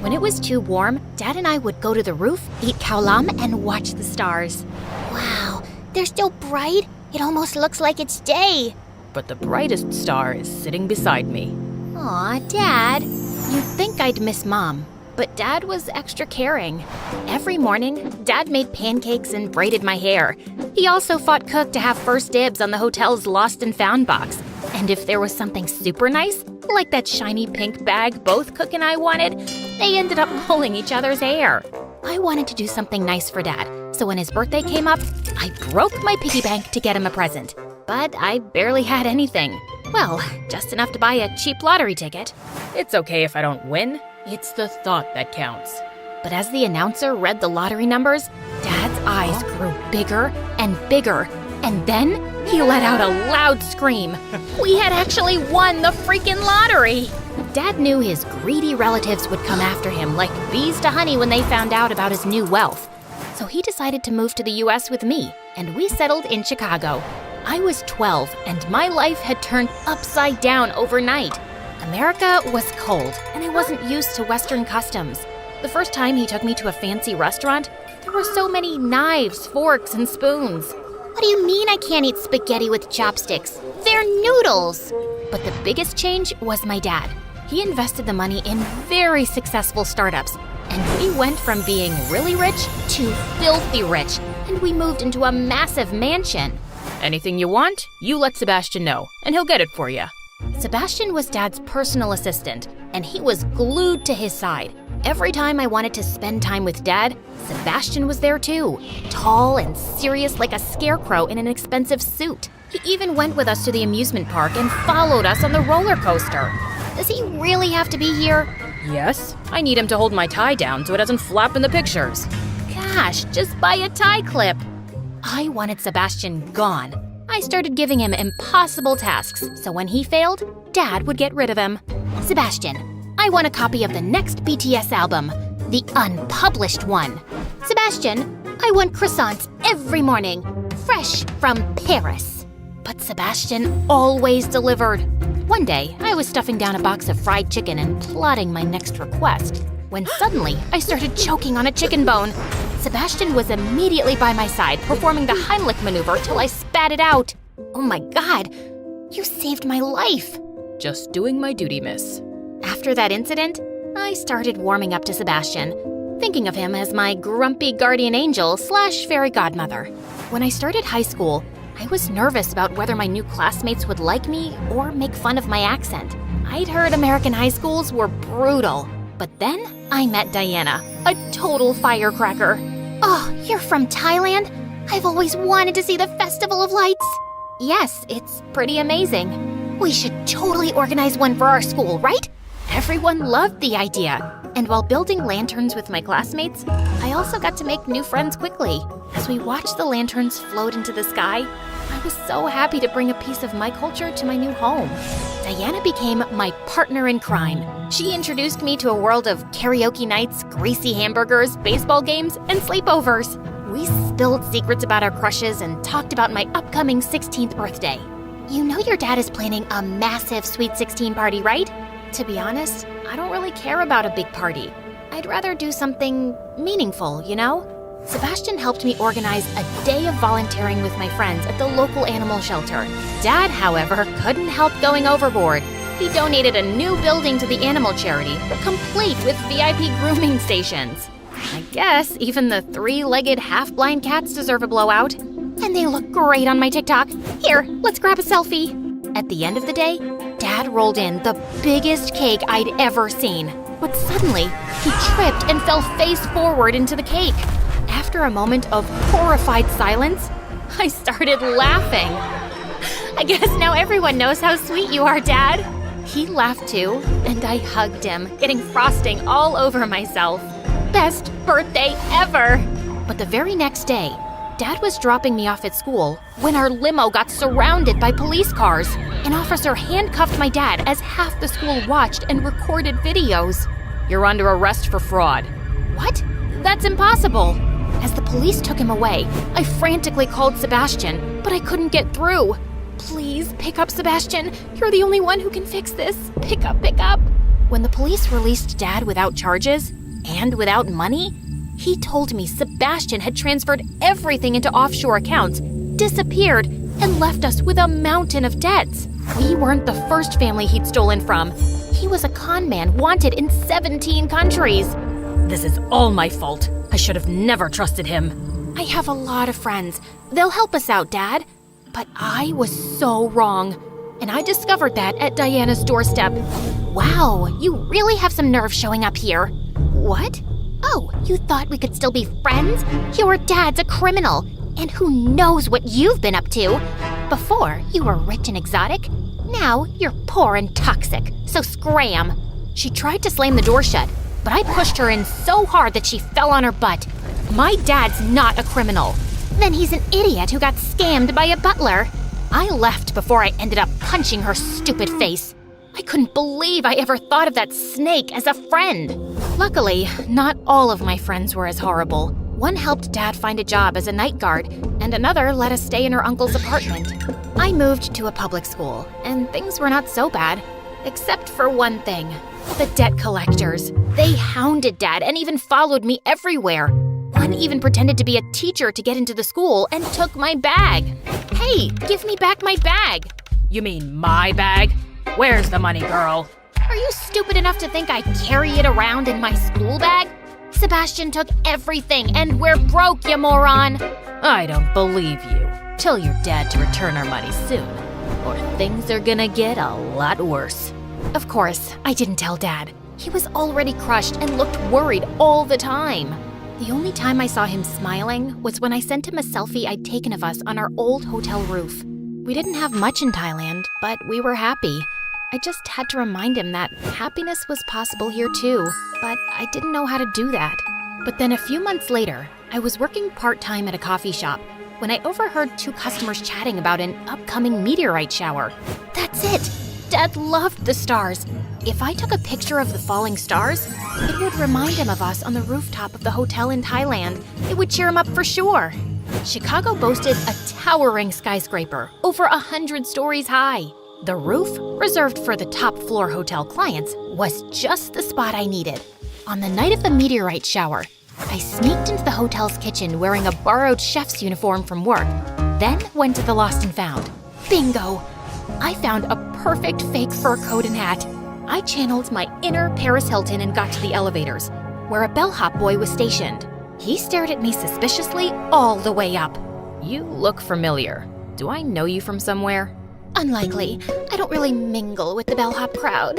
When it was too warm, Dad and I would go to the roof, eat khao lam, and watch the stars. Wow, they're still bright. It almost looks like it's day. But the brightest star is sitting beside me. Aw, Dad. You'd think I'd miss Mom, but Dad was extra caring. Every morning, Dad made pancakes and braided my hair. He also fought Cook to have first dibs on the hotel's lost and found box. And if there was something super nice, like that shiny pink bag both Cook and I wanted, they ended up pulling each other's hair. I wanted to do something nice for Dad, so when his birthday came up, I broke my piggy bank to get him a present. But I barely had anything. Well, just enough to buy a cheap lottery ticket. It's okay if I don't win. It's the thought that counts. But as the announcer read the lottery numbers, Dad's eyes grew bigger and bigger, and then he let out a loud scream. We had actually won the freaking lottery! Dad knew his greedy relatives would come after him like bees to honey when they found out about his new wealth. So he decided to move to the US with me, and we settled in Chicago. I was 12, and my life had turned upside down overnight. America was cold, and I wasn't used to Western customs. The first time he took me to a fancy restaurant, there were so many knives, forks, and spoons. What do you mean I can't eat spaghetti with chopsticks? They're noodles! But the biggest change was my dad. He invested the money in very successful startups, and we went from being really rich to filthy rich, and we moved into a massive mansion. Anything you want, you let Sebastian know, and he'll get it for you. Sebastian was Dad's personal assistant, and he was glued to his side. Every time I wanted to spend time with Dad, Sebastian was there too, tall and serious like a scarecrow in an expensive suit. He even went with us to the amusement park and followed us on the roller coaster. Does he really have to be here? Yes, I need him to hold my tie down so it doesn't flap in the pictures. Gosh, just buy a tie clip. I wanted Sebastian gone. I started giving him impossible tasks, so when he failed, Dad would get rid of him. Sebastian, I want a copy of the next BTS album, the unpublished one. Sebastian, I want croissants every morning, fresh from Paris. But Sebastian always delivered. One day, I was stuffing down a box of fried chicken and plotting my next request, when suddenly I started choking on a chicken bone. Sebastian was immediately by my side, performing the Heimlich maneuver till I spat it out. Oh my God, you saved my life. Just doing my duty, miss. After that incident, I started warming up to Sebastian, thinking of him as my grumpy guardian angel / fairy godmother. When I started high school, I was nervous about whether my new classmates would like me or make fun of my accent. I'd heard American high schools were brutal. But then I met Diana, a total firecracker. Oh, you're from Thailand? I've always wanted to see the Festival of Lights. Yes, it's pretty amazing. We should totally organize one for our school, right? Everyone loved the idea. And while building lanterns with my classmates, I also got to make new friends quickly. As we watched the lanterns float into the sky, I was so happy to bring a piece of my culture to my new home. Diana became my partner in crime. She introduced me to a world of karaoke nights, greasy hamburgers, baseball games, and sleepovers. We spilled secrets about our crushes and talked about my upcoming 16th birthday. You know your dad is planning a massive Sweet 16 party, right? To be honest, I don't really care about a big party. I'd rather do something meaningful, you know? Sebastian helped me organize a day of volunteering with my friends at the local animal shelter. Dad, however, couldn't help going overboard. He donated a new building to the animal charity, complete with VIP grooming stations. I guess even the three-legged half-blind cats deserve a blowout. And they look great on my TikTok. Here, let's grab a selfie. At the end of the day, Dad rolled in the biggest cake I'd ever seen. But suddenly, he tripped and fell face forward into the cake. After a moment of horrified silence, I started laughing. I guess now everyone knows how sweet you are, Dad. He laughed too, and I hugged him, getting frosting all over myself. Best birthday ever! But the very next day, Dad was dropping me off at school when our limo got surrounded by police cars. An officer handcuffed my dad as half the school watched and recorded videos. You're under arrest for fraud. What? That's impossible. As the police took him away, I frantically called Sebastian, but I couldn't get through. Please, pick up, Sebastian. You're the only one who can fix this. Pick up, pick up. When the police released Dad without charges and without money, he told me Sebastian had transferred everything into offshore accounts, disappeared, and left us with a mountain of debts. We weren't the first family he'd stolen from. He was a con man wanted in 17 countries. This is all my fault. I should have never trusted him. I have a lot of friends. They'll help us out, Dad. But I was so wrong. And I discovered that at Diana's doorstep. Wow, you really have some nerve showing up here. What? Oh, you thought we could still be friends? Your dad's a criminal. And who knows what you've been up to? Before, you were rich and exotic. Now, you're poor and toxic. So scram. She tried to slam the door shut, but I pushed her in so hard that she fell on her butt. My dad's not a criminal. Then he's an idiot who got scammed by a butler. I left before I ended up punching her stupid face. I couldn't believe I ever thought of that snake as a friend. Luckily, not all of my friends were as horrible. One helped Dad find a job as a night guard, and another let us stay in her uncle's apartment. I moved to a public school, and things were not so bad. Except for one thing. The debt collectors. They hounded Dad and even followed me everywhere. One even pretended to be a teacher to get into the school and took my bag. Hey, give me back my bag. You mean my bag? Where's the money, girl? Are you stupid enough to think I carry it around in my school bag? Sebastian took everything, and we're broke, you moron! I don't believe you. Tell your dad to return our money soon, or things are gonna get a lot worse. Of course, I didn't tell Dad. He was already crushed and looked worried all the time. The only time I saw him smiling was when I sent him a selfie I'd taken of us on our old hotel roof. We didn't have much in Thailand, but we were happy. I just had to remind him that happiness was possible here too, but I didn't know how to do that. But then a few months later, I was working part-time at a coffee shop when I overheard two customers chatting about an upcoming meteorite shower. That's it! Dad loved the stars. If I took a picture of the falling stars, it would remind him of us on the rooftop of the hotel in Thailand. It would cheer him up for sure. Chicago boasted a towering skyscraper, over 100 stories high. The roof, reserved for the top floor hotel clients, was just the spot I needed. On the night of the meteorite shower, I sneaked into the hotel's kitchen wearing a borrowed chef's uniform from work, then went to the Lost and Found. Bingo! I found a perfect fake fur coat and hat. I channeled my inner Paris Hilton and got to the elevators, where a bellhop boy was stationed. He stared at me suspiciously all the way up. You look familiar. Do I know you from somewhere? Unlikely. I don't really mingle with the bellhop crowd.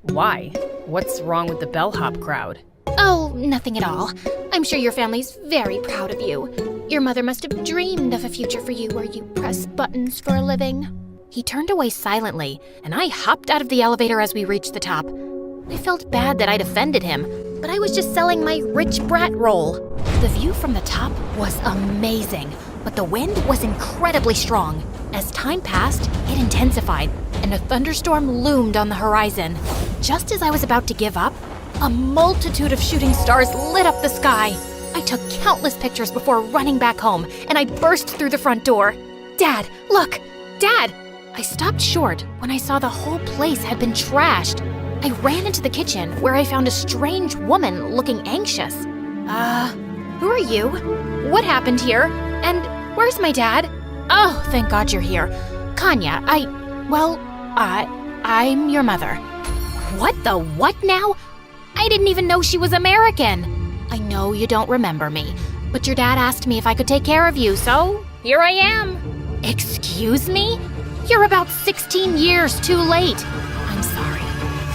Why? What's wrong with the bellhop crowd? Oh, nothing at all. I'm sure your family's very proud of you. Your mother must have dreamed of a future for you where you press buttons for a living. He turned away silently, and I hopped out of the elevator as we reached the top. I felt bad that I'd offended him, but I was just selling my rich brat role. The view from the top was amazing, but the wind was incredibly strong. As time passed, it intensified, and a thunderstorm loomed on the horizon. Just as I was about to give up, a multitude of shooting stars lit up the sky. I took countless pictures before running back home, and I burst through the front door. Dad, look! Dad! I stopped short when I saw the whole place had been trashed. I ran into the kitchen where I found a strange woman looking anxious. Who are you? What happened here? And where's my dad? Oh, thank God you're here. Kanya, I'm your mother. What the what now? I didn't even know she was American. I know you don't remember me, but your dad asked me if I could take care of you, so here I am. Excuse me? You're about 16 years too late. I'm sorry.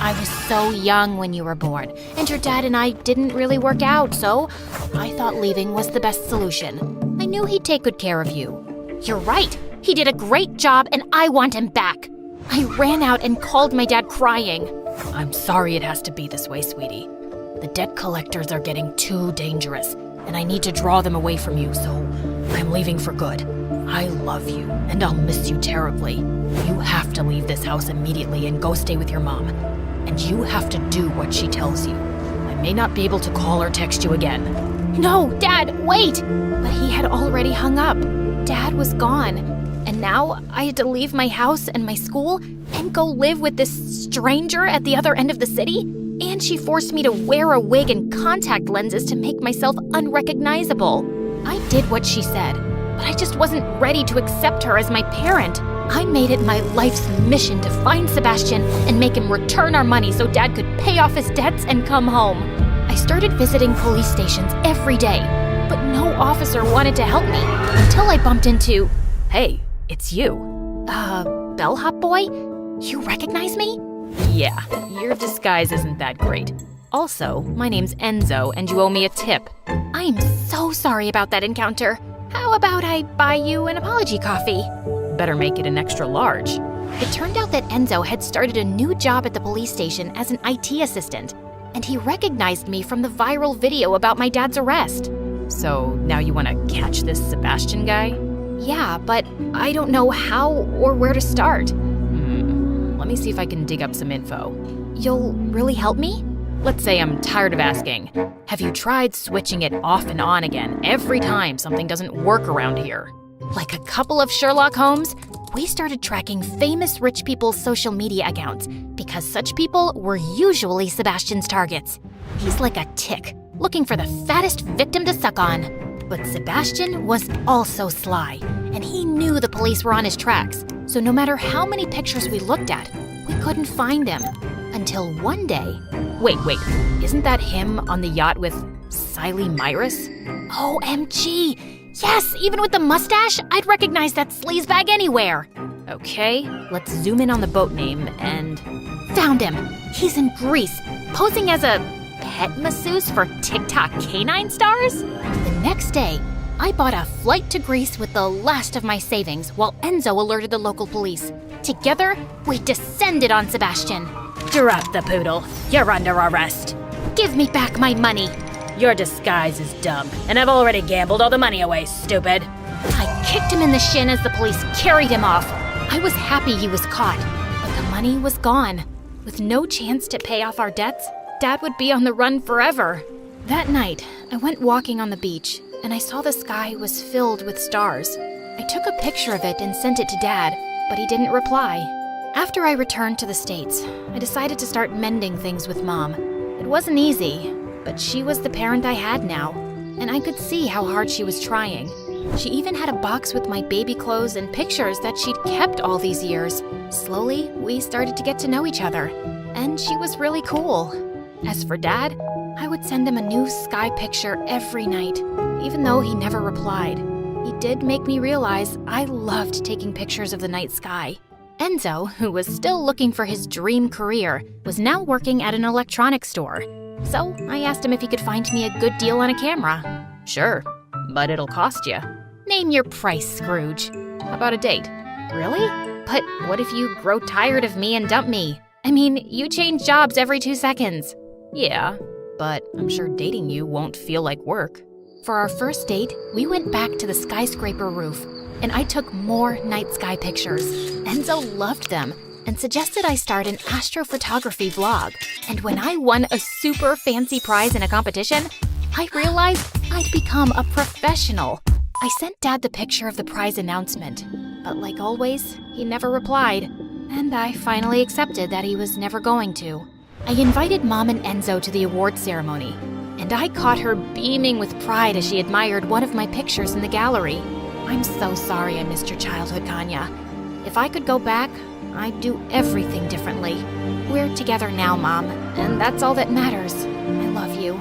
I was so young when you were born, and your dad and I didn't really work out, so I thought leaving was the best solution. I knew he'd take good care of you. You're right. He did a great job, and I want him back. I ran out and called my dad crying. I'm sorry it has to be this way, sweetie. The debt collectors are getting too dangerous, and I need to draw them away from you, so I'm leaving for good. I love you, and I'll miss you terribly. You have to leave this house immediately and go stay with your mom. And you have to do what she tells you. I may not be able to call or text you again. No, Dad, wait! But he had already hung up. Dad was gone. And now I had to leave my house and my school and go live with this stranger at the other end of the city. And she forced me to wear a wig and contact lenses to make myself unrecognizable. I did what she said. but I just wasn't ready to accept her as my parent. I made it my life's mission to find Sebastian and make him return our money so Dad could pay off his debts and come home. I started visiting police stations every day, but no officer wanted to help me until I bumped into… Hey, it's you. Bellhop boy? You recognize me? Yeah, your disguise isn't that great. Also, my name's Enzo, and you owe me a tip. I'm so sorry about that encounter. How about I buy you an apology coffee? Better make it an extra large. It turned out that Enzo had started a new job at the police station as an IT assistant, and he recognized me from the viral video about my dad's arrest. So now you want to catch this Sebastian guy? Yeah, but I don't know how or where to start. Let me see if I can dig up some info. You'll really help me? Let's say I'm tired of asking. Have you tried switching it off and on again every time something doesn't work around here? Like a couple of Sherlock Holmes, we started tracking famous rich people's social media accounts because such people were usually Sebastian's targets. He's like a tick, looking for the fattest victim to suck on. But Sebastian was also sly, and he knew the police were on his tracks, so no matter how many pictures we looked at, we couldn't find him. Until one day… Wait, isn't that him on the yacht with Siley Myrus? OMG! Yes, even with the mustache, I'd recognize that sleazebag anywhere. Okay, let's zoom in on the boat name and… Found him! He's in Greece, posing as a pet masseuse for TikTok canine stars? The next day, I bought a flight to Greece with the last of my savings while Enzo alerted the local police. Together, we descended on Sebastian. Drop the poodle. You're under arrest. Give me back my money. Your disguise is dumb, and I've already gambled all the money away, stupid. I kicked him in the shin as the police carried him off. I was happy he was caught, but the money was gone. With no chance to pay off our debts, Dad would be on the run forever. That night, I went walking on the beach, and I saw the sky was filled with stars. I took a picture of it and sent it to Dad, but he didn't reply. After I returned to the States, I decided to start mending things with Mom. It wasn't easy, but she was the parent I had now, and I could see how hard she was trying. She even had a box with my baby clothes and pictures that she'd kept all these years. Slowly, we started to get to know each other, and she was really cool. As for Dad, I would send him a new sky picture every night, even though he never replied. He did make me realize I loved taking pictures of the night sky. Enzo, who was still looking for his dream career, was now working at an electronics store. So I asked him if he could find me a good deal on a camera. Sure, but it'll cost you. Name your price, Scrooge. How about a date? Really? But what if you grow tired of me and dump me? I mean, you change jobs every 2 seconds. Yeah, but I'm sure dating you won't feel like work. For our first date, we went back to the skyscraper roof, and I took more night sky pictures. Enzo loved them and suggested I start an astrophotography vlog. And when I won a super fancy prize in a competition, I realized I'd become a professional. I sent Dad the picture of the prize announcement, but like always, he never replied, and I finally accepted that he was never going to. I invited Mom and Enzo to the award ceremony, and I caught her beaming with pride as she admired one of my pictures in the gallery. I'm so sorry I missed your childhood, Kanya. If I could go back, I'd do everything differently. We're together now, Mom, and that's all that matters. I love you.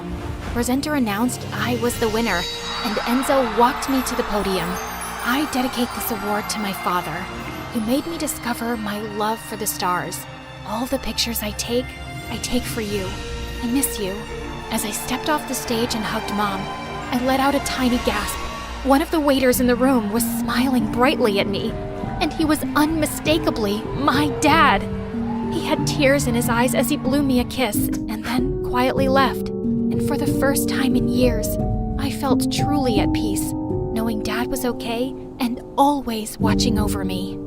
Presenter announced I was the winner, and Enzo walked me to the podium. I dedicate this award to my father, who made me discover my love for the stars. All the pictures I take for you. I miss you. As I stepped off the stage and hugged Mom, I let out a tiny gasp. One of the waiters in the room was smiling brightly at me, and he was unmistakably my dad. He had tears in his eyes as he blew me a kiss and then quietly left. And for the first time in years, I felt truly at peace, knowing Dad was okay and always watching over me.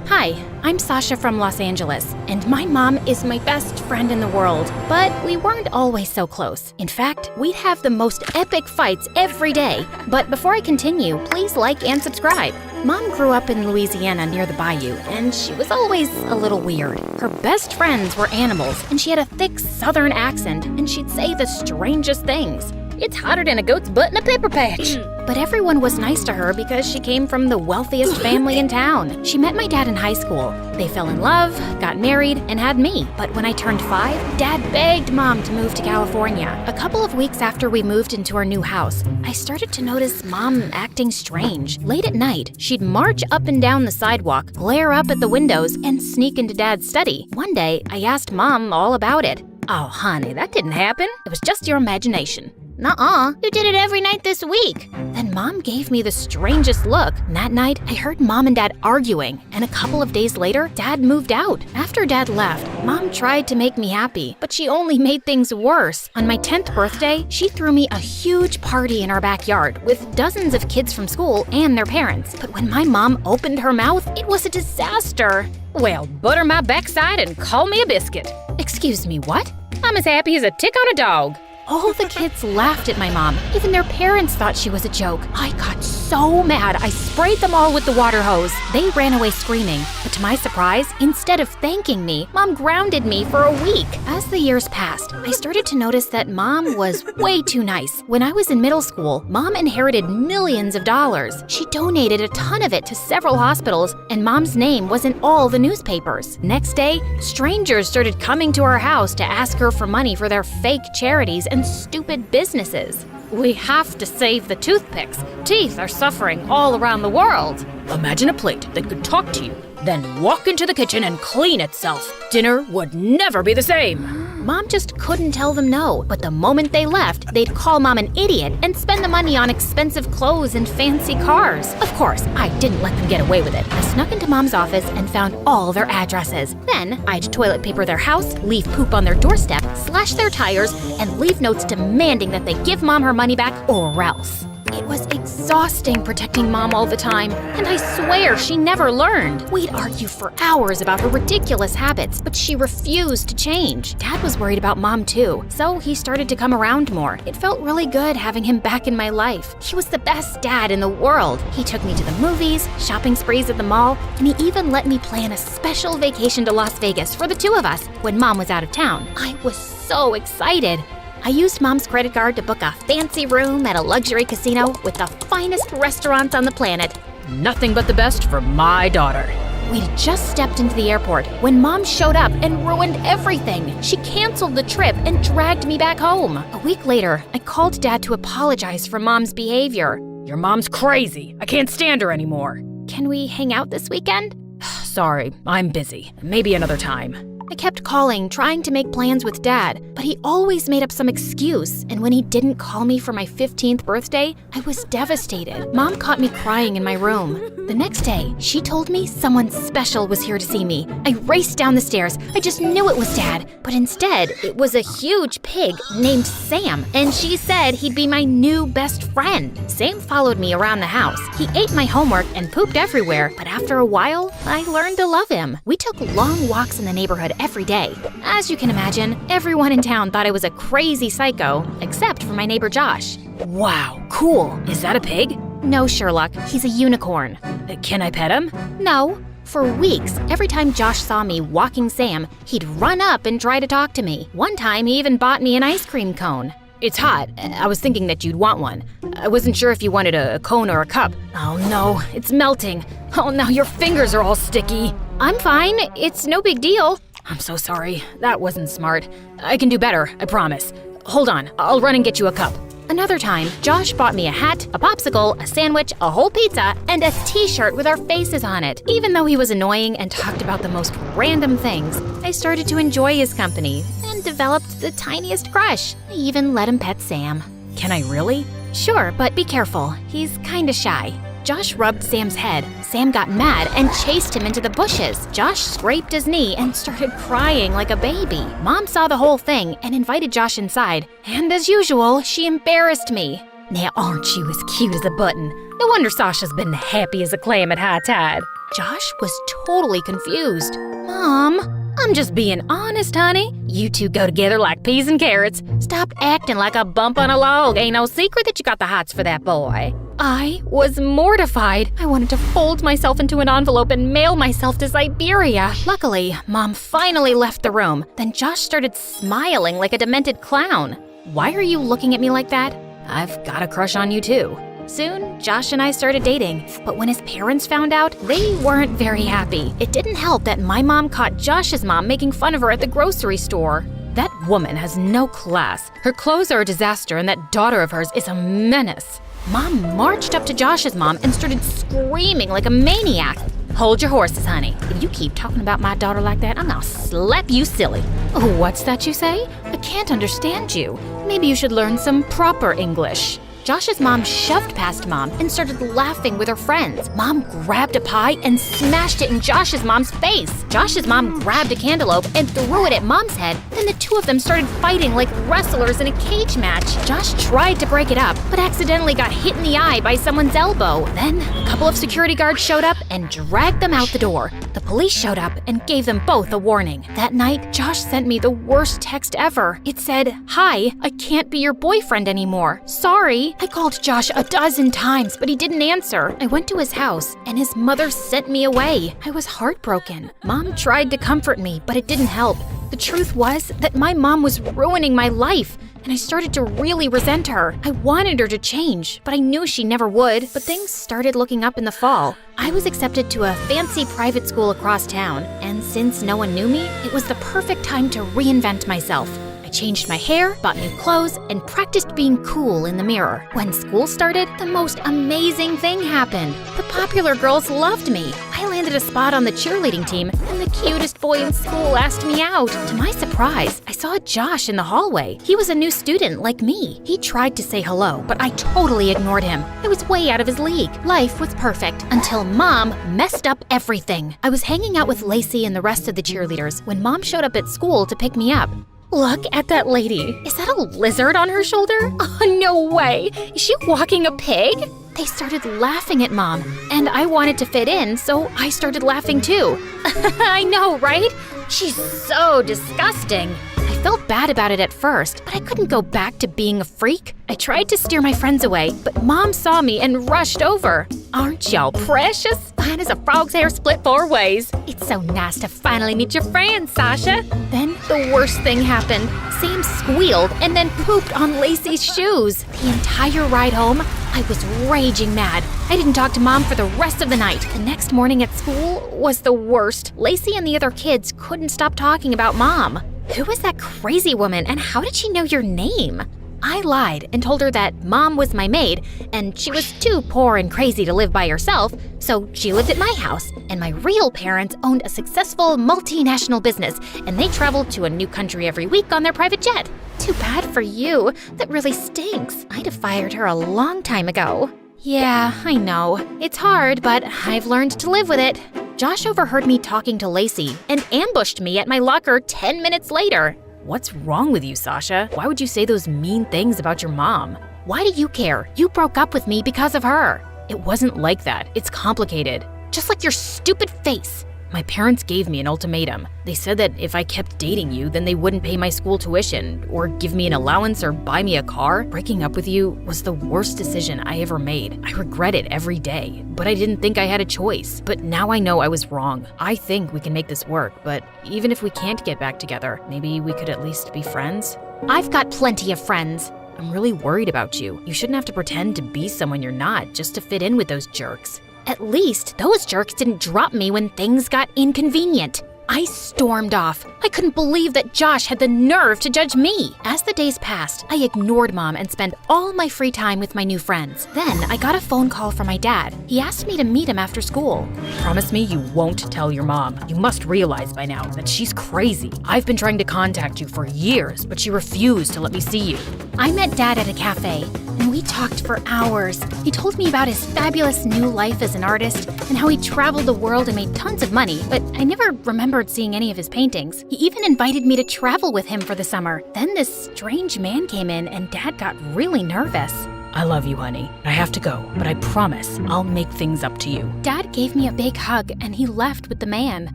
Hi, I'm Sasha from Los Angeles, and my mom is my best friend in the world. But we weren't always so close. In fact, we'd have the most epic fights every day. But before I continue, please like and subscribe. Mom grew up in Louisiana near the bayou, and she was always a little weird. Her best friends were animals, and she had a thick southern accent, and she'd say the strangest things. It's hotter than a goat's butt in a pepper patch. But everyone was nice to her because she came from the wealthiest family in town. She met my dad in high school. They fell in love, got married, and had me. But when I turned 5, Dad begged Mom to move to California. A couple of weeks after we moved into our new house, I started to notice Mom acting strange. Late at night, she'd march up and down the sidewalk, glare up at the windows, and sneak into Dad's study. One day, I asked Mom all about it. "Oh, honey, that didn't happen. It was just your imagination." Nuh-uh, you did it every night this week. Then Mom gave me the strangest look. And that night, I heard Mom and Dad arguing, and a couple of days later, Dad moved out. After Dad left, Mom tried to make me happy, but she only made things worse. On my 10th birthday, she threw me a huge party in our backyard with dozens of kids from school and their parents. But when my mom opened her mouth, it was a disaster. Well, butter my backside and call me a biscuit. Excuse me, what? I'm as happy as a tick on a dog. All the kids laughed at my mom. Even their parents thought she was a joke. I got so mad, I sprayed them all with the water hose. They ran away screaming. But to my surprise, instead of thanking me, Mom grounded me for a week. As the years passed, I started to notice that Mom was way too nice. When I was in middle school, Mom inherited millions of dollars. She donated a ton of it to several hospitals, and Mom's name was in all the newspapers. Next day, strangers started coming to our house to ask her for money for their fake charities and stupid businesses. We have to save the toothpicks. Teeth are suffering all around the world. Imagine a plate that could talk to you, then walk into the kitchen and clean itself. Dinner would never be the same. Mom just couldn't tell them no, but the moment they left, they'd call Mom an idiot and spend the money on expensive clothes and fancy cars. Of course, I didn't let them get away with it. I snuck into Mom's office and found all their addresses. Then, I'd toilet paper their house, leave poop on their doorstep, slash their tires, and leave notes demanding that they give Mom her money back or else. It was exhausting protecting Mom all the time, and I swear she never learned. We'd argue for hours about her ridiculous habits, but she refused to change. Dad was worried about Mom too, so he started to come around more. It felt really good having him back in my life. He was the best dad in the world. He took me to the movies, shopping sprees at the mall, and he even let me plan a special vacation to Las Vegas for the two of us when Mom was out of town. I was so excited. I used Mom's credit card to book a fancy room at a luxury casino with the finest restaurants on the planet. Nothing but the best for my daughter. We'd just stepped into the airport when Mom showed up and ruined everything. She canceled the trip and dragged me back home. A week later, I called Dad to apologize for Mom's behavior. Your mom's crazy. I can't stand her anymore. Can we hang out this weekend? Sorry, I'm busy. Maybe another time. I kept calling, trying to make plans with Dad, but he always made up some excuse, and when he didn't call me for my 15th birthday, I was devastated. Mom caught me crying in my room. The next day, she told me someone special was here to see me. I raced down the stairs. I just knew it was Dad, but instead, it was a huge pig named Sam, and she said he'd be my new best friend. Sam followed me around the house. He ate my homework and pooped everywhere, but after a while, I learned to love him. We took long walks in the neighborhood every day. As you can imagine, everyone in town thought I was a crazy psycho, except for my neighbor Josh. Wow, cool. Is that a pig? No, Sherlock, he's a unicorn. Can I pet him? No. For weeks, every time Josh saw me walking Sam, he'd run up and try to talk to me. One time, he even bought me an ice cream cone. It's hot. I was thinking that you'd want one. I wasn't sure if you wanted a cone or a cup. Oh no, it's melting. Oh, now your fingers are all sticky. I'm fine. It's no big deal. I'm so sorry. That wasn't smart. I can do better, I promise. Hold on, I'll run and get you a cup. Another time, Josh bought me a hat, a popsicle, a sandwich, a whole pizza, and a t-shirt with our faces on it. Even though he was annoying and talked about the most random things, I started to enjoy his company and developed the tiniest crush. I even let him pet Sam. Can I really? Sure, but be careful. He's kinda shy. Josh rubbed Sam's head. Sam got mad and chased him into the bushes. Josh scraped his knee and started crying like a baby. Mom saw the whole thing and invited Josh inside. And as usual, she embarrassed me. Now aren't you as cute as a button? No wonder Sasha's been happy as a clam at high tide. Josh was totally confused. Mom, I'm just being honest, honey. You two go together like peas and carrots. Stop acting like a bump on a log. Ain't no secret that you got the hots for that boy. I was mortified. I wanted to fold myself into an envelope and mail myself to Siberia. Luckily, Mom finally left the room. Then Josh started smiling like a demented clown. Why are you looking at me like that? I've got a crush on you too. Soon, Josh and I started dating, but when his parents found out, they weren't very happy. It didn't help that my mom caught Josh's mom making fun of her at the grocery store. That woman has no class. Her clothes are a disaster, and that daughter of hers is a menace. Mom marched up to Josh's mom and started screaming like a maniac. Hold your horses, honey. If you keep talking about my daughter like that, I'm gonna slap you silly. Oh, what's that you say? I can't understand you. Maybe you should learn some proper English. Josh's mom shoved past Mom and started laughing with her friends. Mom grabbed a pie and smashed it in Josh's mom's face. Josh's mom grabbed a cantaloupe and threw it at Mom's head. Then the two of them started fighting like wrestlers in a cage match. Josh tried to break it up, but accidentally got hit in the eye by someone's elbow. Then a couple of security guards showed up and dragged them out the door. The police showed up and gave them both a warning. That night, Josh sent me the worst text ever. It said, "Hi, I can't be your boyfriend anymore. Sorry." I called Josh a dozen times, but he didn't answer. I went to his house, and his mother sent me away. I was heartbroken. Mom tried to comfort me, but it didn't help. The truth was that my mom was ruining my life, and I started to really resent her. I wanted her to change, but I knew she never would. But things started looking up in the fall. I was accepted to a fancy private school across town, and since no one knew me, it was the perfect time to reinvent myself. I changed my hair, bought new clothes, and practiced being cool in the mirror. When school started, the most amazing thing happened. The popular girls loved me. I landed a spot on the cheerleading team, and the cutest boy in school asked me out. To my surprise, I saw Josh in the hallway. He was a new student like me. He tried to say hello, but I totally ignored him. I was way out of his league. Life was perfect until Mom messed up everything. I was hanging out with Lacey and the rest of the cheerleaders when Mom showed up at school to pick me up. Look at that lady. Is that a lizard on her shoulder? Oh, no way. Is she walking a pig? They started laughing at Mom, and I wanted to fit in, so I started laughing too. I know, right? She's so disgusting. I felt bad about it at first, but I couldn't go back to being a freak. I tried to steer my friends away, but Mom saw me and rushed over. Aren't y'all precious? Fine as a frog's hair split 4 ways. It's so nice to finally meet your friend, Sasha. Then the worst thing happened. Sam squealed and then pooped on Lacey's shoes. The entire ride home, I was raging mad. I didn't talk to Mom for the rest of the night. The next morning at school was the worst. Lacey and the other kids couldn't stop talking about Mom. Who was that crazy woman, and how did she know your name? I lied and told her that Mom was my maid, and she was too poor and crazy to live by herself, so she lived at my house, and my real parents owned a successful multinational business, and they traveled to a new country every week on their private jet. Too bad for you. That really stinks. I'd have fired her a long time ago. Yeah, I know. It's hard, but I've learned to live with it. Josh overheard me talking to Lacey and ambushed me at my locker 10 minutes later. What's wrong with you, Sasha? Why would you say those mean things about your mom? Why do you care? You broke up with me because of her. It wasn't like that. It's complicated. Just like your stupid face. My parents gave me an ultimatum. They said that if I kept dating you, then they wouldn't pay my school tuition, or give me an allowance, or buy me a car. Breaking up with you was the worst decision I ever made. I regret it every day, but I didn't think I had a choice. But now I know I was wrong. I think we can make this work, but even if we can't get back together, maybe we could at least be friends? I've got plenty of friends. I'm really worried about you. You shouldn't have to pretend to be someone you're not just to fit in with those jerks. At least those jerks didn't drop me when things got inconvenient. I stormed off. I couldn't believe that Josh had the nerve to judge me. As the days passed, I ignored Mom and spent all my free time with my new friends. Then I got a phone call from my dad. He asked me to meet him after school. Promise me you won't tell your mom. You must realize by now that she's crazy. I've been trying to contact you for years, but she refused to let me see you. I met Dad at a cafe, and we talked for hours. He told me about his fabulous new life as an artist and how he traveled the world and made tons of money, but I never remembered seeing any of his paintings. He even invited me to travel with him for the summer. Then this strange man came in and Dad got really nervous. I love you, honey. I have to go, but I promise I'll make things up to you. Dad gave me a big hug and he left with the man.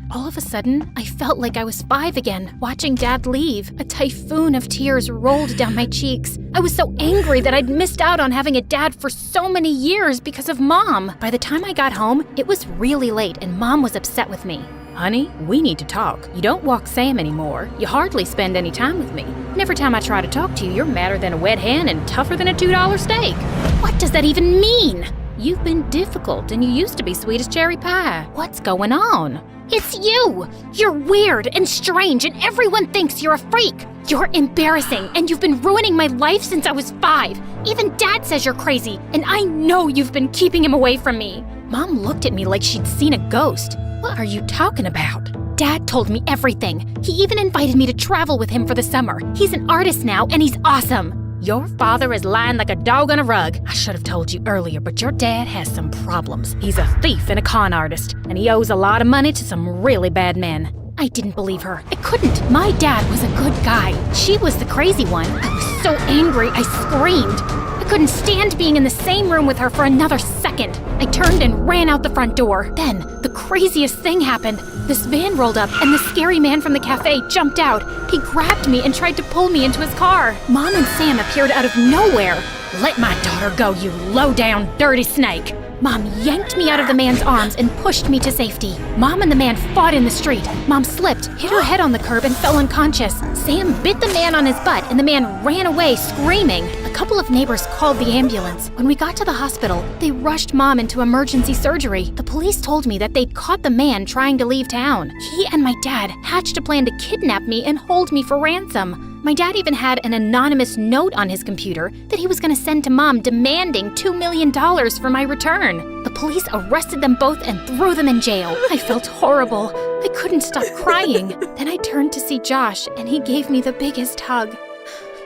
All of a sudden, I felt like I was 5 again, watching Dad leave. A typhoon of tears rolled down my cheeks. I was so angry that I'd missed out on having a dad for so many years because of Mom. By the time I got home, it was really late and Mom was upset with me. Honey, we need to talk. You don't walk Sam anymore. You hardly spend any time with me. And every time I try to talk to you, you're madder than a wet hen and tougher than a $2 steak. What does that even mean? You've been difficult and you used to be sweet as cherry pie. What's going on? It's you! You're weird and strange and everyone thinks you're a freak. You're embarrassing and you've been ruining my life since I was 5. Even Dad says you're crazy and I know you've been keeping him away from me. Mom looked at me like she'd seen a ghost. What are you talking about? Dad told me everything. He even invited me to travel with him for the summer. He's an artist now and he's awesome. Your father is lying like a dog on a rug. I should have told you earlier, but your dad has some problems. He's a thief and a con artist, and he owes a lot of money to some really bad men. I didn't believe her. I couldn't. My dad was a good guy. She was the crazy one. I was so angry, I screamed. I couldn't stand being in the same room with her for another second. I turned and ran out the front door. Then, the craziest thing happened. This van rolled up and the scary man from the cafe jumped out. He grabbed me and tried to pull me into his car. Mom and Sam appeared out of nowhere. Let my daughter go, you low-down, dirty snake. Mom yanked me out of the man's arms and pushed me to safety. Mom and the man fought in the street. Mom slipped, hit her head on the curb, and fell unconscious. Sam bit the man on his butt, and the man ran away screaming. A couple of neighbors called the ambulance. When we got to the hospital, they rushed Mom into emergency surgery. The police told me that they'd caught the man trying to leave town. He and my dad hatched a plan to kidnap me and hold me for ransom. My dad even had an anonymous note on his computer that he was going to send to Mom demanding $2 million for my return. The police arrested them both and threw them in jail. I felt horrible. I couldn't stop crying. Then I turned to see Josh and he gave me the biggest hug.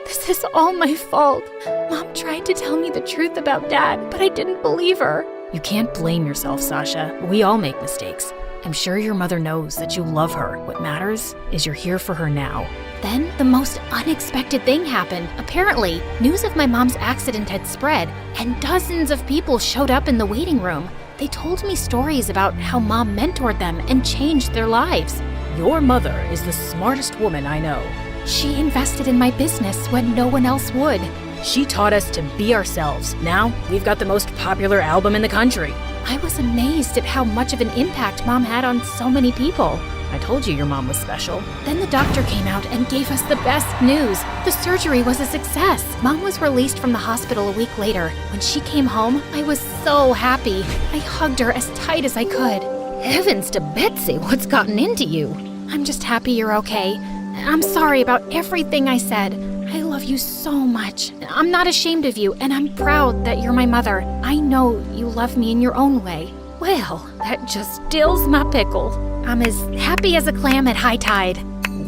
This is all my fault. Mom tried to tell me the truth about Dad, but I didn't believe her. You can't blame yourself, Sasha. We all make mistakes. I'm sure your mother knows that you love her. What matters is you're here for her now. Then the most unexpected thing happened. Apparently, news of my mom's accident had spread, and dozens of people showed up in the waiting room. They told me stories about how Mom mentored them and changed their lives. Your mother is the smartest woman I know. She invested in my business when no one else would. She taught us to be ourselves. Now, we've got the most popular album in the country. I was amazed at how much of an impact Mom had on so many people. I told you your mom was special. Then the doctor came out and gave us the best news. The surgery was a success. Mom was released from the hospital a week later. When she came home, I was so happy. I hugged her as tight as I could. Heavens to Betsy, what's gotten into you? I'm just happy you're okay. I'm sorry about everything I said. I love you so much. I'm not ashamed of you, and I'm proud that you're my mother. I know you love me in your own way. Well, that just stills my pickle. I'm as happy as a clam at high tide.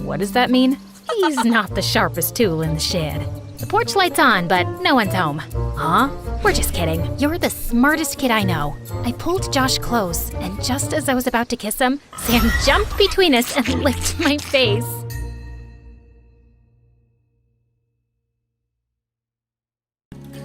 What does that mean? He's not the sharpest tool in the shed. The porch light's on, but no one's home. Huh? We're just kidding. You're the smartest kid I know. I pulled Josh close, and just as I was about to kiss him, Sam jumped between us and licked my face.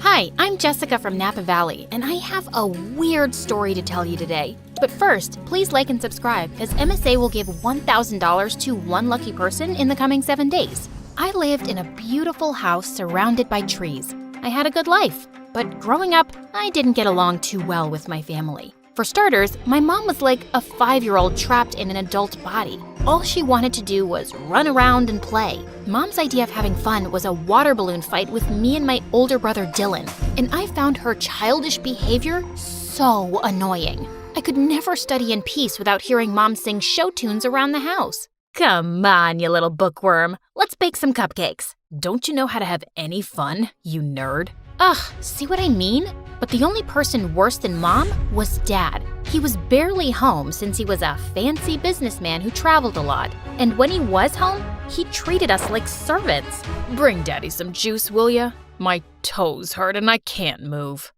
Hi, I'm Jessica from Napa Valley, and I have a weird story to tell you today. But first, please like and subscribe, because MSA will give $1,000 to one lucky person in the coming 7 days. I lived in a beautiful house surrounded by trees. I had a good life, but growing up, I didn't get along too well with my family. For starters, my mom was like a 5-year-old trapped in an adult body. All she wanted to do was run around and play. Mom's idea of having fun was a water balloon fight with me and my older brother Dylan, and I found her childish behavior so annoying. I could never study in peace without hearing Mom sing show tunes around the house. Come on, you little bookworm. Let's bake some cupcakes. Don't you know how to have any fun, you nerd? Ugh, see what I mean? But the only person worse than Mom was Dad. He was barely home since he was a fancy businessman who traveled a lot. And when he was home, he treated us like servants. Bring Daddy some juice, will ya? My toes hurt and I can't move.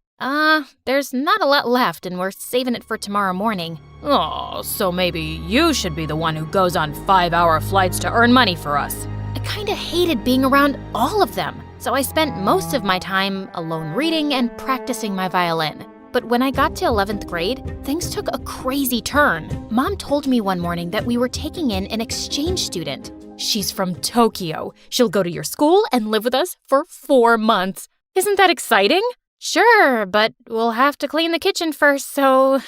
There's not a lot left and we're saving it for tomorrow morning. Oh, so maybe you should be the one who goes on 5-hour flights to earn money for us. I kinda hated being around all of them. so I spent most of my time alone reading and practicing my violin. But when I got to 11th grade, things took a crazy turn. Mom told me one morning that we were taking in an exchange student. She's from Tokyo. She'll go to your school and live with us for 4 months. Isn't that exciting? Sure, but we'll have to clean the kitchen first so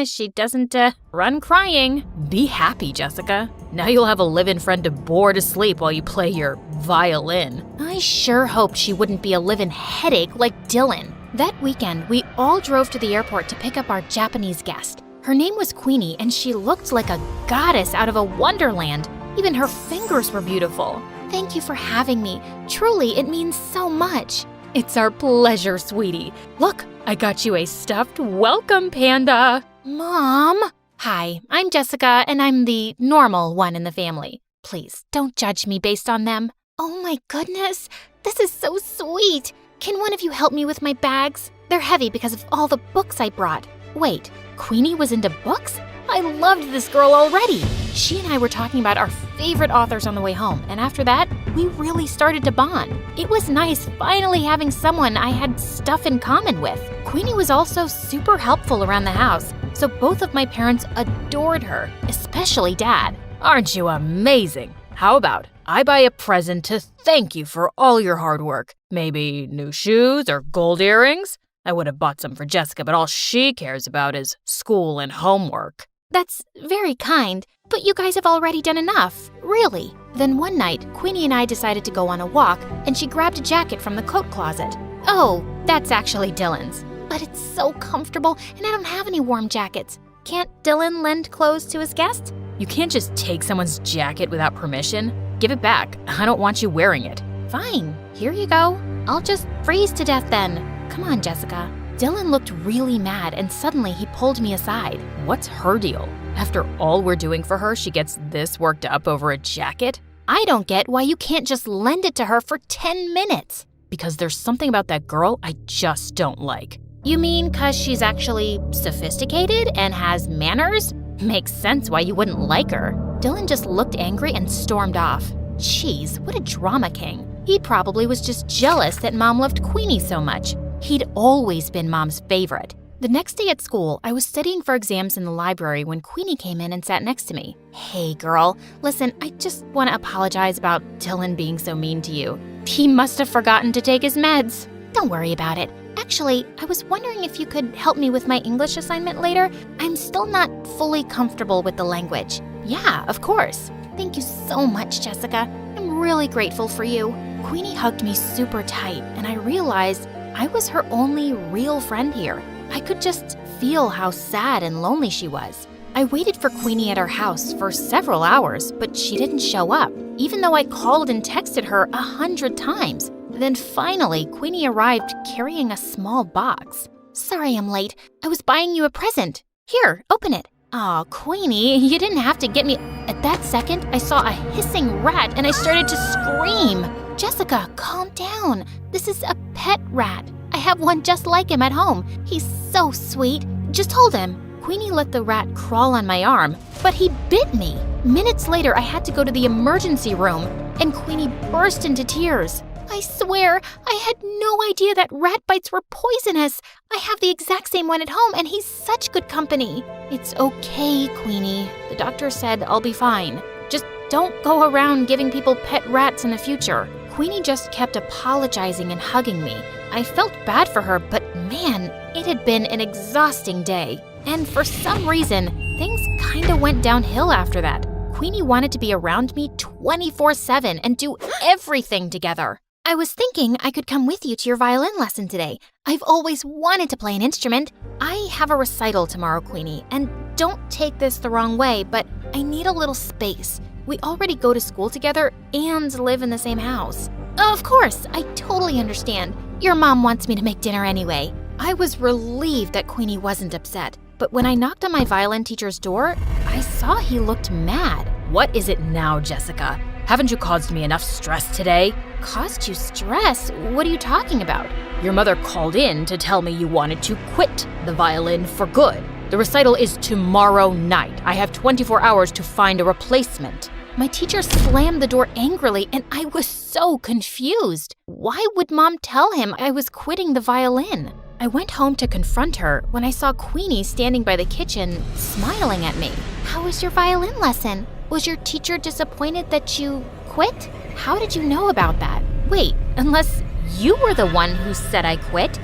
she doesn't run crying. Be happy, Jessica. Now you'll have a live-in friend to bore to sleep while you play your violin. I sure hoped she wouldn't be a live-in headache like Dylan. That weekend, we all drove to the airport to pick up our Japanese guest. Her name was Queenie, and she looked like a goddess out of a wonderland. Even her fingers were beautiful. Thank you for having me. Truly, it means so much. It's our pleasure, sweetie. Look, I got you a stuffed welcome panda. Mom? Hi, I'm Jessica, and I'm the normal one in the family. Please, don't judge me based on them. Oh my goodness, this is so sweet. Can one of you help me with my bags? They're heavy because of all the books I brought. Wait, Queenie was into books? I loved this girl already. She and I were talking about our favorite authors on the way home, and after that, we really started to bond. It was nice finally having someone I had stuff in common with. Queenie was also super helpful around the house, so both of my parents adored her, especially Dad. Aren't you amazing? How about I buy a present to thank you for all your hard work? Maybe new shoes or gold earrings? I would have bought some for Jessica, but all she cares about is school and homework. That's very kind, but you guys have already done enough, really. Then one night, Queenie and I decided to go on a walk, and she grabbed a jacket from the coat closet. Oh, That's actually Dylan's. but it's so comfortable and I don't have any warm jackets. Can't Dylan lend clothes to his guest? You can't just take someone's jacket without permission. Give it back. I don't want you wearing it. Fine, here you go. I'll just freeze to death then. Come on, Jessica. Dylan looked really mad, and suddenly he pulled me aside. What's her deal? After all we're doing for her, she gets this worked up over a jacket? I don't get why you can't just lend it to her for 10 minutes. Because there's something about that girl I just don't like. You mean 'cause she's actually sophisticated and has manners? Makes sense why you wouldn't like her. Dylan just looked angry and stormed off. Jeez, what a drama king. He probably was just jealous that Mom loved Queenie so much. He'd always been Mom's favorite. The next day at school, I was studying for exams in the library when Queenie came in and sat next to me. Hey girl, listen, I just want to apologize about Dylan being so mean to you. He must have forgotten to take his meds. Don't worry about it. Actually, I was wondering if you could help me with my English assignment later. I'm still not fully comfortable with the language. Yeah, of course. Thank you so much, Jessica. I'm really grateful for you. Queenie hugged me super tight, and I realized I was her only real friend here. I could just feel how sad and lonely she was. I waited for Queenie at our house for several hours, but she didn't show up, even though I called and texted her 100 times. Then finally, Queenie arrived carrying a small box. Sorry I'm late. I was buying you a present. Here, open it. Aw, Queenie, you didn't have to get me. At that second, I saw a hissing rat and I started to scream. Jessica, calm down. This is a pet rat. I have one just like him at home. He's so sweet. Just hold him. Queenie let the rat crawl on my arm, but he bit me. Minutes later, I had to go to the emergency room, and Queenie burst into tears. I swear, I had no idea that rat bites were poisonous. I have the exact same one at home, and he's such good company. It's okay, Queenie. The doctor said I'll be fine. Just don't go around giving people pet rats in the future. Queenie just kept apologizing and hugging me. I felt bad for her, but man, it had been an exhausting day. And for some reason, things kinda went downhill after that. Queenie wanted to be around me 24/7 and do everything together. I was thinking I could come with you to your violin lesson today. I've always wanted to play an instrument. I have a recital tomorrow, Queenie, and don't take this the wrong way, but I need a little space. We already go to school together and live in the same house. Of course, I totally understand. Your mom wants me to make dinner anyway. I was relieved that Queenie wasn't upset, but when I knocked on my violin teacher's door, I saw he looked mad. What is it now, Jessica? Haven't you caused me enough stress today? Caused you stress? What are you talking about? Your mother called in to tell me you wanted to quit the violin for good. The recital is tomorrow night. I have 24 hours to find a replacement. My teacher slammed the door angrily, and I was so confused. Why would Mom tell him I was quitting the violin? I went home to confront her when I saw Queenie standing by the kitchen, smiling at me. How was your violin lesson? Was your teacher disappointed that you quit? How did you know about that? Wait, unless you were the one who said I quit?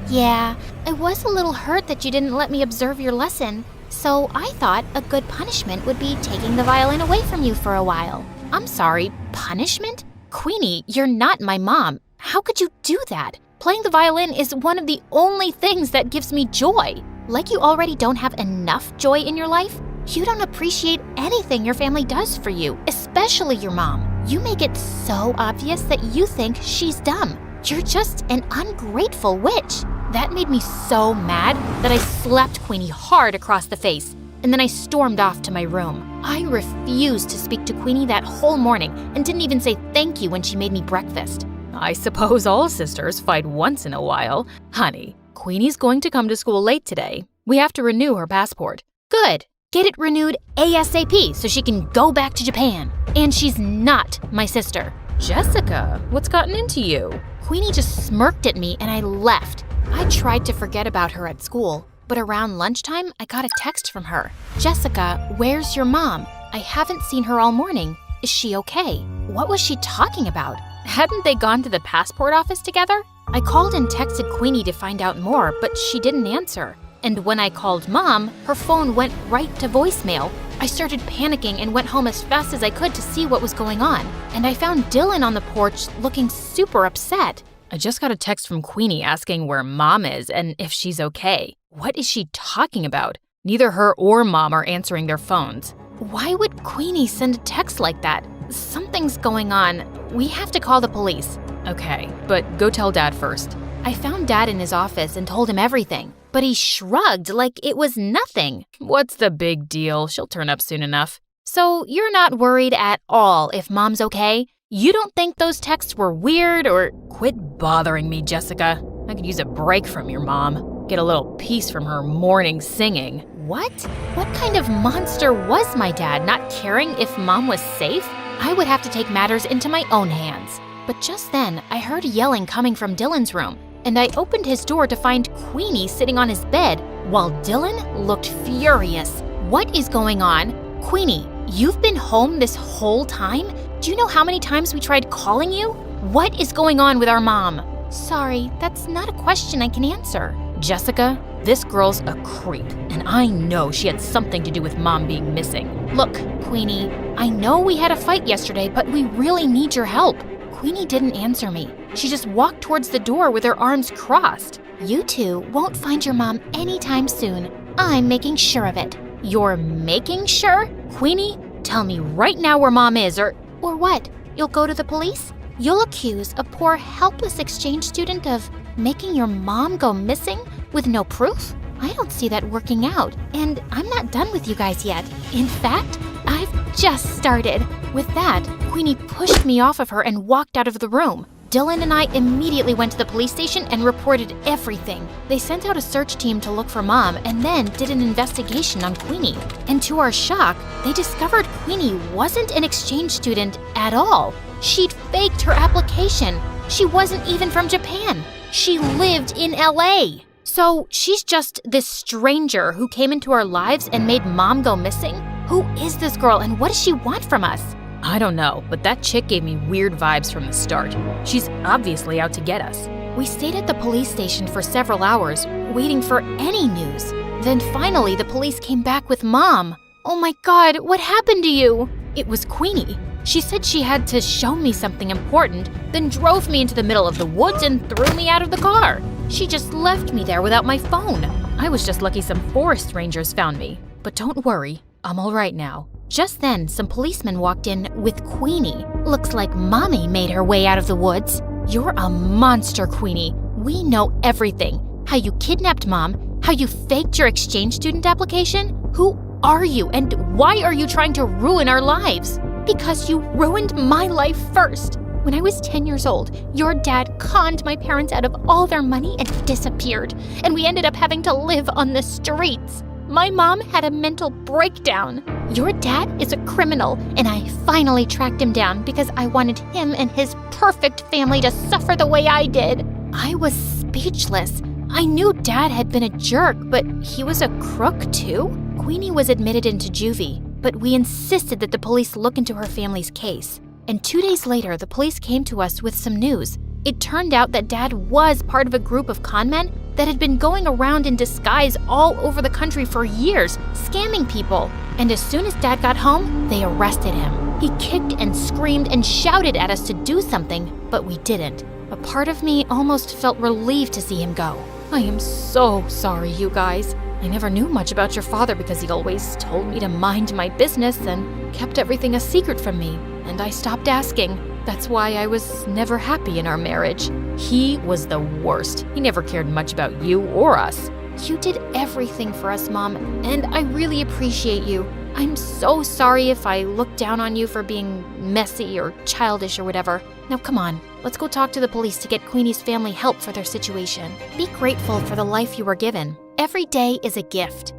Yeah. I was a little hurt that you didn't let me observe your lesson. So I thought a good punishment would be taking the violin away from you for a while. I'm sorry, punishment? Queenie, you're not my mom. How could you do that? Playing the violin is one of the only things that gives me joy. Like you already don't have enough joy in your life? You don't appreciate anything your family does for you, especially your mom. You make it so obvious that you think she's dumb. You're just an ungrateful witch. That made me so mad that I slapped Queenie hard across the face, and then I stormed off to my room. I refused to speak to Queenie that whole morning and didn't even say thank you when she made me breakfast. I suppose all sisters fight once in a while. Honey, Queenie's going to come to school late today. We have to renew her passport. Good. Get it renewed ASAP so she can go back to Japan. And she's not my sister. Jessica, what's gotten into you? Queenie just smirked at me and I left. I tried to forget about her at school, but around lunchtime, I got a text from her. Jessica, where's your mom? I haven't seen her all morning. Is she okay? What was she talking about? Hadn't they gone to the passport office together? I called and texted Queenie to find out more, but she didn't answer. And when I called Mom, her phone went right to voicemail. I started panicking and went home as fast as I could to see what was going on. And I found Dylan on the porch looking super upset. I just got a text from Queenie asking where Mom is and if she's okay. What is she talking about? Neither her or Mom are answering their phones. Why would Queenie send a text like that? Something's going on. We have to call the police. Okay, but go tell Dad first. I found Dad in his office and told him everything, but he shrugged like it was nothing. What's the big deal? She'll turn up soon enough. So you're not worried at all if Mom's okay? You don't think those texts were weird or… Quit bothering me, Jessica. I could use a break from your mom. Get a little peace from her morning singing. What? What kind of monster was my dad, not caring if Mom was safe? I would have to take matters into my own hands. But just then, I heard yelling coming from Dylan's room, and I opened his door to find Queenie sitting on his bed, while Dylan looked furious. What is going on? Queenie, you've been home this whole time? Do you know how many times we tried calling you? What is going on with our mom? Sorry, that's not a question I can answer. Jessica, this girl's a creep, and I know she had something to do with Mom being missing. Look, Queenie, I know we had a fight yesterday, but we really need your help. Queenie didn't answer me. She just walked towards the door with her arms crossed. You two won't find your mom anytime soon. I'm making sure of it. You're making sure? Queenie, tell me right now where Mom is, or what? You'll go to the police? You'll accuse a poor, helpless exchange student of making your mom go missing with no proof? I don't see that working out, and I'm not done with you guys yet. In fact, I've just started. With that, Queenie pushed me off of her and walked out of the room. Dylan and I immediately went to the police station and reported everything. They sent out a search team to look for Mom and then did an investigation on Queenie. And to our shock, they discovered Queenie wasn't an exchange student at all. She'd faked her application. She wasn't even from Japan. She lived in LA. So she's just this stranger who came into our lives and made Mom go missing? Who is this girl and what does she want from us? I don't know, but that chick gave me weird vibes from the start. She's obviously out to get us. We stayed at the police station for several hours, waiting for any news. Then finally, the police came back with Mom. Oh my God, what happened to you? It was Queenie. She said she had to show me something important, then drove me into the middle of the woods and threw me out of the car. She just left me there without my phone. I was just lucky some forest rangers found me. But don't worry, I'm all right now. Just then, some policemen walked in with Queenie. Looks like Mommy made her way out of the woods. You're a monster, Queenie. We know everything. How you kidnapped Mom, how you faked your exchange student application. Who are you and why are you trying to ruin our lives? Because you ruined my life first. When I was 10 years old, your dad conned my parents out of all their money and disappeared. And we ended up having to live on the streets. My mom had a mental breakdown. Your dad is a criminal, and I finally tracked him down because I wanted him and his perfect family to suffer the way I did. I was speechless. I knew Dad had been a jerk, but he was a crook too? Queenie was admitted into juvie, but we insisted that the police look into her family's case. And 2 days later, the police came to us with some news. It turned out that Dad was part of a group of con men that had been going around in disguise all over the country for years, scamming people. And as soon as Dad got home, they arrested him. He kicked and screamed and shouted at us to do something, but we didn't. A part of me almost felt relieved to see him go. I am so sorry, you guys. I never knew much about your father because he always told me to mind my business and kept everything a secret from me, and I stopped asking. That's why I was never happy in our marriage. He was the worst. He never cared much about you or us. You did everything for us, Mom, and I really appreciate you. I'm so sorry if I looked down on you for being messy or childish or whatever. Now come on, let's go talk to the police to get Queenie's family help for their situation. Be grateful for the life you were given. Every day is a gift.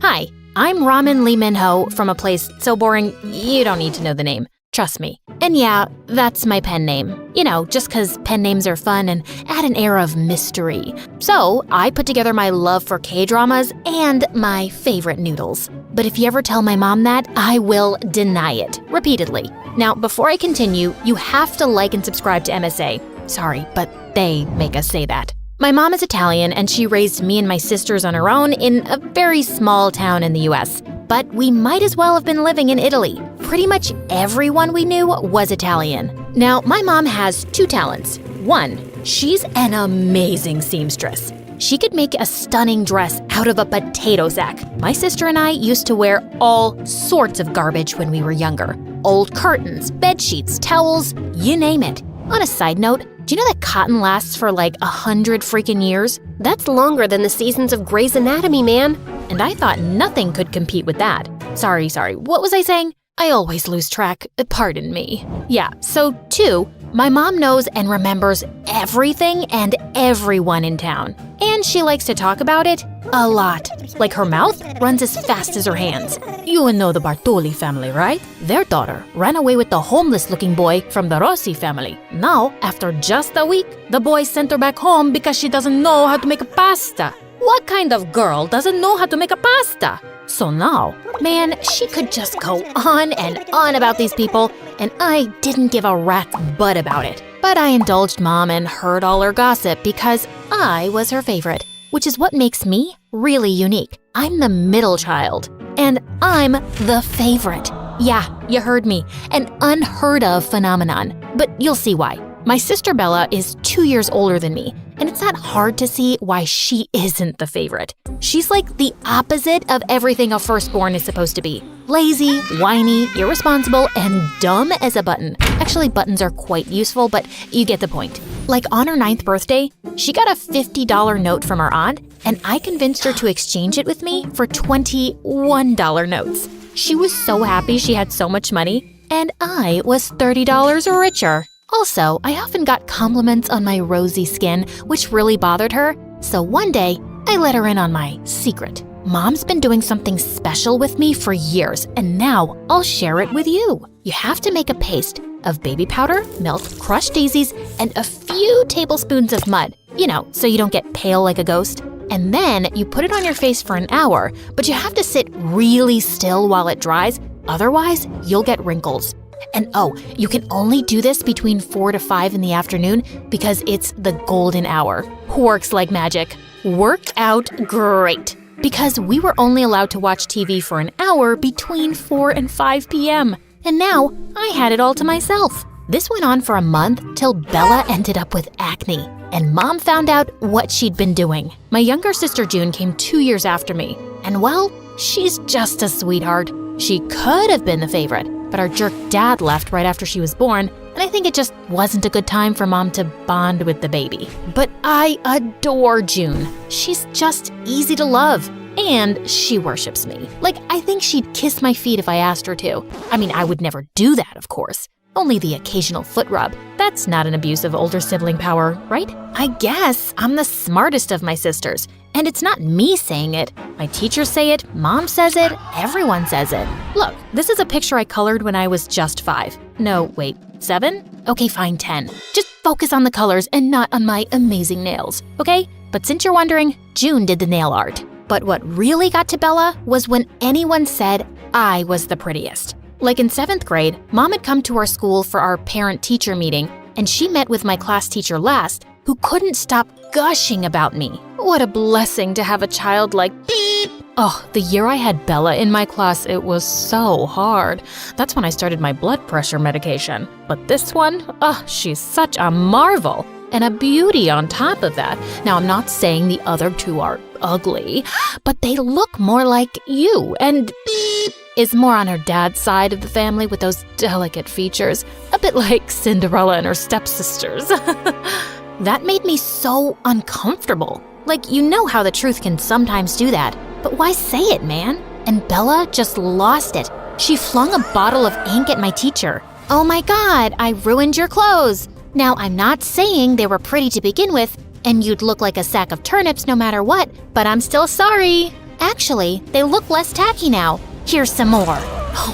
Hi, I'm Ramen Lee Min-ho from a place so boring you don't need to know the name. Trust me. And yeah, that's my pen name. You know, just 'cause pen names are fun and add an air of mystery. So I put together my love for K-dramas and my favorite noodles. But if you ever tell my mom that, I will deny it repeatedly. Now, before I continue, you have to like and subscribe to MSA. Sorry, but they make us say that. My mom is Italian, and she raised me and my sisters on her own in a very small town in the US. But we might as well have been living in Italy. Pretty much everyone we knew was Italian. Now, my mom has 2 talents. 1, she's an amazing seamstress. She could make a stunning dress out of a potato sack. My sister and I used to wear all sorts of garbage when we were younger. Old curtains, bed sheets, towels, you name it. On a side note, do you know that cotton lasts for like 100 freaking years? That's longer than the seasons of Grey's Anatomy, man. And I thought nothing could compete with that. Sorry, what was I saying? I always lose track, pardon me. Yeah, so 2, my mom knows and remembers everything and everyone in town. And she likes to talk about it a lot. Like her mouth runs as fast as her hands. You know the Bartoli family, right? Their daughter ran away with the homeless-looking boy from the Rossi family. Now, after just a week, the boy sent her back home because she doesn't know how to make a pasta. What kind of girl doesn't know how to make a pasta? So now, man, she could just go on and on about these people, and I didn't give a rat's butt about it. But I indulged Mom and heard all her gossip because I was her favorite, which is what makes me really unique. I'm the middle child, and I'm the favorite. Yeah, you heard me, an unheard of phenomenon, but you'll see why. My sister Bella is 2 years older than me, and it's not hard to see why she isn't the favorite. She's like the opposite of everything a firstborn is supposed to be. Lazy, whiny, irresponsible, and dumb as a button. Actually, buttons are quite useful, but you get the point. Like on her 9th birthday, she got a $50 note from her aunt, and I convinced her to exchange it with me for $21 notes. She was so happy she had so much money, and I was $30 richer. Also, I often got compliments on my rosy skin, which really bothered her, so one day, I let her in on my secret. Mom's been doing something special with me for years, and now I'll share it with you. You have to make a paste of baby powder, milk, crushed daisies, and a few tablespoons of mud, you know, so you don't get pale like a ghost. And then you put it on your face for an hour, but you have to sit really still while it dries, otherwise you'll get wrinkles. And oh, you can only do this between 4 to 5 in the afternoon because it's the golden hour. Works like magic. Worked out great. Because we were only allowed to watch TV for an hour between 4 and 5 p.m. And now I had it all to myself. This went on for a month till Bella ended up with acne. And Mom found out what she'd been doing. My younger sister June came 2 years after me. And well, she's just a sweetheart. She could have been the favorite, but our jerk dad left right after she was born, and I think it just wasn't a good time for Mom to bond with the baby. But I adore June. She's just easy to love, and she worships me. Like, I think she'd kiss my feet if I asked her to. I mean, I would never do that, of course. Only the occasional foot rub. That's not an abuse of older sibling power, right? I guess I'm the smartest of my sisters. And it's not me saying it. My teachers say it, Mom says it, everyone says it. Look, this is a picture I colored when I was just 5. No, wait, 7? Okay, fine, 10. Just focus on the colors and not on my amazing nails, okay? But since you're wondering, June did the nail art. But what really got to Bella was when anyone said I was the prettiest. Like in 7th grade, Mom had come to our school for our parent-teacher meeting, and she met with my class teacher last, who couldn't stop gushing about me. What a blessing to have a child like beep. Oh, the year I had Bella in my class, it was so hard. That's when I started my blood pressure medication. But this one, she's such a marvel. And a beauty on top of that. Now, I'm not saying the other two are ugly, but they look more like you, and beep is more on her dad's side of the family with those delicate features, a bit like Cinderella and her stepsisters. That made me so uncomfortable. Like, you know how the truth can sometimes do that, but why say it, man? And Bella just lost it. She flung a bottle of ink at my teacher. Oh my God, I ruined your clothes. Now, I'm not saying they were pretty to begin with, and you'd look like a sack of turnips no matter what, but I'm still sorry. Actually, they look less tacky now. Here's some more.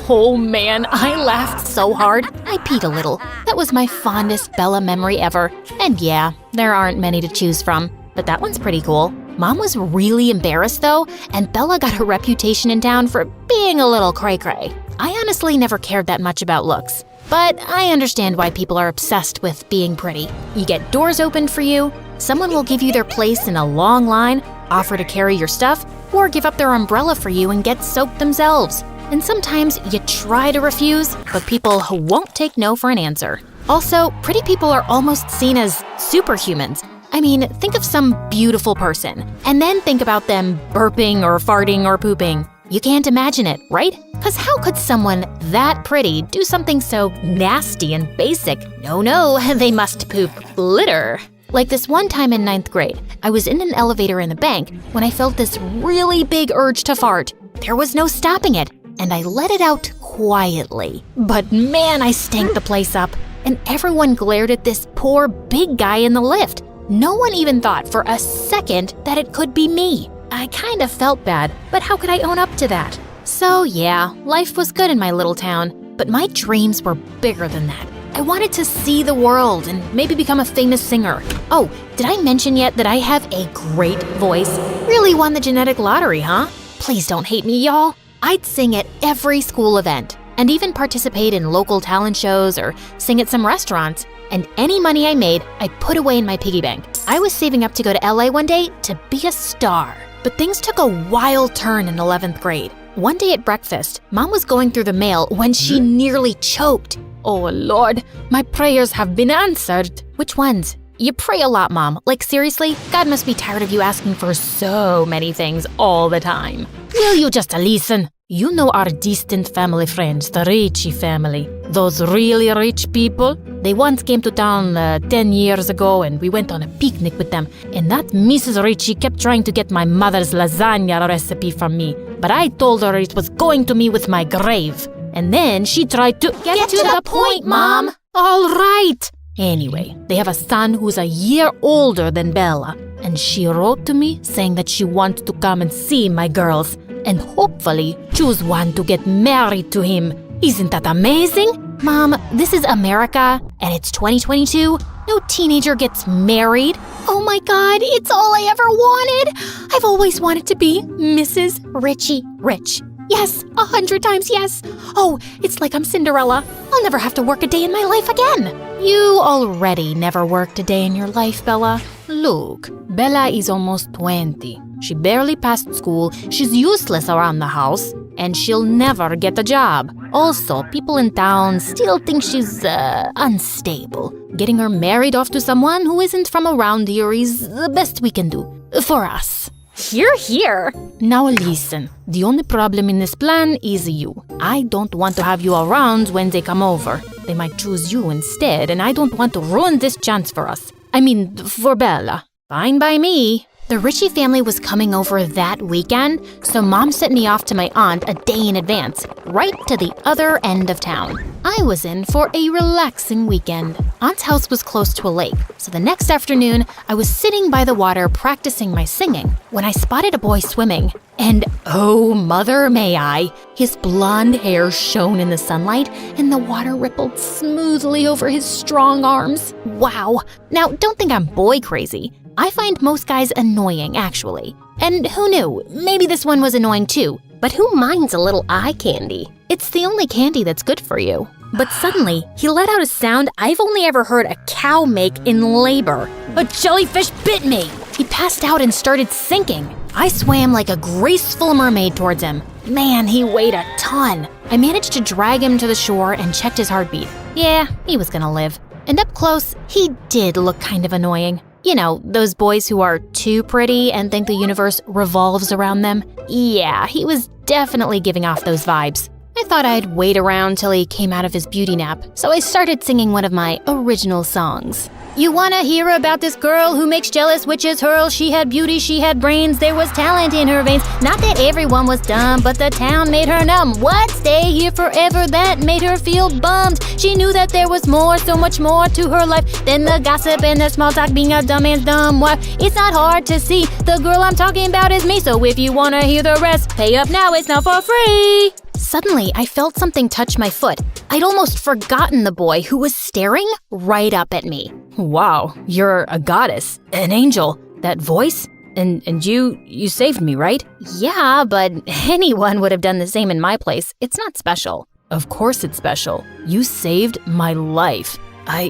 Oh man, I laughed so hard, I peed a little. That was my fondest Bella memory ever. And yeah, there aren't many to choose from, but that one's pretty cool. Mom was really embarrassed though, and Bella got her reputation in town for being a little cray-cray. I honestly never cared that much about looks. But I understand why people are obsessed with being pretty. You get doors opened for you, someone will give you their place in a long line, offer to carry your stuff, or give up their umbrella for you and get soaked themselves. And sometimes you try to refuse, but people won't take no for an answer. Also, pretty people are almost seen as superhumans. I mean, think of some beautiful person, and then think about them burping or farting or pooping. You can't imagine it, right? Because how could someone that pretty do something so nasty and basic? No, they must poop litter. Like this one time in 9th grade, I was in an elevator in the bank when I felt this really big urge to fart. There was no stopping it, and I let it out quietly. But man, I stank the place up, and everyone glared at this poor big guy in the lift. No one even thought for a second that it could be me. I kind of felt bad, but how could I own up to that? So yeah, life was good in my little town, but my dreams were bigger than that. I wanted to see the world and maybe become a famous singer. Oh, did I mention yet that I have a great voice? Really won the genetic lottery, huh? Please don't hate me, y'all. I'd sing at every school event and even participate in local talent shows or sing at some restaurants. And any money I made, I put away in my piggy bank. I was saving up to go to LA one day to be a star. But things took a wild turn in 11th grade. One day at breakfast, Mom was going through the mail when she nearly choked. Oh Lord, my prayers have been answered. Which ones? You pray a lot, Mom. Like seriously, God must be tired of you asking for so many things all the time. Will you just listen? You know our distant family friends, the Ricci family. Those really rich people? They once came to town 10 years ago and we went on a picnic with them. And that Mrs. Ricci kept trying to get my mother's lasagna recipe from me. But I told her it was going to me with my grave. And then she tried to Get to the point, Mom. All right. Anyway, they have a son who's a year older than Bella. And she wrote to me saying that she wants to come and see my girls and hopefully choose one to get married to him. Isn't that amazing? Mom, this is America and it's 2022. No teenager gets married. Oh my God, it's all I ever wanted. I've always wanted to be Mrs. Richie Rich. Yes, 100 times yes. Oh, it's like I'm Cinderella. I'll never have to work a day in my life again. You already never worked a day in your life, Bella. Look, Bella is almost 20. She barely passed school, she's useless around the house, and she'll never get a job. Also, people in town still think she's, unstable. Getting her married off to someone who isn't from around here is the best we can do. For us. Here. Now listen, the only problem in this plan is you. I don't want to have you around when they come over. They might choose you instead, and I don't want to ruin this chance for us. I mean, for Bella. Fine by me. The Ritchie family was coming over that weekend, so Mom sent me off to my aunt a day in advance, right to the other end of town. I was in for a relaxing weekend. Aunt's house was close to a lake, so the next afternoon, I was sitting by the water practicing my singing when I spotted a boy swimming. And oh, mother may I, his blonde hair shone in the sunlight and the water rippled smoothly over his strong arms. Wow. Now, don't think I'm boy crazy. I find most guys annoying, actually. And who knew? Maybe this one was annoying too. But who minds a little eye candy? It's the only candy that's good for you. But suddenly, he let out a sound I've only ever heard a cow make in labor. A jellyfish bit me! He passed out and started sinking. I swam like a graceful mermaid towards him. Man, he weighed a ton. I managed to drag him to the shore and checked his heartbeat. Yeah, he was gonna live. And up close, he did look kind of annoying. You know, those boys who are too pretty and think the universe revolves around them? Yeah, he was definitely giving off those vibes. I thought I'd wait around till he came out of his beauty nap, so I started singing one of my original songs. You wanna hear about this girl who makes jealous witches hurl? She had beauty, she had brains, there was talent in her veins. Not that everyone was dumb, but the town made her numb. What? Stay here forever, that made her feel bummed. She knew that there was more, so much more to her life than the gossip and the small talk, being a dumb man's dumb wife. It's not hard to see, the girl I'm talking about is me. So if you wanna hear the rest, pay up now, it's not for free. Suddenly, I felt something touch my foot. I'd almost forgotten the boy who was staring right up at me. Wow, you're a goddess, an angel. That voice? And you saved me, right? Yeah, but anyone would have done the same in my place. It's not special. Of course it's special. You saved my life. I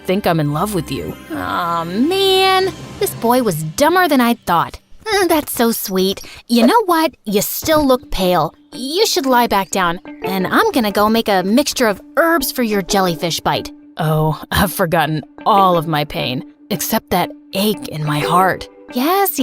think I'm in love with you. Aw, man. This boy was dumber than I'd thought. That's so sweet. You know what? You still look pale. You should lie back down, and I'm gonna go make a mixture of herbs for your jellyfish bite. Oh, I've forgotten all of my pain, except that ache in my heart. Yes,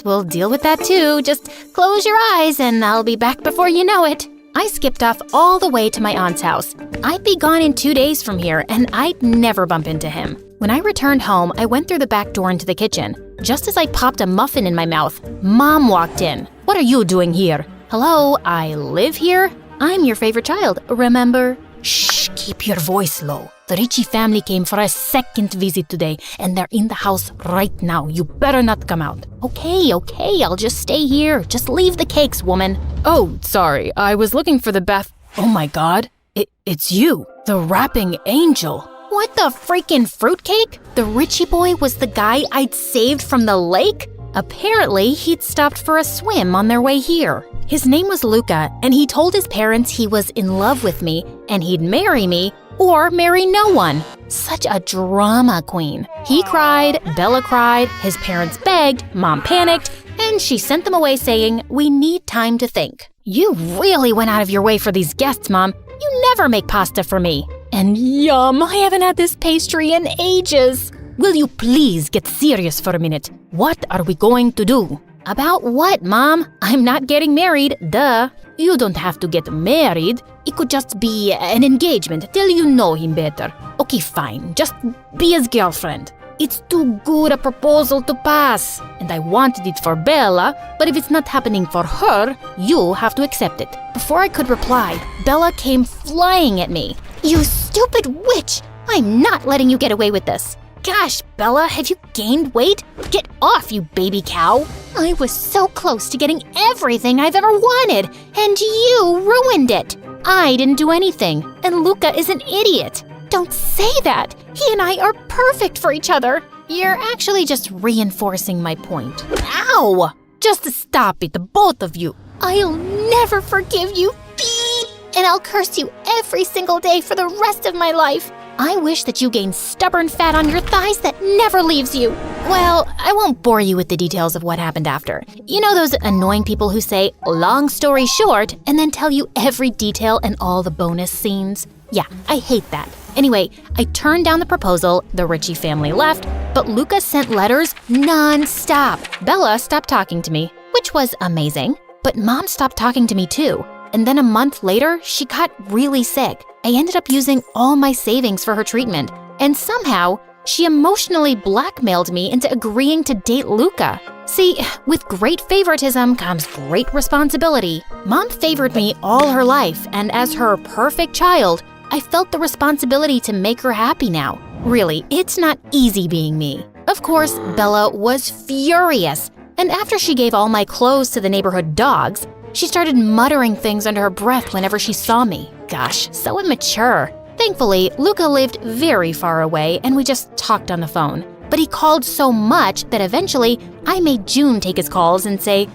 we'll deal with that too. Just close your eyes and I'll be back before you know it. I skipped off all the way to my aunt's house. I'd be gone in 2 days from here, and I'd never bump into him. When I returned home, I went through the back door into the kitchen. Just as I popped a muffin in my mouth, Mom walked in. What are you doing here? Hello, I live here? I'm your favorite child, remember? Shh, keep your voice low. The Ritchie family came for a second visit today, and they're in the house right now. You better not come out. Okay, I'll just stay here. Just leave the cakes, woman. Oh, sorry, I was looking for the bath. Oh my God, it's you, the rapping angel. What the freaking fruitcake? The Ritchie boy was the guy I'd saved from the lake? Apparently, he'd stopped for a swim on their way here. His name was Luca, and he told his parents he was in love with me, and he'd marry me or marry no one. Such a drama queen. He cried, Bella cried, his parents begged, Mom panicked, and she sent them away saying, "We need time to think." You really went out of your way for these guests, Mom. You never make pasta for me. And yum, I haven't had this pastry in ages. Will you please get serious for a minute? What are we going to do? About what, Mom? I'm not getting married, duh. You don't have to get married. It could just be an engagement till you know him better. Okay, fine. Just be his girlfriend. It's too good a proposal to pass. And I wanted it for Bella, but if it's not happening for her, you have to accept it. Before I could reply, Bella came flying at me. You stupid witch! I'm not letting you get away with this. Gosh, Bella, have you gained weight? Get off, you baby cow. I was so close to getting everything I've ever wanted, and you ruined it. I didn't do anything, and Luca is an idiot. Don't say that. He and I are perfect for each other. You're actually just reinforcing my point. Ow! Just stop it, both of you. I'll never forgive you, beep, and I'll curse you every single day for the rest of my life. I wish that you gained stubborn fat on your thighs that never leaves you. Well, I won't bore you with the details of what happened after. You know those annoying people who say, long story short, and then tell you every detail and all the bonus scenes? Yeah, I hate that. Anyway, I turned down the proposal, the Ritchie family left, but Luca sent letters non-stop. Bella stopped talking to me, which was amazing, but Mom stopped talking to me too. And then a month later, she got really sick. I ended up using all my savings for her treatment, and somehow, She emotionally blackmailed me into agreeing to date Luca. See, with great favoritism comes great responsibility. Mom favored me all her life, and as her perfect child, I felt the responsibility to make her happy now. Really, it's not easy being me. Of course, Bella was furious, and after she gave all my clothes to the neighborhood dogs, she started muttering things under her breath whenever she saw me. Gosh, so immature. Thankfully, Luca lived very far away and we just talked on the phone. But he called so much that eventually I made June take his calls and say,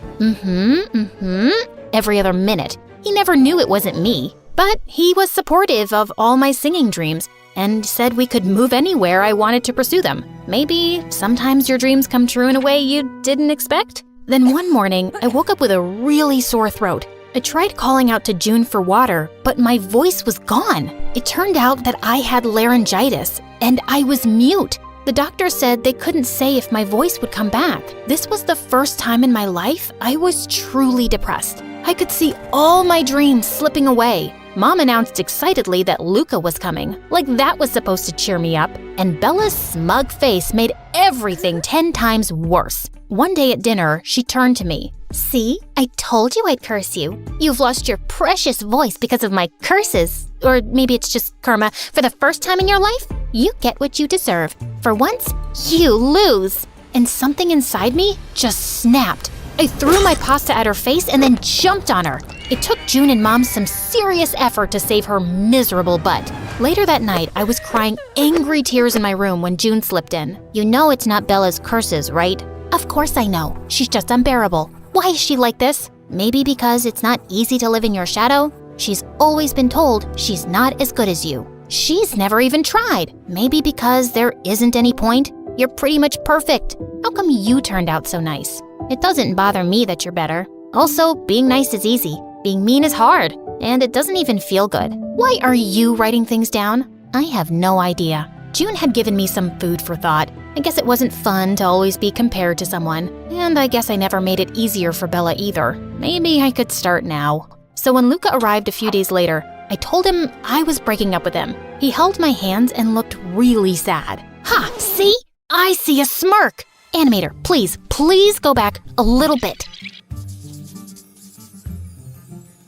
every other minute. He never knew it wasn't me. But he was supportive of all my singing dreams and said we could move anywhere I wanted to pursue them. Maybe sometimes your dreams come true in a way you didn't expect? Then one morning, I woke up with a really sore throat. I tried calling out to June for water, but my voice was gone. It turned out that I had laryngitis, and I was mute. The doctor said they couldn't say if my voice would come back. This was the first time in my life I was truly depressed. I could see all my dreams slipping away. Mom announced excitedly that Luca was coming, like that was supposed to cheer me up, and Bella's smug face made everything 10 times worse. One day at dinner, she turned to me. See, I told you I'd curse you. You've lost your precious voice because of my curses. Or maybe it's just karma. For the first time in your life, you get what you deserve. For once, you lose. And something inside me just snapped. I threw my pasta at her face and then jumped on her. It took June and Mom some serious effort to save her miserable butt. Later that night, I was crying angry tears in my room when June slipped in. You know it's not Bella's curses, right? Of course I know. She's just unbearable. Why is she like this? Maybe because it's not easy to live in your shadow. She's always been told she's not as good as you. She's never even tried. Maybe because there isn't any point. You're pretty much perfect. How come you turned out so nice? It doesn't bother me that you're better. Also, being nice is easy. Being mean is hard. And it doesn't even feel good. Why are you writing things down? I have no idea. June had given me some food for thought. I guess it wasn't fun to always be compared to someone. And I guess I never made it easier for Bella either. Maybe I could start now. So when Luca arrived a few days later, I told him I was breaking up with him. He held my hands and looked really sad. Ha! See? I see a smirk! Animator, please go back a little bit.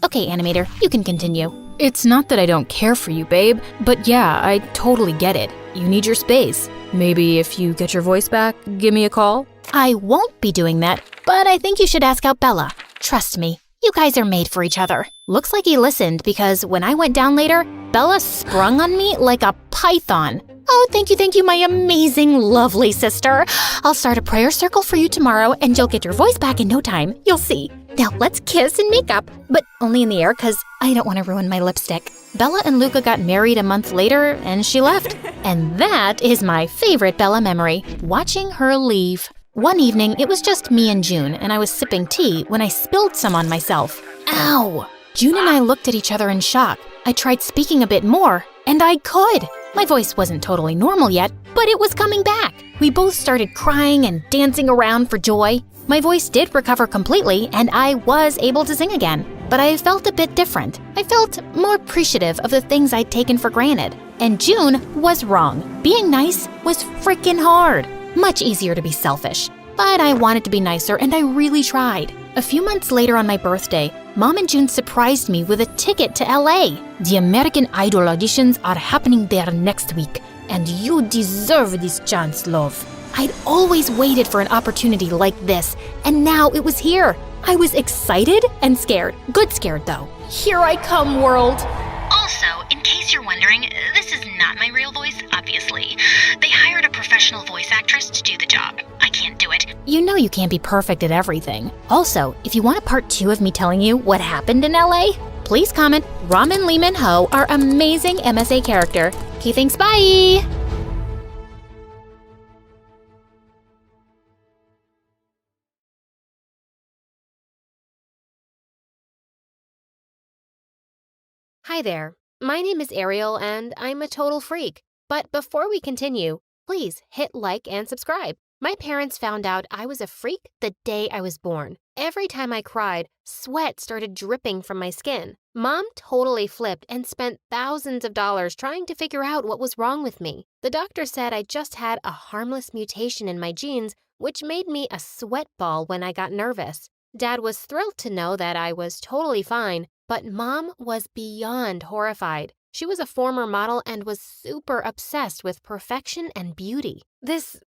Okay, Animator, you can continue. It's not that I don't care for you, babe, but yeah, I totally get it. You need your space. Maybe if you get your voice back, give me a call? I won't be doing that, but I think you should ask out Bella. Trust me, you guys are made for each other. Looks like he listened because when I went down later, Bella sprung on me like a python. Oh, thank you, my amazing, lovely sister. I'll start a prayer circle for you tomorrow and you'll get your voice back in no time. You'll see. Now let's kiss and make up, but only in the air because I don't want to ruin my lipstick. Bella and Luca got married a month later and she left. And that is my favorite Bella memory, watching her leave. One evening, it was just me and June, and I was sipping tea when I spilled some on myself. Ow! June and I looked at each other in shock. I tried speaking a bit more, and I could. My voice wasn't totally normal yet, but it was coming back. We both started crying and dancing around for joy. My voice did recover completely, and I was able to sing again. But I felt a bit different. I felt more appreciative of the things I'd taken for granted. And June was wrong. Being nice was freaking hard. Much easier to be selfish. But I wanted to be nicer, and I really tried. A few months later on my birthday, Mom and June surprised me with a ticket to LA. The American Idol auditions are happening there next week, and you deserve this chance, love. I'd always waited for an opportunity like this, and now it was here. I was excited and scared. Good scared, though. Here I come, world. Also, in case you're wondering, this is not my real voice, obviously. They hired a professional voice actress to do the job. I can't do it. You know you can't be perfect at everything. Also, if you want a part 2 of me telling you what happened in LA, please comment Ramen Lee Min Ho, our amazing MSA character. Okay, thanks, bye! Hi there, my name is Ariel and I'm a total freak. But before we continue, please hit like and subscribe. My parents found out I was a freak the day I was born. Every time I cried, sweat started dripping from my skin. Mom totally flipped and spent thousands of dollars trying to figure out what was wrong with me. The doctor said I just had a harmless mutation in my genes, which made me a sweat ball when I got nervous. Dad was thrilled to know that I was totally fine, but Mom was beyond horrified. She was a former model and was super obsessed with perfection and beauty. This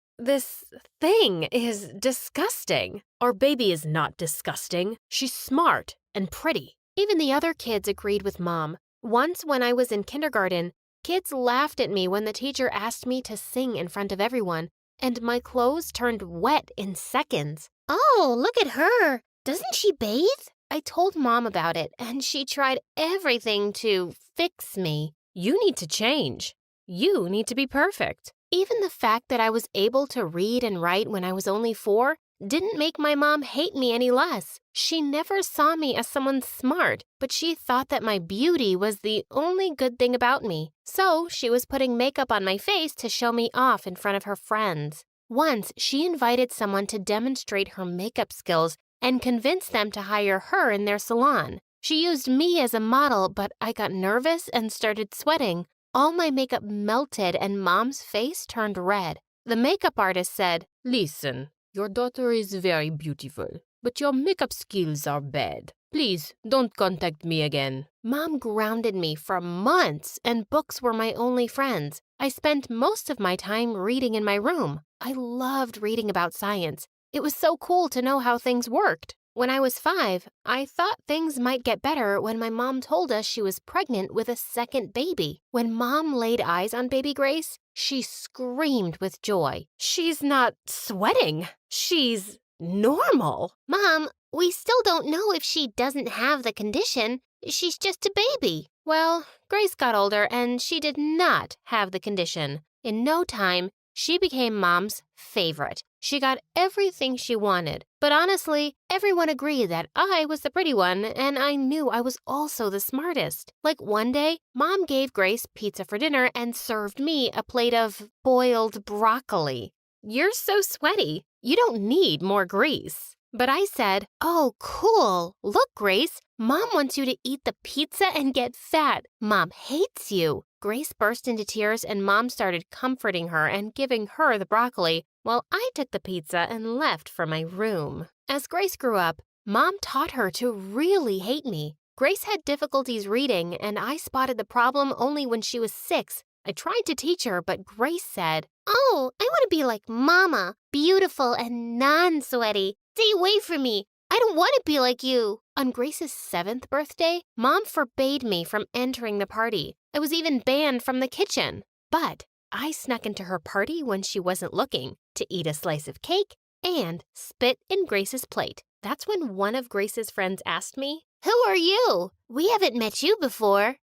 thing is disgusting. Our baby is not disgusting. She's smart and pretty. Even the other kids agreed with Mom. Once when I was in kindergarten, kids laughed at me when the teacher asked me to sing in front of everyone, and my clothes turned wet in seconds. Oh, look at her. Doesn't she bathe? I told Mom about it, and she tried everything to fix me. You need to change. You need to be perfect. Even the fact that I was able to read and write when I was only 4 didn't make my mom hate me any less. She never saw me as someone smart, but she thought that my beauty was the only good thing about me. So she was putting makeup on my face to show me off in front of her friends. Once, she invited someone to demonstrate her makeup skills and convinced them to hire her in their salon. She used me as a model, but I got nervous and started sweating. All my makeup melted and Mom's face turned red. The makeup artist said, Listen, your daughter is very beautiful, but your makeup skills are bad. Please don't contact me again. Mom grounded me for months, and books were my only friends. I spent most of my time reading in my room. I loved reading about science. It was so cool to know how things worked. When I was 5, I thought things might get better when my mom told us she was pregnant with a second baby. When Mom laid eyes on baby Grace, she screamed with joy. She's not sweating. She's normal. Mom, we still don't know if she doesn't have the condition. She's just a baby. Well, Grace got older and she did not have the condition. In no time, she became Mom's favorite. She got everything she wanted. But honestly, everyone agreed that I was the pretty one, and I knew I was also the smartest. Like one day, Mom gave Grace pizza for dinner and served me a plate of boiled broccoli. You're so sweaty. You don't need more grease. But I said, oh, cool. Look, Grace, Mom wants you to eat the pizza and get fat. Mom hates you. Grace burst into tears and Mom started comforting her and giving her the broccoli while I took the pizza and left for my room. As Grace grew up, Mom taught her to really hate me. Grace had difficulties reading and I spotted the problem only when she was 6. I tried to teach her, but Grace said, oh, I want to be like Mama, beautiful and non-sweaty. Stay away from me. I don't want to be like you. On Grace's 7th birthday, Mom forbade me from entering the party. I was even banned from the kitchen. But I snuck into her party when she wasn't looking to eat a slice of cake and spit in Grace's plate. That's when one of Grace's friends asked me, who are you? We haven't met you before.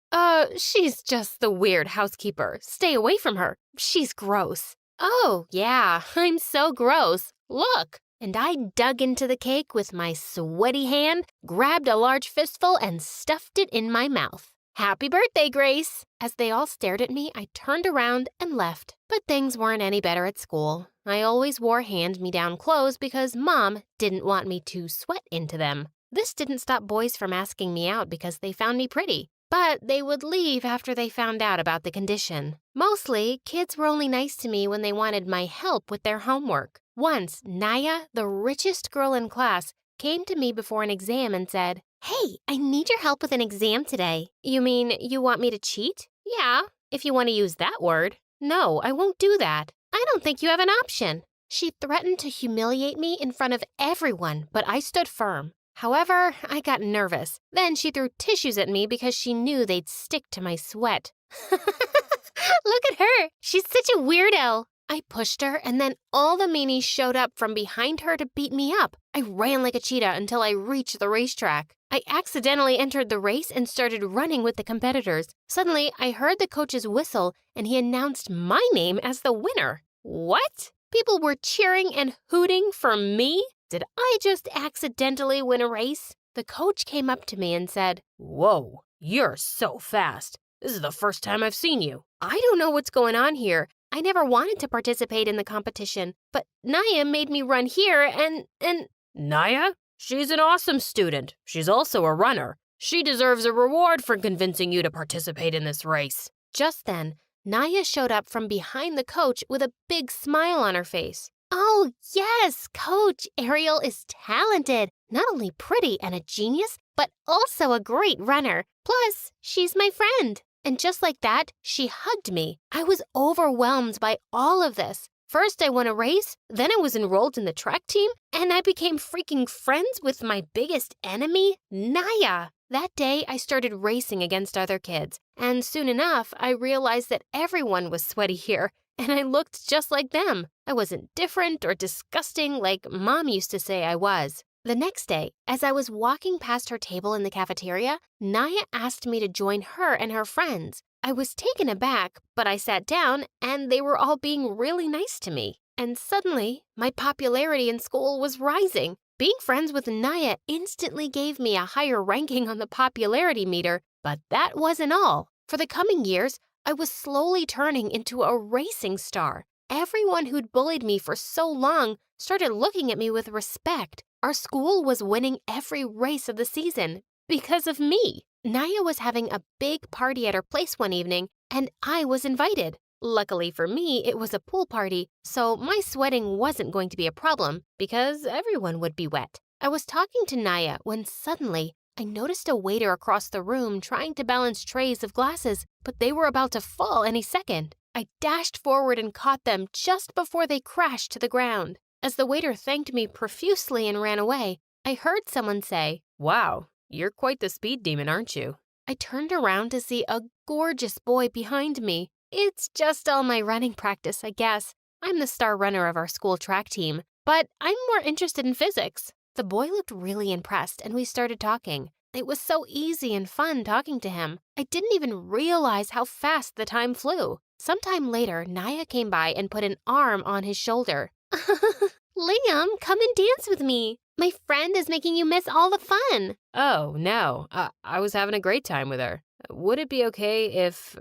She's just the weird housekeeper. Stay away from her. She's gross. Oh, yeah, I'm so gross. Look. And I dug into the cake with my sweaty hand, grabbed a large fistful, and stuffed it in my mouth. Happy birthday, Grace! As they all stared at me, I turned around and left. But things weren't any better at school. I always wore hand-me-down clothes because Mom didn't want me to sweat into them. This didn't stop boys from asking me out because they found me pretty. But they would leave after they found out about the condition. Mostly, kids were only nice to me when they wanted my help with their homework. Once, Naya, the richest girl in class, came to me before an exam and said, hey, I need your help with an exam today. You mean you want me to cheat? Yeah, if you want to use that word. No, I won't do that. I don't think you have an option. She threatened to humiliate me in front of everyone, but I stood firm. However, I got nervous. Then she threw tissues at me because she knew they'd stick to my sweat. Look at her. She's such a weirdo. I pushed her, and then all the meanies showed up from behind her to beat me up. I ran like a cheetah until I reached the racetrack. I accidentally entered the race and started running with the competitors. Suddenly, I heard the coach's whistle, and he announced my name as the winner. What? People were cheering and hooting for me? Did I just accidentally win a race? The coach came up to me and said, Whoa, you're so fast. This is the first time I've seen you. I don't know what's going on here, I never wanted to participate in the competition, but Naya made me run here and... Naya? She's an awesome student. She's also a runner. She deserves a reward for convincing you to participate in this race. Just then, Naya showed up from behind the coach with a big smile on her face. Oh, yes, Coach. Ariel is talented. Not only pretty and a genius, but also a great runner. Plus, she's my friend. And just like that, she hugged me. I was overwhelmed by all of this. First, I won a race, then I was enrolled in the track team, and I became freaking friends with my biggest enemy, Naya. That day, I started racing against other kids, and soon enough, I realized that everyone was sweaty here, and I looked just like them. I wasn't different or disgusting like Mom used to say I was. The next day, as I was walking past her table in the cafeteria, Naya asked me to join her and her friends. I was taken aback, but I sat down, and they were all being really nice to me. And suddenly, my popularity in school was rising. Being friends with Naya instantly gave me a higher ranking on the popularity meter, but that wasn't all. For the coming years, I was slowly turning into a racing star. Everyone who'd bullied me for so long started looking at me with respect. Our school was winning every race of the season because of me. Naya was having a big party at her place one evening, and I was invited. Luckily for me, it was a pool party, so my sweating wasn't going to be a problem because everyone would be wet. I was talking to Naya when suddenly I noticed a waiter across the room trying to balance trays of glasses, but they were about to fall any second. I dashed forward and caught them just before they crashed to the ground. As the waiter thanked me profusely and ran away, I heard someone say, Wow, you're quite the speed demon, aren't you? I turned around to see a gorgeous boy behind me. It's just all my running practice, I guess. I'm the star runner of our school track team, but I'm more interested in physics. The boy looked really impressed, and we started talking. It was so easy and fun talking to him. I didn't even realize how fast the time flew. Sometime later, Naya came by and put an arm on his shoulder. Liam, come and dance with me. My friend is making you miss all the fun. Oh, no. I was having a great time with her. Would it be okay if,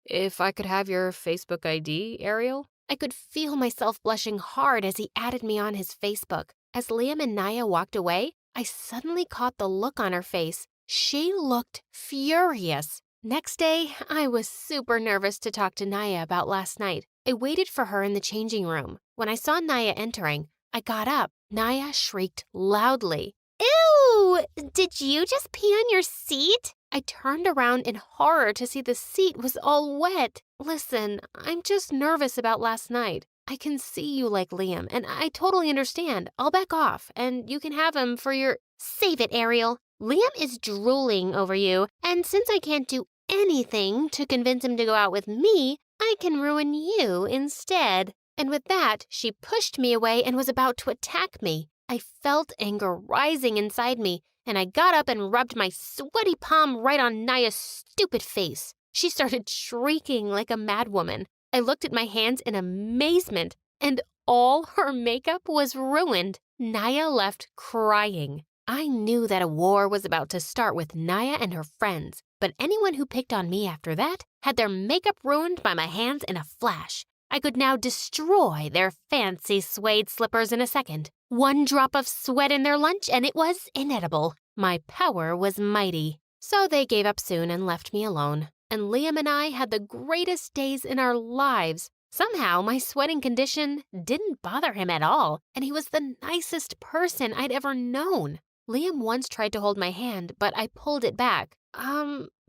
if I could have your Facebook ID, Ariel? I could feel myself blushing hard as he added me on his Facebook. As Liam and Naya walked away, I suddenly caught the look on her face. She looked furious. Next day, I was super nervous to talk to Naya about last night. I waited for her in the changing room. When I saw Naya entering, I got up. Naya shrieked loudly. Ew! Did you just pee on your seat? I turned around in horror to see the seat was all wet. Listen, I'm just nervous about last night. I can see you like Liam, and I totally understand. I'll back off, and you can have him for your... Save it, Ariel. Liam is drooling over you, and since I can't do anything to convince him to go out with me, I can ruin you instead. And with that, she pushed me away and was about to attack me. I felt anger rising inside me, and I got up and rubbed my sweaty palm right on Naya's stupid face. She started shrieking like a madwoman. I looked at my hands in amazement, and all her makeup was ruined. Naya left crying. I knew that a war was about to start with Naya and her friends, but anyone who picked on me after that had their makeup ruined by my hands in a flash. I could now destroy their fancy suede slippers in a second. One drop of sweat in their lunch and it was inedible. My power was mighty. So they gave up soon and left me alone. And Liam and I had the greatest days in our lives. Somehow, my sweating condition didn't bother him at all, and he was the nicest person I'd ever known. Liam once tried to hold my hand, but I pulled it back.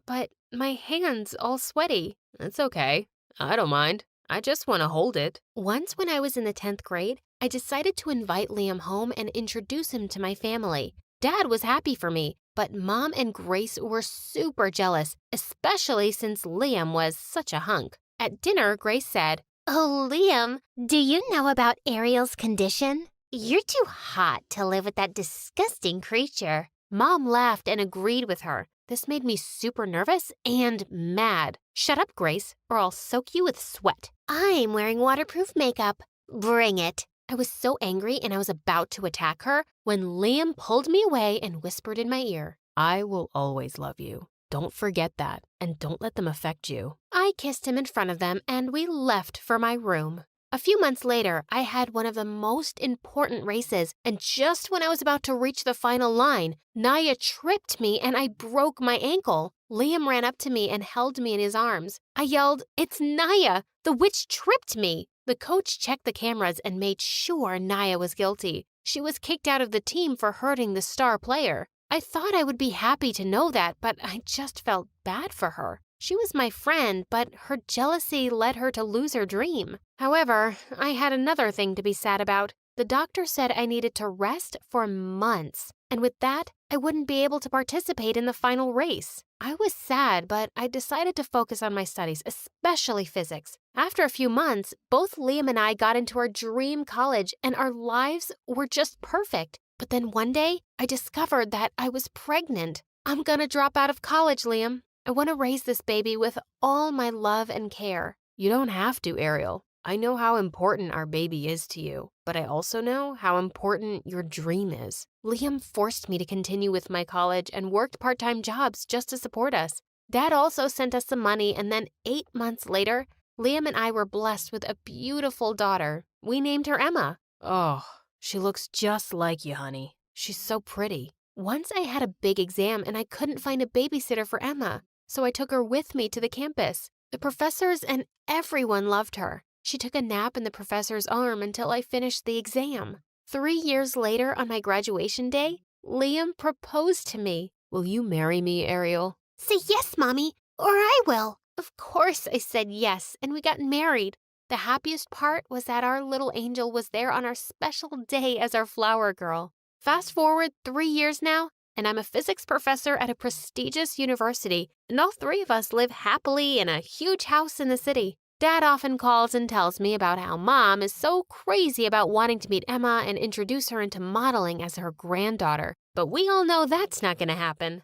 But my hand's all sweaty. It's okay. I don't mind. I just want to hold it. Once when I was in the 10th grade, I decided to invite Liam home and introduce him to my family. Dad was happy for me, but Mom and Grace were super jealous, especially since Liam was such a hunk. At dinner, Grace said, Oh, Liam, do you know about Ariel's condition? You're too hot to live with that disgusting creature. Mom laughed and agreed with her. This made me super nervous and mad. Shut up, Grace, or I'll soak you with sweat. I'm wearing waterproof makeup. Bring it. I was so angry and I was about to attack her when Liam pulled me away and whispered in my ear, I will always love you. Don't forget that, and don't let them affect you. I I kissed him in front of them and we left for my room. A few months later, I had one of the most important races, and just when I was about to reach the final line, Naya tripped me and I broke my ankle. Liam ran up to me and held me in his arms. I yelled, "It's Naya! The witch tripped me!" The coach checked the cameras and made sure Naya was guilty. She was kicked out of the team for hurting the star player. I thought I would be happy to know that, but I just felt bad for her. She was my friend, but her jealousy led her to lose her dream. However, I had another thing to be sad about. The doctor said I needed to rest for months, and with that, I wouldn't be able to participate in the final race. I was sad, but I decided to focus on my studies, especially physics. After a few months, both Liam and I got into our dream college, and our lives were just perfect. But then one day, I discovered that I was pregnant. I'm gonna drop out of college, Liam. I want to raise this baby with all my love and care. You don't have to, Ariel. I know how important our baby is to you, but I also know how important your dream is. Liam forced me to continue with my college and worked part-time jobs just to support us. Dad also sent us some money, and then 8 months later, Liam and I were blessed with a beautiful daughter. We named her Emma. Oh, she looks just like you, honey. She's so pretty. Once I had a big exam and I couldn't find a babysitter for Emma, so I took her with me to the campus. The professors and everyone loved her. She took a nap in the professor's arm until I finished the exam. 3 years later, on my graduation day, Liam proposed to me. Will you marry me, Ariel? Say yes, Mommy, or I will. Of course I said yes, and we got married. The happiest part was that our little angel was there on our special day as our flower girl. Fast forward 3 years now, and I'm a physics professor at a prestigious university, and all 3 of us live happily in a huge house in the city. Dad often calls and tells me about how Mom is so crazy about wanting to meet Emma and introduce her into modeling as her granddaughter. But we all know that's not going to happen.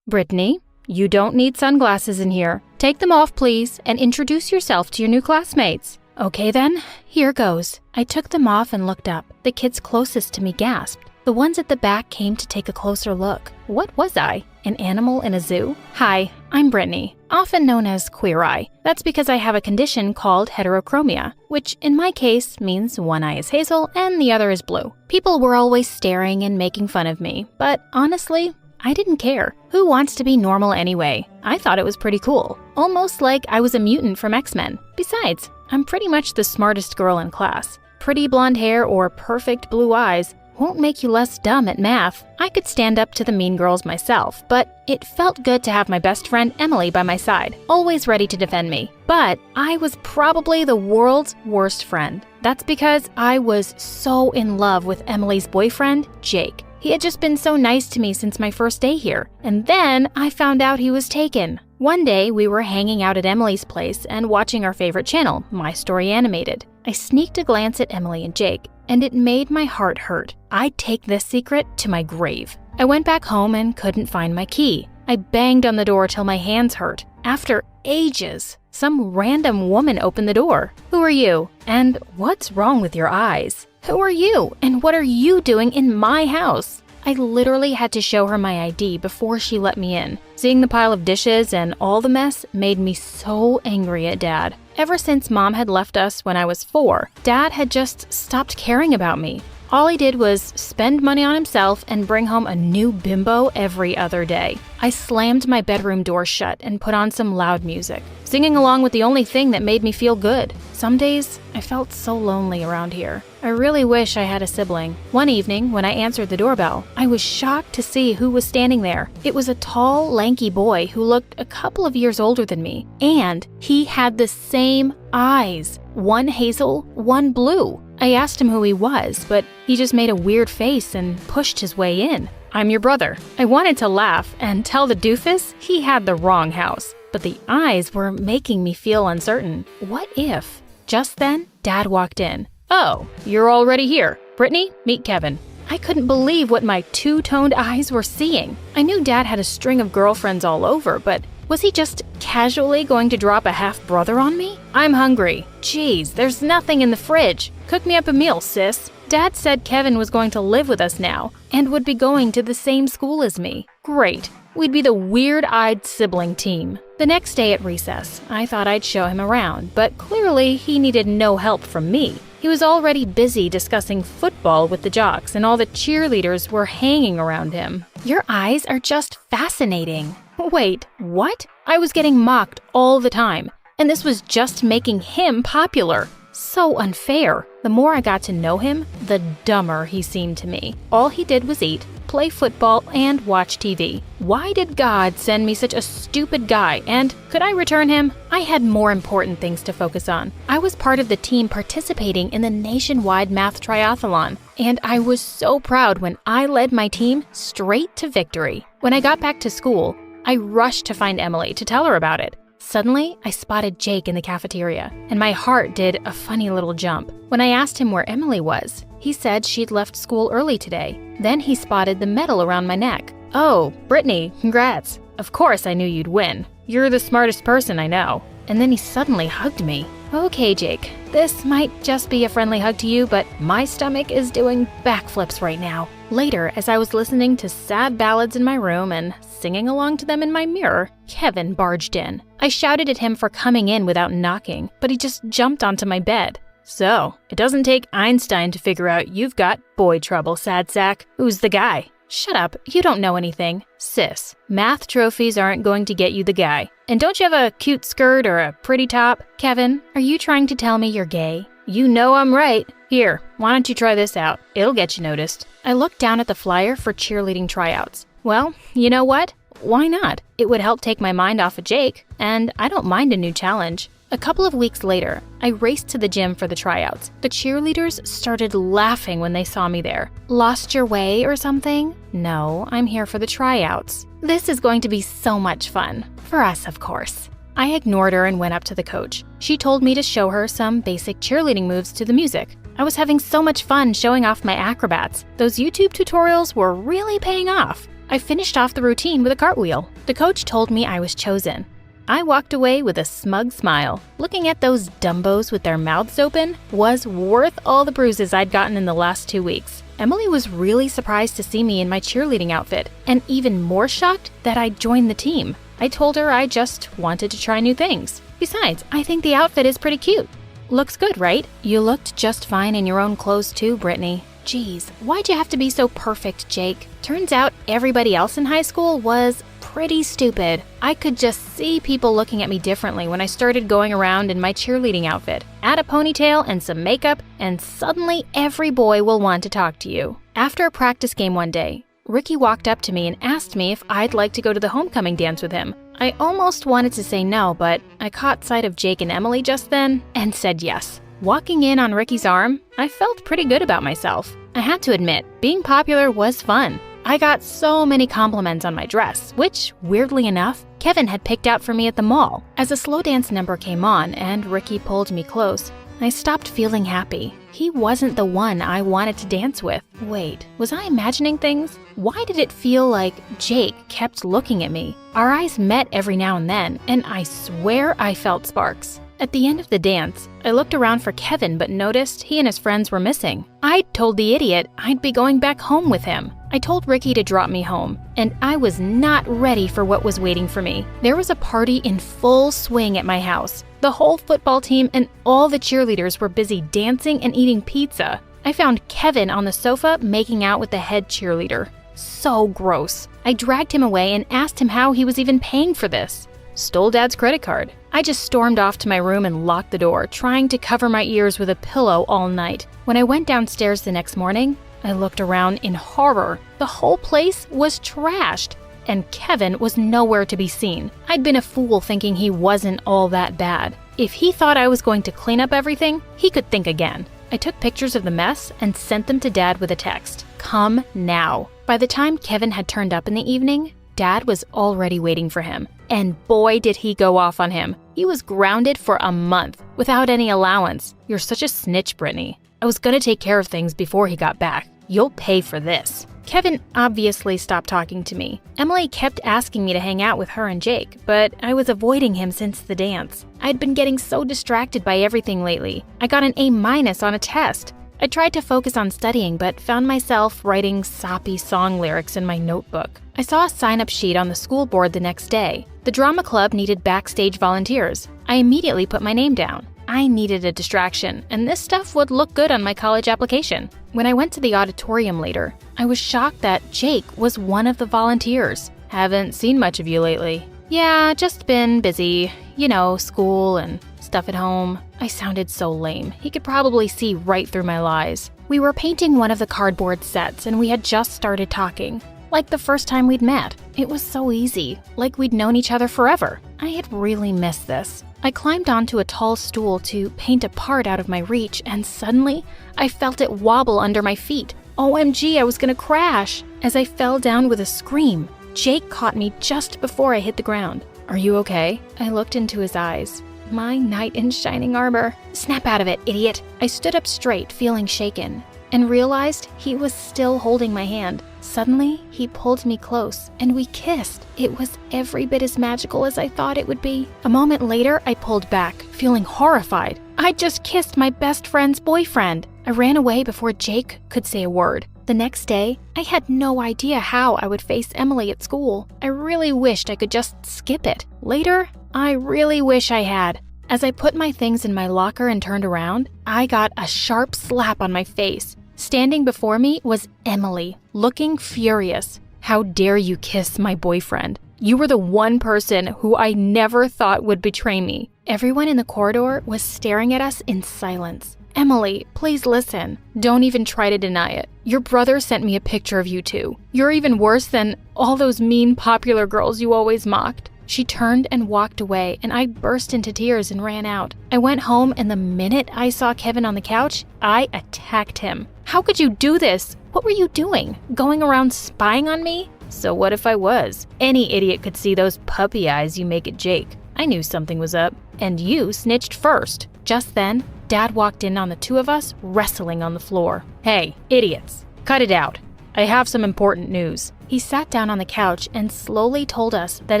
Brittany, you don't need sunglasses in here. Take them off, please, and introduce yourself to your new classmates. Okay then, here goes. I took them off and looked up. The kids closest to me gasped. The ones at the back came to take a closer look. What was I? An animal in a zoo? Hi, I'm Brittany, often known as Queer Eye. That's because I have a condition called heterochromia, which in my case means one eye is hazel and the other is blue. People were always staring and making fun of me, but honestly, I didn't care. Who wants to be normal anyway? I thought it was pretty cool. Almost like I was a mutant from X-Men. Besides, I'm pretty much the smartest girl in class. Pretty blonde hair or perfect blue eyes won't make you less dumb at math. I could stand up to the mean girls myself, but it felt good to have my best friend Emily by my side, always ready to defend me. But I was probably the world's worst friend. That's because I was so in love with Emily's boyfriend, Jake. He had just been so nice to me since my first day here, and then I found out he was taken. One day, we were hanging out at Emily's place and watching our favorite channel, My Story Animated. I sneaked a glance at Emily and Jake, and it made my heart hurt. I'd take this secret to my grave. I went back home and couldn't find my key. I banged on the door till my hands hurt. After ages, some random woman opened the door. Who are you? And what's wrong with your eyes? Who are you? And what are you doing in my house? I literally had to show her my ID before she let me in. Seeing the pile of dishes and all the mess made me so angry at Dad. Ever since Mom had left us when I was 4, Dad had just stopped caring about me. All he did was spend money on himself and bring home a new bimbo every other day. I slammed my bedroom door shut and put on some loud music, singing along with the only thing that made me feel good. Some days, I felt so lonely around here. I really wish I had a sibling. One evening, when I answered the doorbell, I was shocked to see who was standing there. It was a tall, lanky boy who looked a couple of years older than me, and he had the same eyes. One hazel, one blue. I asked him who he was, but he just made a weird face and pushed his way in. I'm your brother. I wanted to laugh and tell the doofus he had the wrong house, but the eyes were making me feel uncertain. What if? Just then, Dad walked in. Oh, you're already here. Brittany, meet Kevin. I couldn't believe what my two-toned eyes were seeing. I knew Dad had a string of girlfriends all over, but was he just casually going to drop a half-brother on me? I'm hungry. Jeez, there's nothing in the fridge. Cook me up a meal, sis. Dad said Kevin was going to live with us now, and would be going to the same school as me. Great. We'd be the weird-eyed sibling team. The next day at recess, I thought I'd show him around, but clearly he needed no help from me. He was already busy discussing football with the jocks, and all the cheerleaders were hanging around him. Your eyes are just fascinating. Wait, what? I was getting mocked all the time, and this was just making him popular. So unfair. The more I got to know him, the dumber he seemed to me. All he did was eat, play football, and watch TV. Why did God send me such a stupid guy, and could I return him? I had more important things to focus on. I was part of the team participating in the nationwide math triathlon, and I was so proud when I led my team straight to victory. When I got back to school, I rushed to find Emily to tell her about it. Suddenly, I spotted Jake in the cafeteria, and my heart did a funny little jump. When I asked him where Emily was, he said she'd left school early today. Then he spotted the medal around my neck. "Oh, Brittany, congrats. Of course I knew you'd win. You're the smartest person I know." And then he suddenly hugged me. "Okay, Jake, this might just be a friendly hug to you, but my stomach is doing backflips right now." Later, as I was listening to sad ballads in my room and singing along to them in my mirror, Kevin barged in. I shouted at him for coming in without knocking, but he just jumped onto my bed. "So, it doesn't take Einstein to figure out you've got boy trouble, sad sack. Who's the guy?" "Shut up, you don't know anything." "Sis, math trophies aren't going to get you the guy. And don't you have a cute skirt or a pretty top?" "Kevin, are you trying to tell me you're gay?" "You know I'm right. Here, why don't you try this out? It'll get you noticed." I looked down at the flyer for cheerleading tryouts. Well, you know what? Why not? It would help take my mind off of Jake, and I don't mind a new challenge. A couple of weeks later, I raced to the gym for the tryouts. The cheerleaders started laughing when they saw me there. "Lost your way or something?" "No, I'm here for the tryouts." "This is going to be so much fun. For us, of course." I ignored her and went up to the coach. She told me to show her some basic cheerleading moves to the music. I was having so much fun showing off my acrobats. Those YouTube tutorials were really paying off. I finished off the routine with a cartwheel. The coach told me I was chosen. I walked away with a smug smile. Looking at those dumbos with their mouths open was worth all the bruises I'd gotten in the last 2 weeks. Emily was really surprised to see me in my cheerleading outfit, and even more shocked that I'd joined the team. I told her I just wanted to try new things. Besides, I think the outfit is pretty cute. Looks good, right? You looked just fine in your own clothes too, Brittany. Geez, why'd you have to be so perfect, Jake? Turns out everybody else in high school was pretty stupid. I could just see people looking at me differently when I started going around in my cheerleading outfit. Add a ponytail and some makeup, and suddenly every boy will want to talk to you. After a practice game one day, Ricky walked up to me and asked me if I'd like to go to the homecoming dance with him. I almost wanted to say no, but I caught sight of Jake and Emily just then and said yes. Walking in on Ricky's arm, I felt pretty good about myself. I had to admit, being popular was fun. I got so many compliments on my dress, which, weirdly enough, Kevin had picked out for me at the mall. As a slow dance number came on and Ricky pulled me close, I stopped feeling happy. He wasn't the one I wanted to dance with. Wait, was I imagining things? Why did it feel like Jake kept looking at me? Our eyes met every now and then, and I swear I felt sparks. At the end of the dance, I looked around for Kevin but noticed he and his friends were missing. I'd told the idiot I'd be going back home with him. I told Ricky to drop me home, and I was not ready for what was waiting for me. There was a party in full swing at my house. The whole football team and all the cheerleaders were busy dancing and eating pizza. I found Kevin on the sofa making out with the head cheerleader. So gross. I dragged him away and asked him how he was even paying for this. Stole Dad's credit card. I just stormed off to my room and locked the door, trying to cover my ears with a pillow all night. When I went downstairs the next morning, I looked around in horror. The whole place was trashed, and Kevin was nowhere to be seen. I'd been a fool thinking he wasn't all that bad. If he thought I was going to clean up everything, he could think again. I took pictures of the mess and sent them to Dad with a text. Come now. By the time Kevin had turned up in the evening, Dad was already waiting for him. And boy, did he go off on him. He was grounded for a month without any allowance. You're such a snitch, Brittany. I was gonna take care of things before he got back. You'll pay for this. Kevin obviously stopped talking to me. Emily kept asking me to hang out with her and Jake, but I was avoiding him since the dance. I'd been getting so distracted by everything lately. I got an A- on a test. I tried to focus on studying, but found myself writing soppy song lyrics in my notebook. I saw a sign-up sheet on the school board the next day. The drama club needed backstage volunteers. I immediately put my name down. I needed a distraction, and this stuff would look good on my college application. When I went to the auditorium later, I was shocked that Jake was one of the volunteers. Haven't seen much of you lately. Yeah, just been busy. You know, school and stuff at home. I sounded so lame. He could probably see right through my lies. We were painting one of the cardboard sets, and we had just started talking. Like the first time we'd met. It was so easy, like we'd known each other forever. I had really missed this. I climbed onto a tall stool to paint a part out of my reach, and suddenly, I felt it wobble under my feet. OMG, I was gonna crash. As I fell down with a scream, Jake caught me just before I hit the ground. Are you okay? I looked into his eyes. My knight in shining armor. Snap out of it, idiot. I stood up straight, feeling shaken, and realized he was still holding my hand. Suddenly, he pulled me close, and we kissed. It was every bit as magical as I thought it would be. A moment later, I pulled back, feeling horrified. I'd just kissed my best friend's boyfriend. I ran away before Jake could say a word. The next day, I had no idea how I would face Emily at school. I really wished I could just skip it. Later, I really wish I had. As I put my things in my locker and turned around, I got a sharp slap on my face. Standing before me was Emily, looking furious. How dare you kiss my boyfriend? You were the one person who I never thought would betray me. Everyone in the corridor was staring at us in silence. Emily, please listen. Don't even try to deny it. Your brother sent me a picture of you two. You're even worse than all those mean popular girls you always mocked. She turned and walked away, and I burst into tears and ran out. I went home, and the minute I saw Kevin on the couch, I attacked him. How could you do this? What were you doing? Going around spying on me? So what if I was? Any idiot could see those puppy eyes you make at Jake. I knew something was up, and you snitched first. Just then, Dad walked in on the two of us wrestling on the floor. Hey, idiots, cut it out. I have some important news. He sat down on the couch and slowly told us that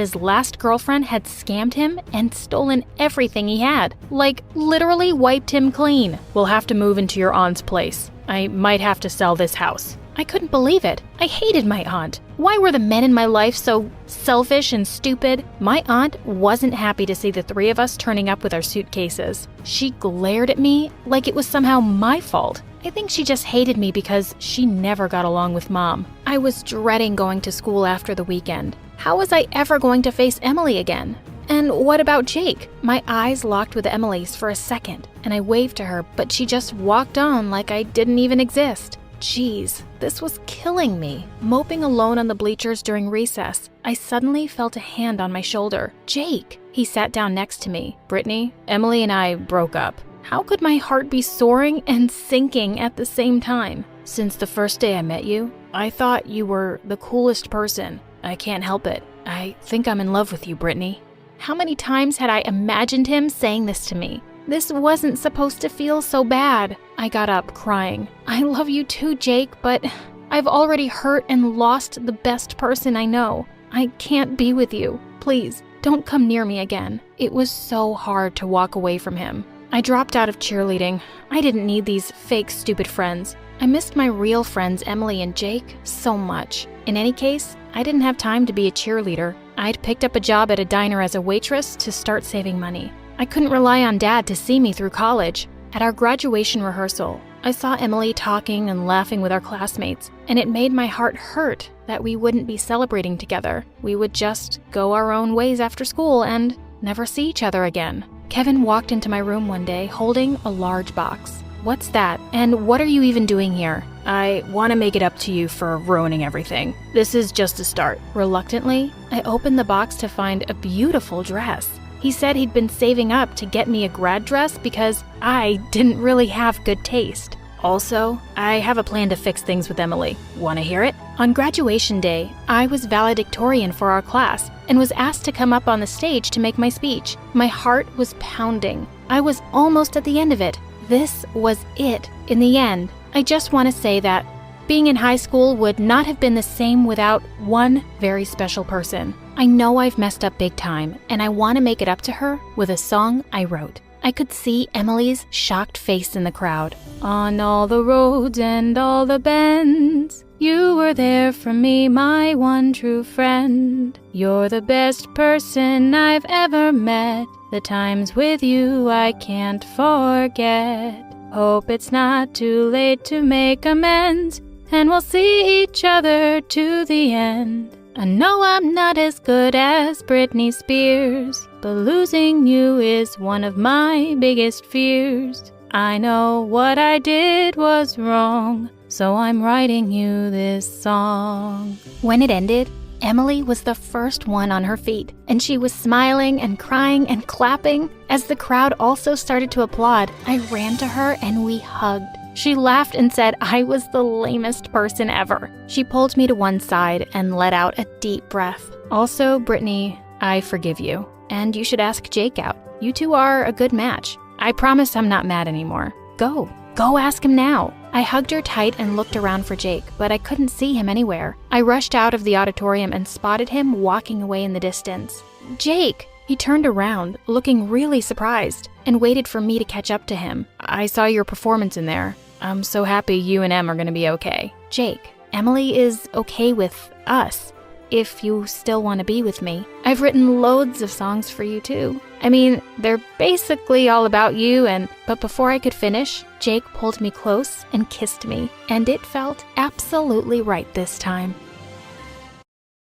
his last girlfriend had scammed him and stolen everything he had. Like, literally wiped him clean. We'll have to move into your aunt's place. I might have to sell this house. I couldn't believe it. I hated my aunt. Why were the men in my life so selfish and stupid? My aunt wasn't happy to see the three of us turning up with our suitcases. She glared at me like it was somehow my fault. I think she just hated me because she never got along with Mom. I was dreading going to school after the weekend. How was I ever going to face Emily again? And what about Jake? My eyes locked with Emily's for a second, and I waved to her, but she just walked on like I didn't even exist. Jeez, this was killing me. Moping alone on the bleachers during recess, I suddenly felt a hand on my shoulder. Jake! He sat down next to me. Brittany, Emily and I broke up. How could my heart be soaring and sinking at the same time? Since the first day I met you, I thought you were the coolest person. I can't help it. I think I'm in love with you, Brittany. How many times had I imagined him saying this to me? This wasn't supposed to feel so bad. I got up, crying. I love you too, Jake, but I've already hurt and lost the best person I know. I can't be with you. Please, don't come near me again. It was so hard to walk away from him. I dropped out of cheerleading. I didn't need these fake, stupid friends. I missed my real friends, Emily and Jake, so much. In any case, I didn't have time to be a cheerleader. I'd picked up a job at a diner as a waitress to start saving money. I couldn't rely on Dad to see me through college. At our graduation rehearsal, I saw Emily talking and laughing with our classmates, and it made my heart hurt that we wouldn't be celebrating together. We would just go our own ways after school and never see each other again. Kevin walked into my room one day holding a large box. What's that? And what are you even doing here? I want to make it up to you for ruining everything. This is just a start. Reluctantly, I opened the box to find a beautiful dress. He said he'd been saving up to get me a grad dress because I didn't really have good taste. Also, I have a plan to fix things with Emily. Want to hear it? On graduation day, I was valedictorian for our class and was asked to come up on the stage to make my speech. My heart was pounding. I was almost at the end of it. This was it. In the end, I just want to say that being in high school would not have been the same without one very special person. I know I've messed up big time, and I want to make it up to her with a song I wrote. I could see Emily's shocked face in the crowd. On all the roads and all the bends, you were there for me, my one true friend. You're the best person I've ever met. The times with you I can't forget. Hope it's not too late to make amends, and we'll see each other to the end. I know I'm not as good as Britney Spears, but losing you is one of my biggest fears. I know what I did was wrong, so I'm writing you this song. When it ended, Emily was the first one on her feet, and she was smiling and crying and clapping. As the crowd also started to applaud, I ran to her and we hugged. She laughed and said I was the lamest person ever. She pulled me to one side and let out a deep breath. Also, Brittany, I forgive you. And you should ask Jake out. You two are a good match. I promise I'm not mad anymore. Go ask him now. I hugged her tight and looked around for Jake, but I couldn't see him anywhere. I rushed out of the auditorium and spotted him walking away in the distance. Jake! He turned around, looking really surprised, and waited for me to catch up to him. I saw your performance in there. I'm so happy you and Em are gonna be okay. Jake, Emily is okay with us, if you still want to be with me. I've written loads of songs for you too. I mean, they're basically all about you, but before I could finish, Jake pulled me close and kissed me, and it felt absolutely right this time.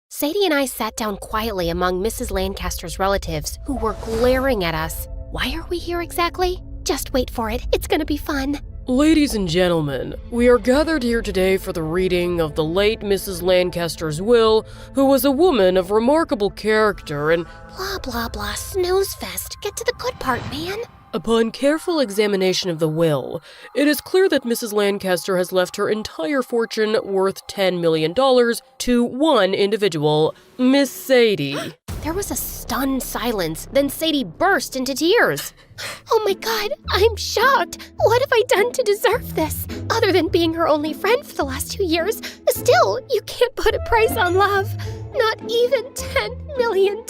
Sadie and I sat down quietly among Mrs. Lancaster's relatives, who were glaring at us. Why are we here exactly? Just wait for it. It's gonna be fun. Ladies and gentlemen, we are gathered here today for the reading of the late Mrs. Lancaster's will, who was a woman of remarkable character and— Blah, blah, blah, snooze fest. Get to the good part, man. Upon careful examination of the will, it is clear that Mrs. Lancaster has left her entire fortune worth $10 million to one individual, Miss Sadie. There was a stunned silence, then Sadie burst into tears. Oh my God, I'm shocked. What have I done to deserve this? Other than being her only friend for the last 2 years, still, you can't put a price on love. Not even $10 million.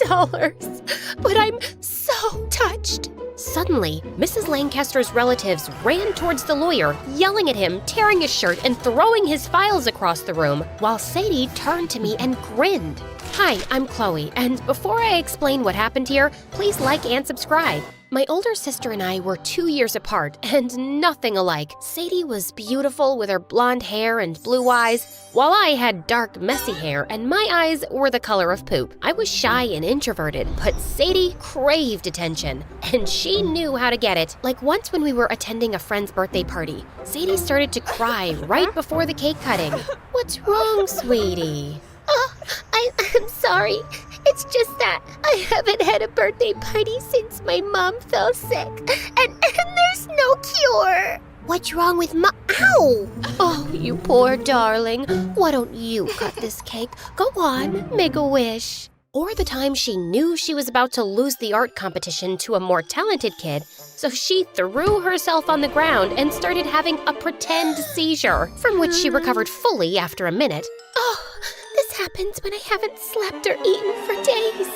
But I'm so touched. Suddenly, Mrs. Lancaster's relatives ran towards the lawyer, yelling at him, tearing his shirt, and throwing his files across the room, while Sadie turned to me and grinned. Hi, I'm Chloe, and before I explain what happened here, please like and subscribe. My older sister and I were 2 years apart and nothing alike. Sadie was beautiful with her blonde hair and blue eyes, while I had dark, messy hair and my eyes were the color of poop. I was shy and introverted, but Sadie craved attention, and she knew how to get it. Like once when we were attending a friend's birthday party, Sadie started to cry right before the cake cutting. What's wrong, sweetie? Oh, I'm sorry. It's just that I haven't had a birthday party since my mom fell sick. And there's no cure. What's wrong with Ow! Oh, you poor darling. Why don't you cut this cake? Go on, make a wish. Or the time she knew she was about to lose the art competition to a more talented kid, so she threw herself on the ground and started having a pretend seizure, from which she recovered fully after a minute. Oh, this happens when I haven't slept or eaten for days.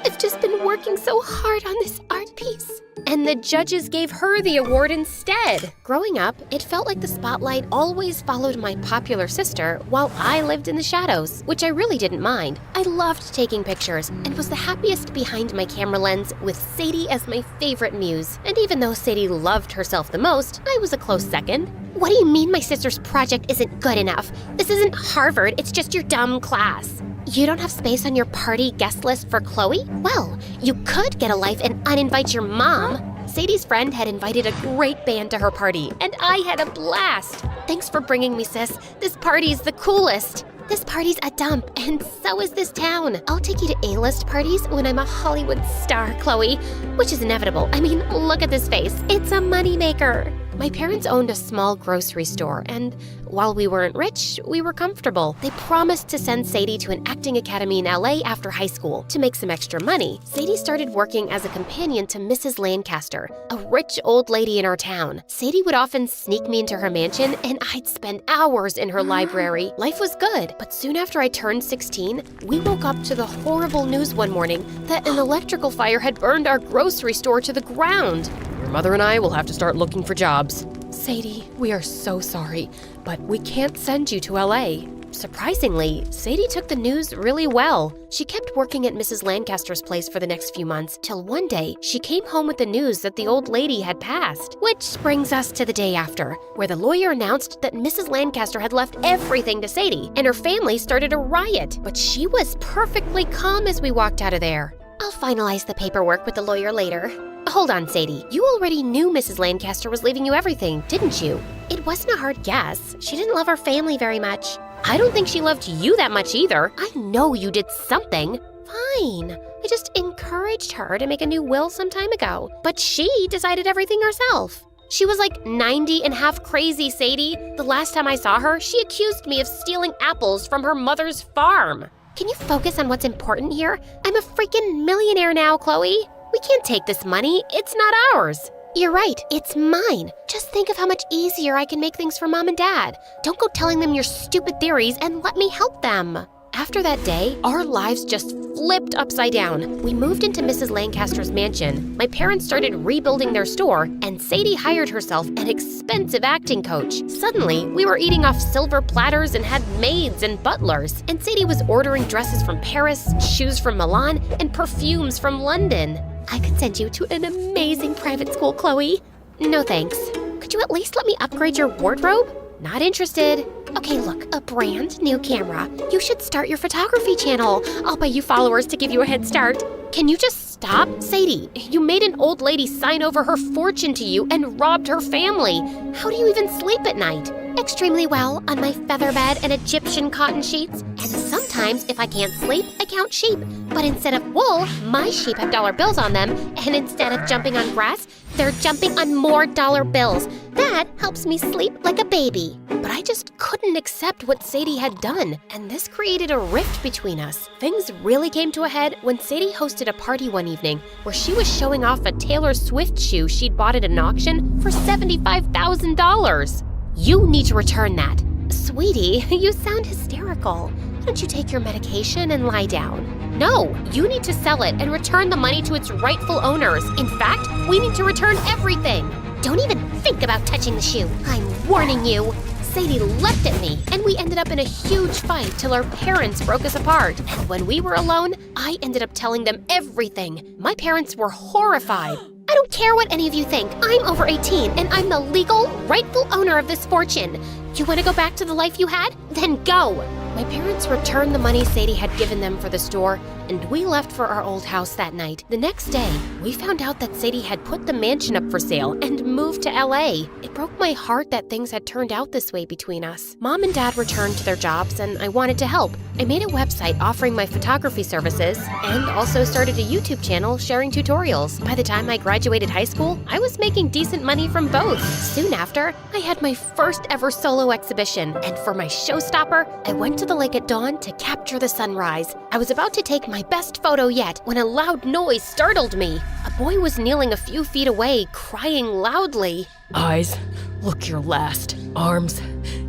I've just been working so hard on this art piece. And the judges gave her the award instead. Growing up, it felt like the spotlight always followed my popular sister while I lived in the shadows, which I really didn't mind. I loved taking pictures and was the happiest behind my camera lens with Sadie as my favorite muse. And even though Sadie loved herself the most, I was a close second. What do you mean my sister's project isn't good enough? This isn't Harvard, it's just your dumb class. You don't have space on your party guest list for Chloe? Well, you could get a life and uninvite your mom. Sadie's friend had invited a great band to her party, and I had a blast. Thanks for bringing me, sis. This party's the coolest. This party's a dump, and so is this town. I'll take you to A-list parties when I'm a Hollywood star, Chloe, which is inevitable. I mean, look at this face. It's a moneymaker. My parents owned a small grocery store, and while we weren't rich, we were comfortable. They promised to send Sadie to an acting academy in LA after high school. To make some extra money, Sadie started working as a companion to Mrs. Lancaster, a rich old lady in our town. Sadie would often sneak me into her mansion, and I'd spend hours in her library. Life was good, but soon after I turned 16, we woke up to the horrible news one morning that an electrical fire had burned our grocery store to the ground. Your mother and I will have to start looking for jobs. Sadie, we are so sorry, but we can't send you to LA. Surprisingly, Sadie took the news really well. She kept working at Mrs. Lancaster's place for the next few months, till one day she came home with the news that the old lady had passed. Which brings us to the day after, where the lawyer announced that Mrs. Lancaster had left everything to Sadie, and her family started a riot. But she was perfectly calm as we walked out of there. I'll finalize the paperwork with the lawyer later. Hold on, Sadie. You already knew Mrs. Lancaster was leaving you everything, didn't you? It wasn't a hard guess. She didn't love her family very much. I don't think she loved you that much either. I know you did something. Fine. I just encouraged her to make a new will some time ago. But she decided everything herself. She was like 90 and half crazy, Sadie. The last time I saw her, she accused me of stealing apples from her mother's farm. Can you focus on what's important here? I'm a freaking millionaire now, Chloe. We can't take this money. It's not ours. You're right, it's mine. Just think of how much easier I can make things for Mom and Dad. Don't go telling them your stupid theories and let me help them. After that day, our lives just flipped upside down. We moved into Mrs. Lancaster's mansion. My parents started rebuilding their store, and Sadie hired herself an expensive acting coach. Suddenly, we were eating off silver platters and had maids and butlers. And Sadie was ordering dresses from Paris, shoes from Milan, and perfumes from London. I could send you to an amazing private school, Chloe. No thanks. Could you at least let me upgrade your wardrobe? Not interested. Okay, look, a brand new camera. You should start your photography channel. I'll pay you followers to give you a head start. Can you just stop? Sadie, you made an old lady sign over her fortune to you and robbed her family. How do you even sleep at night? Extremely well on my feather bed and Egyptian cotton sheets. And sometimes, if I can't sleep, I count sheep. But instead of wool, my sheep have dollar bills on them. And instead of jumping on grass, they're jumping on more dollar bills. That helps me sleep like a baby. But I just couldn't accept what Sadie had done. And this created a rift between us. Things really came to a head when Sadie hosted a party one evening where she was showing off a Taylor Swift shoe she'd bought at an auction for $75,000. You need to return that. Sweetie, you sound hysterical. Why don't you take your medication and lie down? No, you need to sell it and return the money to its rightful owners. In fact, we need to return everything. Don't even think about touching the shoe. I'm warning you. Sadie leapt at me, and we ended up in a huge fight till our parents broke us apart. And when we were alone, I ended up telling them everything. My parents were horrified. I don't care what any of you think. I'm over 18, and I'm the legal, rightful owner of this fortune. You want to go back to the life you had? Then go. My parents returned the money Sadie had given them for the store, and we left for our old house that night. The next day, we found out that Sadie had put the mansion up for sale and moved to LA. It broke my heart that things had turned out this way between us. Mom and Dad returned to their jobs, and I wanted to help. I made a website offering my photography services and also started a YouTube channel sharing tutorials. By the time I graduated high school, I was making decent money from both. Soon after, I had my first ever solo exhibition, and for my showstopper, I went to the lake at dawn to capture the sunrise. I was about to take my best photo yet when a loud noise startled me. A boy was kneeling a few feet away, crying loudly. Eyes, look your last. Arms,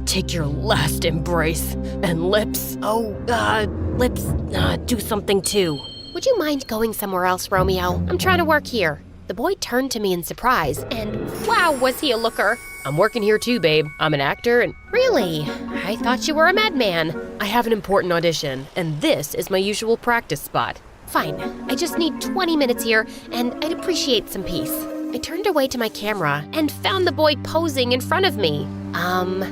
take your last embrace. And lips, lips, do something too. Would you mind going somewhere else, Romeo? I'm trying to work here. The boy turned to me in surprise, and wow, was he a looker. I'm working here too, babe. I'm an actor and... Really? I thought you were a madman. I have an important audition, and this is my usual practice spot. Fine. I just need 20 minutes here, and I'd appreciate some peace. I turned away to my camera and found the boy posing in front of me.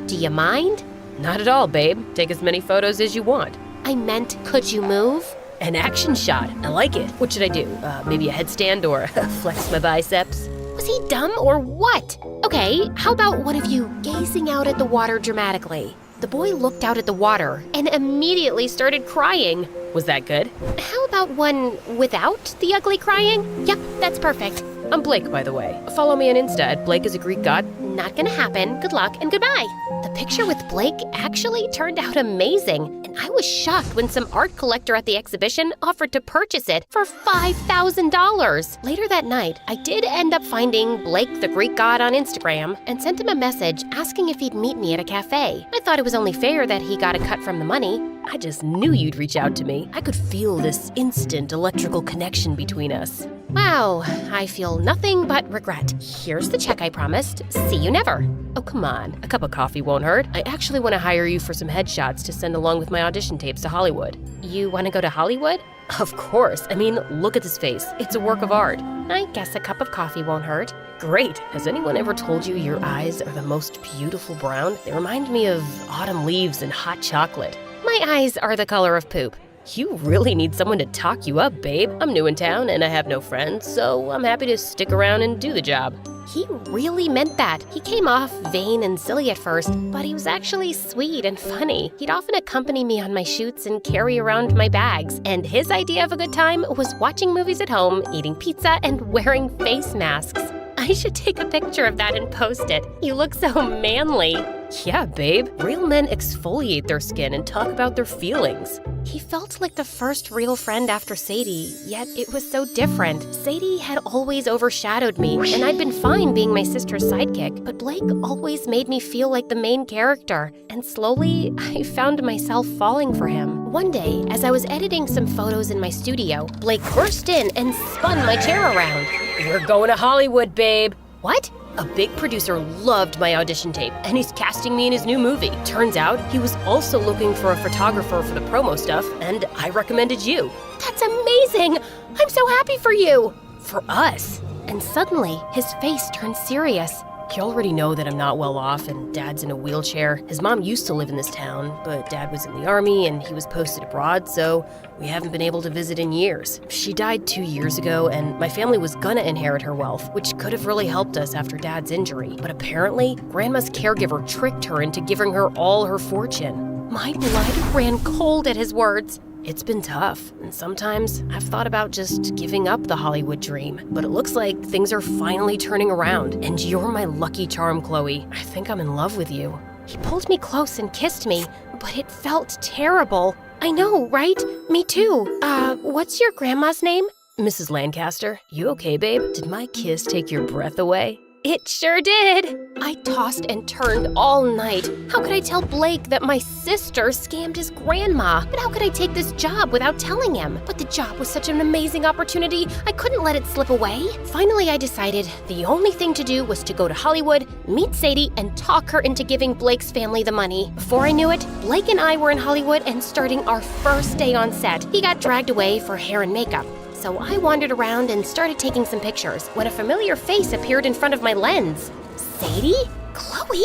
Do you mind? Not at all, babe. Take as many photos as you want. I meant, could you move? An action shot. I like it. What should I do? Maybe a headstand or flex my biceps? Was he dumb or what? Okay, how about one of you gazing out at the water dramatically? The boy looked out at the water and immediately started crying. Was that good? How about one without the ugly crying? Yep, that's perfect. I'm Blake, by the way. Follow me on Insta at Blake is a Greek god. Not gonna happen. Good luck and goodbye. The picture with Blake actually turned out amazing, and I was shocked when some art collector at the exhibition offered to purchase it for $5,000. Later that night, I did end up finding Blake the Greek god on Instagram and sent him a message asking if he'd meet me at a cafe. I thought it was only fair that he got a cut from the money. I just knew you'd reach out to me. I could feel this instant electrical connection between us. Wow, I feel nothing but regret. Here's the check I promised. See you never. Oh, come on. A cup of coffee won't hurt. I actually want to hire you for some headshots to send along with my audition tapes to Hollywood. You want to go to Hollywood? Of course. I mean, look at this face. It's a work of art. I guess a cup of coffee won't hurt. Great. Has anyone ever told you your eyes are the most beautiful brown? They remind me of autumn leaves and hot chocolate. My eyes are the color of poop. You really need someone to talk you up, babe. I'm new in town and I have no friends, so I'm happy to stick around and do the job. He really meant that. He came off vain and silly at first, but he was actually sweet and funny. He'd often accompany me on my shoots and carry around my bags. And his idea of a good time was watching movies at home, eating pizza, and wearing face masks. I should take a picture of that and post it. You look so manly. Yeah, babe. Real men exfoliate their skin and talk about their feelings. He felt like the first real friend after Sadie, yet it was so different. Sadie had always overshadowed me, and I'd been fine being my sister's sidekick, but Blake always made me feel like the main character, and slowly I found myself falling for him. One day, as I was editing some photos in my studio, Blake burst in and spun my chair around. We're going to Hollywood, babe. What? A big producer loved my audition tape, and he's casting me in his new movie. Turns out, he was also looking for a photographer for the promo stuff, and I recommended you. That's amazing! I'm so happy for you! For us. And suddenly, his face turned serious. You already know that I'm not well off and Dad's in a wheelchair. His mom used to live in this town, but Dad was in the army and he was posted abroad, so we haven't been able to visit in years. She died 2 years ago, and my family was gonna inherit her wealth, which could have really helped us after Dad's injury. But apparently, Grandma's caregiver tricked her into giving her all her fortune. My blood ran cold at his words. It's been tough, and sometimes I've thought about just giving up the Hollywood dream. But it looks like things are finally turning around, and you're my lucky charm, Chloe. I think I'm in love with you. He pulled me close and kissed me, but it felt terrible. I know, right? Me too. What's your grandma's name? Mrs. Lancaster, you okay, babe? Did my kiss take your breath away? It sure did. I tossed and turned all night. How could I tell Blake that my sister scammed his grandma? But how could I take this job without telling him? But the job was such an amazing opportunity, I couldn't let it slip away. Finally, I decided the only thing to do was to go to Hollywood, meet Sadie, and talk her into giving Blake's family the money. Before I knew it, Blake and I were in Hollywood and starting our first day on set. He got dragged away for hair and makeup. So I wandered around and started taking some pictures when a familiar face appeared in front of my lens. Sadie? Chloe?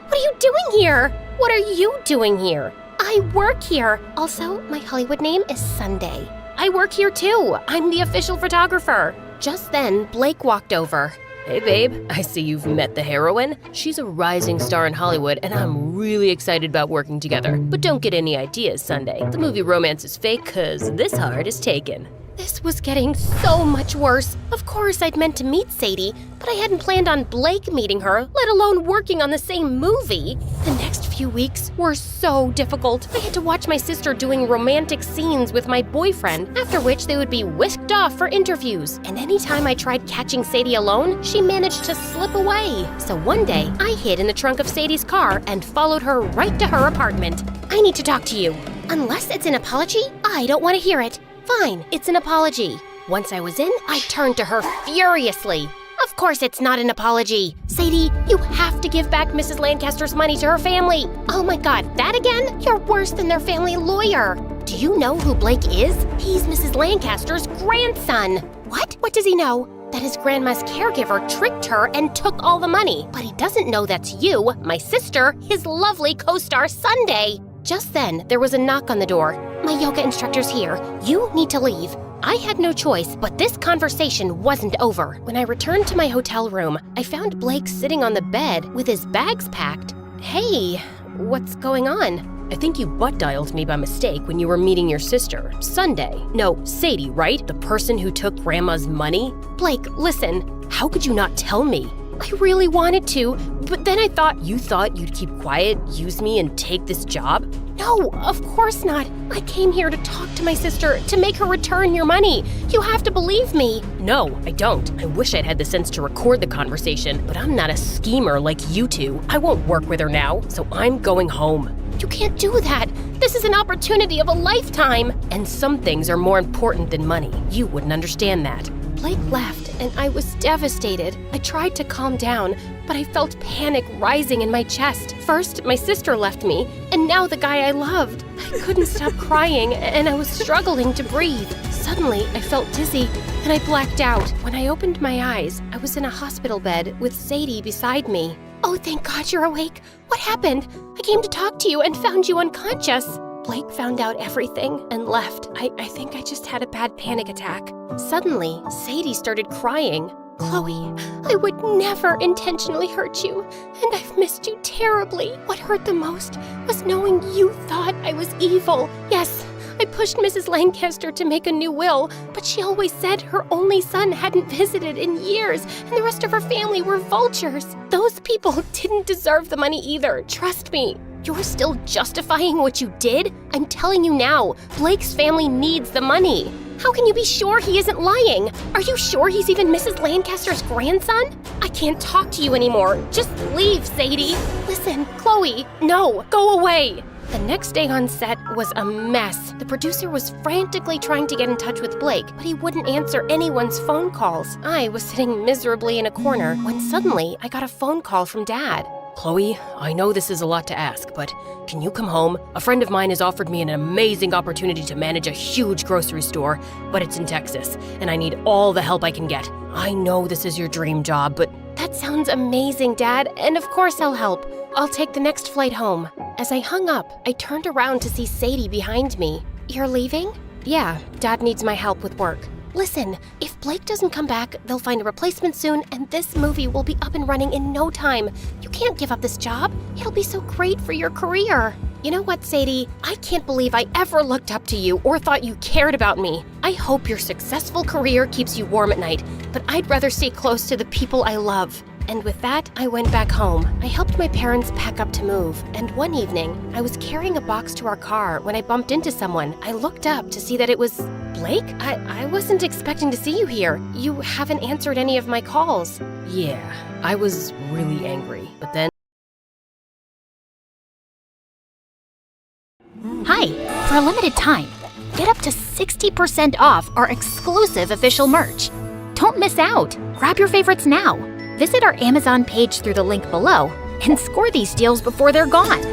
What are you doing here? What are you doing here? I work here. Also, my Hollywood name is Sunday. I work here too. I'm the official photographer. Just then, Blake walked over. Hey, babe. I see you've met the heroine. She's a rising star in Hollywood, and I'm really excited about working together. But don't get any ideas, Sunday. The movie romance is fake, 'cause this heart is taken. This was getting so much worse. Of course, I'd meant to meet Sadie, but I hadn't planned on Blake meeting her, let alone working on the same movie. The next few weeks were so difficult. I had to watch my sister doing romantic scenes with my boyfriend, after which they would be whisked off for interviews. And anytime I tried catching Sadie alone, she managed to slip away. So one day, I hid in the trunk of Sadie's car and followed her right to her apartment. I need to talk to you. Unless it's an apology, I don't want to hear it. Fine, it's an apology. Once I was in, I turned to her furiously. Of course it's not an apology. Sadie, you have to give back Mrs. Lancaster's money to her family. Oh my God, that again? You're worse than their family lawyer. Do you know who Blake is? He's Mrs. Lancaster's grandson. What? What does he know? That his grandma's caregiver tricked her and took all the money. But he doesn't know that's you, my sister, his lovely co-star Sunday. Just then, there was a knock on the door. My yoga instructor's here. You need to leave. I had no choice, but this conversation wasn't over. When I returned to my hotel room, I found Blake sitting on the bed with his bags packed. Hey, what's going on? I think you butt-dialed me by mistake when you were meeting your sister, Sunday. No, Sadie, right? The person who took Grandma's money? Blake, listen. How could you not tell me? I really wanted to, but then I thought... You thought you'd keep quiet, use me, and take this job? No, of course not. I came here to talk to my sister, to make her return your money. You have to believe me. No, I don't. I wish I'd had the sense to record the conversation, but I'm not a schemer like you two. I won't work with her now, so I'm going home. You can't do that. This is an opportunity of a lifetime. And some things are more important than money. You wouldn't understand that. Blake left, and I was devastated. I tried to calm down, but I felt panic rising in my chest. First, my sister left me, and now the guy I loved. I couldn't stop crying, and I was struggling to breathe. Suddenly, I felt dizzy, and I blacked out. When I opened my eyes, I was in a hospital bed with Sadie beside me. Oh, thank God you're awake. What happened? I came to talk to you and found you unconscious. Blake found out everything and left. I think I just had a bad panic attack. Suddenly, Sadie started crying. Chloe, I would never intentionally hurt you, and I've missed you terribly. What hurt the most was knowing you thought I was evil. Yes, I pushed Mrs. Lancaster to make a new will, but she always said her only son hadn't visited in years, and the rest of her family were vultures. Those people didn't deserve the money either, trust me. You're still justifying what you did? I'm telling you now, Blake's family needs the money. How can you be sure he isn't lying? Are you sure he's even Mrs. Lancaster's grandson? I can't talk to you anymore. Just leave, Sadie. Listen, Chloe, no, go away. The next day on set was a mess. The producer was frantically trying to get in touch with Blake, but he wouldn't answer anyone's phone calls. I was sitting miserably in a corner when suddenly I got a phone call from Dad. Chloe, I know this is a lot to ask, but can you come home? A friend of mine has offered me an amazing opportunity to manage a huge grocery store, but it's in Texas, and I need all the help I can get. I know this is your dream job, but That sounds amazing, Dad, and of course I'll help. I'll take the next flight home. As I hung up, I turned around to see Sadie behind me. You're leaving? Yeah, Dad needs my help with work. Listen, if Blake doesn't come back, they'll find a replacement soon, and this movie will be up and running in no time. You can't give up this job. It'll be so great for your career. You know what, Sadie? I can't believe I ever looked up to you or thought you cared about me. I hope your successful career keeps you warm at night, but I'd rather stay close to the people I love. And with that, I went back home. I helped my parents pack up to move, and one evening, I was carrying a box to our car when I bumped into someone. I looked up to see that it was Blake. I wasn't expecting to see you here. You haven't answered any of my calls. yeah, I was really angry, but then Hi, for a limited time, get up to 60% off our exclusive official merch. Don't miss out. Grab your favorites now. Visit our Amazon page through the link below and score these deals before they're gone.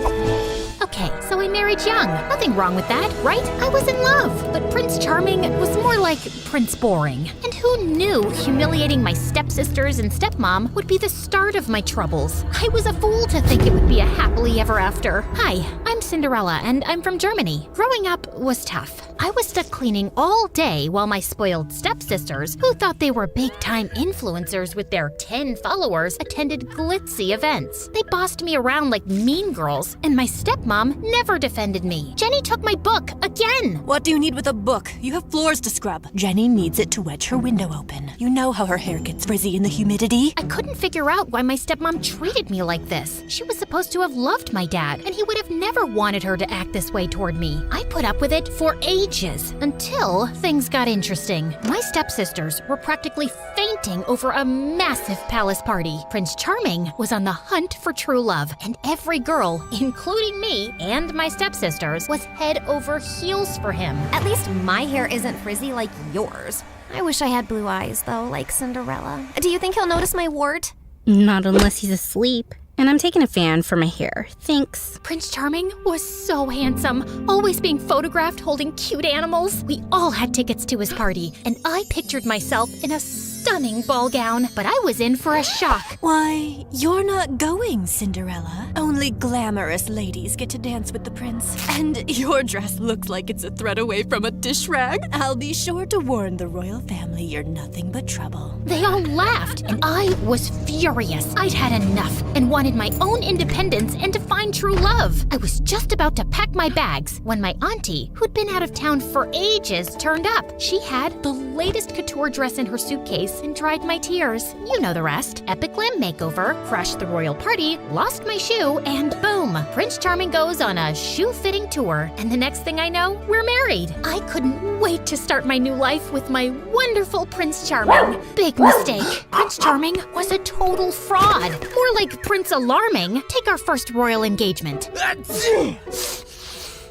Okay, so I married young. Nothing wrong with that, right? I was in love, but Prince Charming was more like Prince Boring. And who knew humiliating my stepsisters and stepmom would be the start of my troubles? I was a fool to think it would be a happily ever after. Hi, I'm Cinderella, and I'm from Germany. Growing up was tough. I was stuck cleaning all day while my spoiled stepsisters, who thought they were big-time influencers with their 10 followers, attended glitzy events. They bossed me around like mean girls, and my stepmom never defended me. Jenny took my book again. What do you need with a book? You have floors to scrub. Jenny needs it to wedge her window open. You know how her hair gets frizzy in the humidity. I couldn't figure out why my stepmom treated me like this. She was supposed to have loved my dad, and he would have never wanted her to act this way toward me. I put up with it for ages, until things got interesting. My stepsisters were practically fainting over a massive palace party. Prince Charming was on the hunt for true love, and every girl, including me and my stepsisters, was head over heels for him. At least my hair isn't frizzy like yours. I wish I had blue eyes, though, like Cinderella. Do you think he'll notice my wart? Not unless he's asleep. And I'm taking a fan for my hair. Thanks. Prince Charming was so handsome, always being photographed holding cute animals. We all had tickets to his party, and I pictured myself in a stunning ball gown, but I was in for a shock. Why, you're not going, Cinderella. Only glamorous ladies get to dance with the prince. And your dress looks like it's a thread away from a dish rag. I'll be sure to warn the royal family you're nothing but trouble. They all laughed, and I was furious. I'd had enough and wanted my own independence and to find true love. I was just about to pack my bags when my auntie, who'd been out of town for ages, turned up. She had the latest couture dress in her suitcase and dried my tears. You know the rest. Epic glam makeover, crashed the royal party, lost my shoe, and boom, Prince Charming goes on a shoe-fitting tour. And the next thing I know, we're married. I couldn't wait to start my new life with my wonderful Prince Charming. Big mistake. Prince Charming was a total fraud. More like Prince Alarming. Take our first royal engagement.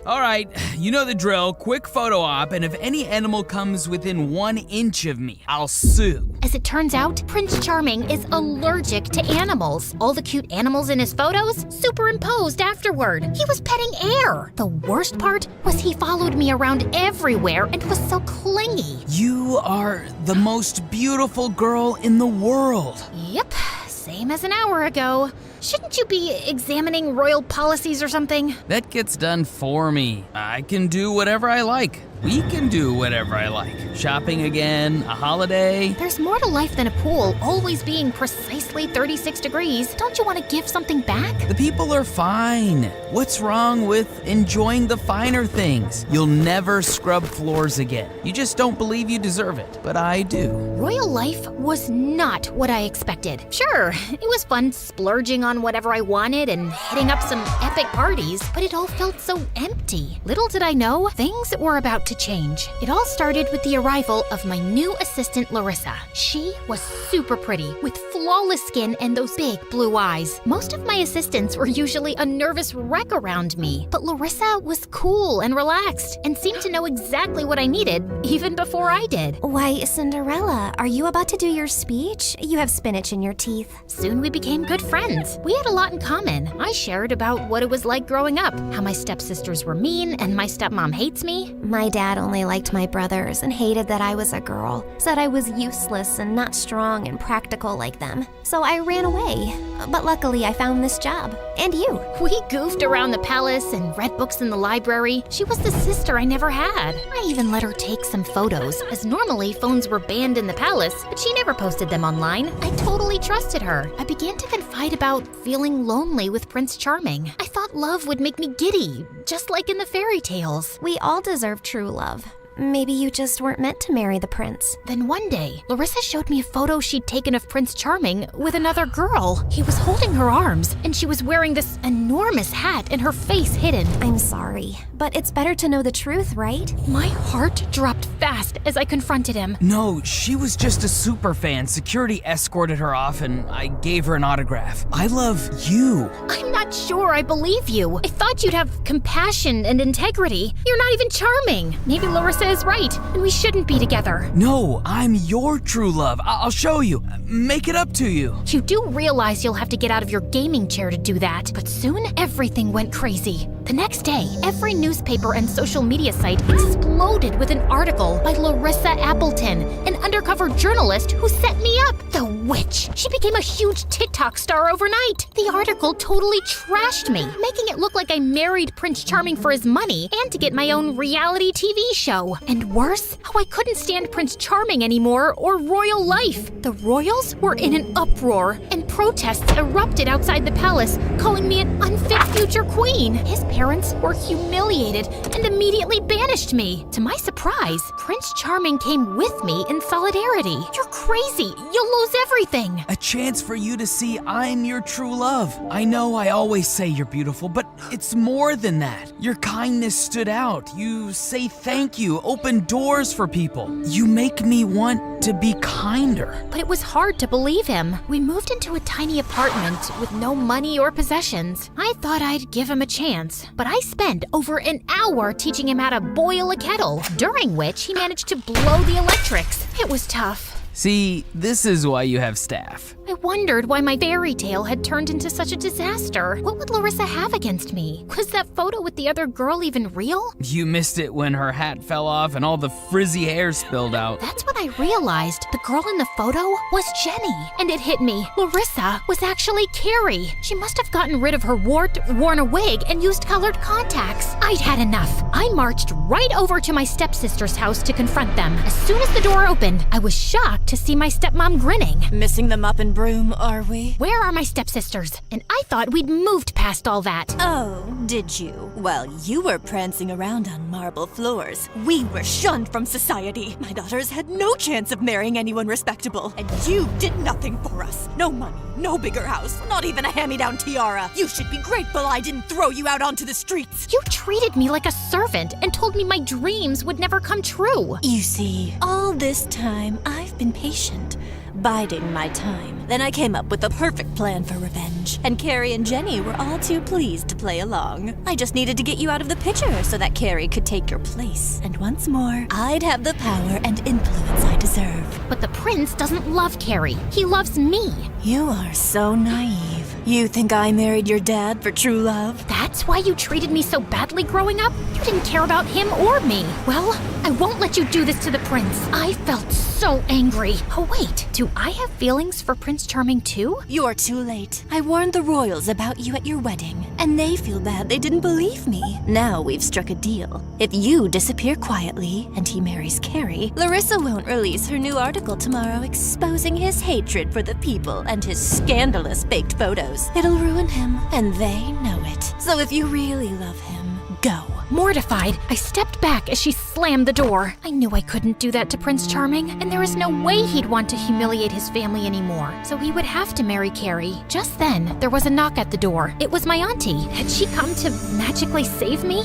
All right, you know the drill. Quick photo op, and if any animal comes within 1 inch of me, I'll sue. As it turns out, Prince Charming is allergic to animals. All the cute animals in his photos superimposed afterward. He was petting air. The worst part was he followed me around everywhere and was so clingy. You are the most beautiful girl in the world. Yep, same as an hour ago. Shouldn't you be examining royal policies or something? That gets done for me. I can do whatever I like. We can do whatever I like. Shopping again, a holiday. There's more to life than a pool always being precisely 36 degrees. Don't you want to give something back? The people are fine. What's wrong with enjoying the finer things? You'll never scrub floors again. You just don't believe you deserve it, but I do. Royal life was not what I expected. Sure, it was fun splurging on whatever I wanted and hitting up some epic parties, but it all felt so empty. Little did I know, things were about to change. It all started with the arrival of my new assistant, Larissa. She was super pretty, with flawless skin and those big blue eyes. Most of my assistants were usually a nervous wreck around me, but Larissa was cool and relaxed and seemed to know exactly what I needed, even before I did. Why, Cinderella, are you about to do your speech? You have spinach in your teeth. Soon we became good friends. We had a lot in common. I shared about what it was like growing up, how my stepsisters were mean and my stepmom hates me. My dad only liked my brothers and hated that I was a girl, said I was useless and not strong and practical like them. So I ran away. But luckily I found this job. And you. We goofed around the palace and read books in the library. She was the sister I never had. I even let her take some photos, as normally phones were banned in the palace, but she never posted them online. I totally trusted her. I began to confide about feeling lonely with Prince Charming. I thought love would make me giddy, just like in the fairy tales. We all deserve true love. Maybe you just weren't meant to marry the prince. Then one day, Larissa showed me a photo she'd taken of Prince Charming with another girl. He was holding her arms, and she was wearing this enormous hat and her face hidden. I'm sorry, but it's better to know the truth, right? My heart dropped fast as I confronted him. No, she was just a super fan. Security escorted her off and I gave her an autograph. I love you. I'm not sure I believe you. I thought you'd have compassion and integrity. You're not even charming. Maybe Larissa is right, and we shouldn't be together. No, I'm your true love. I'll show you. Make it up to you. You do realize you'll have to get out of your gaming chair to do that, but soon everything went crazy. The next day, every newspaper and social media site exploded with an article by Larissa Appleton, an undercover journalist who set me up. The witch. She became a huge TikTok star overnight. The article totally trashed me, making it look like I married Prince Charming for his money and to get my own reality TV show. And worse, how I couldn't stand Prince Charming anymore or royal life. The royals were in an uproar, and protests erupted outside the palace, calling me an unfit future queen. His parents were humiliated and immediately banished me. To my surprise, Prince Charming came with me in solidarity. You're crazy. You'll lose everything. A chance for you to see I'm your true love. I know I always say you're beautiful, but it's more than that. Your kindness stood out. You say thank you, open doors for people. You make me want to be kinder. But it was hard to believe him. We moved into a tiny apartment with no money or possessions. I thought I'd give him a chance, but I spent over an hour teaching him how to boil a kettle, during which he managed to blow the electrics. It was tough. See, this is why you have staff. I wondered why my fairy tale had turned into such a disaster. What would Larissa have against me? Was that photo with the other girl even real? You missed it when her hat fell off and all the frizzy hair spilled out. That's when I realized the girl in the photo was Jenny. And it hit me. Larissa was actually Carrie. She must have gotten rid of her wart, worn a wig, and used colored contacts. I'd had enough. I marched right over to my stepsister's house to confront them. As soon as the door opened, I was shocked to see my stepmom grinning. Missing the mop and broom, are we? Where are my stepsisters? And I thought we'd moved past all that. Oh, did you? Well, you were prancing around on marble floors. We were shunned from society. My daughters had no chance of marrying anyone respectable. And you did nothing for us. No money, no bigger house, not even a hand-me-down tiara. You should be grateful I didn't throw you out onto the streets. You treated me like a servant and told me my dreams would never come true. You see, all this time I've been impatient, biding my time. Then I came up with the perfect plan for revenge, and Carrie and Jenny were all too pleased to play along. I just needed to get you out of the picture so that Carrie could take your place. And once more, I'd have the power and influence I deserve. But the prince doesn't love Carrie. He loves me. You are so naive. You think I married your dad for true love? That's why you treated me so badly growing up? You didn't care about him or me. Well, I won't let you do this to the prince. I felt so angry. Oh, wait. Do I have feelings for Prince Charming too? You're too late. I warned the royals about you at your wedding, and they feel bad they didn't believe me. Now we've struck a deal. If you disappear quietly and he marries Carrie, Larissa won't release her new article tomorrow exposing his hatred for the people and his scandalous faked photos. It'll ruin him, and they know it. So if you really love him, go. Mortified, I stepped back as she slammed the door. I knew I couldn't do that to Prince Charming, and there was no way he'd want to humiliate his family anymore. So he would have to marry Carrie. Just then, there was a knock at the door. It was my auntie. Had she come to magically save me?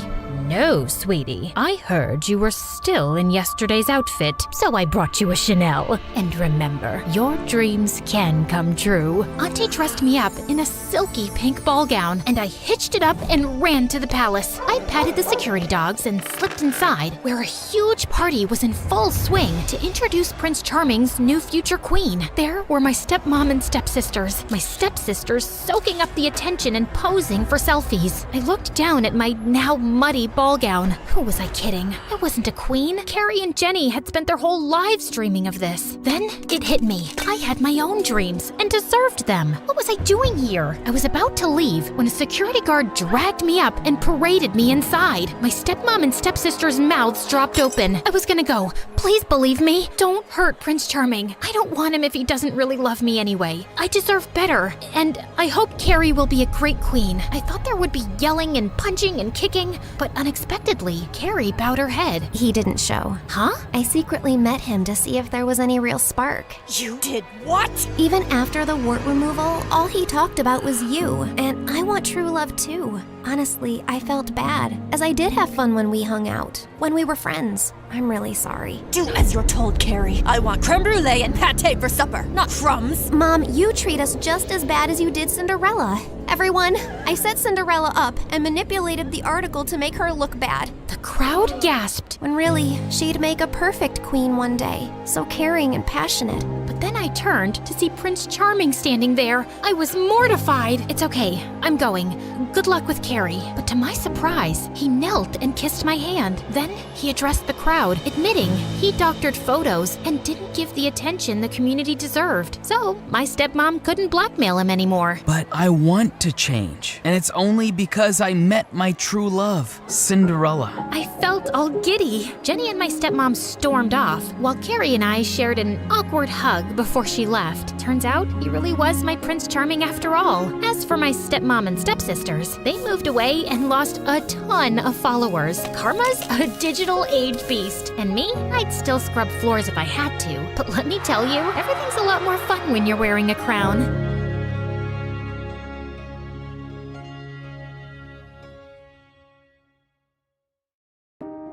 No, sweetie. I heard you were still in yesterday's outfit, so I brought you a Chanel. And remember, your dreams can come true. Auntie dressed me up in a silky pink ball gown, and I hitched it up and ran to the palace. I patted the security dogs and slipped inside, where a huge party was in full swing to introduce Prince Charming's new future queen. There were my stepmom and stepsisters. My stepsisters soaking up the attention and posing for selfies. I looked down at my now muddy ball gown. Who was I kidding? I wasn't a queen. Carrie and Jenny had spent their whole lives dreaming of this. Then it hit me. I had my own dreams and deserved them. What was I doing here? I was about to leave when a security guard dragged me up and paraded me inside. My stepmom and stepsister's mouths dropped open. I was gonna go. Please believe me. Don't hurt Prince Charming. I don't want him if he doesn't really love me anyway. I deserve better. And I hope Carrie will be a great queen. I thought there would be yelling and punching and kicking, but unexpectedly, Carrie bowed her head. He didn't show. Huh? I secretly met him to see if there was any real spark. You did what? Even after the wart removal, all he talked about was you. And I want true love too. Honestly, I felt bad, as I did have fun when we hung out, when we were friends. I'm really sorry. Do as you're told, Carrie. I want creme brulee and pate for supper, not crumbs. Mom, you treat us just as bad as you did Cinderella. Everyone, I set Cinderella up and manipulated the article to make her look bad. The crowd gasped. When really, she'd make a perfect queen one day, so caring and passionate. But then I turned to see Prince Charming standing there. I was mortified. It's okay, I'm going. Good luck with Carrie. But to my surprise, he knelt and kissed my hand. Then he addressed the crowd, admitting he doctored photos and didn't give the attention the community deserved. So my stepmom couldn't blackmail him anymore. But I want to change, and it's only because I met my true love, Cinderella. I felt all giddy. Jenny and my stepmom stormed off, while Carrie and I shared an awkward hug before she left. Turns out, he really was my Prince Charming after all. As for my stepmom and stepsisters, they moved away and lost a ton of followers. Karma's a digital age beast. And me, I'd still scrub floors if I had to. But let me tell you, everything's a lot more fun when you're wearing a crown.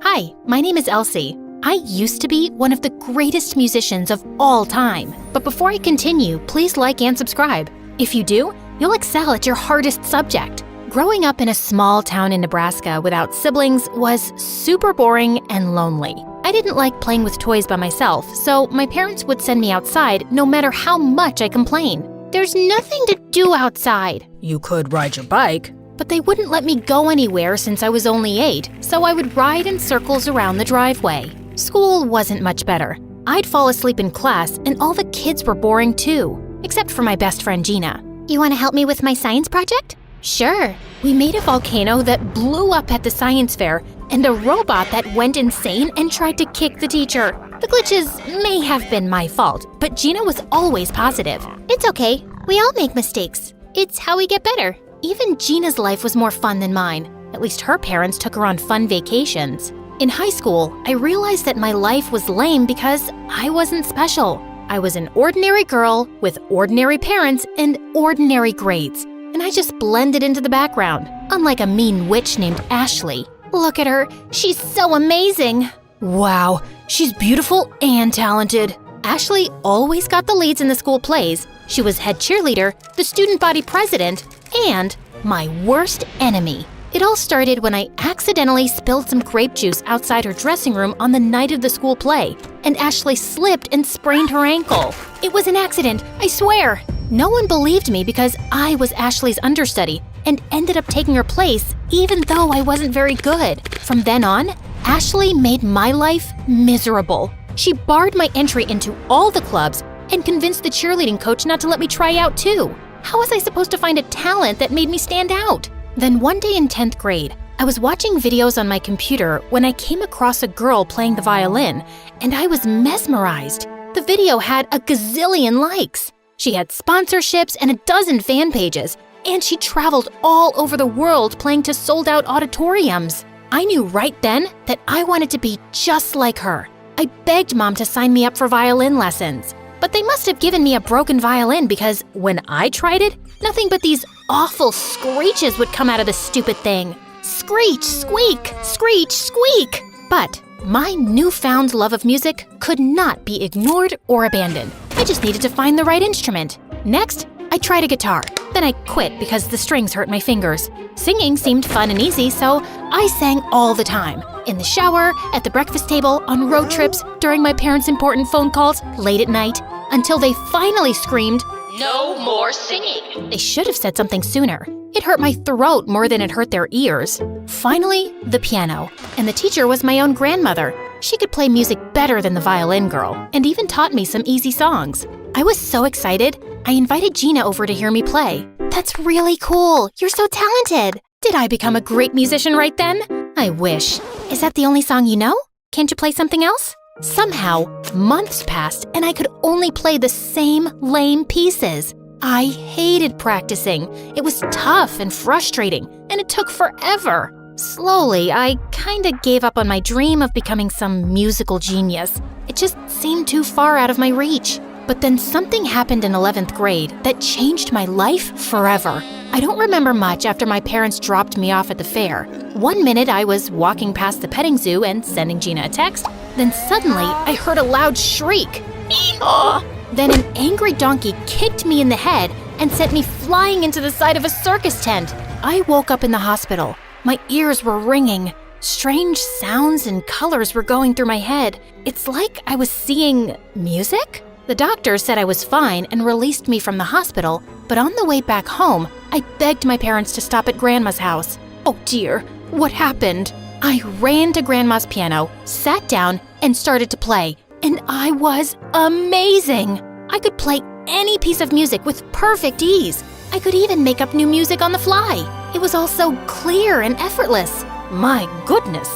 Hi, my name is Elsie. I used to be one of the greatest musicians of all time. But before I continue, please like and subscribe. If you do, you'll excel at your hardest subject. Growing up in a small town in Nebraska without siblings was super boring and lonely. I didn't like playing with toys by myself, so my parents would send me outside no matter how much I complained. There's nothing to do outside. You could ride your bike. But they wouldn't let me go anywhere since I was only 8, so I would ride in circles around the driveway. School wasn't much better. I'd fall asleep in class, and all the kids were boring too, except for my best friend Gina. You want to help me with my science project? Sure. We made a volcano that blew up at the science fair, and a robot that went insane and tried to kick the teacher. The glitches may have been my fault, but Gina was always positive. It's okay. We all make mistakes. It's how we get better. Even Gina's life was more fun than mine. At least her parents took her on fun vacations. In high school, I realized that my life was lame because I wasn't special. I was an ordinary girl with ordinary parents and ordinary grades, and I just blended into the background, unlike a mean witch named Ashley. Look at her, she's so amazing. Wow, she's beautiful and talented. Ashley always got the leads in the school plays. She was head cheerleader, the student body president, and my worst enemy. It all started when I accidentally spilled some grape juice outside her dressing room on the night of the school play, and Ashley slipped and sprained her ankle. It was an accident, I swear. No one believed me because I was Ashley's understudy and ended up taking her place even though I wasn't very good. From then on, Ashley made my life miserable. She barred my entry into all the clubs and convinced the cheerleading coach not to let me try out too. How was I supposed to find a talent that made me stand out? Then one day in 10th grade, I was watching videos on my computer when I came across a girl playing the violin, and I was mesmerized. The video had a gazillion likes. She had sponsorships and a dozen fan pages, and she traveled all over the world playing to sold-out auditoriums. I knew right then that I wanted to be just like her. I begged Mom to sign me up for violin lessons, but they must have given me a broken violin because when I tried it, nothing but these awful screeches would come out of the stupid thing. Screech, squeak, screech, squeak. But my newfound love of music could not be ignored or abandoned. I just needed to find the right instrument. Next, I tried a guitar. Then I quit because the strings hurt my fingers. Singing seemed fun and easy, so I sang all the time. In the shower, at the breakfast table, on road trips, during my parents' important phone calls, late at night, until they finally screamed, "No more singing!" They should have said something sooner. It hurt my throat more than it hurt their ears. Finally, the piano. And the teacher was my own grandmother. She could play music better than the violin girl, and even taught me some easy songs. I was so excited, I invited Gina over to hear me play. "That's really cool. You're so talented." Did I become a great musician right then? I wish. Is that the only song you know? Can't you play something else? Somehow, months passed and I could only play the same lame pieces. I hated practicing. It was tough and frustrating, and it took forever. Slowly, I kinda gave up on my dream of becoming some musical genius. It just seemed too far out of my reach. But then something happened in 11th grade that changed my life forever. I don't remember much after my parents dropped me off at the fair. One minute I was walking past the petting zoo and sending Gina a text. Then suddenly I heard a loud shriek. Ee-haw! Then an angry donkey kicked me in the head and sent me flying into the side of a circus tent. I woke up in the hospital. My ears were ringing. Strange sounds and colors were going through my head. It's like I was seeing music? The doctor said I was fine and released me from the hospital, but on the way back home, I begged my parents to stop at Grandma's house. Oh dear, what happened? I ran to Grandma's piano, sat down, and started to play, and I was amazing! I could play any piece of music with perfect ease. I could even make up new music on the fly. It was all so clear and effortless. My goodness,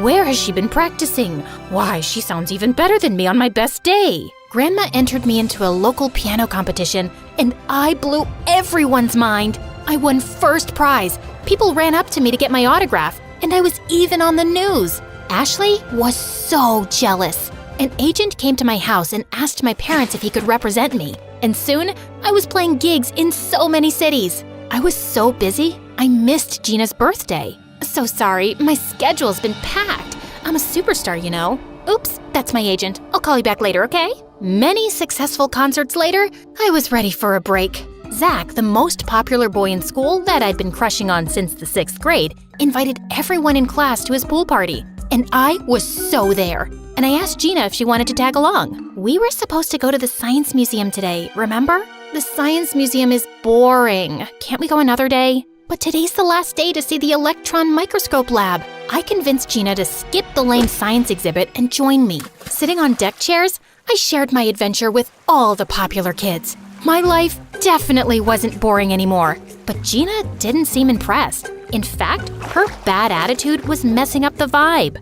where has she been practicing? Why, she sounds even better than me on my best day. Grandma entered me into a local piano competition, and I blew everyone's mind. I won first prize. People ran up to me to get my autograph, and I was even on the news. Ashley was so jealous. An agent came to my house and asked my parents if he could represent me. And soon, I was playing gigs in so many cities. I was so busy, I missed Gina's birthday. So sorry, my schedule's been packed. I'm a superstar, you know. Oops, that's my agent. I'll call you back later, okay? Many successful concerts later, I was ready for a break. Zach, the most popular boy in school that I'd been crushing on since the 6th grade, invited everyone in class to his pool party. And I was so there. And I asked Gina if she wanted to tag along. We were supposed to go to the Science Museum today, remember? The Science Museum is boring. Can't we go another day? But today's the last day to see the electron microscope lab. I convinced Gina to skip the lame science exhibit and join me. Sitting on deck chairs, I shared my adventure with all the popular kids. My life definitely wasn't boring anymore, but Gina didn't seem impressed. In fact, her bad attitude was messing up the vibe.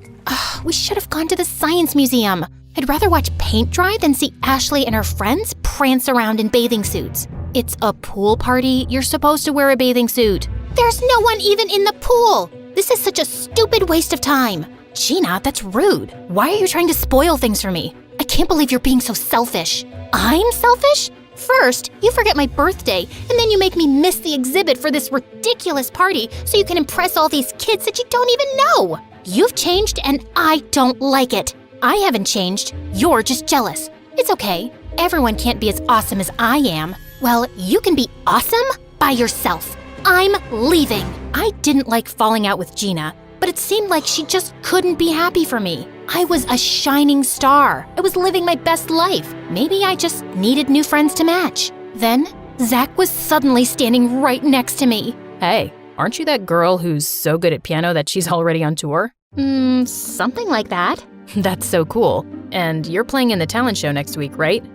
We should have gone to the Science Museum. I'd rather watch paint dry than see Ashley and her friends prance around in bathing suits. It's a pool party. You're supposed to wear a bathing suit. There's no one even in the pool. This is such a stupid waste of time. Gina, that's rude. Why are you trying to spoil things for me? I can't believe you're being so selfish. I'm selfish? First, you forget my birthday, and then you make me miss the exhibit for this ridiculous party so you can impress all these kids that you don't even know. You've changed, and I don't like it. I haven't changed. You're just jealous. It's okay. Everyone can't be as awesome as I am. Well, you can be awesome by yourself. I'm leaving. I didn't like falling out with Gina, but it seemed like she just couldn't be happy for me. I was a shining star. I was living my best life. Maybe I just needed new friends to match. Then, Zach was suddenly standing right next to me. Hey, aren't you that girl who's so good at piano that she's already on tour? Something like that. That's so cool. And you're playing in the talent show next week, right?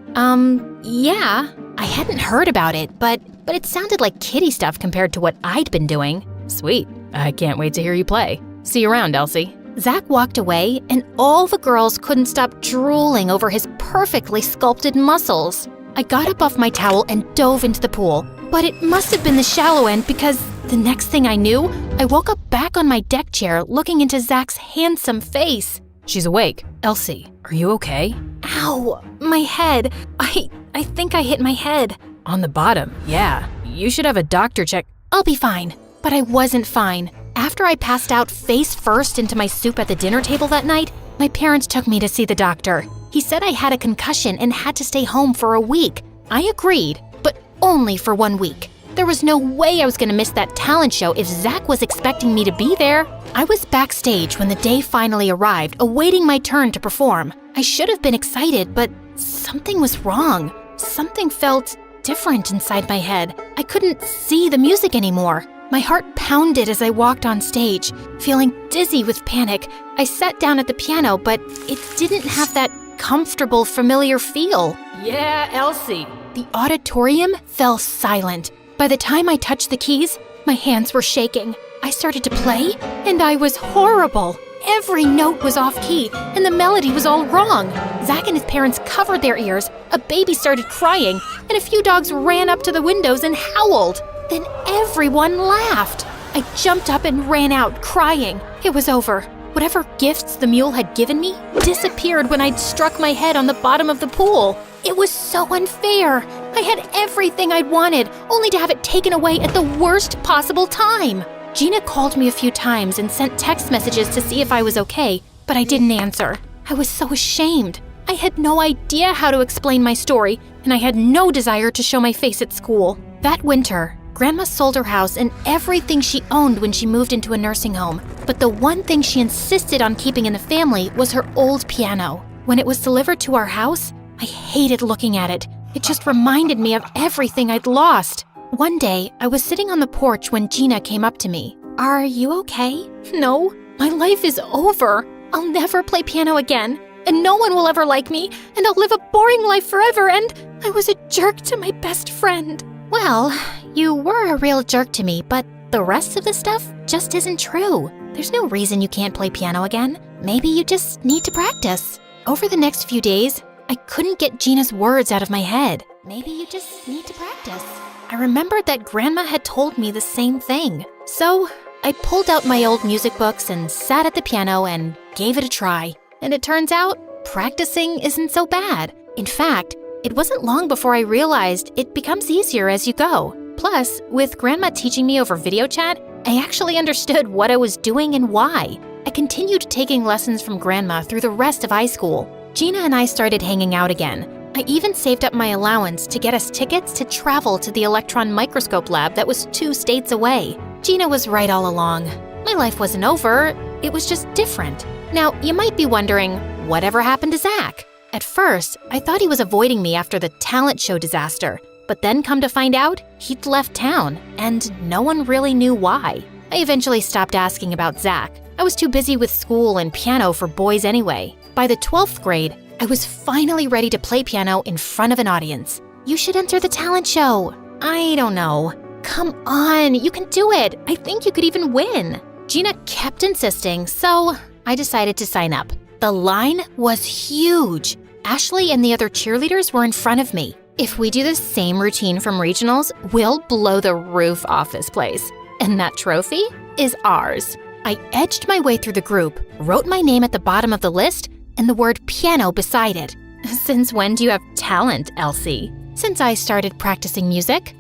Yeah. I hadn't heard about it, but it sounded like kiddie stuff compared to what I'd been doing. Sweet. I can't wait to hear you play. See you around, Elsie. Zach walked away, and all the girls couldn't stop drooling over his perfectly sculpted muscles. I got up off my towel and dove into the pool, but it must have been the shallow end because the next thing I knew, I woke up back on my deck chair looking into Zach's handsome face. She's awake. Elsie, are you okay? Ow, my head. I think I hit my head. On the bottom, yeah. You should have a doctor check. I'll be fine. But I wasn't fine. After I passed out face first into my soup at the dinner table that night, my parents took me to see the doctor. He said I had a concussion and had to stay home for a week. I agreed, but only for 1 week. There was no way I was gonna miss that talent show if Zach was expecting me to be there. I was backstage when the day finally arrived, awaiting my turn to perform. I should have been excited, but something was wrong. Something felt different inside my head. I couldn't see the music anymore. My heart pounded as I walked on stage, feeling dizzy with panic. I sat down at the piano, but it didn't have that comfortable, familiar feel. Yeah, Elsie. The auditorium fell silent. By the time I touched the keys, my hands were shaking. I started to play, and I was horrible. Every note was off key, and the melody was all wrong. Zach and his parents covered their ears, a baby started crying, and a few dogs ran up to the windows and howled. Then everyone laughed. I jumped up and ran out, crying. It was over. Whatever gifts the mule had given me disappeared when I'd struck my head on the bottom of the pool. It was so unfair. I had everything I'd wanted, only to have it taken away at the worst possible time. Gina called me a few times and sent text messages to see if I was okay, but I didn't answer. I was so ashamed. I had no idea how to explain my story, and I had no desire to show my face at school. That winter, Grandma sold her house and everything she owned when she moved into a nursing home. But the one thing she insisted on keeping in the family was her old piano. When it was delivered to our house, I hated looking at it. It just reminded me of everything I'd lost. One day, I was sitting on the porch when Gina came up to me. "Are you okay?" "No, my life is over. I'll never play piano again, and no one will ever like me, and I'll live a boring life forever, and I was a jerk to my best friend." "Well, you were a real jerk to me, but the rest of the stuff just isn't true. There's no reason you can't play piano again. Maybe you just need to practice." Over the next few days, I couldn't get Gina's words out of my head. Maybe you just need to practice. I remembered that Grandma had told me the same thing. So I pulled out my old music books and sat at the piano and gave it a try. And it turns out, practicing isn't so bad. In fact, it wasn't long before I realized it becomes easier as you go. Plus, with Grandma teaching me over video chat, I actually understood what I was doing and why. I continued taking lessons from Grandma through the rest of high school. Gina and I started hanging out again. I even saved up my allowance to get us tickets to travel to the electron microscope lab that was 2 states away. Gina was right all along. My life wasn't over, it was just different. Now, you might be wondering, whatever happened to Zach? At first, I thought he was avoiding me after the talent show disaster, but then come to find out, he'd left town, and no one really knew why. I eventually stopped asking about Zach. I was too busy with school and piano for boys anyway. By the 12th grade, I was finally ready to play piano in front of an audience. "You should enter the talent show." "I don't know." "Come on, you can do it. I think you could even win." Gina kept insisting, so I decided to sign up. The line was huge. Ashley and the other cheerleaders were in front of me. "If we do the same routine from regionals, we'll blow the roof off this place. And that trophy is ours." I edged my way through the group, wrote my name at the bottom of the list, and the word piano beside it. "Since when do you have talent, Elsie?" "Since I started practicing music."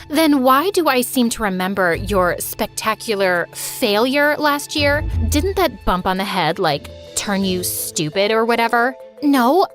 "Then why do I seem to remember your spectacular failure last year? Didn't that bump on the head, turn you stupid or whatever?" No,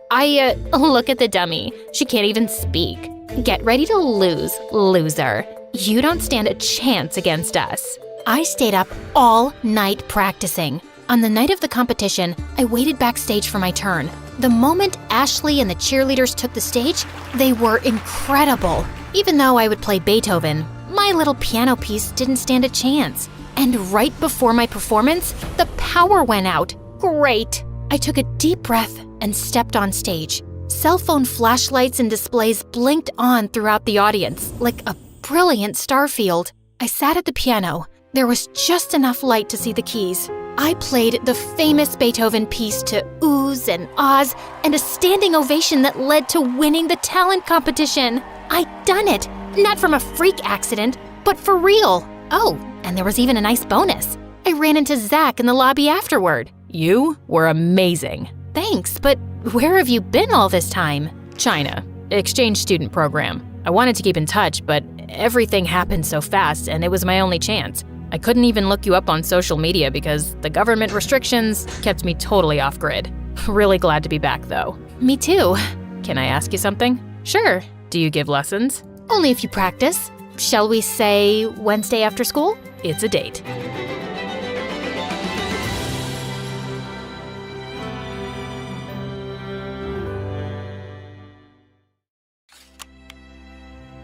look at the dummy. She can't even speak. Get ready to lose, loser. You don't stand a chance against us. I stayed up all night practicing. On the night of the competition, I waited backstage for my turn. The moment Ashley and the cheerleaders took the stage, they were incredible. Even though I would play Beethoven, my little piano piece didn't stand a chance. And right before my performance, the power went out. Great! I took a deep breath and stepped on stage. Cell phone flashlights and displays blinked on throughout the audience like a brilliant starfield. I sat at the piano. There was just enough light to see the keys. I played the famous Beethoven piece to oohs and ahs and a standing ovation that led to winning the talent competition. I'd done it, not from a freak accident, but for real. Oh, and there was even a nice bonus. I ran into Zach in the lobby afterward. You were amazing. Thanks, but where have you been all this time? China. Exchange student program. I wanted to keep in touch, but everything happened so fast and it was my only chance. I couldn't even look you up on social media because the government restrictions kept me totally off grid. Really glad to be back though. Me too. Can I ask you something? Sure. Do you give lessons? Only if you practice. Shall we say Wednesday after school? It's a date.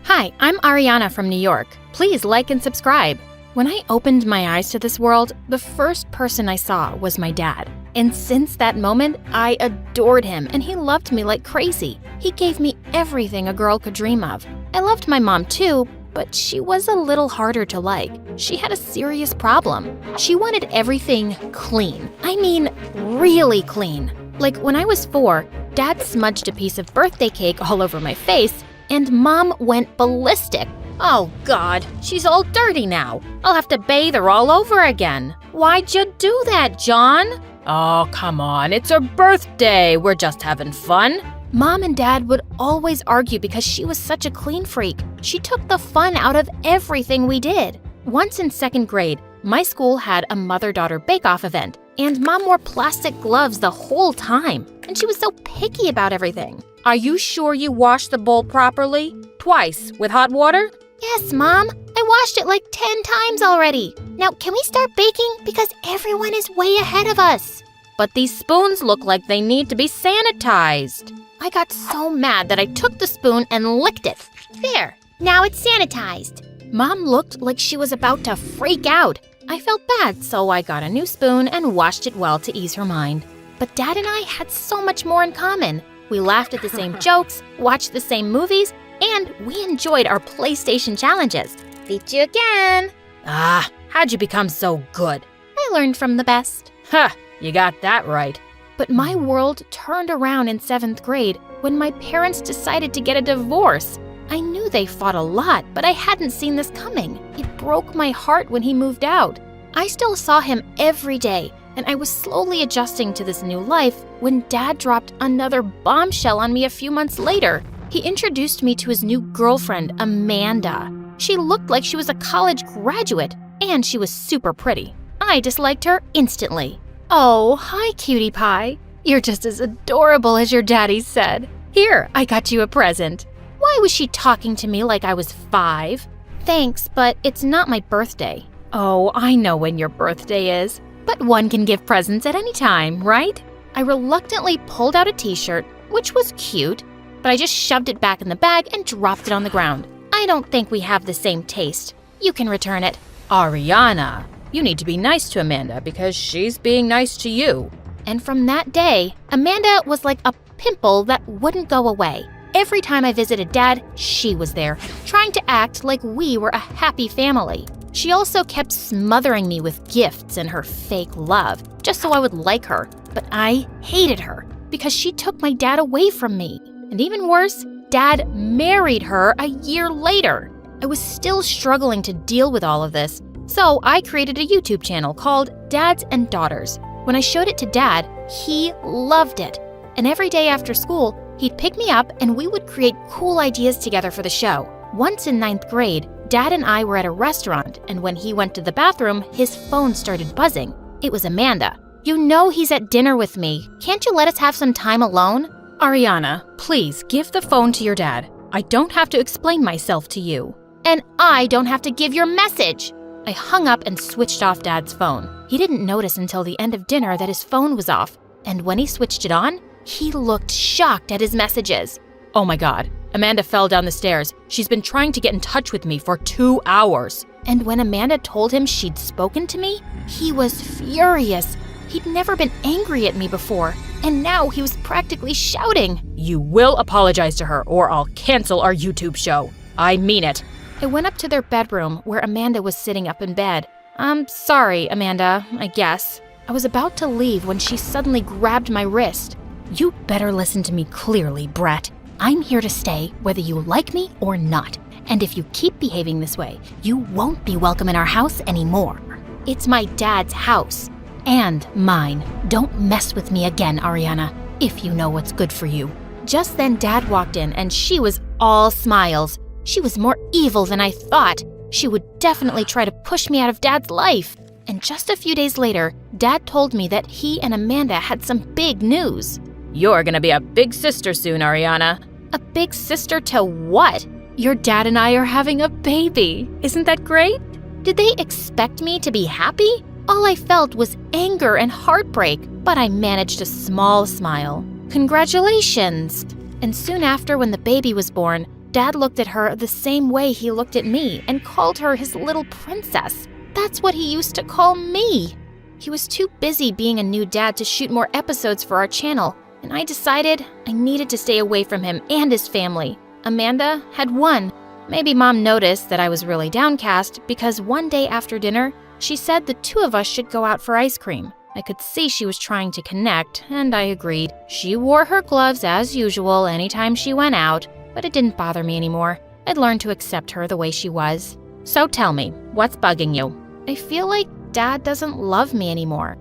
Hi, I'm Ariana from New York. Please like and subscribe. When I opened my eyes to this world, the first person I saw was my dad. And since that moment, I adored him and he loved me like crazy. He gave me everything a girl could dream of. I loved my mom too, but she was a little harder to like. She had a serious problem. She wanted everything clean. I mean, really clean. Like when I was 4, Dad smudged a piece of birthday cake all over my face, and Mom went ballistic. Oh God, she's all dirty now. I'll have to bathe her all over again. Why'd you do that, John? Oh, come on, it's her birthday. We're just having fun. Mom and Dad would always argue because she was such a clean freak. She took the fun out of everything we did. Once in 2nd grade, my school had a mother-daughter bake-off event, and Mom wore plastic gloves the whole time, and she was so picky about everything. Are you sure you washed the bowl properly? Twice, with hot water? Yes, Mom. I washed it like 10 times already. Now, can we start baking? Because everyone is way ahead of us. But these spoons look like they need to be sanitized. I got so mad that I took the spoon and licked it. There. Now it's sanitized. Mom looked like she was about to freak out. I felt bad, so I got a new spoon and washed it well to ease her mind. But Dad and I had so much more in common. We laughed at the same jokes, watched the same movies, and we enjoyed our PlayStation challenges. Beat you again. Ah, how'd you become so good? I learned from the best. Ha, you got that right. But my world turned around in 7th grade when my parents decided to get a divorce. I knew they fought a lot, but I hadn't seen this coming. It broke my heart when he moved out. I still saw him every day, and I was slowly adjusting to this new life when Dad dropped another bombshell on me a few months later. He introduced me to his new girlfriend, Amanda. She looked like she was a college graduate, and she was super pretty. I disliked her instantly. Oh, hi, cutie pie. You're just as adorable as your daddy said. Here, I got you a present. Why was she talking to me like I was 5? Thanks, but it's not my birthday. Oh, I know when your birthday is. But one can give presents at any time, right? I reluctantly pulled out a t-shirt, which was cute, but I just shoved it back in the bag and dropped it on the ground. I don't think we have the same taste. You can return it. Ariana, you need to be nice to Amanda because she's being nice to you. And from that day, Amanda was like a pimple that wouldn't go away. Every time I visited Dad, she was there, trying to act like we were a happy family. She also kept smothering me with gifts and her fake love, just so I would like her. But I hated her because she took my dad away from me. And even worse, Dad married her a year later. I was still struggling to deal with all of this, so I created a YouTube channel called Dads and Daughters. When I showed it to Dad, he loved it. And every day after school, he'd pick me up and we would create cool ideas together for the show. Once in 9th grade, Dad and I were at a restaurant, and when he went to the bathroom, his phone started buzzing. It was Amanda. You know he's at dinner with me. Can't you let us have some time alone? Ariana, please give the phone to your dad. I don't have to explain myself to you. And I don't have to give your message. I hung up and switched off Dad's phone. He didn't notice until the end of dinner that his phone was off. And when he switched it on, he looked shocked at his messages. Oh my God, Amanda fell down the stairs. She's been trying to get in touch with me for 2 hours. And when Amanda told him she'd spoken to me, he was furious. He'd never been angry at me before, and now he was practically shouting. You will apologize to her or I'll cancel our YouTube show. I mean it. I went up to their bedroom where Amanda was sitting up in bed. I'm sorry, Amanda, I guess. I was about to leave when she suddenly grabbed my wrist. You better listen to me clearly, Brett. I'm here to stay whether you like me or not. And if you keep behaving this way, you won't be welcome in our house anymore. It's my dad's house. And mine. Don't mess with me again, Ariana, if you know what's good for you. Just then, Dad walked in, and she was all smiles. She was more evil than I thought. She would definitely try to push me out of Dad's life. And just a few days later, Dad told me that he and Amanda had some big news. You're gonna be a big sister soon, Ariana. A big sister to what? Your dad and I are having a baby. Isn't that great? Did they expect me to be happy? All I felt was anger and heartbreak, but I managed a small smile. Congratulations! And soon after, when the baby was born, Dad looked at her the same way he looked at me and called her his little princess. That's what he used to call me. He was too busy being a new dad to shoot more episodes for our channel, and I decided I needed to stay away from him and his family. Amanda had won. Maybe Mom noticed that I was really downcast because one day after dinner, she said the two of us should go out for ice cream. I could see she was trying to connect, and I agreed. She wore her gloves as usual anytime she went out, but it didn't bother me anymore. I'd learned to accept her the way she was. So tell me, what's bugging you? I feel like Dad doesn't love me anymore.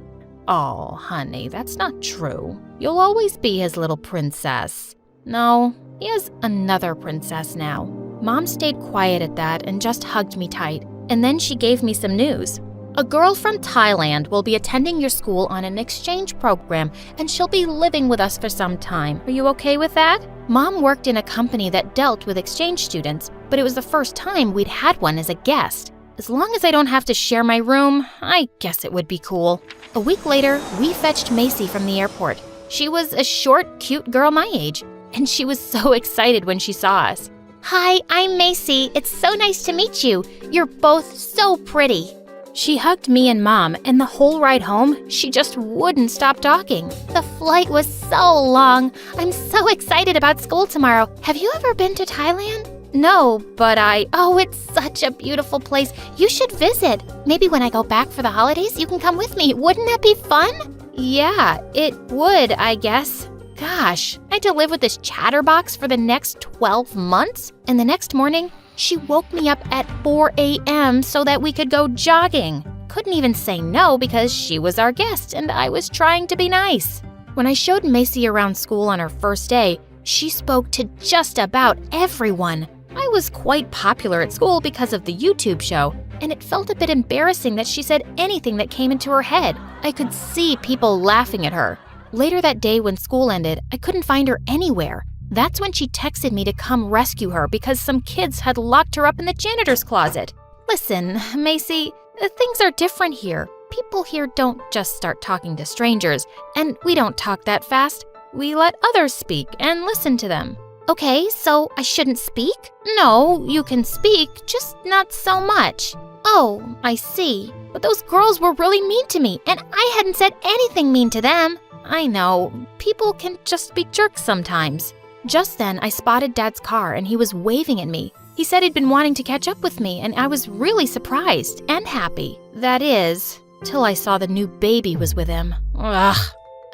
Oh, honey, that's not true. You'll always be his little princess. No, he has another princess now. Mom stayed quiet at that and just hugged me tight. And then she gave me some news. A girl from Thailand will be attending your school on an exchange program, and she'll be living with us for some time. Are you okay with that? Mom worked in a company that dealt with exchange students, but it was the first time we'd had one as a guest. As long as I don't have to share my room, I guess it would be cool. A week later, we fetched Macy from the airport. She was a short, cute girl my age, and she was so excited when she saw us. Hi, I'm Macy. It's so nice to meet you. You're both so pretty. She hugged me and Mom, and the whole ride home, she just wouldn't stop talking. The flight was so long. I'm so excited about school tomorrow. Have you ever been to Thailand? No, but Oh, it's such a beautiful place. You should visit. Maybe when I go back for the holidays, you can come with me. Wouldn't that be fun? Yeah, it would, I guess. Gosh, I had to live with this chatterbox for the next 12 months. And the next morning, she woke me up at 4 a.m. so that we could go jogging. Couldn't even say no because she was our guest and I was trying to be nice. When I showed Macy around school on her first day, she spoke to just about everyone. I was quite popular at school because of the YouTube show, and it felt a bit embarrassing that she said anything that came into her head. I could see people laughing at her. Later that day when school ended, I couldn't find her anywhere. That's when she texted me to come rescue her because some kids had locked her up in the janitor's closet. Listen, Macy, things are different here. People here don't just start talking to strangers, and we don't talk that fast. We let others speak and listen to them. Okay, so I shouldn't speak? No, you can speak, just not so much. Oh, I see. But those girls were really mean to me, and I hadn't said anything mean to them. I know, people can just be jerks sometimes. Just then, I spotted Dad's car and he was waving at me. He said he'd been wanting to catch up with me, and I was really surprised and happy. That is, till I saw the new baby was with him. Ugh.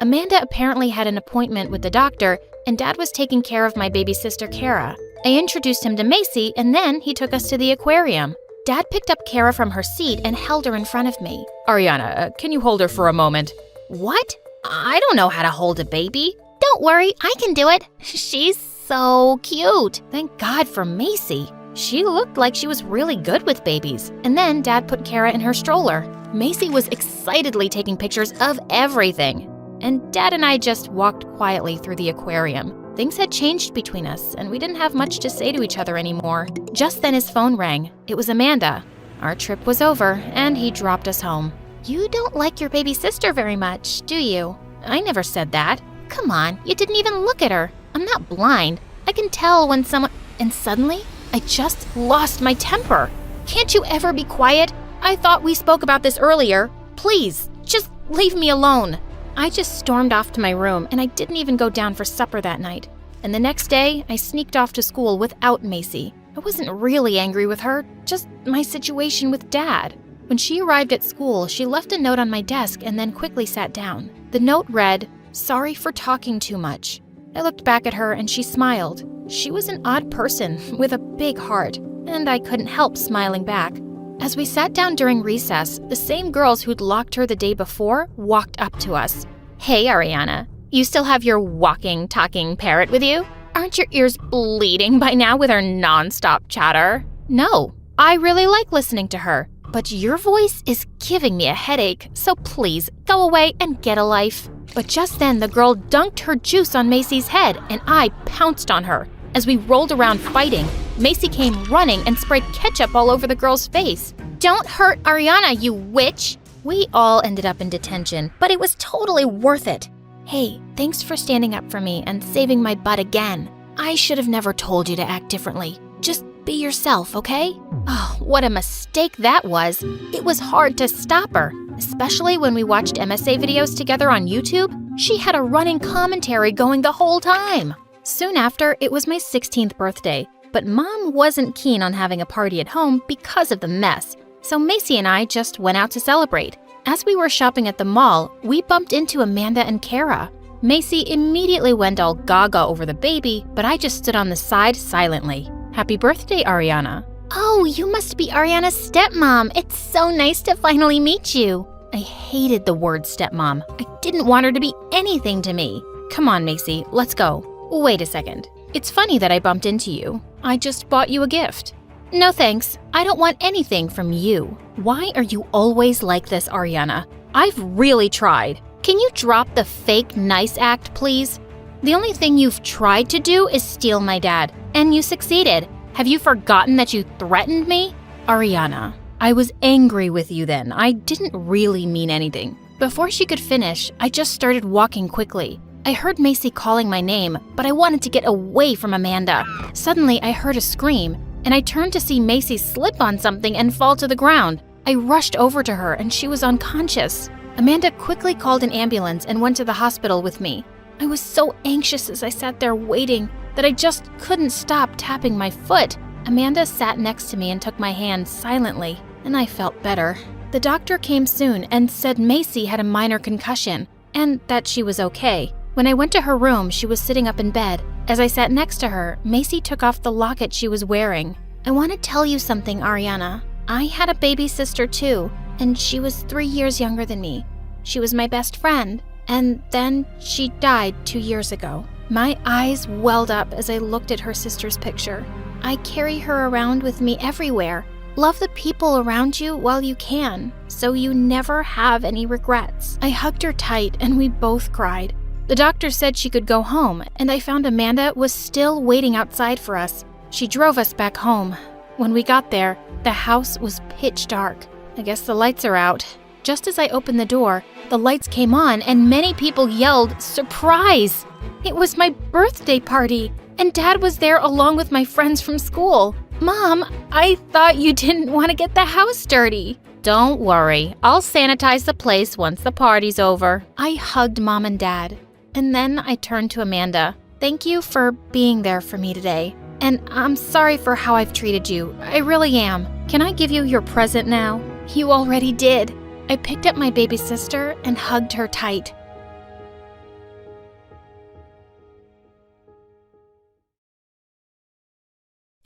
Amanda apparently had an appointment with the doctor, and Dad was taking care of my baby sister, Kara. I introduced him to Macy, and then he took us to the aquarium. Dad picked up Kara from her seat and held her in front of me. Ariana, can you hold her for a moment? What? I don't know how to hold a baby. Don't worry, I can do it. She's so cute. Thank God for Macy. She looked like she was really good with babies. And then Dad put Kara in her stroller. Macy was excitedly taking pictures of everything. And Dad and I just walked quietly through the aquarium. Things had changed between us, and we didn't have much to say to each other anymore. Just then his phone rang. It was Amanda. Our trip was over, and he dropped us home. You don't like your baby sister very much, do you? I never said that. Come on, you didn't even look at her. I'm not blind. I can tell when someone... And suddenly, I just lost my temper. Can't you ever be quiet? I thought we spoke about this earlier. Please, just leave me alone. I just stormed off to my room, and I didn't even go down for supper that night. And the next day, I sneaked off to school without Macy. I wasn't really angry with her, just my situation with Dad. When she arrived at school, she left a note on my desk and then quickly sat down. The note read, "Sorry for talking too much." I looked back at her and she smiled. She was an odd person with a big heart, and I couldn't help smiling back. As we sat down during recess, the same girls who'd locked her the day before walked up to us. "Hey, Ariana, you still have your walking, talking parrot with you? Aren't your ears bleeding by now with her nonstop chatter?" "No, I really like listening to her, but your voice is giving me a headache, so please go away and get a life." But just then, the girl dunked her juice on Macy's head, and I pounced on her. As we rolled around fighting, Macy came running and sprayed ketchup all over the girl's face. Don't hurt Ariana, you witch! We all ended up in detention, but it was totally worth it. Hey, thanks for standing up for me and saving my butt again. I should have never told you to act differently. Just be yourself, okay? Oh, what a mistake that was. It was hard to stop her, especially when we watched MSA videos together on YouTube. She had a running commentary going the whole time. Soon after, it was my 16th birthday, but Mom wasn't keen on having a party at home because of the mess, so Macy and I just went out to celebrate. As we were shopping at the mall, we bumped into Amanda and Kara. Macy immediately went all gaga over the baby, but I just stood on the side silently. Happy birthday, Ariana. Oh, you must be Ariana's stepmom. It's so nice to finally meet you. I hated the word stepmom. I didn't want her to be anything to me. Come on, Macy, let's go. Wait a second. It's funny that I bumped into you. I just bought you a gift. No thanks. I don't want anything from you. Why are you always like this, Ariana? I've really tried. Can you drop the fake nice act, please? The only thing you've tried to do is steal my dad, and you succeeded. Have you forgotten that you threatened me? Ariana, I was angry with you then. I didn't really mean anything. Before she could finish, I just started walking quickly. I heard Macy calling my name, but I wanted to get away from Amanda. Suddenly, I heard a scream, and I turned to see Macy slip on something and fall to the ground. I rushed over to her, and she was unconscious. Amanda quickly called an ambulance and went to the hospital with me. I was so anxious as I sat there waiting that I just couldn't stop tapping my foot. Amanda sat next to me and took my hand silently, and I felt better. The doctor came soon and said Macy had a minor concussion, and that she was okay. When I went to her room, she was sitting up in bed. As I sat next to her, Macy took off the locket she was wearing. I want to tell you something, Ariana. I had a baby sister too, and she was 3 years younger than me. She was my best friend, and then she died 2 years ago. My eyes welled up as I looked at her sister's picture. I carry her around with me everywhere. Love the people around you while you can, so you never have any regrets. I hugged her tight, and we both cried. The doctor said she could go home, and I found Amanda was still waiting outside for us. She drove us back home. When we got there, the house was pitch dark. I guess the lights are out. Just as I opened the door, the lights came on and many people yelled, "Surprise!" It was my birthday party, and Dad was there along with my friends from school. Mom, I thought you didn't want to get the house dirty. Don't worry, I'll sanitize the place once the party's over. I hugged Mom and Dad. And then I turned to Amanda. Thank you for being there for me today. And I'm sorry for how I've treated you. I really am. Can I give you your present now? You already did. I picked up my baby sister and hugged her tight.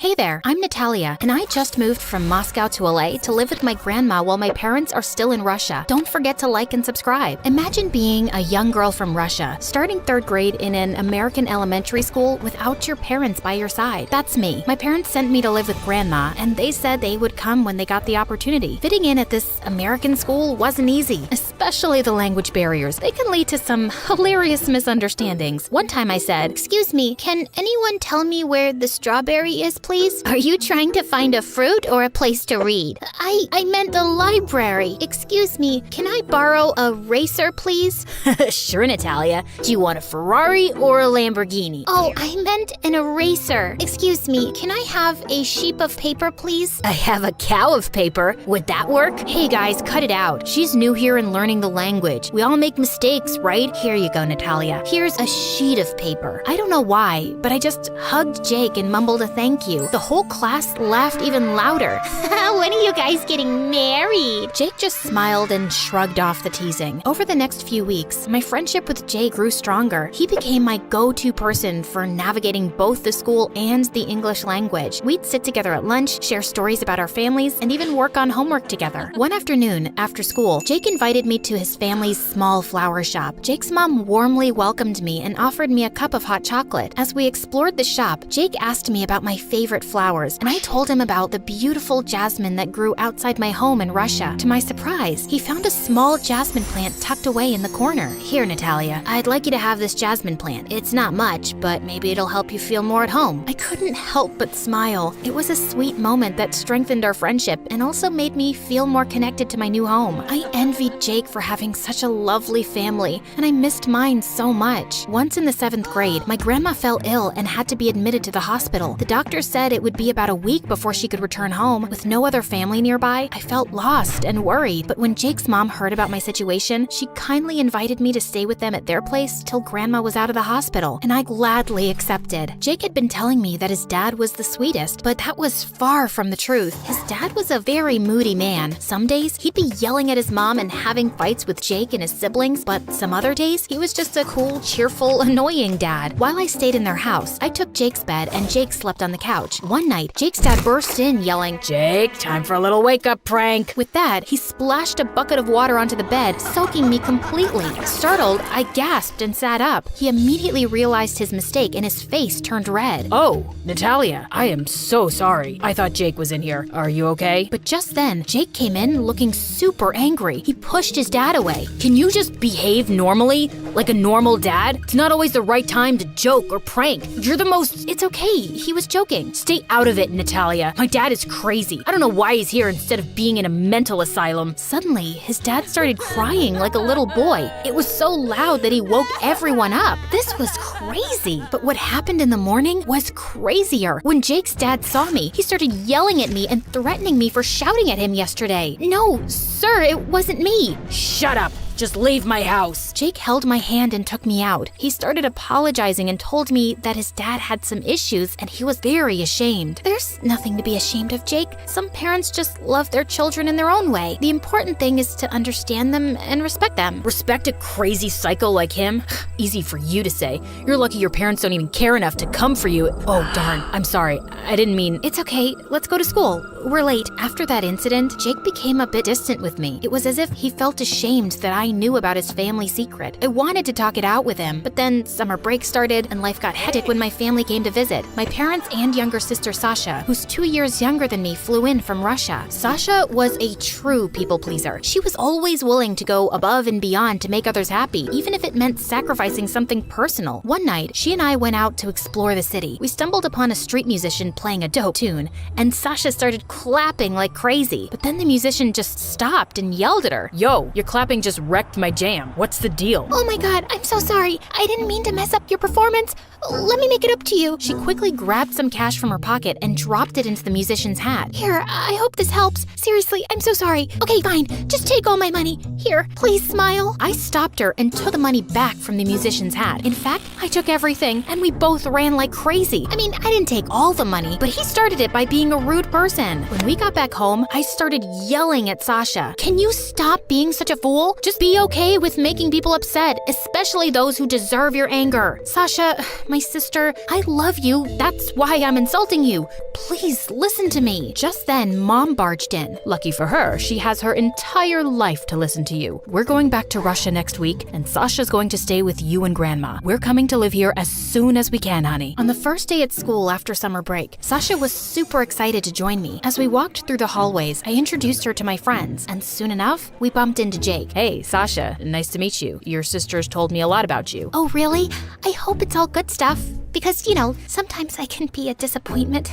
Hey there, I'm Natalia, and I just moved from Moscow to LA to live with my grandma while my parents are still in Russia. Don't forget to like and subscribe. Imagine being a young girl from Russia, starting 3rd grade in an American elementary school without your parents by your side. That's me. My parents sent me to live with grandma, and they said they would come when they got the opportunity. Fitting in at this American school wasn't easy, especially the language barriers. They can lead to some hilarious misunderstandings. One time I said, Excuse me, can anyone tell me where the strawberry is, please? Are you trying to find a fruit or a place to read? I meant the library. Excuse me, can I borrow a racer, please? Sure, Natalia. Do you want a Ferrari or a Lamborghini? Oh, I meant an eraser. Excuse me, can I have a sheet of paper, please? I have a cow of paper. Would that work? Hey guys, cut it out. She's new here and learning the language. We all make mistakes, right? Here you go, Natalia. Here's a sheet of paper. I don't know why, but I just hugged Jake and mumbled a thank you. The whole class laughed even louder. When are you guys getting married? Jake just smiled and shrugged off the teasing. Over the next few weeks, my friendship with Jake grew stronger. He became my go-to person for navigating both the school and the English language. We'd sit together at lunch, share stories about our families, and even work on homework together. One afternoon, after school, Jake invited me to his family's small flower shop. Jake's mom warmly welcomed me and offered me a cup of hot chocolate. As we explored the shop, Jake asked me about my favorite flowers, and I told him about the beautiful jasmine that grew outside my home in Russia. To my surprise, he found a small jasmine plant tucked away in the corner. Here, Natalia, I'd like you to have this jasmine plant. It's not much, but maybe it'll help you feel more at home. I couldn't help but smile. It was a sweet moment that strengthened our friendship and also made me feel more connected to my new home. I envied Jake for having such a lovely family, and I missed mine so much. Once in the 7th grade, my grandma fell ill and had to be admitted to the hospital. The doctor said it would be about a week before she could return home. With no other family nearby, I felt lost and worried. But when Jake's mom heard about my situation, she kindly invited me to stay with them at their place till grandma was out of the hospital, and I gladly accepted. Jake had been telling me that his dad was the sweetest, but that was far from the truth. His dad was a very moody man. Some days, he'd be yelling at his mom and having fights with Jake and his siblings, but some other days, he was just a cool, cheerful, annoying dad. While I stayed in their house, I took Jake's bed and Jake slept on the couch. One night, Jake's dad burst in yelling, Jake, time for a little wake-up prank. With that, he splashed a bucket of water onto the bed, soaking me completely. Startled, I gasped and sat up. He immediately realized his mistake and his face turned red. Oh, Natalia, I am so sorry. I thought Jake was in here. Are you okay? But just then, Jake came in looking super angry. He pushed his dad away. Can you just behave normally? Like a normal dad? It's not always the right time to joke or prank. You're the most... It's okay. He was joking. Stay out of it, Natalia. My dad is crazy. I don't know why he's here instead of being in a mental asylum. Suddenly, his dad started crying like a little boy. It was so loud that he woke everyone up. This was crazy. But what happened in the morning was crazier. When Jake's dad saw me, he started yelling at me and threatening me for shouting at him yesterday. No, sir, it wasn't me. Shut up. Just leave my house. Jake held my hand and took me out. He started apologizing and told me that his dad had some issues and he was very ashamed. There's nothing to be ashamed of, Jake. Some parents just love their children in their own way. The important thing is to understand them and respect them. Respect a crazy psycho like him? Easy for you to say. You're lucky your parents don't even care enough to come for you. Oh, darn. I'm sorry. I didn't mean... It's okay. Let's go to school. We're late. After that incident, Jake became a bit distant with me. It was as if he felt ashamed that I knew about his family secret. I wanted to talk it out with him, but then summer break started and life got hectic when my family came to visit. My parents and younger sister Sasha, who's 2 years younger than me, flew in from Russia. Sasha was a true people pleaser. She was always willing to go above and beyond to make others happy, even if it meant sacrificing something personal. One night, she and I went out to explore the city. We stumbled upon a street musician playing a dope tune, and Sasha started clapping like crazy. But then the musician just stopped and yelled at her. Yo, your clapping just wrecked my jam. What's the deal? Oh my god, I'm so sorry. I didn't mean to mess up your performance. Let me make it up to you. She quickly grabbed some cash from her pocket and dropped it into the musician's hat. Here, I hope this helps. Seriously, I'm so sorry. Okay, fine. Just take all my money. Here, please smile. I stopped her and took the money back from the musician's hat. In fact, I took everything and we both ran like crazy. I mean, I didn't take all the money, but he started it by being a rude person. again. When we got back home, I started yelling at Sasha. Can you stop being such a fool? Just be okay with making people upset, especially those who deserve your anger. Sasha, my sister, I love you. That's why I'm insulting you. Please listen to me. Just then, Mom barged in. Lucky for her, she has her entire life to listen to you. We're going back to Russia next week, and Sasha's going to stay with you and Grandma. We're coming to live here as soon as we can, honey. On the first day at school after summer break, Sasha was super excited to join me. As we walked through the hallways, I introduced her to my friends, and soon enough, we bumped into Jake. Hey, Sasha, nice to meet you. Your sisters told me a lot about you. Oh, really? I hope it's all good stuff. Because, sometimes I can be a disappointment.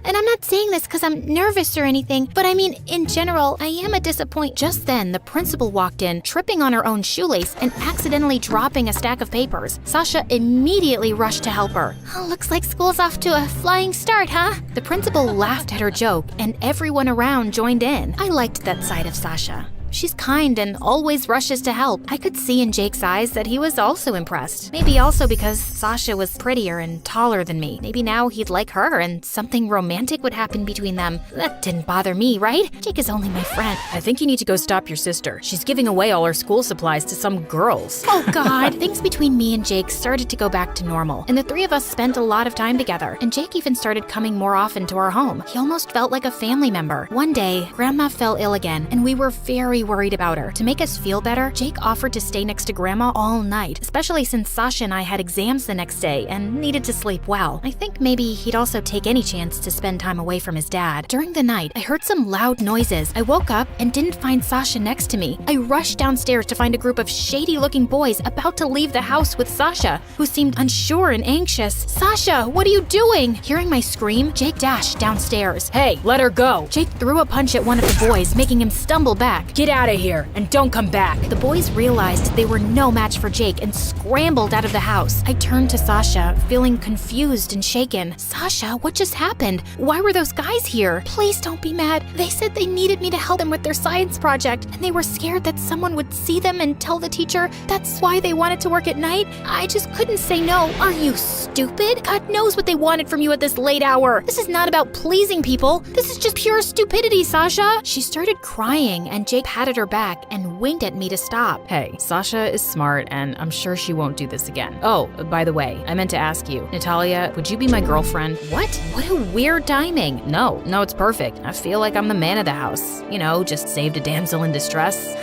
And I'm not saying this because I'm nervous or anything, but I mean, in general, I am a disappointment. Just then, the principal walked in, tripping on her own shoelace and accidentally dropping a stack of papers. Sasha immediately rushed to help her. Oh, looks like school's off to a flying start, huh? The principal laughed at her joke, and everyone around joined in. I liked that side of Sasha. She's kind and always rushes to help. I could see in Jake's eyes that he was also impressed. Maybe also because Sasha was prettier and taller than me. Maybe now he'd like her and something romantic would happen between them. That didn't bother me, right? Jake is only my friend. I think you need to go stop your sister. She's giving away all her school supplies to some girls. Oh God. Things between me and Jake started to go back to normal, and the three of us spent a lot of time together, and Jake even started coming more often to our home. He almost felt like a family member. One day, Grandma fell ill again, and we were very worried about her. To make us feel better, Jake offered to stay next to Grandma all night, especially since Sasha and I had exams the next day and needed to sleep well. I think maybe he'd also take any chance to spend time away from his dad. During the night, I heard some loud noises. I woke up and didn't find Sasha next to me. I rushed downstairs to find a group of shady-looking boys about to leave the house with Sasha, who seemed unsure and anxious. Sasha, what are you doing? Hearing my scream, Jake dashed downstairs. Hey, let her go. Jake threw a punch at one of the boys, making him stumble back. Get out of here and don't come back. The boys realized they were no match for Jake and scrambled out of the house. I turned to Sasha, feeling confused and shaken. Sasha, what just happened? Why were those guys here? Please don't be mad. They said they needed me to help them with their science project, and they were scared that someone would see them and tell the teacher. That's why they wanted to work at night. I just couldn't say no. Are you stupid? God knows what they wanted from you at this late hour. This is not about pleasing people. This is just pure stupidity, Sasha. She started crying, and Jake patted her back and winked at me to stop. Hey, Sasha is smart, and I'm sure she won't do this again. Oh, by the way, I meant to ask you, Natalia, would you be my girlfriend? What? What a weird timing. No, it's perfect. I feel like I'm the man of the house. Just saved a damsel in distress.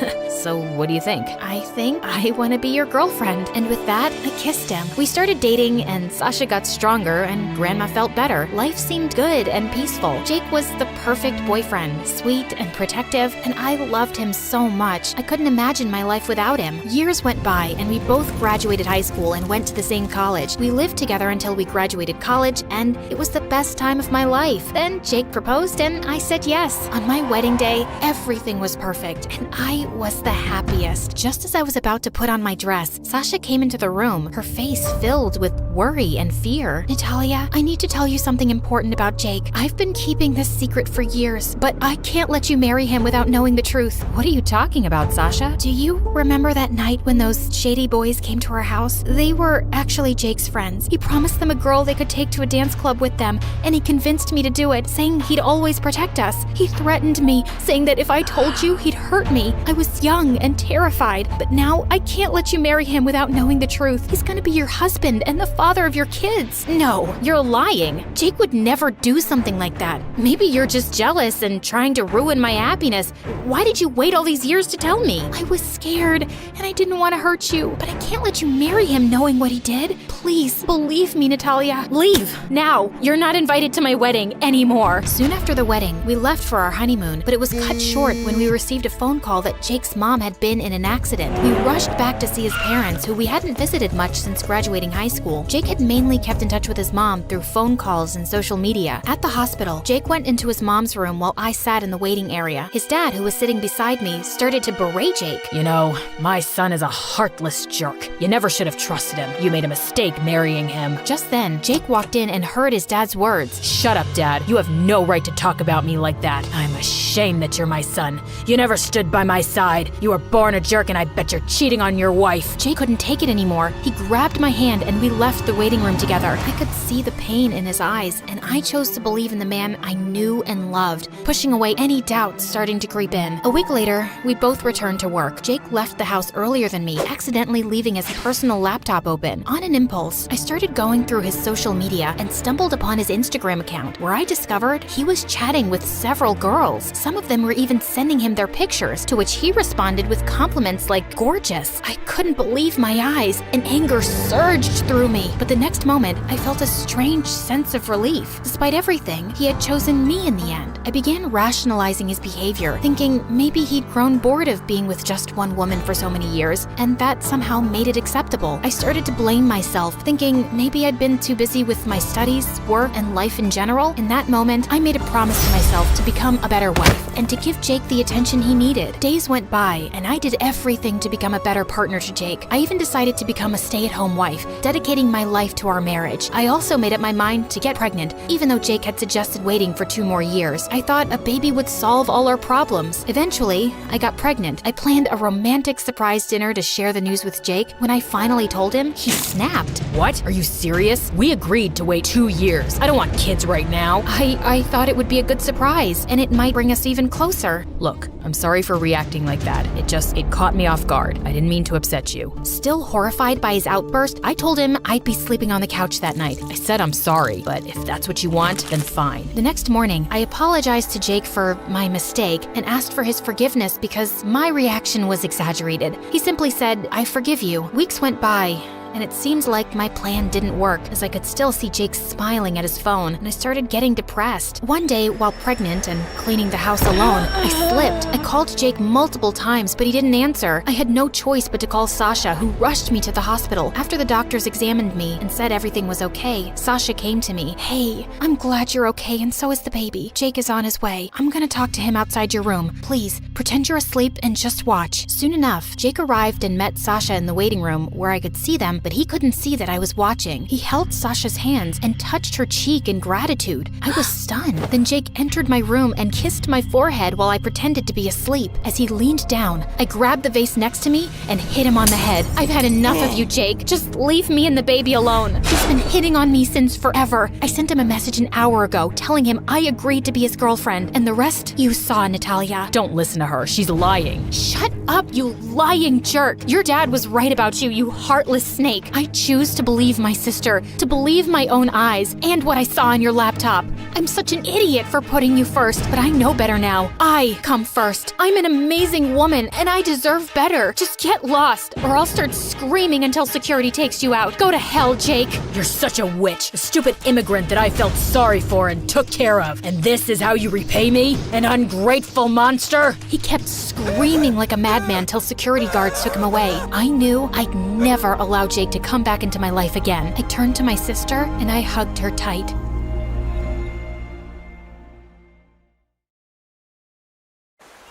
So what do you think? I think I want to be your girlfriend. And with that, I kissed him. We started dating, and Sasha got stronger, and Grandma felt better. Life seemed good and peaceful. Jake was the perfect boyfriend, sweet and protective, and I loved him so much. I couldn't imagine my life without him. Years went by, and we both graduated high school and went to the same college. We lived together until we graduated college, and it was the best time of my life. Then Jake proposed, and I said yes. On my wedding day, everything was perfect, and I was the happiest. Just as I was about to put on my dress, Sasha came into the room, her face filled with worry and fear. Natalia, I need to tell you something important about Jake. I've been keeping this secret for years, but I can't let you marry him without knowing the truth. What are you talking about, Sasha? Do you remember that night when those shady boys came to our house? They were actually Jake's friends. He promised them a girl they could take to a dance club with them, and he convinced me to do it, saying he'd always protect us. He threatened me, saying that if I told you, he'd hurt me. I was young and terrified, but now I can't let you marry him without knowing the truth. He's gonna be your husband and the father of your kids. No, you're lying. Jake would never do something like that. Maybe you're just jealous and trying to ruin my happiness. Why did you wait all these years to tell me? I was scared, and I didn't want to hurt you, but I can't let you marry him knowing what he did. Please, believe me, Natalia. Leave, now. You're not invited to my wedding anymore. Soon after the wedding, we left for our honeymoon, but it was cut short when we received a phone call that Jake's mom had been in an accident. We rushed back to see his parents, who we hadn't visited much since graduating high school. Jake had mainly kept in touch with his mom through phone calls and social media. At the hospital, Jake went into his mom's room while I sat in the waiting area. His dad, who was sitting beside beside me started to berate Jake. You know, my son is a heartless jerk. You never should have trusted him. You made a mistake marrying him. Just then, Jake walked in and heard his dad's words. Shut up, Dad. You have no right to talk about me like that. I'm ashamed that you're my son. You never stood by my side. You were born a jerk, and I bet you're cheating on your wife. Jake couldn't take it anymore. He grabbed my hand and we left the waiting room together. I could see the pain in his eyes, and I chose to believe in the man I knew and loved, pushing away any doubts starting to creep in. A week later, we both returned to work. Jake left the house earlier than me, accidentally leaving his personal laptop open. On an impulse, I started going through his social media and stumbled upon his Instagram account, where I discovered he was chatting with several girls. Some of them were even sending him their pictures, to which he responded with compliments like gorgeous. I couldn't believe my eyes, and anger surged through me. But the next moment, I felt a strange sense of relief. Despite everything, he had chosen me in the end. I began rationalizing his behavior, thinking maybe he'd grown bored of being with just one woman for so many years, and that somehow made it acceptable. I started to blame myself, thinking maybe I'd been too busy with my studies, work, and life in general. In that moment, I made a promise to myself to become a better wife and to give Jake the attention he needed. Days went by, and I did everything to become a better partner to Jake. I even decided to become a stay-at-home wife, dedicating my life to our marriage. I also made up my mind to get pregnant, even though Jake had suggested waiting for 2 more years. I thought a baby would solve all our problems. Eventually, I got pregnant. I planned a romantic surprise dinner to share the news with Jake. When I finally told him, he snapped. What? Are you serious? We agreed to wait 2 years. I don't want kids right now. I thought it would be a good surprise, and it might bring us even closer. Look, I'm sorry for reacting like that. It caught me off guard. I didn't mean to upset you. Still horrified by his outburst, I told him I'd be sleeping on the couch that night. I said I'm sorry, but if that's what you want, then fine. The next morning, I apologized to Jake for my mistake and asked for his forgiveness because my reaction was exaggerated. He simply said, "I forgive you." Weeks went by, and it seemed like my plan didn't work, as I could still see Jake smiling at his phone, and I started getting depressed. One day, while pregnant and cleaning the house alone, I slipped. I called Jake multiple times, but he didn't answer. I had no choice but to call Sasha, who rushed me to the hospital. After the doctors examined me and said everything was okay, Sasha came to me. "Hey, I'm glad you're okay, and so is the baby. Jake is on his way. I'm gonna talk to him outside your room. Please, pretend you're asleep and just watch." Soon enough, Jake arrived and met Sasha in the waiting room, where I could see them, but he couldn't see that I was watching. He held Sasha's hands and touched her cheek in gratitude. I was stunned. Then Jake entered my room and kissed my forehead while I pretended to be asleep. As he leaned down, I grabbed the vase next to me and hit him on the head. "I've had enough of you, Jake. Just leave me and the baby alone. He's been hitting on me since forever." I sent him a message an hour ago telling him I agreed to be his girlfriend, and the rest you saw, Natalia. Don't listen to her. She's lying. Shut up, you lying jerk. Your dad was right about you, you heartless snake. I choose to believe my sister, to believe my own eyes, and what I saw on your laptop. I'm such an idiot for putting you first, but I know better now. I come first. I'm an amazing woman, and I deserve better. Just get lost, or I'll start screaming until security takes you out. Go to hell, Jake. You're such a witch, a stupid immigrant that I felt sorry for and took care of. And this is how you repay me? An ungrateful monster? He kept screaming like a madman till security guards took him away. I knew I'd never allow Jake to come back into my life again. I turned to my sister and I hugged her tight.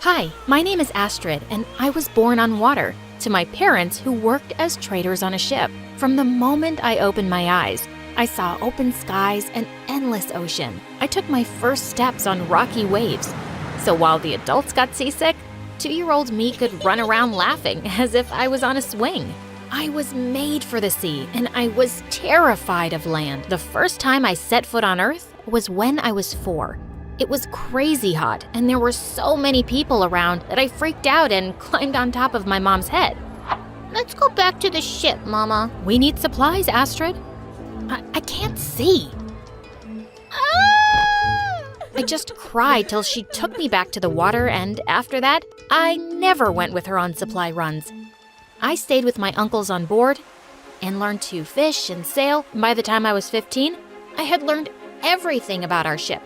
Hi, my name is Astrid, and I was born on water, to my parents who worked as traders on a ship. From the moment I opened my eyes, I saw open skies and endless ocean. I took my first steps on rocky waves. So while the adults got seasick, 2-year-old me could run around laughing as if I was on a swing. I was made for the sea, and I was terrified of land. The first time I set foot on Earth was when I was 4. It was crazy hot, and there were so many people around that I freaked out and climbed on top of my mom's head. Let's go back to the ship, Mama. We need supplies, Astrid. I can't see. I just cried till she took me back to the water, and after that, I never went with her on supply runs. I stayed with my uncles on board and learned to fish and sail. By the time I was 15, I had learned everything about our ship.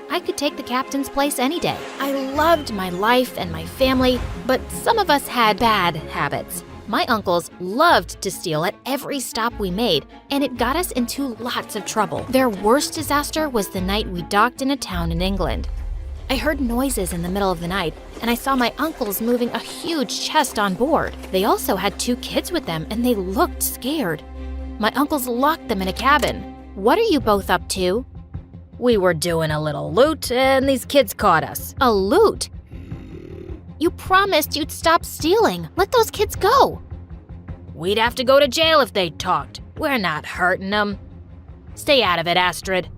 I could take the captain's place any day. I loved my life and my family, but some of us had bad habits. My uncles loved to steal at every stop we made, and it got us into lots of trouble. Their worst disaster was the night we docked in a town in England. I heard noises in the middle of the night, and I saw my uncles moving a huge chest on board. They also had 2 kids with them, and they looked scared. My uncles locked them in a cabin. What are you both up to? We were doing a little loot, and these kids caught us. A loot? You promised you'd stop stealing. Let those kids go. We'd have to go to jail if they talked. We're not hurting them. Stay out of it, Astrid.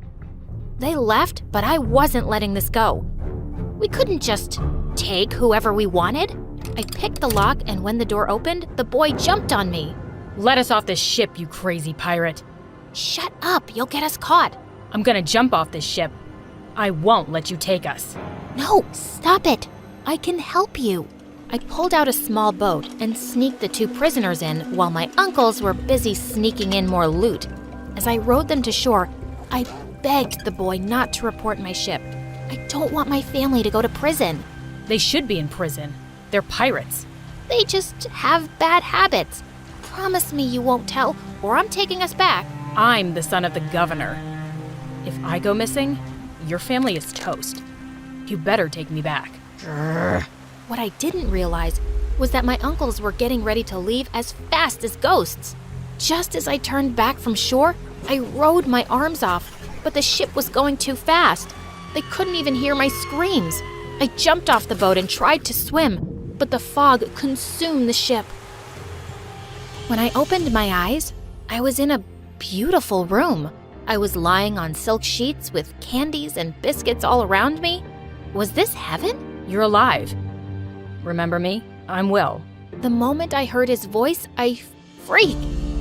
They left, but I wasn't letting this go. We couldn't just take whoever we wanted. I picked the lock, and when the door opened, the boy jumped on me. Let us off this ship, you crazy pirate. Shut up, you'll get us caught. I'm gonna jump off this ship. I won't let you take us. No, stop it. I can help you. I pulled out a small boat and sneaked the 2 prisoners in while my uncles were busy sneaking in more loot. As I rowed them to shore, I begged the boy not to report my ship. I don't want my family to go to prison. They should be in prison. They're pirates. They just have bad habits. Promise me you won't tell, or I'm taking us back. I'm the son of the governor. If I go missing, your family is toast. You better take me back. What I didn't realize was that my uncles were getting ready to leave as fast as ghosts. Just as I turned back from shore, I rode my arms off, but the ship was going too fast. They couldn't even hear my screams. I jumped off the boat and tried to swim, but the fog consumed the ship. When I opened my eyes, I was in a beautiful room. I was lying on silk sheets with candies and biscuits all around me. Was this heaven? You're alive. Remember me? I'm Will. The moment I heard his voice, I freaked.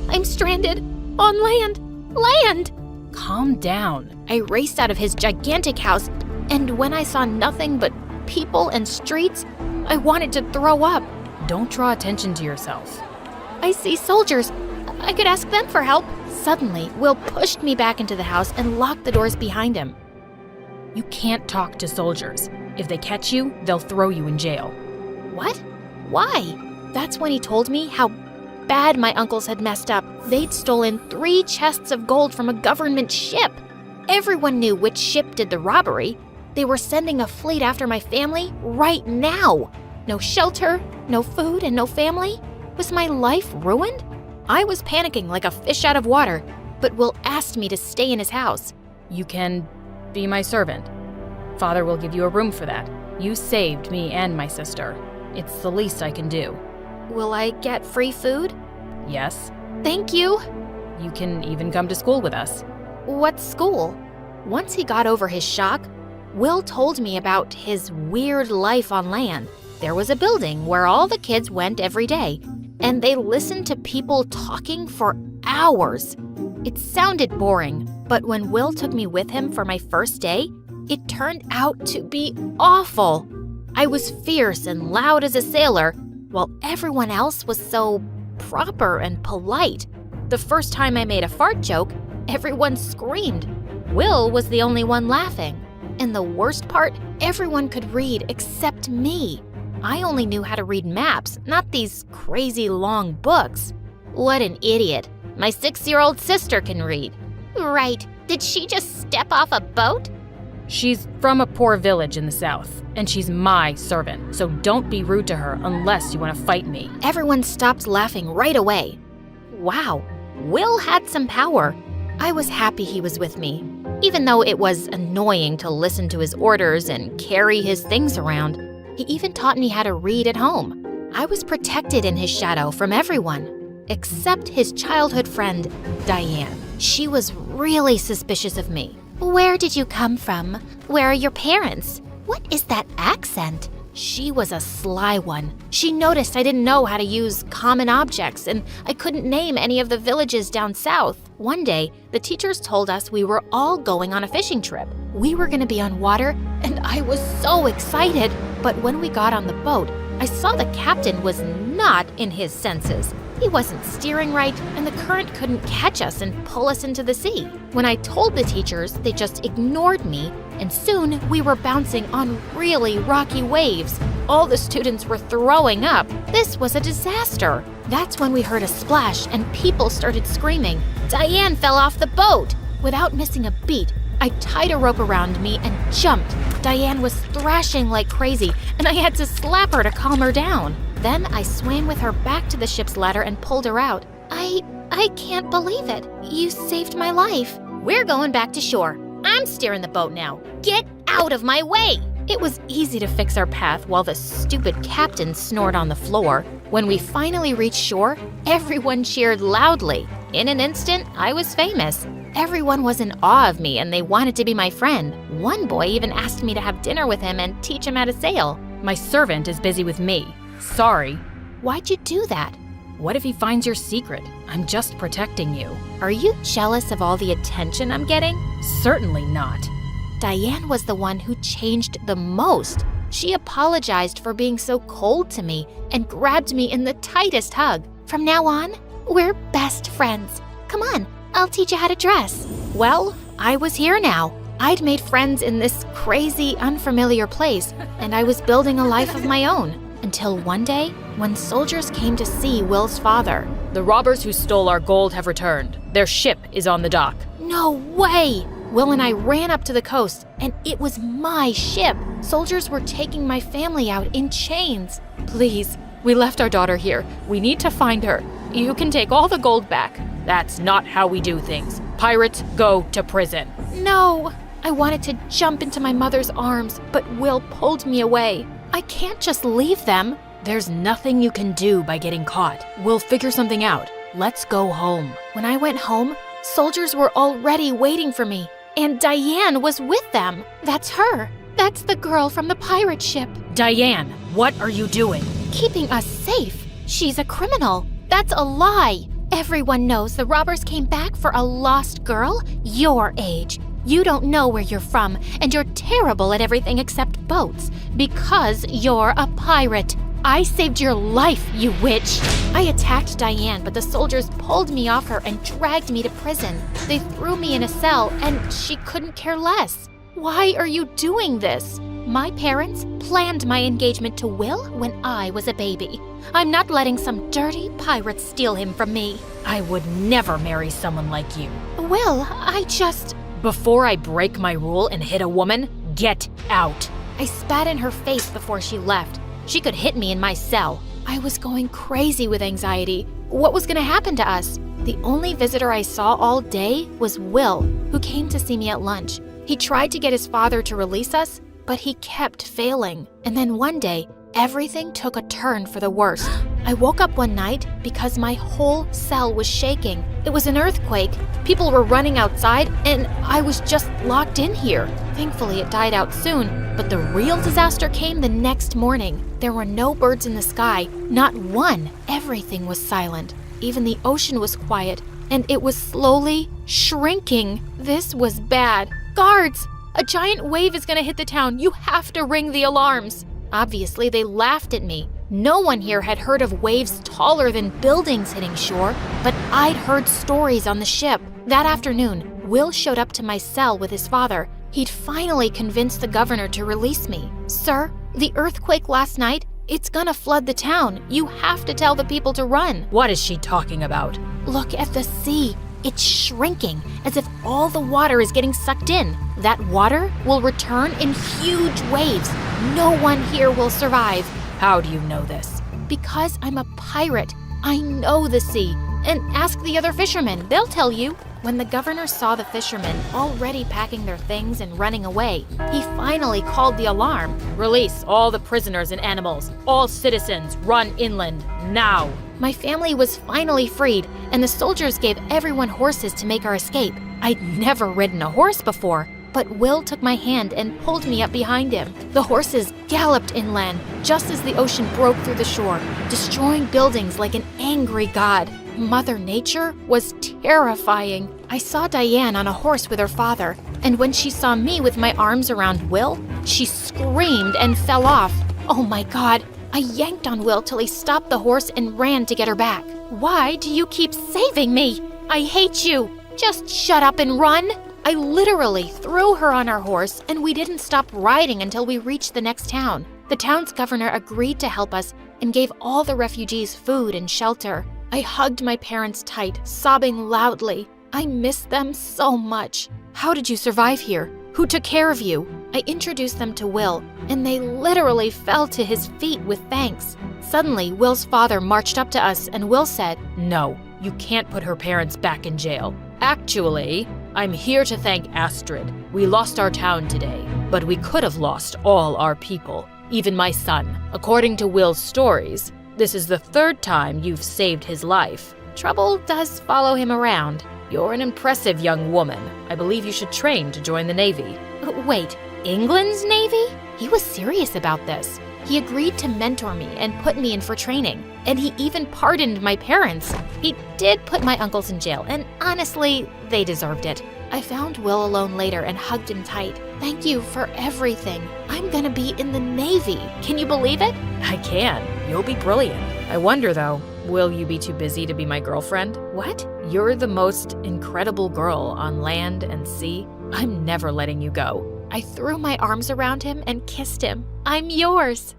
I'm stranded on land. Land! Calm down. I raced out of his gigantic house, and when I saw nothing but people and streets, I wanted to throw up. Don't draw attention to yourself. I see soldiers. I could ask them for help. Suddenly, Will pushed me back into the house and locked the doors behind him. You can't talk to soldiers. If they catch you, they'll throw you in jail. What? Why? That's when he told me how bad my uncles had messed up. They'd stolen 3 chests of gold from a government ship. Everyone knew which ship did the robbery. They were sending a fleet after my family right now. No shelter, no food, and no family. Was my life ruined? I was panicking like a fish out of water, but Will asked me to stay in his house. You can be my servant. Father will give you a room for that. You saved me and my sister. It's the least I can do. Will I get free food? Yes. Thank you. You can even come to school with us. What school? Once he got over his shock, Will told me about his weird life on land. There was a building where all the kids went every day, and they listened to people talking for hours. It sounded boring, but when Will took me with him for my first day, it turned out to be awful. I was fierce and loud as a sailor, while everyone else was so proper and polite. The first time I made a fart joke, everyone screamed. Will was the only one laughing. And the worst part, everyone could read except me. I only knew how to read maps, not these crazy long books. What an idiot. My 6-year-old sister can read. Right. Did she just step off a boat? She's from a poor village in the south, and she's my servant, so don't be rude to her unless you want to fight me. Everyone stopped laughing right away. Wow, Will had some power. I was happy he was with me, even though it was annoying to listen to his orders and carry his things around. He even taught me how to read at home. I was protected in his shadow from everyone, except his childhood friend, Diane. She was really suspicious of me. Where did you come from? Where are your parents? What is that accent? She was a sly one. She noticed I didn't know how to use common objects, and I couldn't name any of the villages down south. One day, the teachers told us we were all going on a fishing trip. We were going to be on water, and I was so excited. But when we got on the boat, I saw the captain was not in his senses. He wasn't steering right, and the current couldn't catch us and pull us into the sea. When I told the teachers, they just ignored me, and soon we were bouncing on really rocky waves. All the students were throwing up. This was a disaster. That's when we heard a splash and people started screaming. Diane fell off the boat. Without missing a beat, I tied a rope around me and jumped, Diane was thrashing like crazy, and I had to slap her to calm her down. Then I swam with her back to the ship's ladder and pulled her out. I can't believe it. You saved my life. We're going back to shore. I'm steering the boat now. Get out of my way! It was easy to fix our path while the stupid captain snored on the floor. When we finally reached shore, everyone cheered loudly. In an instant, I was famous. Everyone was in awe of me and they wanted to be my friend. One boy even asked me to have dinner with him and teach him how to sail. My servant is busy with me. Sorry. Why'd you do that? What if he finds your secret? I'm just protecting you. Are you jealous of all the attention I'm getting? Certainly not. Diane was the one who changed the most. She apologized for being so cold to me and grabbed me in the tightest hug. From now on, we're best friends. Come on, I'll teach you how to dress. Well, I was here now. I'd made friends in this crazy, unfamiliar place, and I was building a life of my own. Until one day, when soldiers came to see Will's father. The robbers who stole our gold have returned. Their ship is on the dock. No way! Will and I ran up to the coast, and it was my ship. Soldiers were taking my family out in chains. Please, we left our daughter here. We need to find her. You can take all the gold back. That's not how we do things. Pirates go to prison. No! I wanted to jump into my mother's arms, but Will pulled me away. I can't just leave them. There's nothing you can do by getting caught. We'll figure something out. Let's go home. When I went home, soldiers were already waiting for me, and Diane was with them. That's her. That's the girl from the pirate ship. Diane, what are you doing? Keeping us safe. She's a criminal. That's a lie. Everyone knows the robbers came back for a lost girl your age. You don't know where you're from, and you're terrible at everything except boats, because you're a pirate. I saved your life, you witch! I attacked Diane, but the soldiers pulled me off her and dragged me to prison. They threw me in a cell, and she couldn't care less. Why are you doing this? My parents planned my engagement to Will when I was a baby. I'm not letting some dirty pirate steal him from me. I would never marry someone like you. Will, I just... Before I break my rule and hit a woman, get out. I spat in her face before she left. She could hit me in my cell. I was going crazy with anxiety. What was going to happen to us? The only visitor I saw all day was Will, who came to see me at lunch. He tried to get his father to release us, but he kept failing. And then one day, everything took a turn for the worse. I woke up one night because my whole cell was shaking. It was an earthquake. People were running outside, and I was just locked in here. Thankfully, it died out soon, but the real disaster came the next morning. There were no birds in the sky, not one. Everything was silent. Even the ocean was quiet, and it was slowly shrinking. This was bad. Guards! A giant wave is gonna hit the town. You have to ring the alarms. Obviously, they laughed at me. No one here had heard of waves taller than buildings hitting shore, but I'd heard stories on the ship. That afternoon, Will showed up to my cell with his father. He'd finally convinced the governor to release me. Sir, the earthquake last night, it's gonna flood the town. You have to tell the people to run. What is she talking about? Look at the sea. It's shrinking, as if all the water is getting sucked in. That water will return in huge waves. No one here will survive. How do you know this? Because I'm a pirate. I know the sea. And ask the other fishermen, they'll tell you. When the governor saw the fishermen already packing their things and running away, he finally called the alarm. Release all the prisoners and animals. All citizens, run inland, now. My family was finally freed, and the soldiers gave everyone horses to make our escape. I'd never ridden a horse before, but Will took my hand and pulled me up behind him. The horses galloped inland, just as the ocean broke through the shore, destroying buildings like an angry god. Mother Nature was terrifying. I saw Diane on a horse with her father, and when she saw me with my arms around Will, she screamed and fell off. Oh my God! I yanked on Will till he stopped the horse and ran to get her back. Why do you keep saving me? I hate you! Just shut up and run! I literally threw her on our horse, and we didn't stop riding until we reached the next town. The town's governor agreed to help us and gave all the refugees food and shelter. I hugged my parents tight, sobbing loudly. I missed them so much. How did you survive here? Who took care of you? I introduced them to Will, and they literally fell to his feet with thanks. Suddenly, Will's father marched up to us, and Will said, No, you can't put her parents back in jail. Actually, I'm here to thank Astrid. We lost our town today, but we could have lost all our people, even my son. According to Will's stories, this is the 3rd time you've saved his life. Trouble does follow him around. You're an impressive young woman. I believe you should train to join the Navy. Wait, England's Navy? He was serious about this. He agreed to mentor me and put me in for training, and he even pardoned my parents. He did put my uncles in jail, and honestly, they deserved it. I found Will alone later and hugged him tight. Thank you for everything. I'm gonna be in the Navy. Can you believe it? I can. You'll be brilliant. I wonder, though, will you be too busy to be my girlfriend? What? You're the most incredible girl on land and sea. I'm never letting you go. I threw my arms around him and kissed him. I'm yours.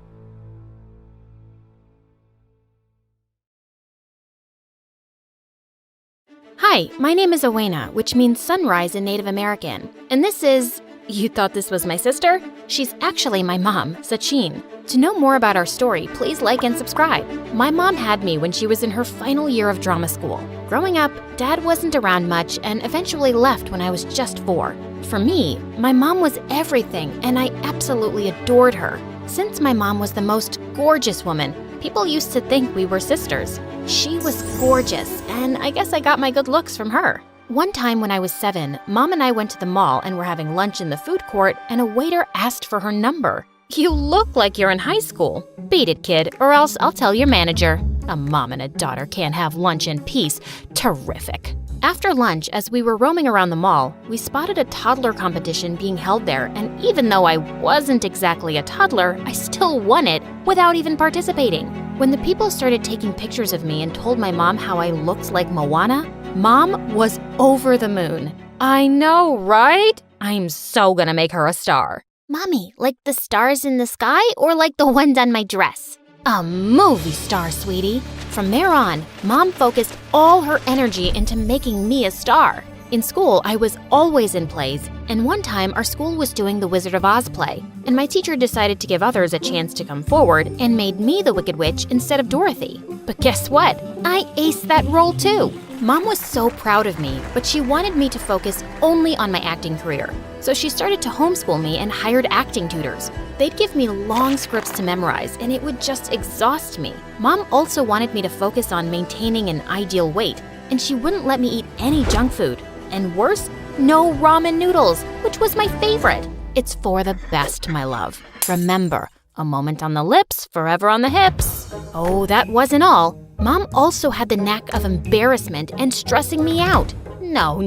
Hi, my name is Owena, which means sunrise in Native American. And this is... You thought this was my sister? She's actually my mom, Sachin. To know more about our story, please like and subscribe. My mom had me when she was in her final year of drama school. Growing up, Dad wasn't around much and eventually left when I was just 4. For me, my mom was everything and I absolutely adored her. Since my mom was the most gorgeous woman, people used to think we were sisters. She was gorgeous, and I guess I got my good looks from her. One time when I was 7, Mom and I went to the mall and were having lunch in the food court, and a waiter asked for her number. You look like you're in high school. Beat it, kid, or else I'll tell your manager. A mom and a daughter can't have lunch in peace. Terrific. After lunch, as we were roaming around the mall, we spotted a toddler competition being held there, and even though I wasn't exactly a toddler, I still won it without even participating. When the people started taking pictures of me and told my mom how I looked like Moana, Mom was over the moon. I know, right? I'm so gonna make her a star. Mommy, like the stars in the sky or like the ones on my dress? A movie star, sweetie. From there on, Mom focused all her energy into making me a star. In school, I was always in plays, and one time our school was doing the Wizard of Oz play, and my teacher decided to give others a chance to come forward and made me the Wicked Witch instead of Dorothy. But guess what? I aced that role too. Mom was so proud of me, but she wanted me to focus only on my acting career. So she started to homeschool me and hired acting tutors. They'd give me long scripts to memorize, and it would just exhaust me. Mom also wanted me to focus on maintaining an ideal weight, and she wouldn't let me eat any junk food. And worse, no ramen noodles, which was my favorite. It's for the best, my love. Remember, a moment on the lips, forever on the hips. Oh, that wasn't all. Mom also had the knack of embarrassment and stressing me out. No,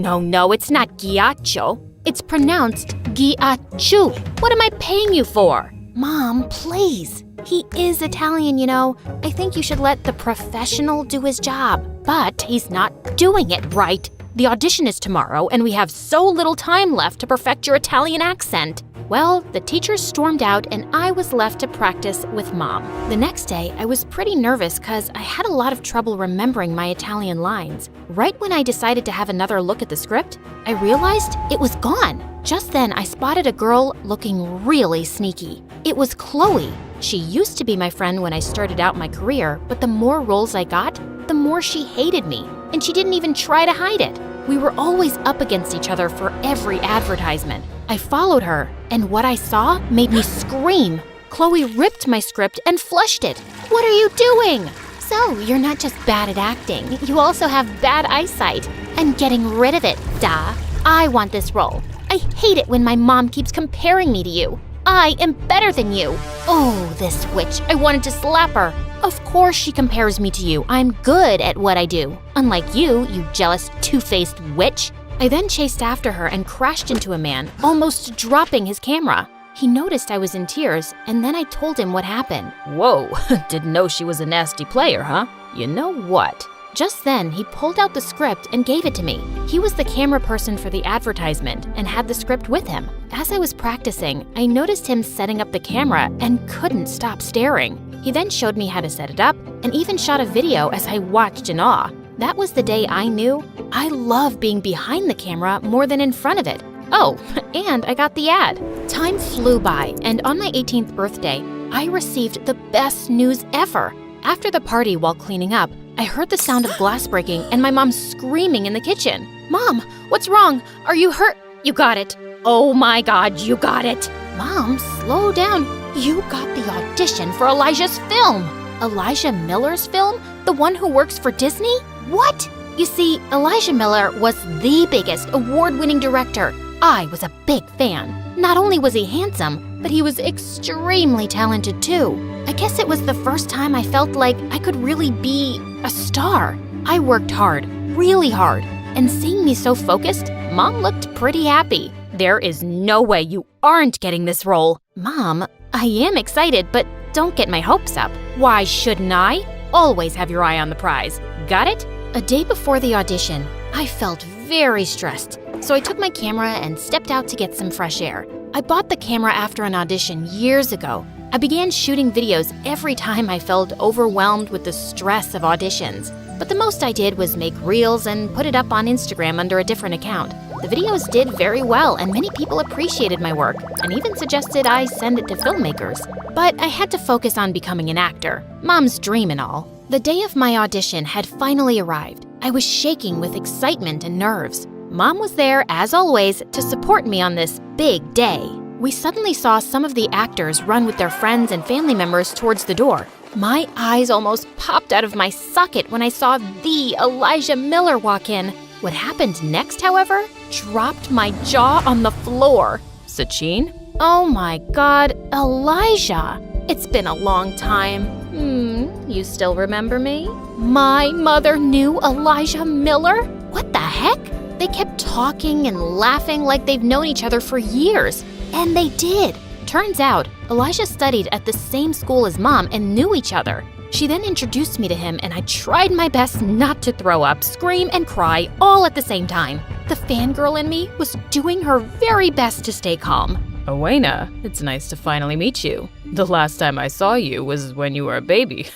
it's not ghiaccio. It's pronounced ghiacciu. What am I paying you for? Mom, please. He is Italian, you know. I think you should let the professional do his job. But he's not doing it right. The audition is tomorrow, and we have so little time left to perfect your Italian accent. Well, the teachers stormed out, and I was left to practice with Mom. The next day, I was pretty nervous because I had a lot of trouble remembering my Italian lines. Right when I decided to have another look at the script, I realized it was gone. Just then, I spotted a girl looking really sneaky. It was Chloe. She used to be my friend when I started out my career, but the more roles I got, the more she hated me, and she didn't even try to hide it. We were always up against each other for every advertisement. I followed her, and what I saw made me scream. Chloe ripped my script and flushed it. What are you doing? So, you're not just bad at acting, you also have bad eyesight. I'm getting rid of it, duh. I want this role. I hate it when my mom keeps comparing me to you. I am better than you. Oh, this witch. I wanted to slap her. Of course she compares me to you. I'm good at what I do. Unlike you, you jealous, two-faced witch. I then chased after her and crashed into a man, almost dropping his camera. He noticed I was in tears, and then I told him what happened. Whoa, didn't know she was a nasty player, huh? You know what? Just then, he pulled out the script and gave it to me. He was the camera person for the advertisement and had the script with him. As I was practicing, I noticed him setting up the camera and couldn't stop staring. He then showed me how to set it up and even shot a video as I watched in awe. That was the day I knew I love being behind the camera more than in front of it. Oh, and I got the ad. Time flew by, and on my 18th birthday, I received the best news ever. After the party while cleaning up, I heard the sound of glass breaking and my mom screaming in the kitchen. Mom, what's wrong? Are you hurt? You got it. Oh my God, you got it. Mom, slow down. You got the audition for Elijah's film. Elijah Miller's film? The one who works for Disney? What? You see, Elijah Miller was the biggest award-winning director. I was a big fan. Not only was he handsome, but he was extremely talented too. I guess it was the first time I felt like I could really be a star. I worked hard, really hard, and seeing me so focused, Mom looked pretty happy. There is no way you aren't getting this role. Mom, I am excited, but don't get my hopes up. Why shouldn't I? Always have your eye on the prize. Got it? A day before the audition, I felt very stressed, so I took my camera and stepped out to get some fresh air. I bought the camera after an audition years ago. I began shooting videos every time I felt overwhelmed with the stress of auditions. But the most I did was make reels and put it up on Instagram under a different account. The videos did very well and many people appreciated my work and even suggested I send it to filmmakers. But I had to focus on becoming an actor, Mom's dream and all. The day of my audition had finally arrived. I was shaking with excitement and nerves. Mom was there, as always, to support me on this big day. We suddenly saw some of the actors run with their friends and family members towards the door. My eyes almost popped out of my socket when I saw the Elijah Miller walk in. What happened next, however, dropped my jaw on the floor. Sachin? Oh my God, Elijah! It's been a long time. You still remember me? My mother knew Elijah Miller? What the heck? They kept talking and laughing like they've known each other for years. And they did. Turns out, Elijah studied at the same school as Mom and knew each other. She then introduced me to him and I tried my best not to throw up, scream, and cry all at the same time. The fangirl in me was doing her very best to stay calm. Owena, it's nice to finally meet you. The last time I saw you was when you were a baby.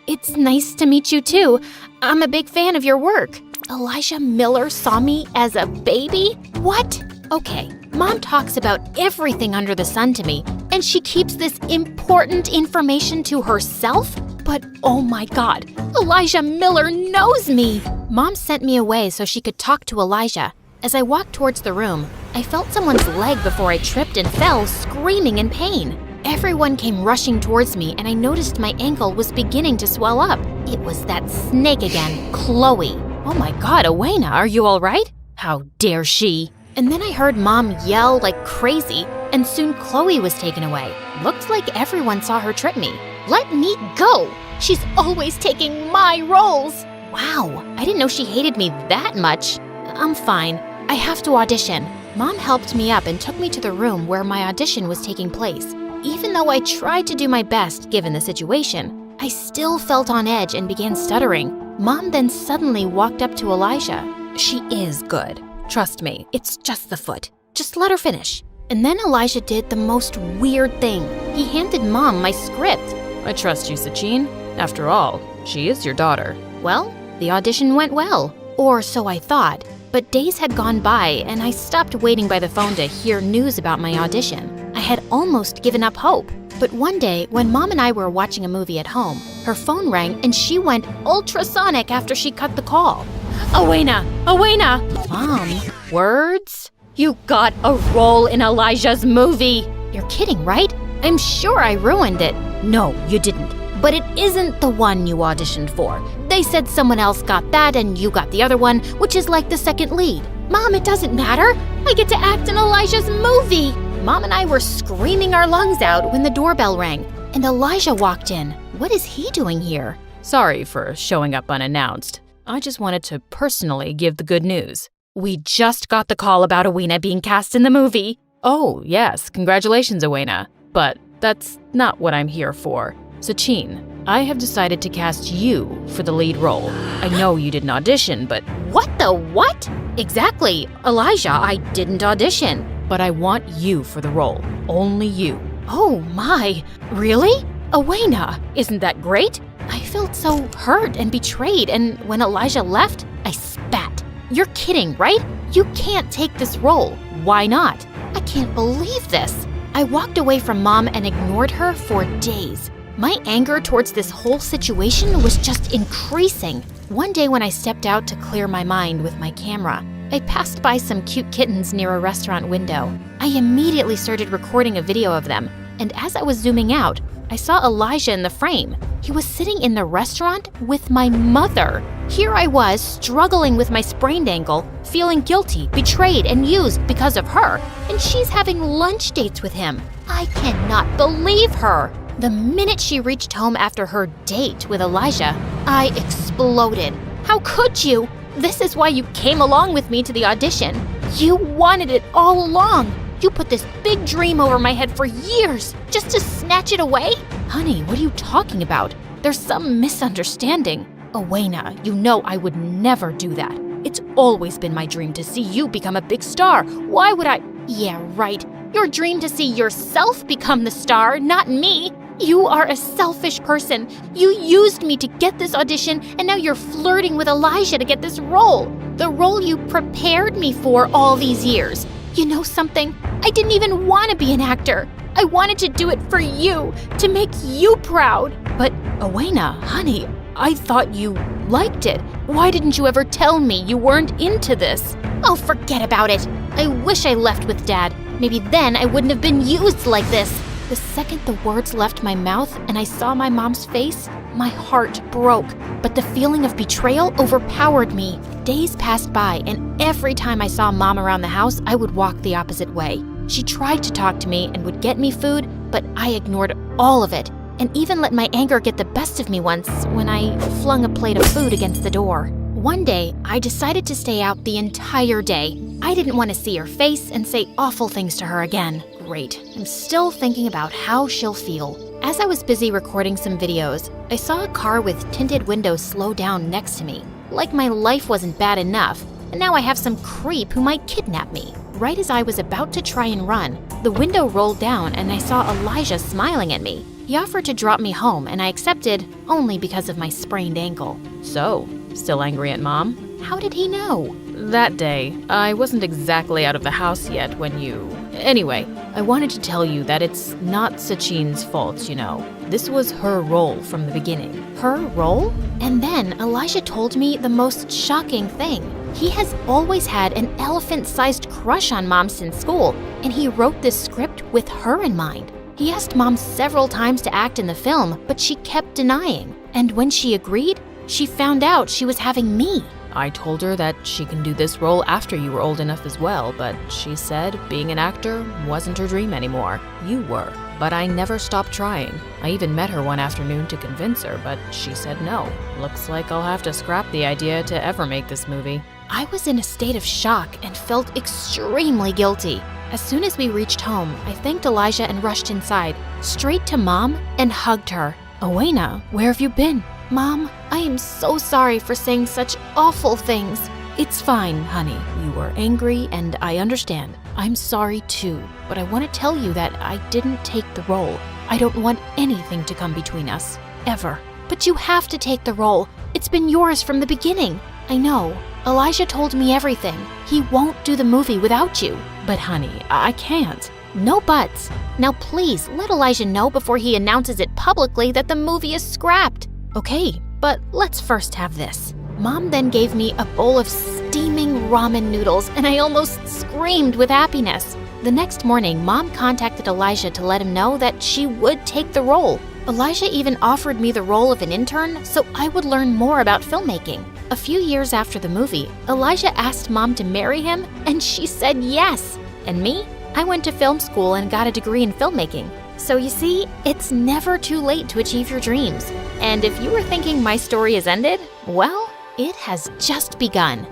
It's nice to meet you too. I'm a big fan of your work. Elijah Miller saw me as a baby? What? Okay, Mom talks about everything under the sun to me, and she keeps this important information to herself? But oh my God, Elijah Miller knows me! Mom sent me away so she could talk to Elijah. As I walked towards the room, I felt someone's leg before I tripped and fell, screaming in pain. Everyone came rushing towards me, and I noticed my ankle was beginning to swell up. It was that snake again, Chloe. Oh my God, Owena, are you all right? How dare she? And then I heard Mom yell like crazy, and soon Chloe was taken away. Looked like everyone saw her trip me. Let me go! She's always taking my roles! Wow, I didn't know she hated me that much. I'm fine. I have to audition. Mom helped me up and took me to the room where my audition was taking place. Even though I tried to do my best given the situation, I still felt on edge and began stuttering. Mom then suddenly walked up to Elijah. She is good. Trust me, it's just the foot. Just let her finish. And then Elijah did the most weird thing. He handed Mom my script. I trust you, Sachin. After all, she is your daughter. Well, the audition went well. Or so I thought. But days had gone by and I stopped waiting by the phone to hear news about my audition. I had almost given up hope. But one day, when Mom and I were watching a movie at home, her phone rang and she went ultrasonic after she cut the call. Owena! Owena! Mom, words? You got a role in Elijah's movie. You're kidding, right? I'm sure I ruined it. No, you didn't. But it isn't the one you auditioned for. They said someone else got that and you got the other one, which is like the second lead. Mom, it doesn't matter. I get to act in Elijah's movie. Mom and I were screaming our lungs out when the doorbell rang, and Elijah walked in. What is he doing here? Sorry for showing up unannounced. I just wanted to personally give the good news. We just got the call about Owena being cast in the movie. Oh, yes, congratulations, Owena. But that's not what I'm here for. Sachin, I have decided to cast you for the lead role. I know you didn't audition, but… What the what? Exactly. Elijah, I didn't audition. But I want you for the role. Only you. Oh my, really? Owena, isn't that great? I felt so hurt and betrayed, and when Elijah left, I spat. You're kidding, right? You can't take this role. why not? I can't believe this. I walked away from Mom and ignored her for days. My anger towards this whole situation was just increasing. One day when I stepped out to clear my mind with my camera, I passed by some cute kittens near a restaurant window. I immediately started recording a video of them, and as I was zooming out, I saw Elijah in the frame. He was sitting in the restaurant with my mother. Here I was, struggling with my sprained ankle, feeling guilty, betrayed, and used because of her, and she's having lunch dates with him. I cannot believe her. The minute she reached home after her date with Elijah, I exploded. How could you? This is why you came along with me to the audition. You wanted it all along. You put this big dream over my head for years just to snatch it away? Honey, what are you talking about? There's some misunderstanding. Owena, you know I would never do that. It's always been my dream to see you become a big star. Why would I? Yeah, right. Your dream to see yourself become the star, not me. You are a selfish person. You used me to get this audition, and now you're flirting with Elijah to get this role. The role you prepared me for all these years. You know something? I didn't even want to be an actor. I wanted to do it for you, to make you proud. But, Owena, honey, I thought you liked it. Why didn't you ever tell me you weren't into this? Oh, forget about it. I wish I left with Dad. Maybe then I wouldn't have been used like this. The second the words left my mouth and I saw my mom's face, my heart broke. But the feeling of betrayal overpowered me. Days passed by, and every time I saw Mom around the house, I would walk the opposite way. She tried to talk to me and would get me food, but I ignored all of it, and even let my anger get the best of me once when I flung a plate of food against the door. One day, I decided to stay out the entire day. I didn't want to see her face and say awful things to her again. Great. I'm still thinking about how she'll feel. As I was busy recording some videos, I saw a car with tinted windows slow down next to me. Like my life wasn't bad enough, and now I have some creep who might kidnap me. Right as I was about to try and run, the window rolled down and I saw Elijah smiling at me. He offered to drop me home, and I accepted only because of my sprained ankle. So, still angry at Mom? How did he know? That day, I wasn't exactly out of the house yet when you... Anyway, I wanted to tell you that it's not Sachin's fault, you know. This was her role from the beginning. Her role? And then Elijah told me the most shocking thing. He has always had an elephant-sized crush on Mom since school, and he wrote this script with her in mind. He asked Mom several times to act in the film, but she kept denying. And when she agreed, she found out she was having me. I told her that she can do this role after you were old enough as well, but she said being an actor wasn't her dream anymore. You were. But I never stopped trying. I even met her one afternoon to convince her, but she said no. Looks like I'll have to scrap the idea to ever make this movie. I was in a state of shock and felt extremely guilty. As soon as we reached home, I thanked Elijah and rushed inside, straight to Mom, and hugged her. Owena, where have you been? Mom, I am so sorry for saying such awful things. It's fine, honey. You were angry, and I understand. I'm sorry too, but I want to tell you that I didn't take the role. I don't want anything to come between us, ever. But you have to take the role. It's been yours from the beginning. I know. Elijah told me everything. He won't do the movie without you. But honey, I can't. No buts. Now please, let Elijah know before he announces it publicly that the movie is scrapped. Okay, but let's first have this. Mom then gave me a bowl of steaming ramen noodles, and I almost screamed with happiness. The next morning, Mom contacted Elijah to let him know that she would take the role. Elijah even offered me the role of an intern so I would learn more about filmmaking. A few years after the movie, Elijah asked Mom to marry him, and she said yes. And me? I went to film school and got a degree in filmmaking. So you see, it's never too late to achieve your dreams. And if you were thinking my story has ended, well, it has just begun.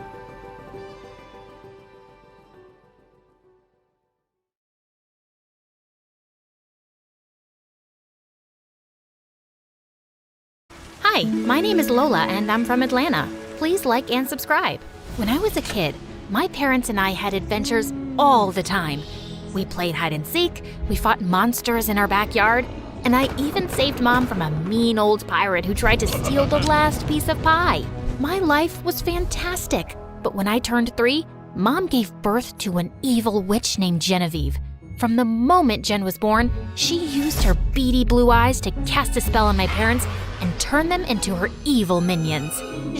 Hi, my name is Lola and I'm from Atlanta. Please like and subscribe. When I was a kid, my parents and I had adventures all the time. We played hide and seek, we fought monsters in our backyard, and I even saved Mom from a mean old pirate who tried to steal the last piece of pie. My life was fantastic, but when I turned 3, Mom gave birth to an evil witch named Genevieve. From the moment Jen was born, she used her beady blue eyes to cast a spell on my parents and turn them into her evil minions.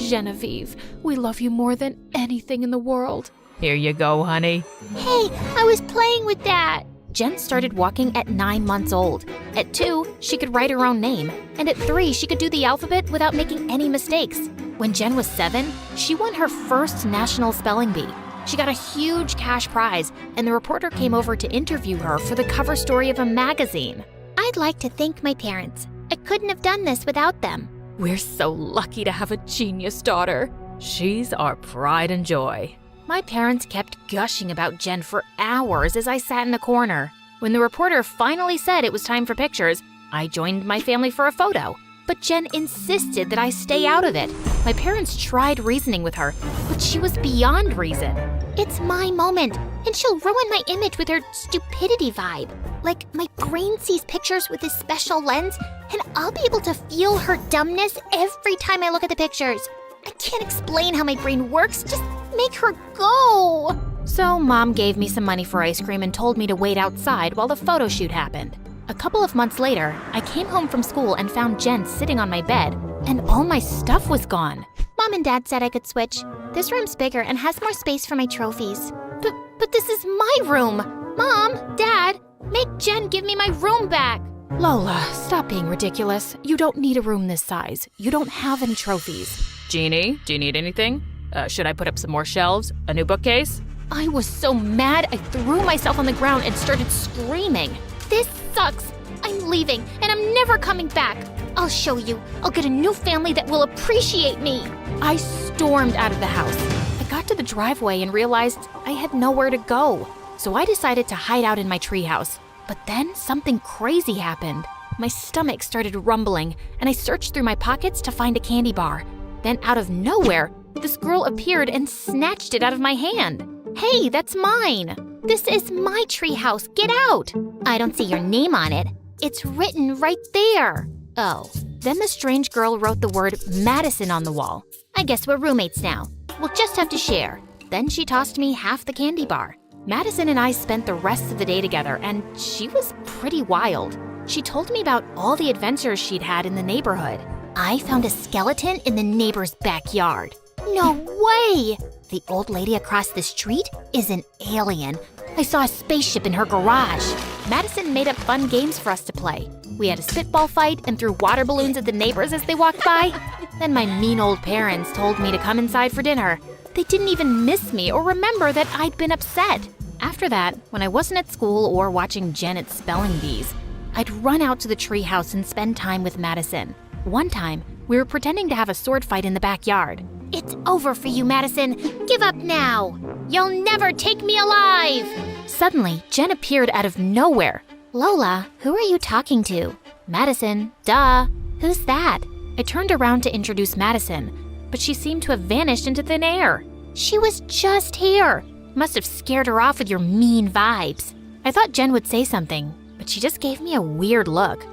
Genevieve, we love you more than anything in the world. Here you go, honey. Hey, I was playing with that. Jen started walking at 9 months old. At 2, she could write her own name. And at 3, she could do the alphabet without making any mistakes. When Jen was 7, she won her first national spelling bee. She got a huge cash prize, and the reporter came over to interview her for the cover story of a magazine. I'd like to thank my parents. I couldn't have done this without them. We're so lucky to have a genius daughter. She's our pride and joy. My parents kept gushing about Jen for hours as I sat in the corner. When the reporter finally said it was time for pictures, I joined my family for a photo. But Jen insisted that I stay out of it. My parents tried reasoning with her, but she was beyond reason. It's my moment, and she'll ruin my image with her stupidity vibe. Like, my brain sees pictures with this special lens, and I'll be able to feel her dumbness every time I look at the pictures. I can't explain how my brain works, just make her go. So Mom gave me some money for ice cream and told me to wait outside while the photo shoot happened. A couple of months later, I came home from school and found Jen sitting on my bed, and all my stuff was gone. Mom and Dad said I could switch. This room's bigger and has more space for my trophies. But this is my room. Mom, Dad, make Jen give me my room back. Lola, stop being ridiculous. You don't need a room this size. You don't have any trophies. Jeannie, do you need anything? Should I put up some more shelves? A new bookcase? I was so mad, I threw myself on the ground and started screaming. This sucks. I'm leaving, and I'm never coming back. I'll show you. I'll get a new family that will appreciate me. I stormed out of the house. I got to the driveway and realized I had nowhere to go. So I decided to hide out in my treehouse. But then something crazy happened. My stomach started rumbling, and I searched through my pockets to find a candy bar. Then out of nowhere, this girl appeared and snatched it out of my hand. Hey, that's mine. This is my treehouse. Get out. I don't see your name on it. It's written right there. Oh. Then the strange girl wrote the word Madison on the wall. I guess we're roommates now. We'll just have to share. Then she tossed me half the candy bar. Madison and I spent the rest of the day together, and she was pretty wild. She told me about all the adventures she'd had in the neighborhood. I found a skeleton in the neighbor's backyard. No way! The old lady across the street is an alien. I saw a spaceship in her garage. Madison made up fun games for us to play. We had a spitball fight and threw water balloons at the neighbors as they walked by. Then my mean old parents told me to come inside for dinner. They didn't even miss me or remember that I'd been upset. After that, when I wasn't at school or watching Jen at spelling bees, I'd run out to the treehouse and spend time with Madison. One time, we were pretending to have a sword fight in the backyard. It's over for you, Madison. Give up now. You'll never take me alive. Suddenly, Jen appeared out of nowhere. Lola, who are you talking to? Madison, duh. Who's that? I turned around to introduce Madison, but she seemed to have vanished into thin air. She was just here. Must have scared her off with your mean vibes. I thought Jen would say something, but she just gave me a weird look.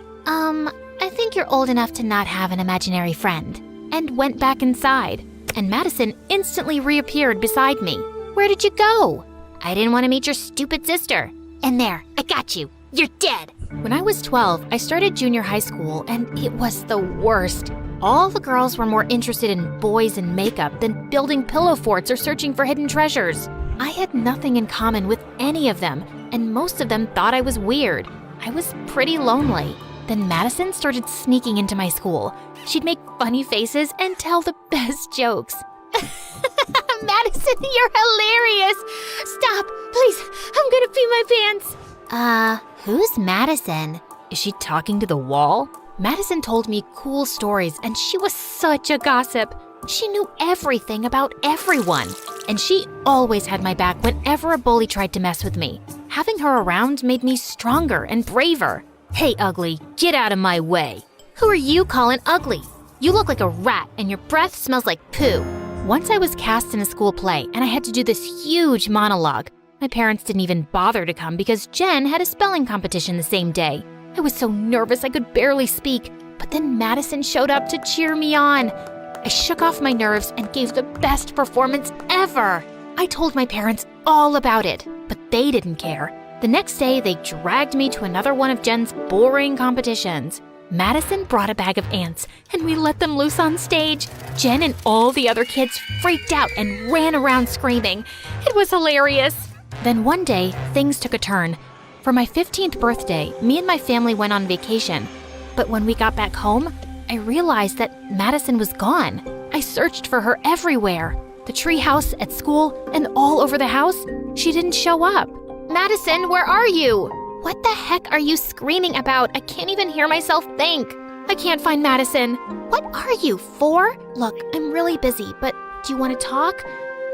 I think you're old enough to not have an imaginary friend. And went back inside. And Madison instantly reappeared beside me. Where did you go? I didn't want to meet your stupid sister. And there, I got you. You're dead. When I was 12, I started junior high school, and it was the worst. All the girls were more interested in boys and makeup than building pillow forts or searching for hidden treasures. I had nothing in common with any of them, and most of them thought I was weird. I was pretty lonely. Then Madison started sneaking into my school. She'd make funny faces and tell the best jokes. Madison, you're hilarious. Stop, please. I'm gonna pee my pants. Who's Madison? Is she talking to the wall? Madison told me cool stories, and she was such a gossip. She knew everything about everyone. And she always had my back whenever a bully tried to mess with me. Having her around made me stronger and braver. Hey, ugly, get out of my way. Who are you calling ugly? You look like a rat and your breath smells like poo. Once I was cast in a school play and I had to do this huge monologue. My parents didn't even bother to come because Jen had a spelling competition the same day. I was so nervous I could barely speak, but then Madison showed up to cheer me on. I shook off my nerves and gave the best performance ever. I told my parents all about it, but they didn't care. The next day, they dragged me to another one of Jen's boring competitions. Madison brought a bag of ants, and we let them loose on stage. Jen and all the other kids freaked out and ran around screaming. It was hilarious. Then one day, things took a turn. For my 15th birthday, me and my family went on vacation. But when we got back home, I realized that Madison was gone. I searched for her everywhere. The treehouse, at school, and all over the house. She didn't show up. Madison, where are you? What the heck are you screaming about? I can't even hear myself think. I can't find Madison. What are you, 4? Look, I'm really busy, but do you want to talk?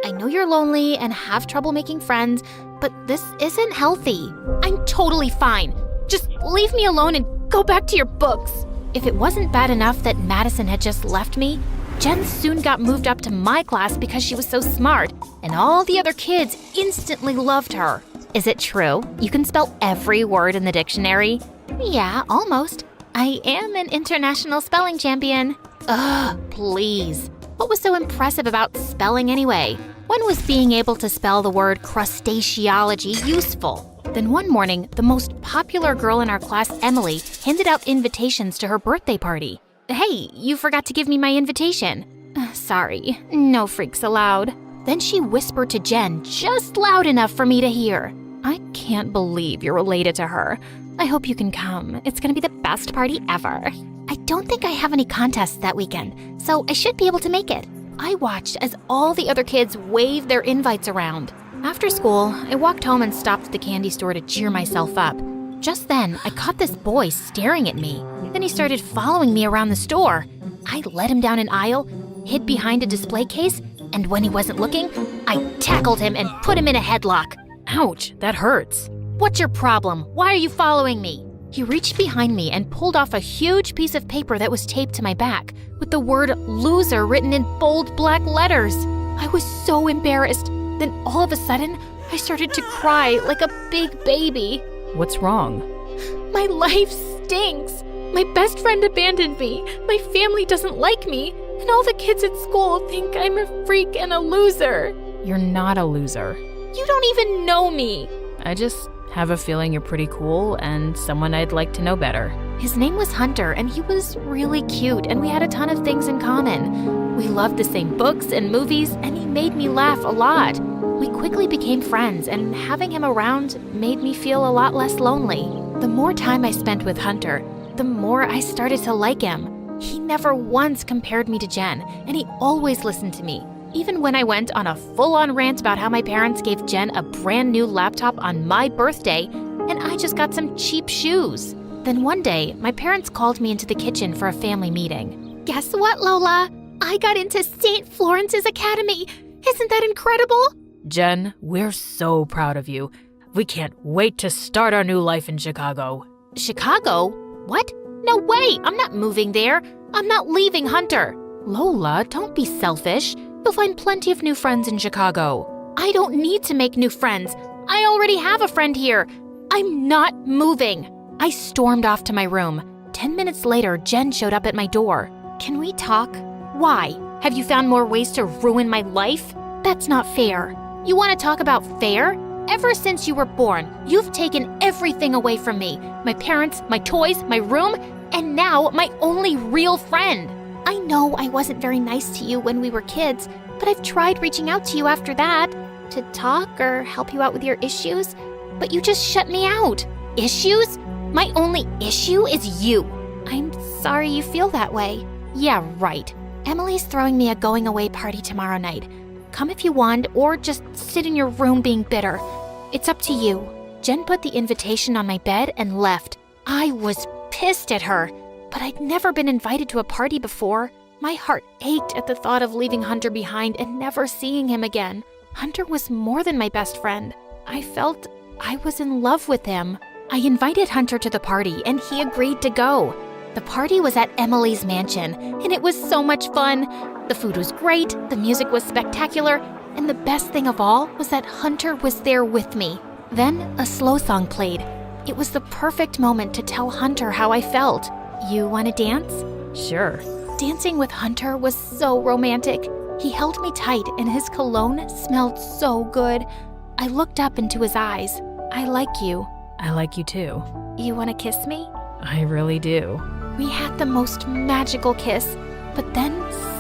I know you're lonely and have trouble making friends, but this isn't healthy. I'm totally fine. Just leave me alone and go back to your books. If it wasn't bad enough that Madison had just left me, Jen soon got moved up to my class because she was so smart, and all the other kids instantly loved her. Is it true? You can spell every word in the dictionary? Yeah, almost. I am an international spelling champion. Ugh, please. What was so impressive about spelling anyway? When was being able to spell the word crustaceology useful? Then one morning, the most popular girl in our class, Emily, handed out invitations to her birthday party. Hey, you forgot to give me my invitation. Sorry, no freaks allowed. Then she whispered to Jen just loud enough for me to hear. I can't believe you're related to her. I hope you can come. It's gonna be the best party ever. I don't think I have any contests that weekend, so I should be able to make it. I watched as all the other kids waved their invites around. After school, I walked home and stopped at the candy store to cheer myself up. Just then, I caught this boy staring at me. Then he started following me around the store. I led him down an aisle, hid behind a display case, and when he wasn't looking, I tackled him and put him in a headlock. Ouch, that hurts. What's your problem? Why are you following me? He reached behind me and pulled off a huge piece of paper that was taped to my back with the word loser written in bold black letters. I was so embarrassed. Then all of a sudden, I started to cry like a big baby. What's wrong? My life stinks. My best friend abandoned me. My family doesn't like me. And all the kids at school think I'm a freak and a loser. You're not a loser. You don't even know me. I just have a feeling you're pretty cool and someone I'd like to know better. His name was Hunter, and he was really cute, and we had a ton of things in common. We loved the same books and movies, and he made me laugh a lot. We quickly became friends, and having him around made me feel a lot less lonely. The more time I spent with Hunter, the more I started to like him. He never once compared me to Jen, and he always listened to me. Even when I went on a full-on rant about how my parents gave Jen a brand new laptop on my birthday, and I just got some cheap shoes. Then one day, my parents called me into the kitchen for a family meeting. Guess what, Lola? I got into St. Florence's Academy. Isn't that incredible? Jen, we're so proud of you. We can't wait to start our new life in Chicago. Chicago? What? No way! I'm not moving there. I'm not leaving Hunter. Lola, don't be selfish. You'll find plenty of new friends in Chicago. I don't need to make new friends. I already have a friend here. I'm not moving. I stormed off to my room. 10 minutes later, Jen showed up at my door. Can we talk? Why? Have you found more ways to ruin my life? That's not fair. You want to talk about fair? Ever since you were born, you've taken everything away from me. My parents, my toys, my room, and now my only real friend. I know I wasn't very nice to you when we were kids, but I've tried reaching out to you after that to talk or help you out with your issues, but you just shut me out. Issues? My only issue is you. I'm sorry you feel that way. Yeah, right. Emily's throwing me a going away party tomorrow night. Come if you want, or just sit in your room being bitter. It's up to you. Jen put the invitation on my bed and left. I was pissed at her. But I'd never been invited to a party before. My heart ached at the thought of leaving Hunter behind and never seeing him again. Hunter was more than my best friend. I felt I was in love with him. I invited Hunter to the party, and he agreed to go. The party was at Emily's mansion, and it was so much fun. The food was great, the music was spectacular, and the best thing of all was that Hunter was there with me. Then a slow song played. It was the perfect moment to tell Hunter how I felt. You want to dance? Sure. Dancing with Hunter was so romantic. He held me tight and his cologne smelled so good. I looked up into his eyes. I like you. I like you too. You want to kiss me? I really do. We had the most magical kiss, but then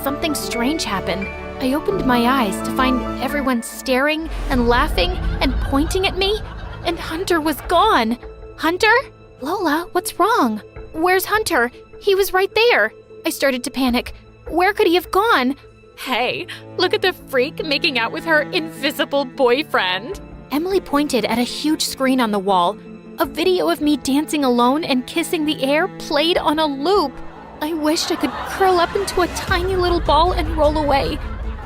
something strange happened. I opened my eyes to find everyone staring and laughing and pointing at me, and Hunter was gone. Hunter? Lola, what's wrong? Where's Hunter? He was right there. I started to panic. Where could he have gone? Hey, look at the freak making out with her invisible boyfriend. Emily pointed at a huge screen on the wall. A video of me dancing alone and kissing the air played on a loop. I wished I could curl up into a tiny little ball and roll away.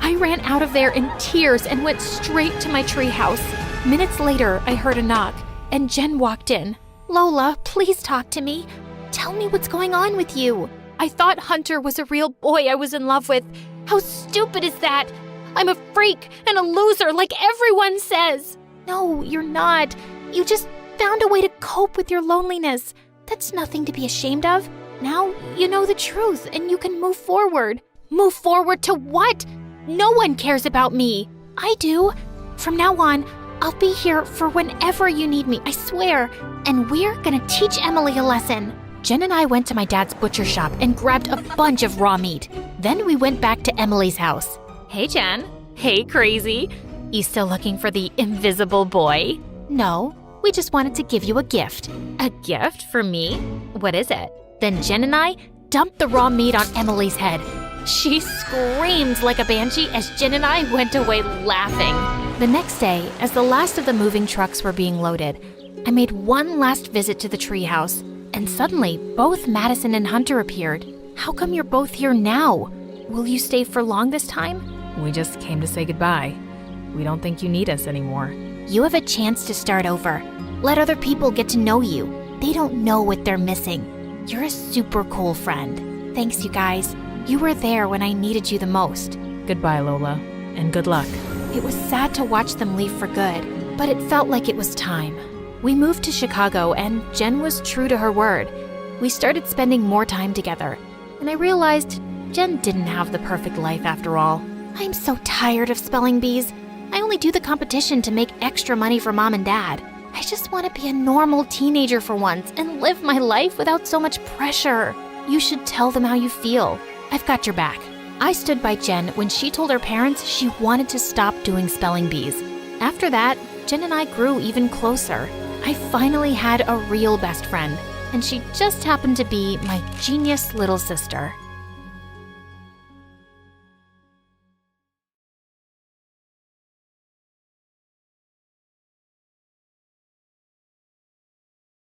I ran out of there in tears and went straight to my treehouse. Minutes later, I heard a knock, and Jen walked in. Lola, please talk to me. Tell me what's going on with you. I thought Hunter was a real boy I was in love with. How stupid is that? I'm a freak and a loser like everyone says. No, you're not. You just found a way to cope with your loneliness. That's nothing to be ashamed of. Now you know the truth and you can move forward. Move forward to what? No one cares about me. I do. From now on, I'll be here for whenever you need me, I swear. And we're gonna teach Emily a lesson. Jen and I went to my dad's butcher shop and grabbed a bunch of raw meat. Then we went back to Emily's house. Hey, Jen. Hey, crazy. You still looking for the invisible boy? No, we just wanted to give you a gift. A gift for me? What is it? Then Jen and I dumped the raw meat on Emily's head. She screamed like a banshee as Jen and I went away laughing. The next day, as the last of the moving trucks were being loaded, I made one last visit to the treehouse, and suddenly both Madison and Hunter appeared. How come you're both here now? Will you stay for long this time? We just came to say goodbye. We don't think you need us anymore. You have a chance to start over. Let other people get to know you. They don't know what they're missing. You're a super cool friend. Thanks, you guys. You were there when I needed you the most. Goodbye, Lola, and good luck. It was sad to watch them leave for good, but it felt like it was time. We moved to Chicago, and Jen was true to her word. We started spending more time together, and I realized Jen didn't have the perfect life after all. I'm so tired of spelling bees. I only do the competition to make extra money for mom and dad. I just want to be a normal teenager for once and live my life without so much pressure. You should tell them how you feel. I've got your back. I stood by Jen when she told her parents she wanted to stop doing spelling bees. After that, Jen and I grew even closer. I finally had a real best friend, and she just happened to be my genius little sister.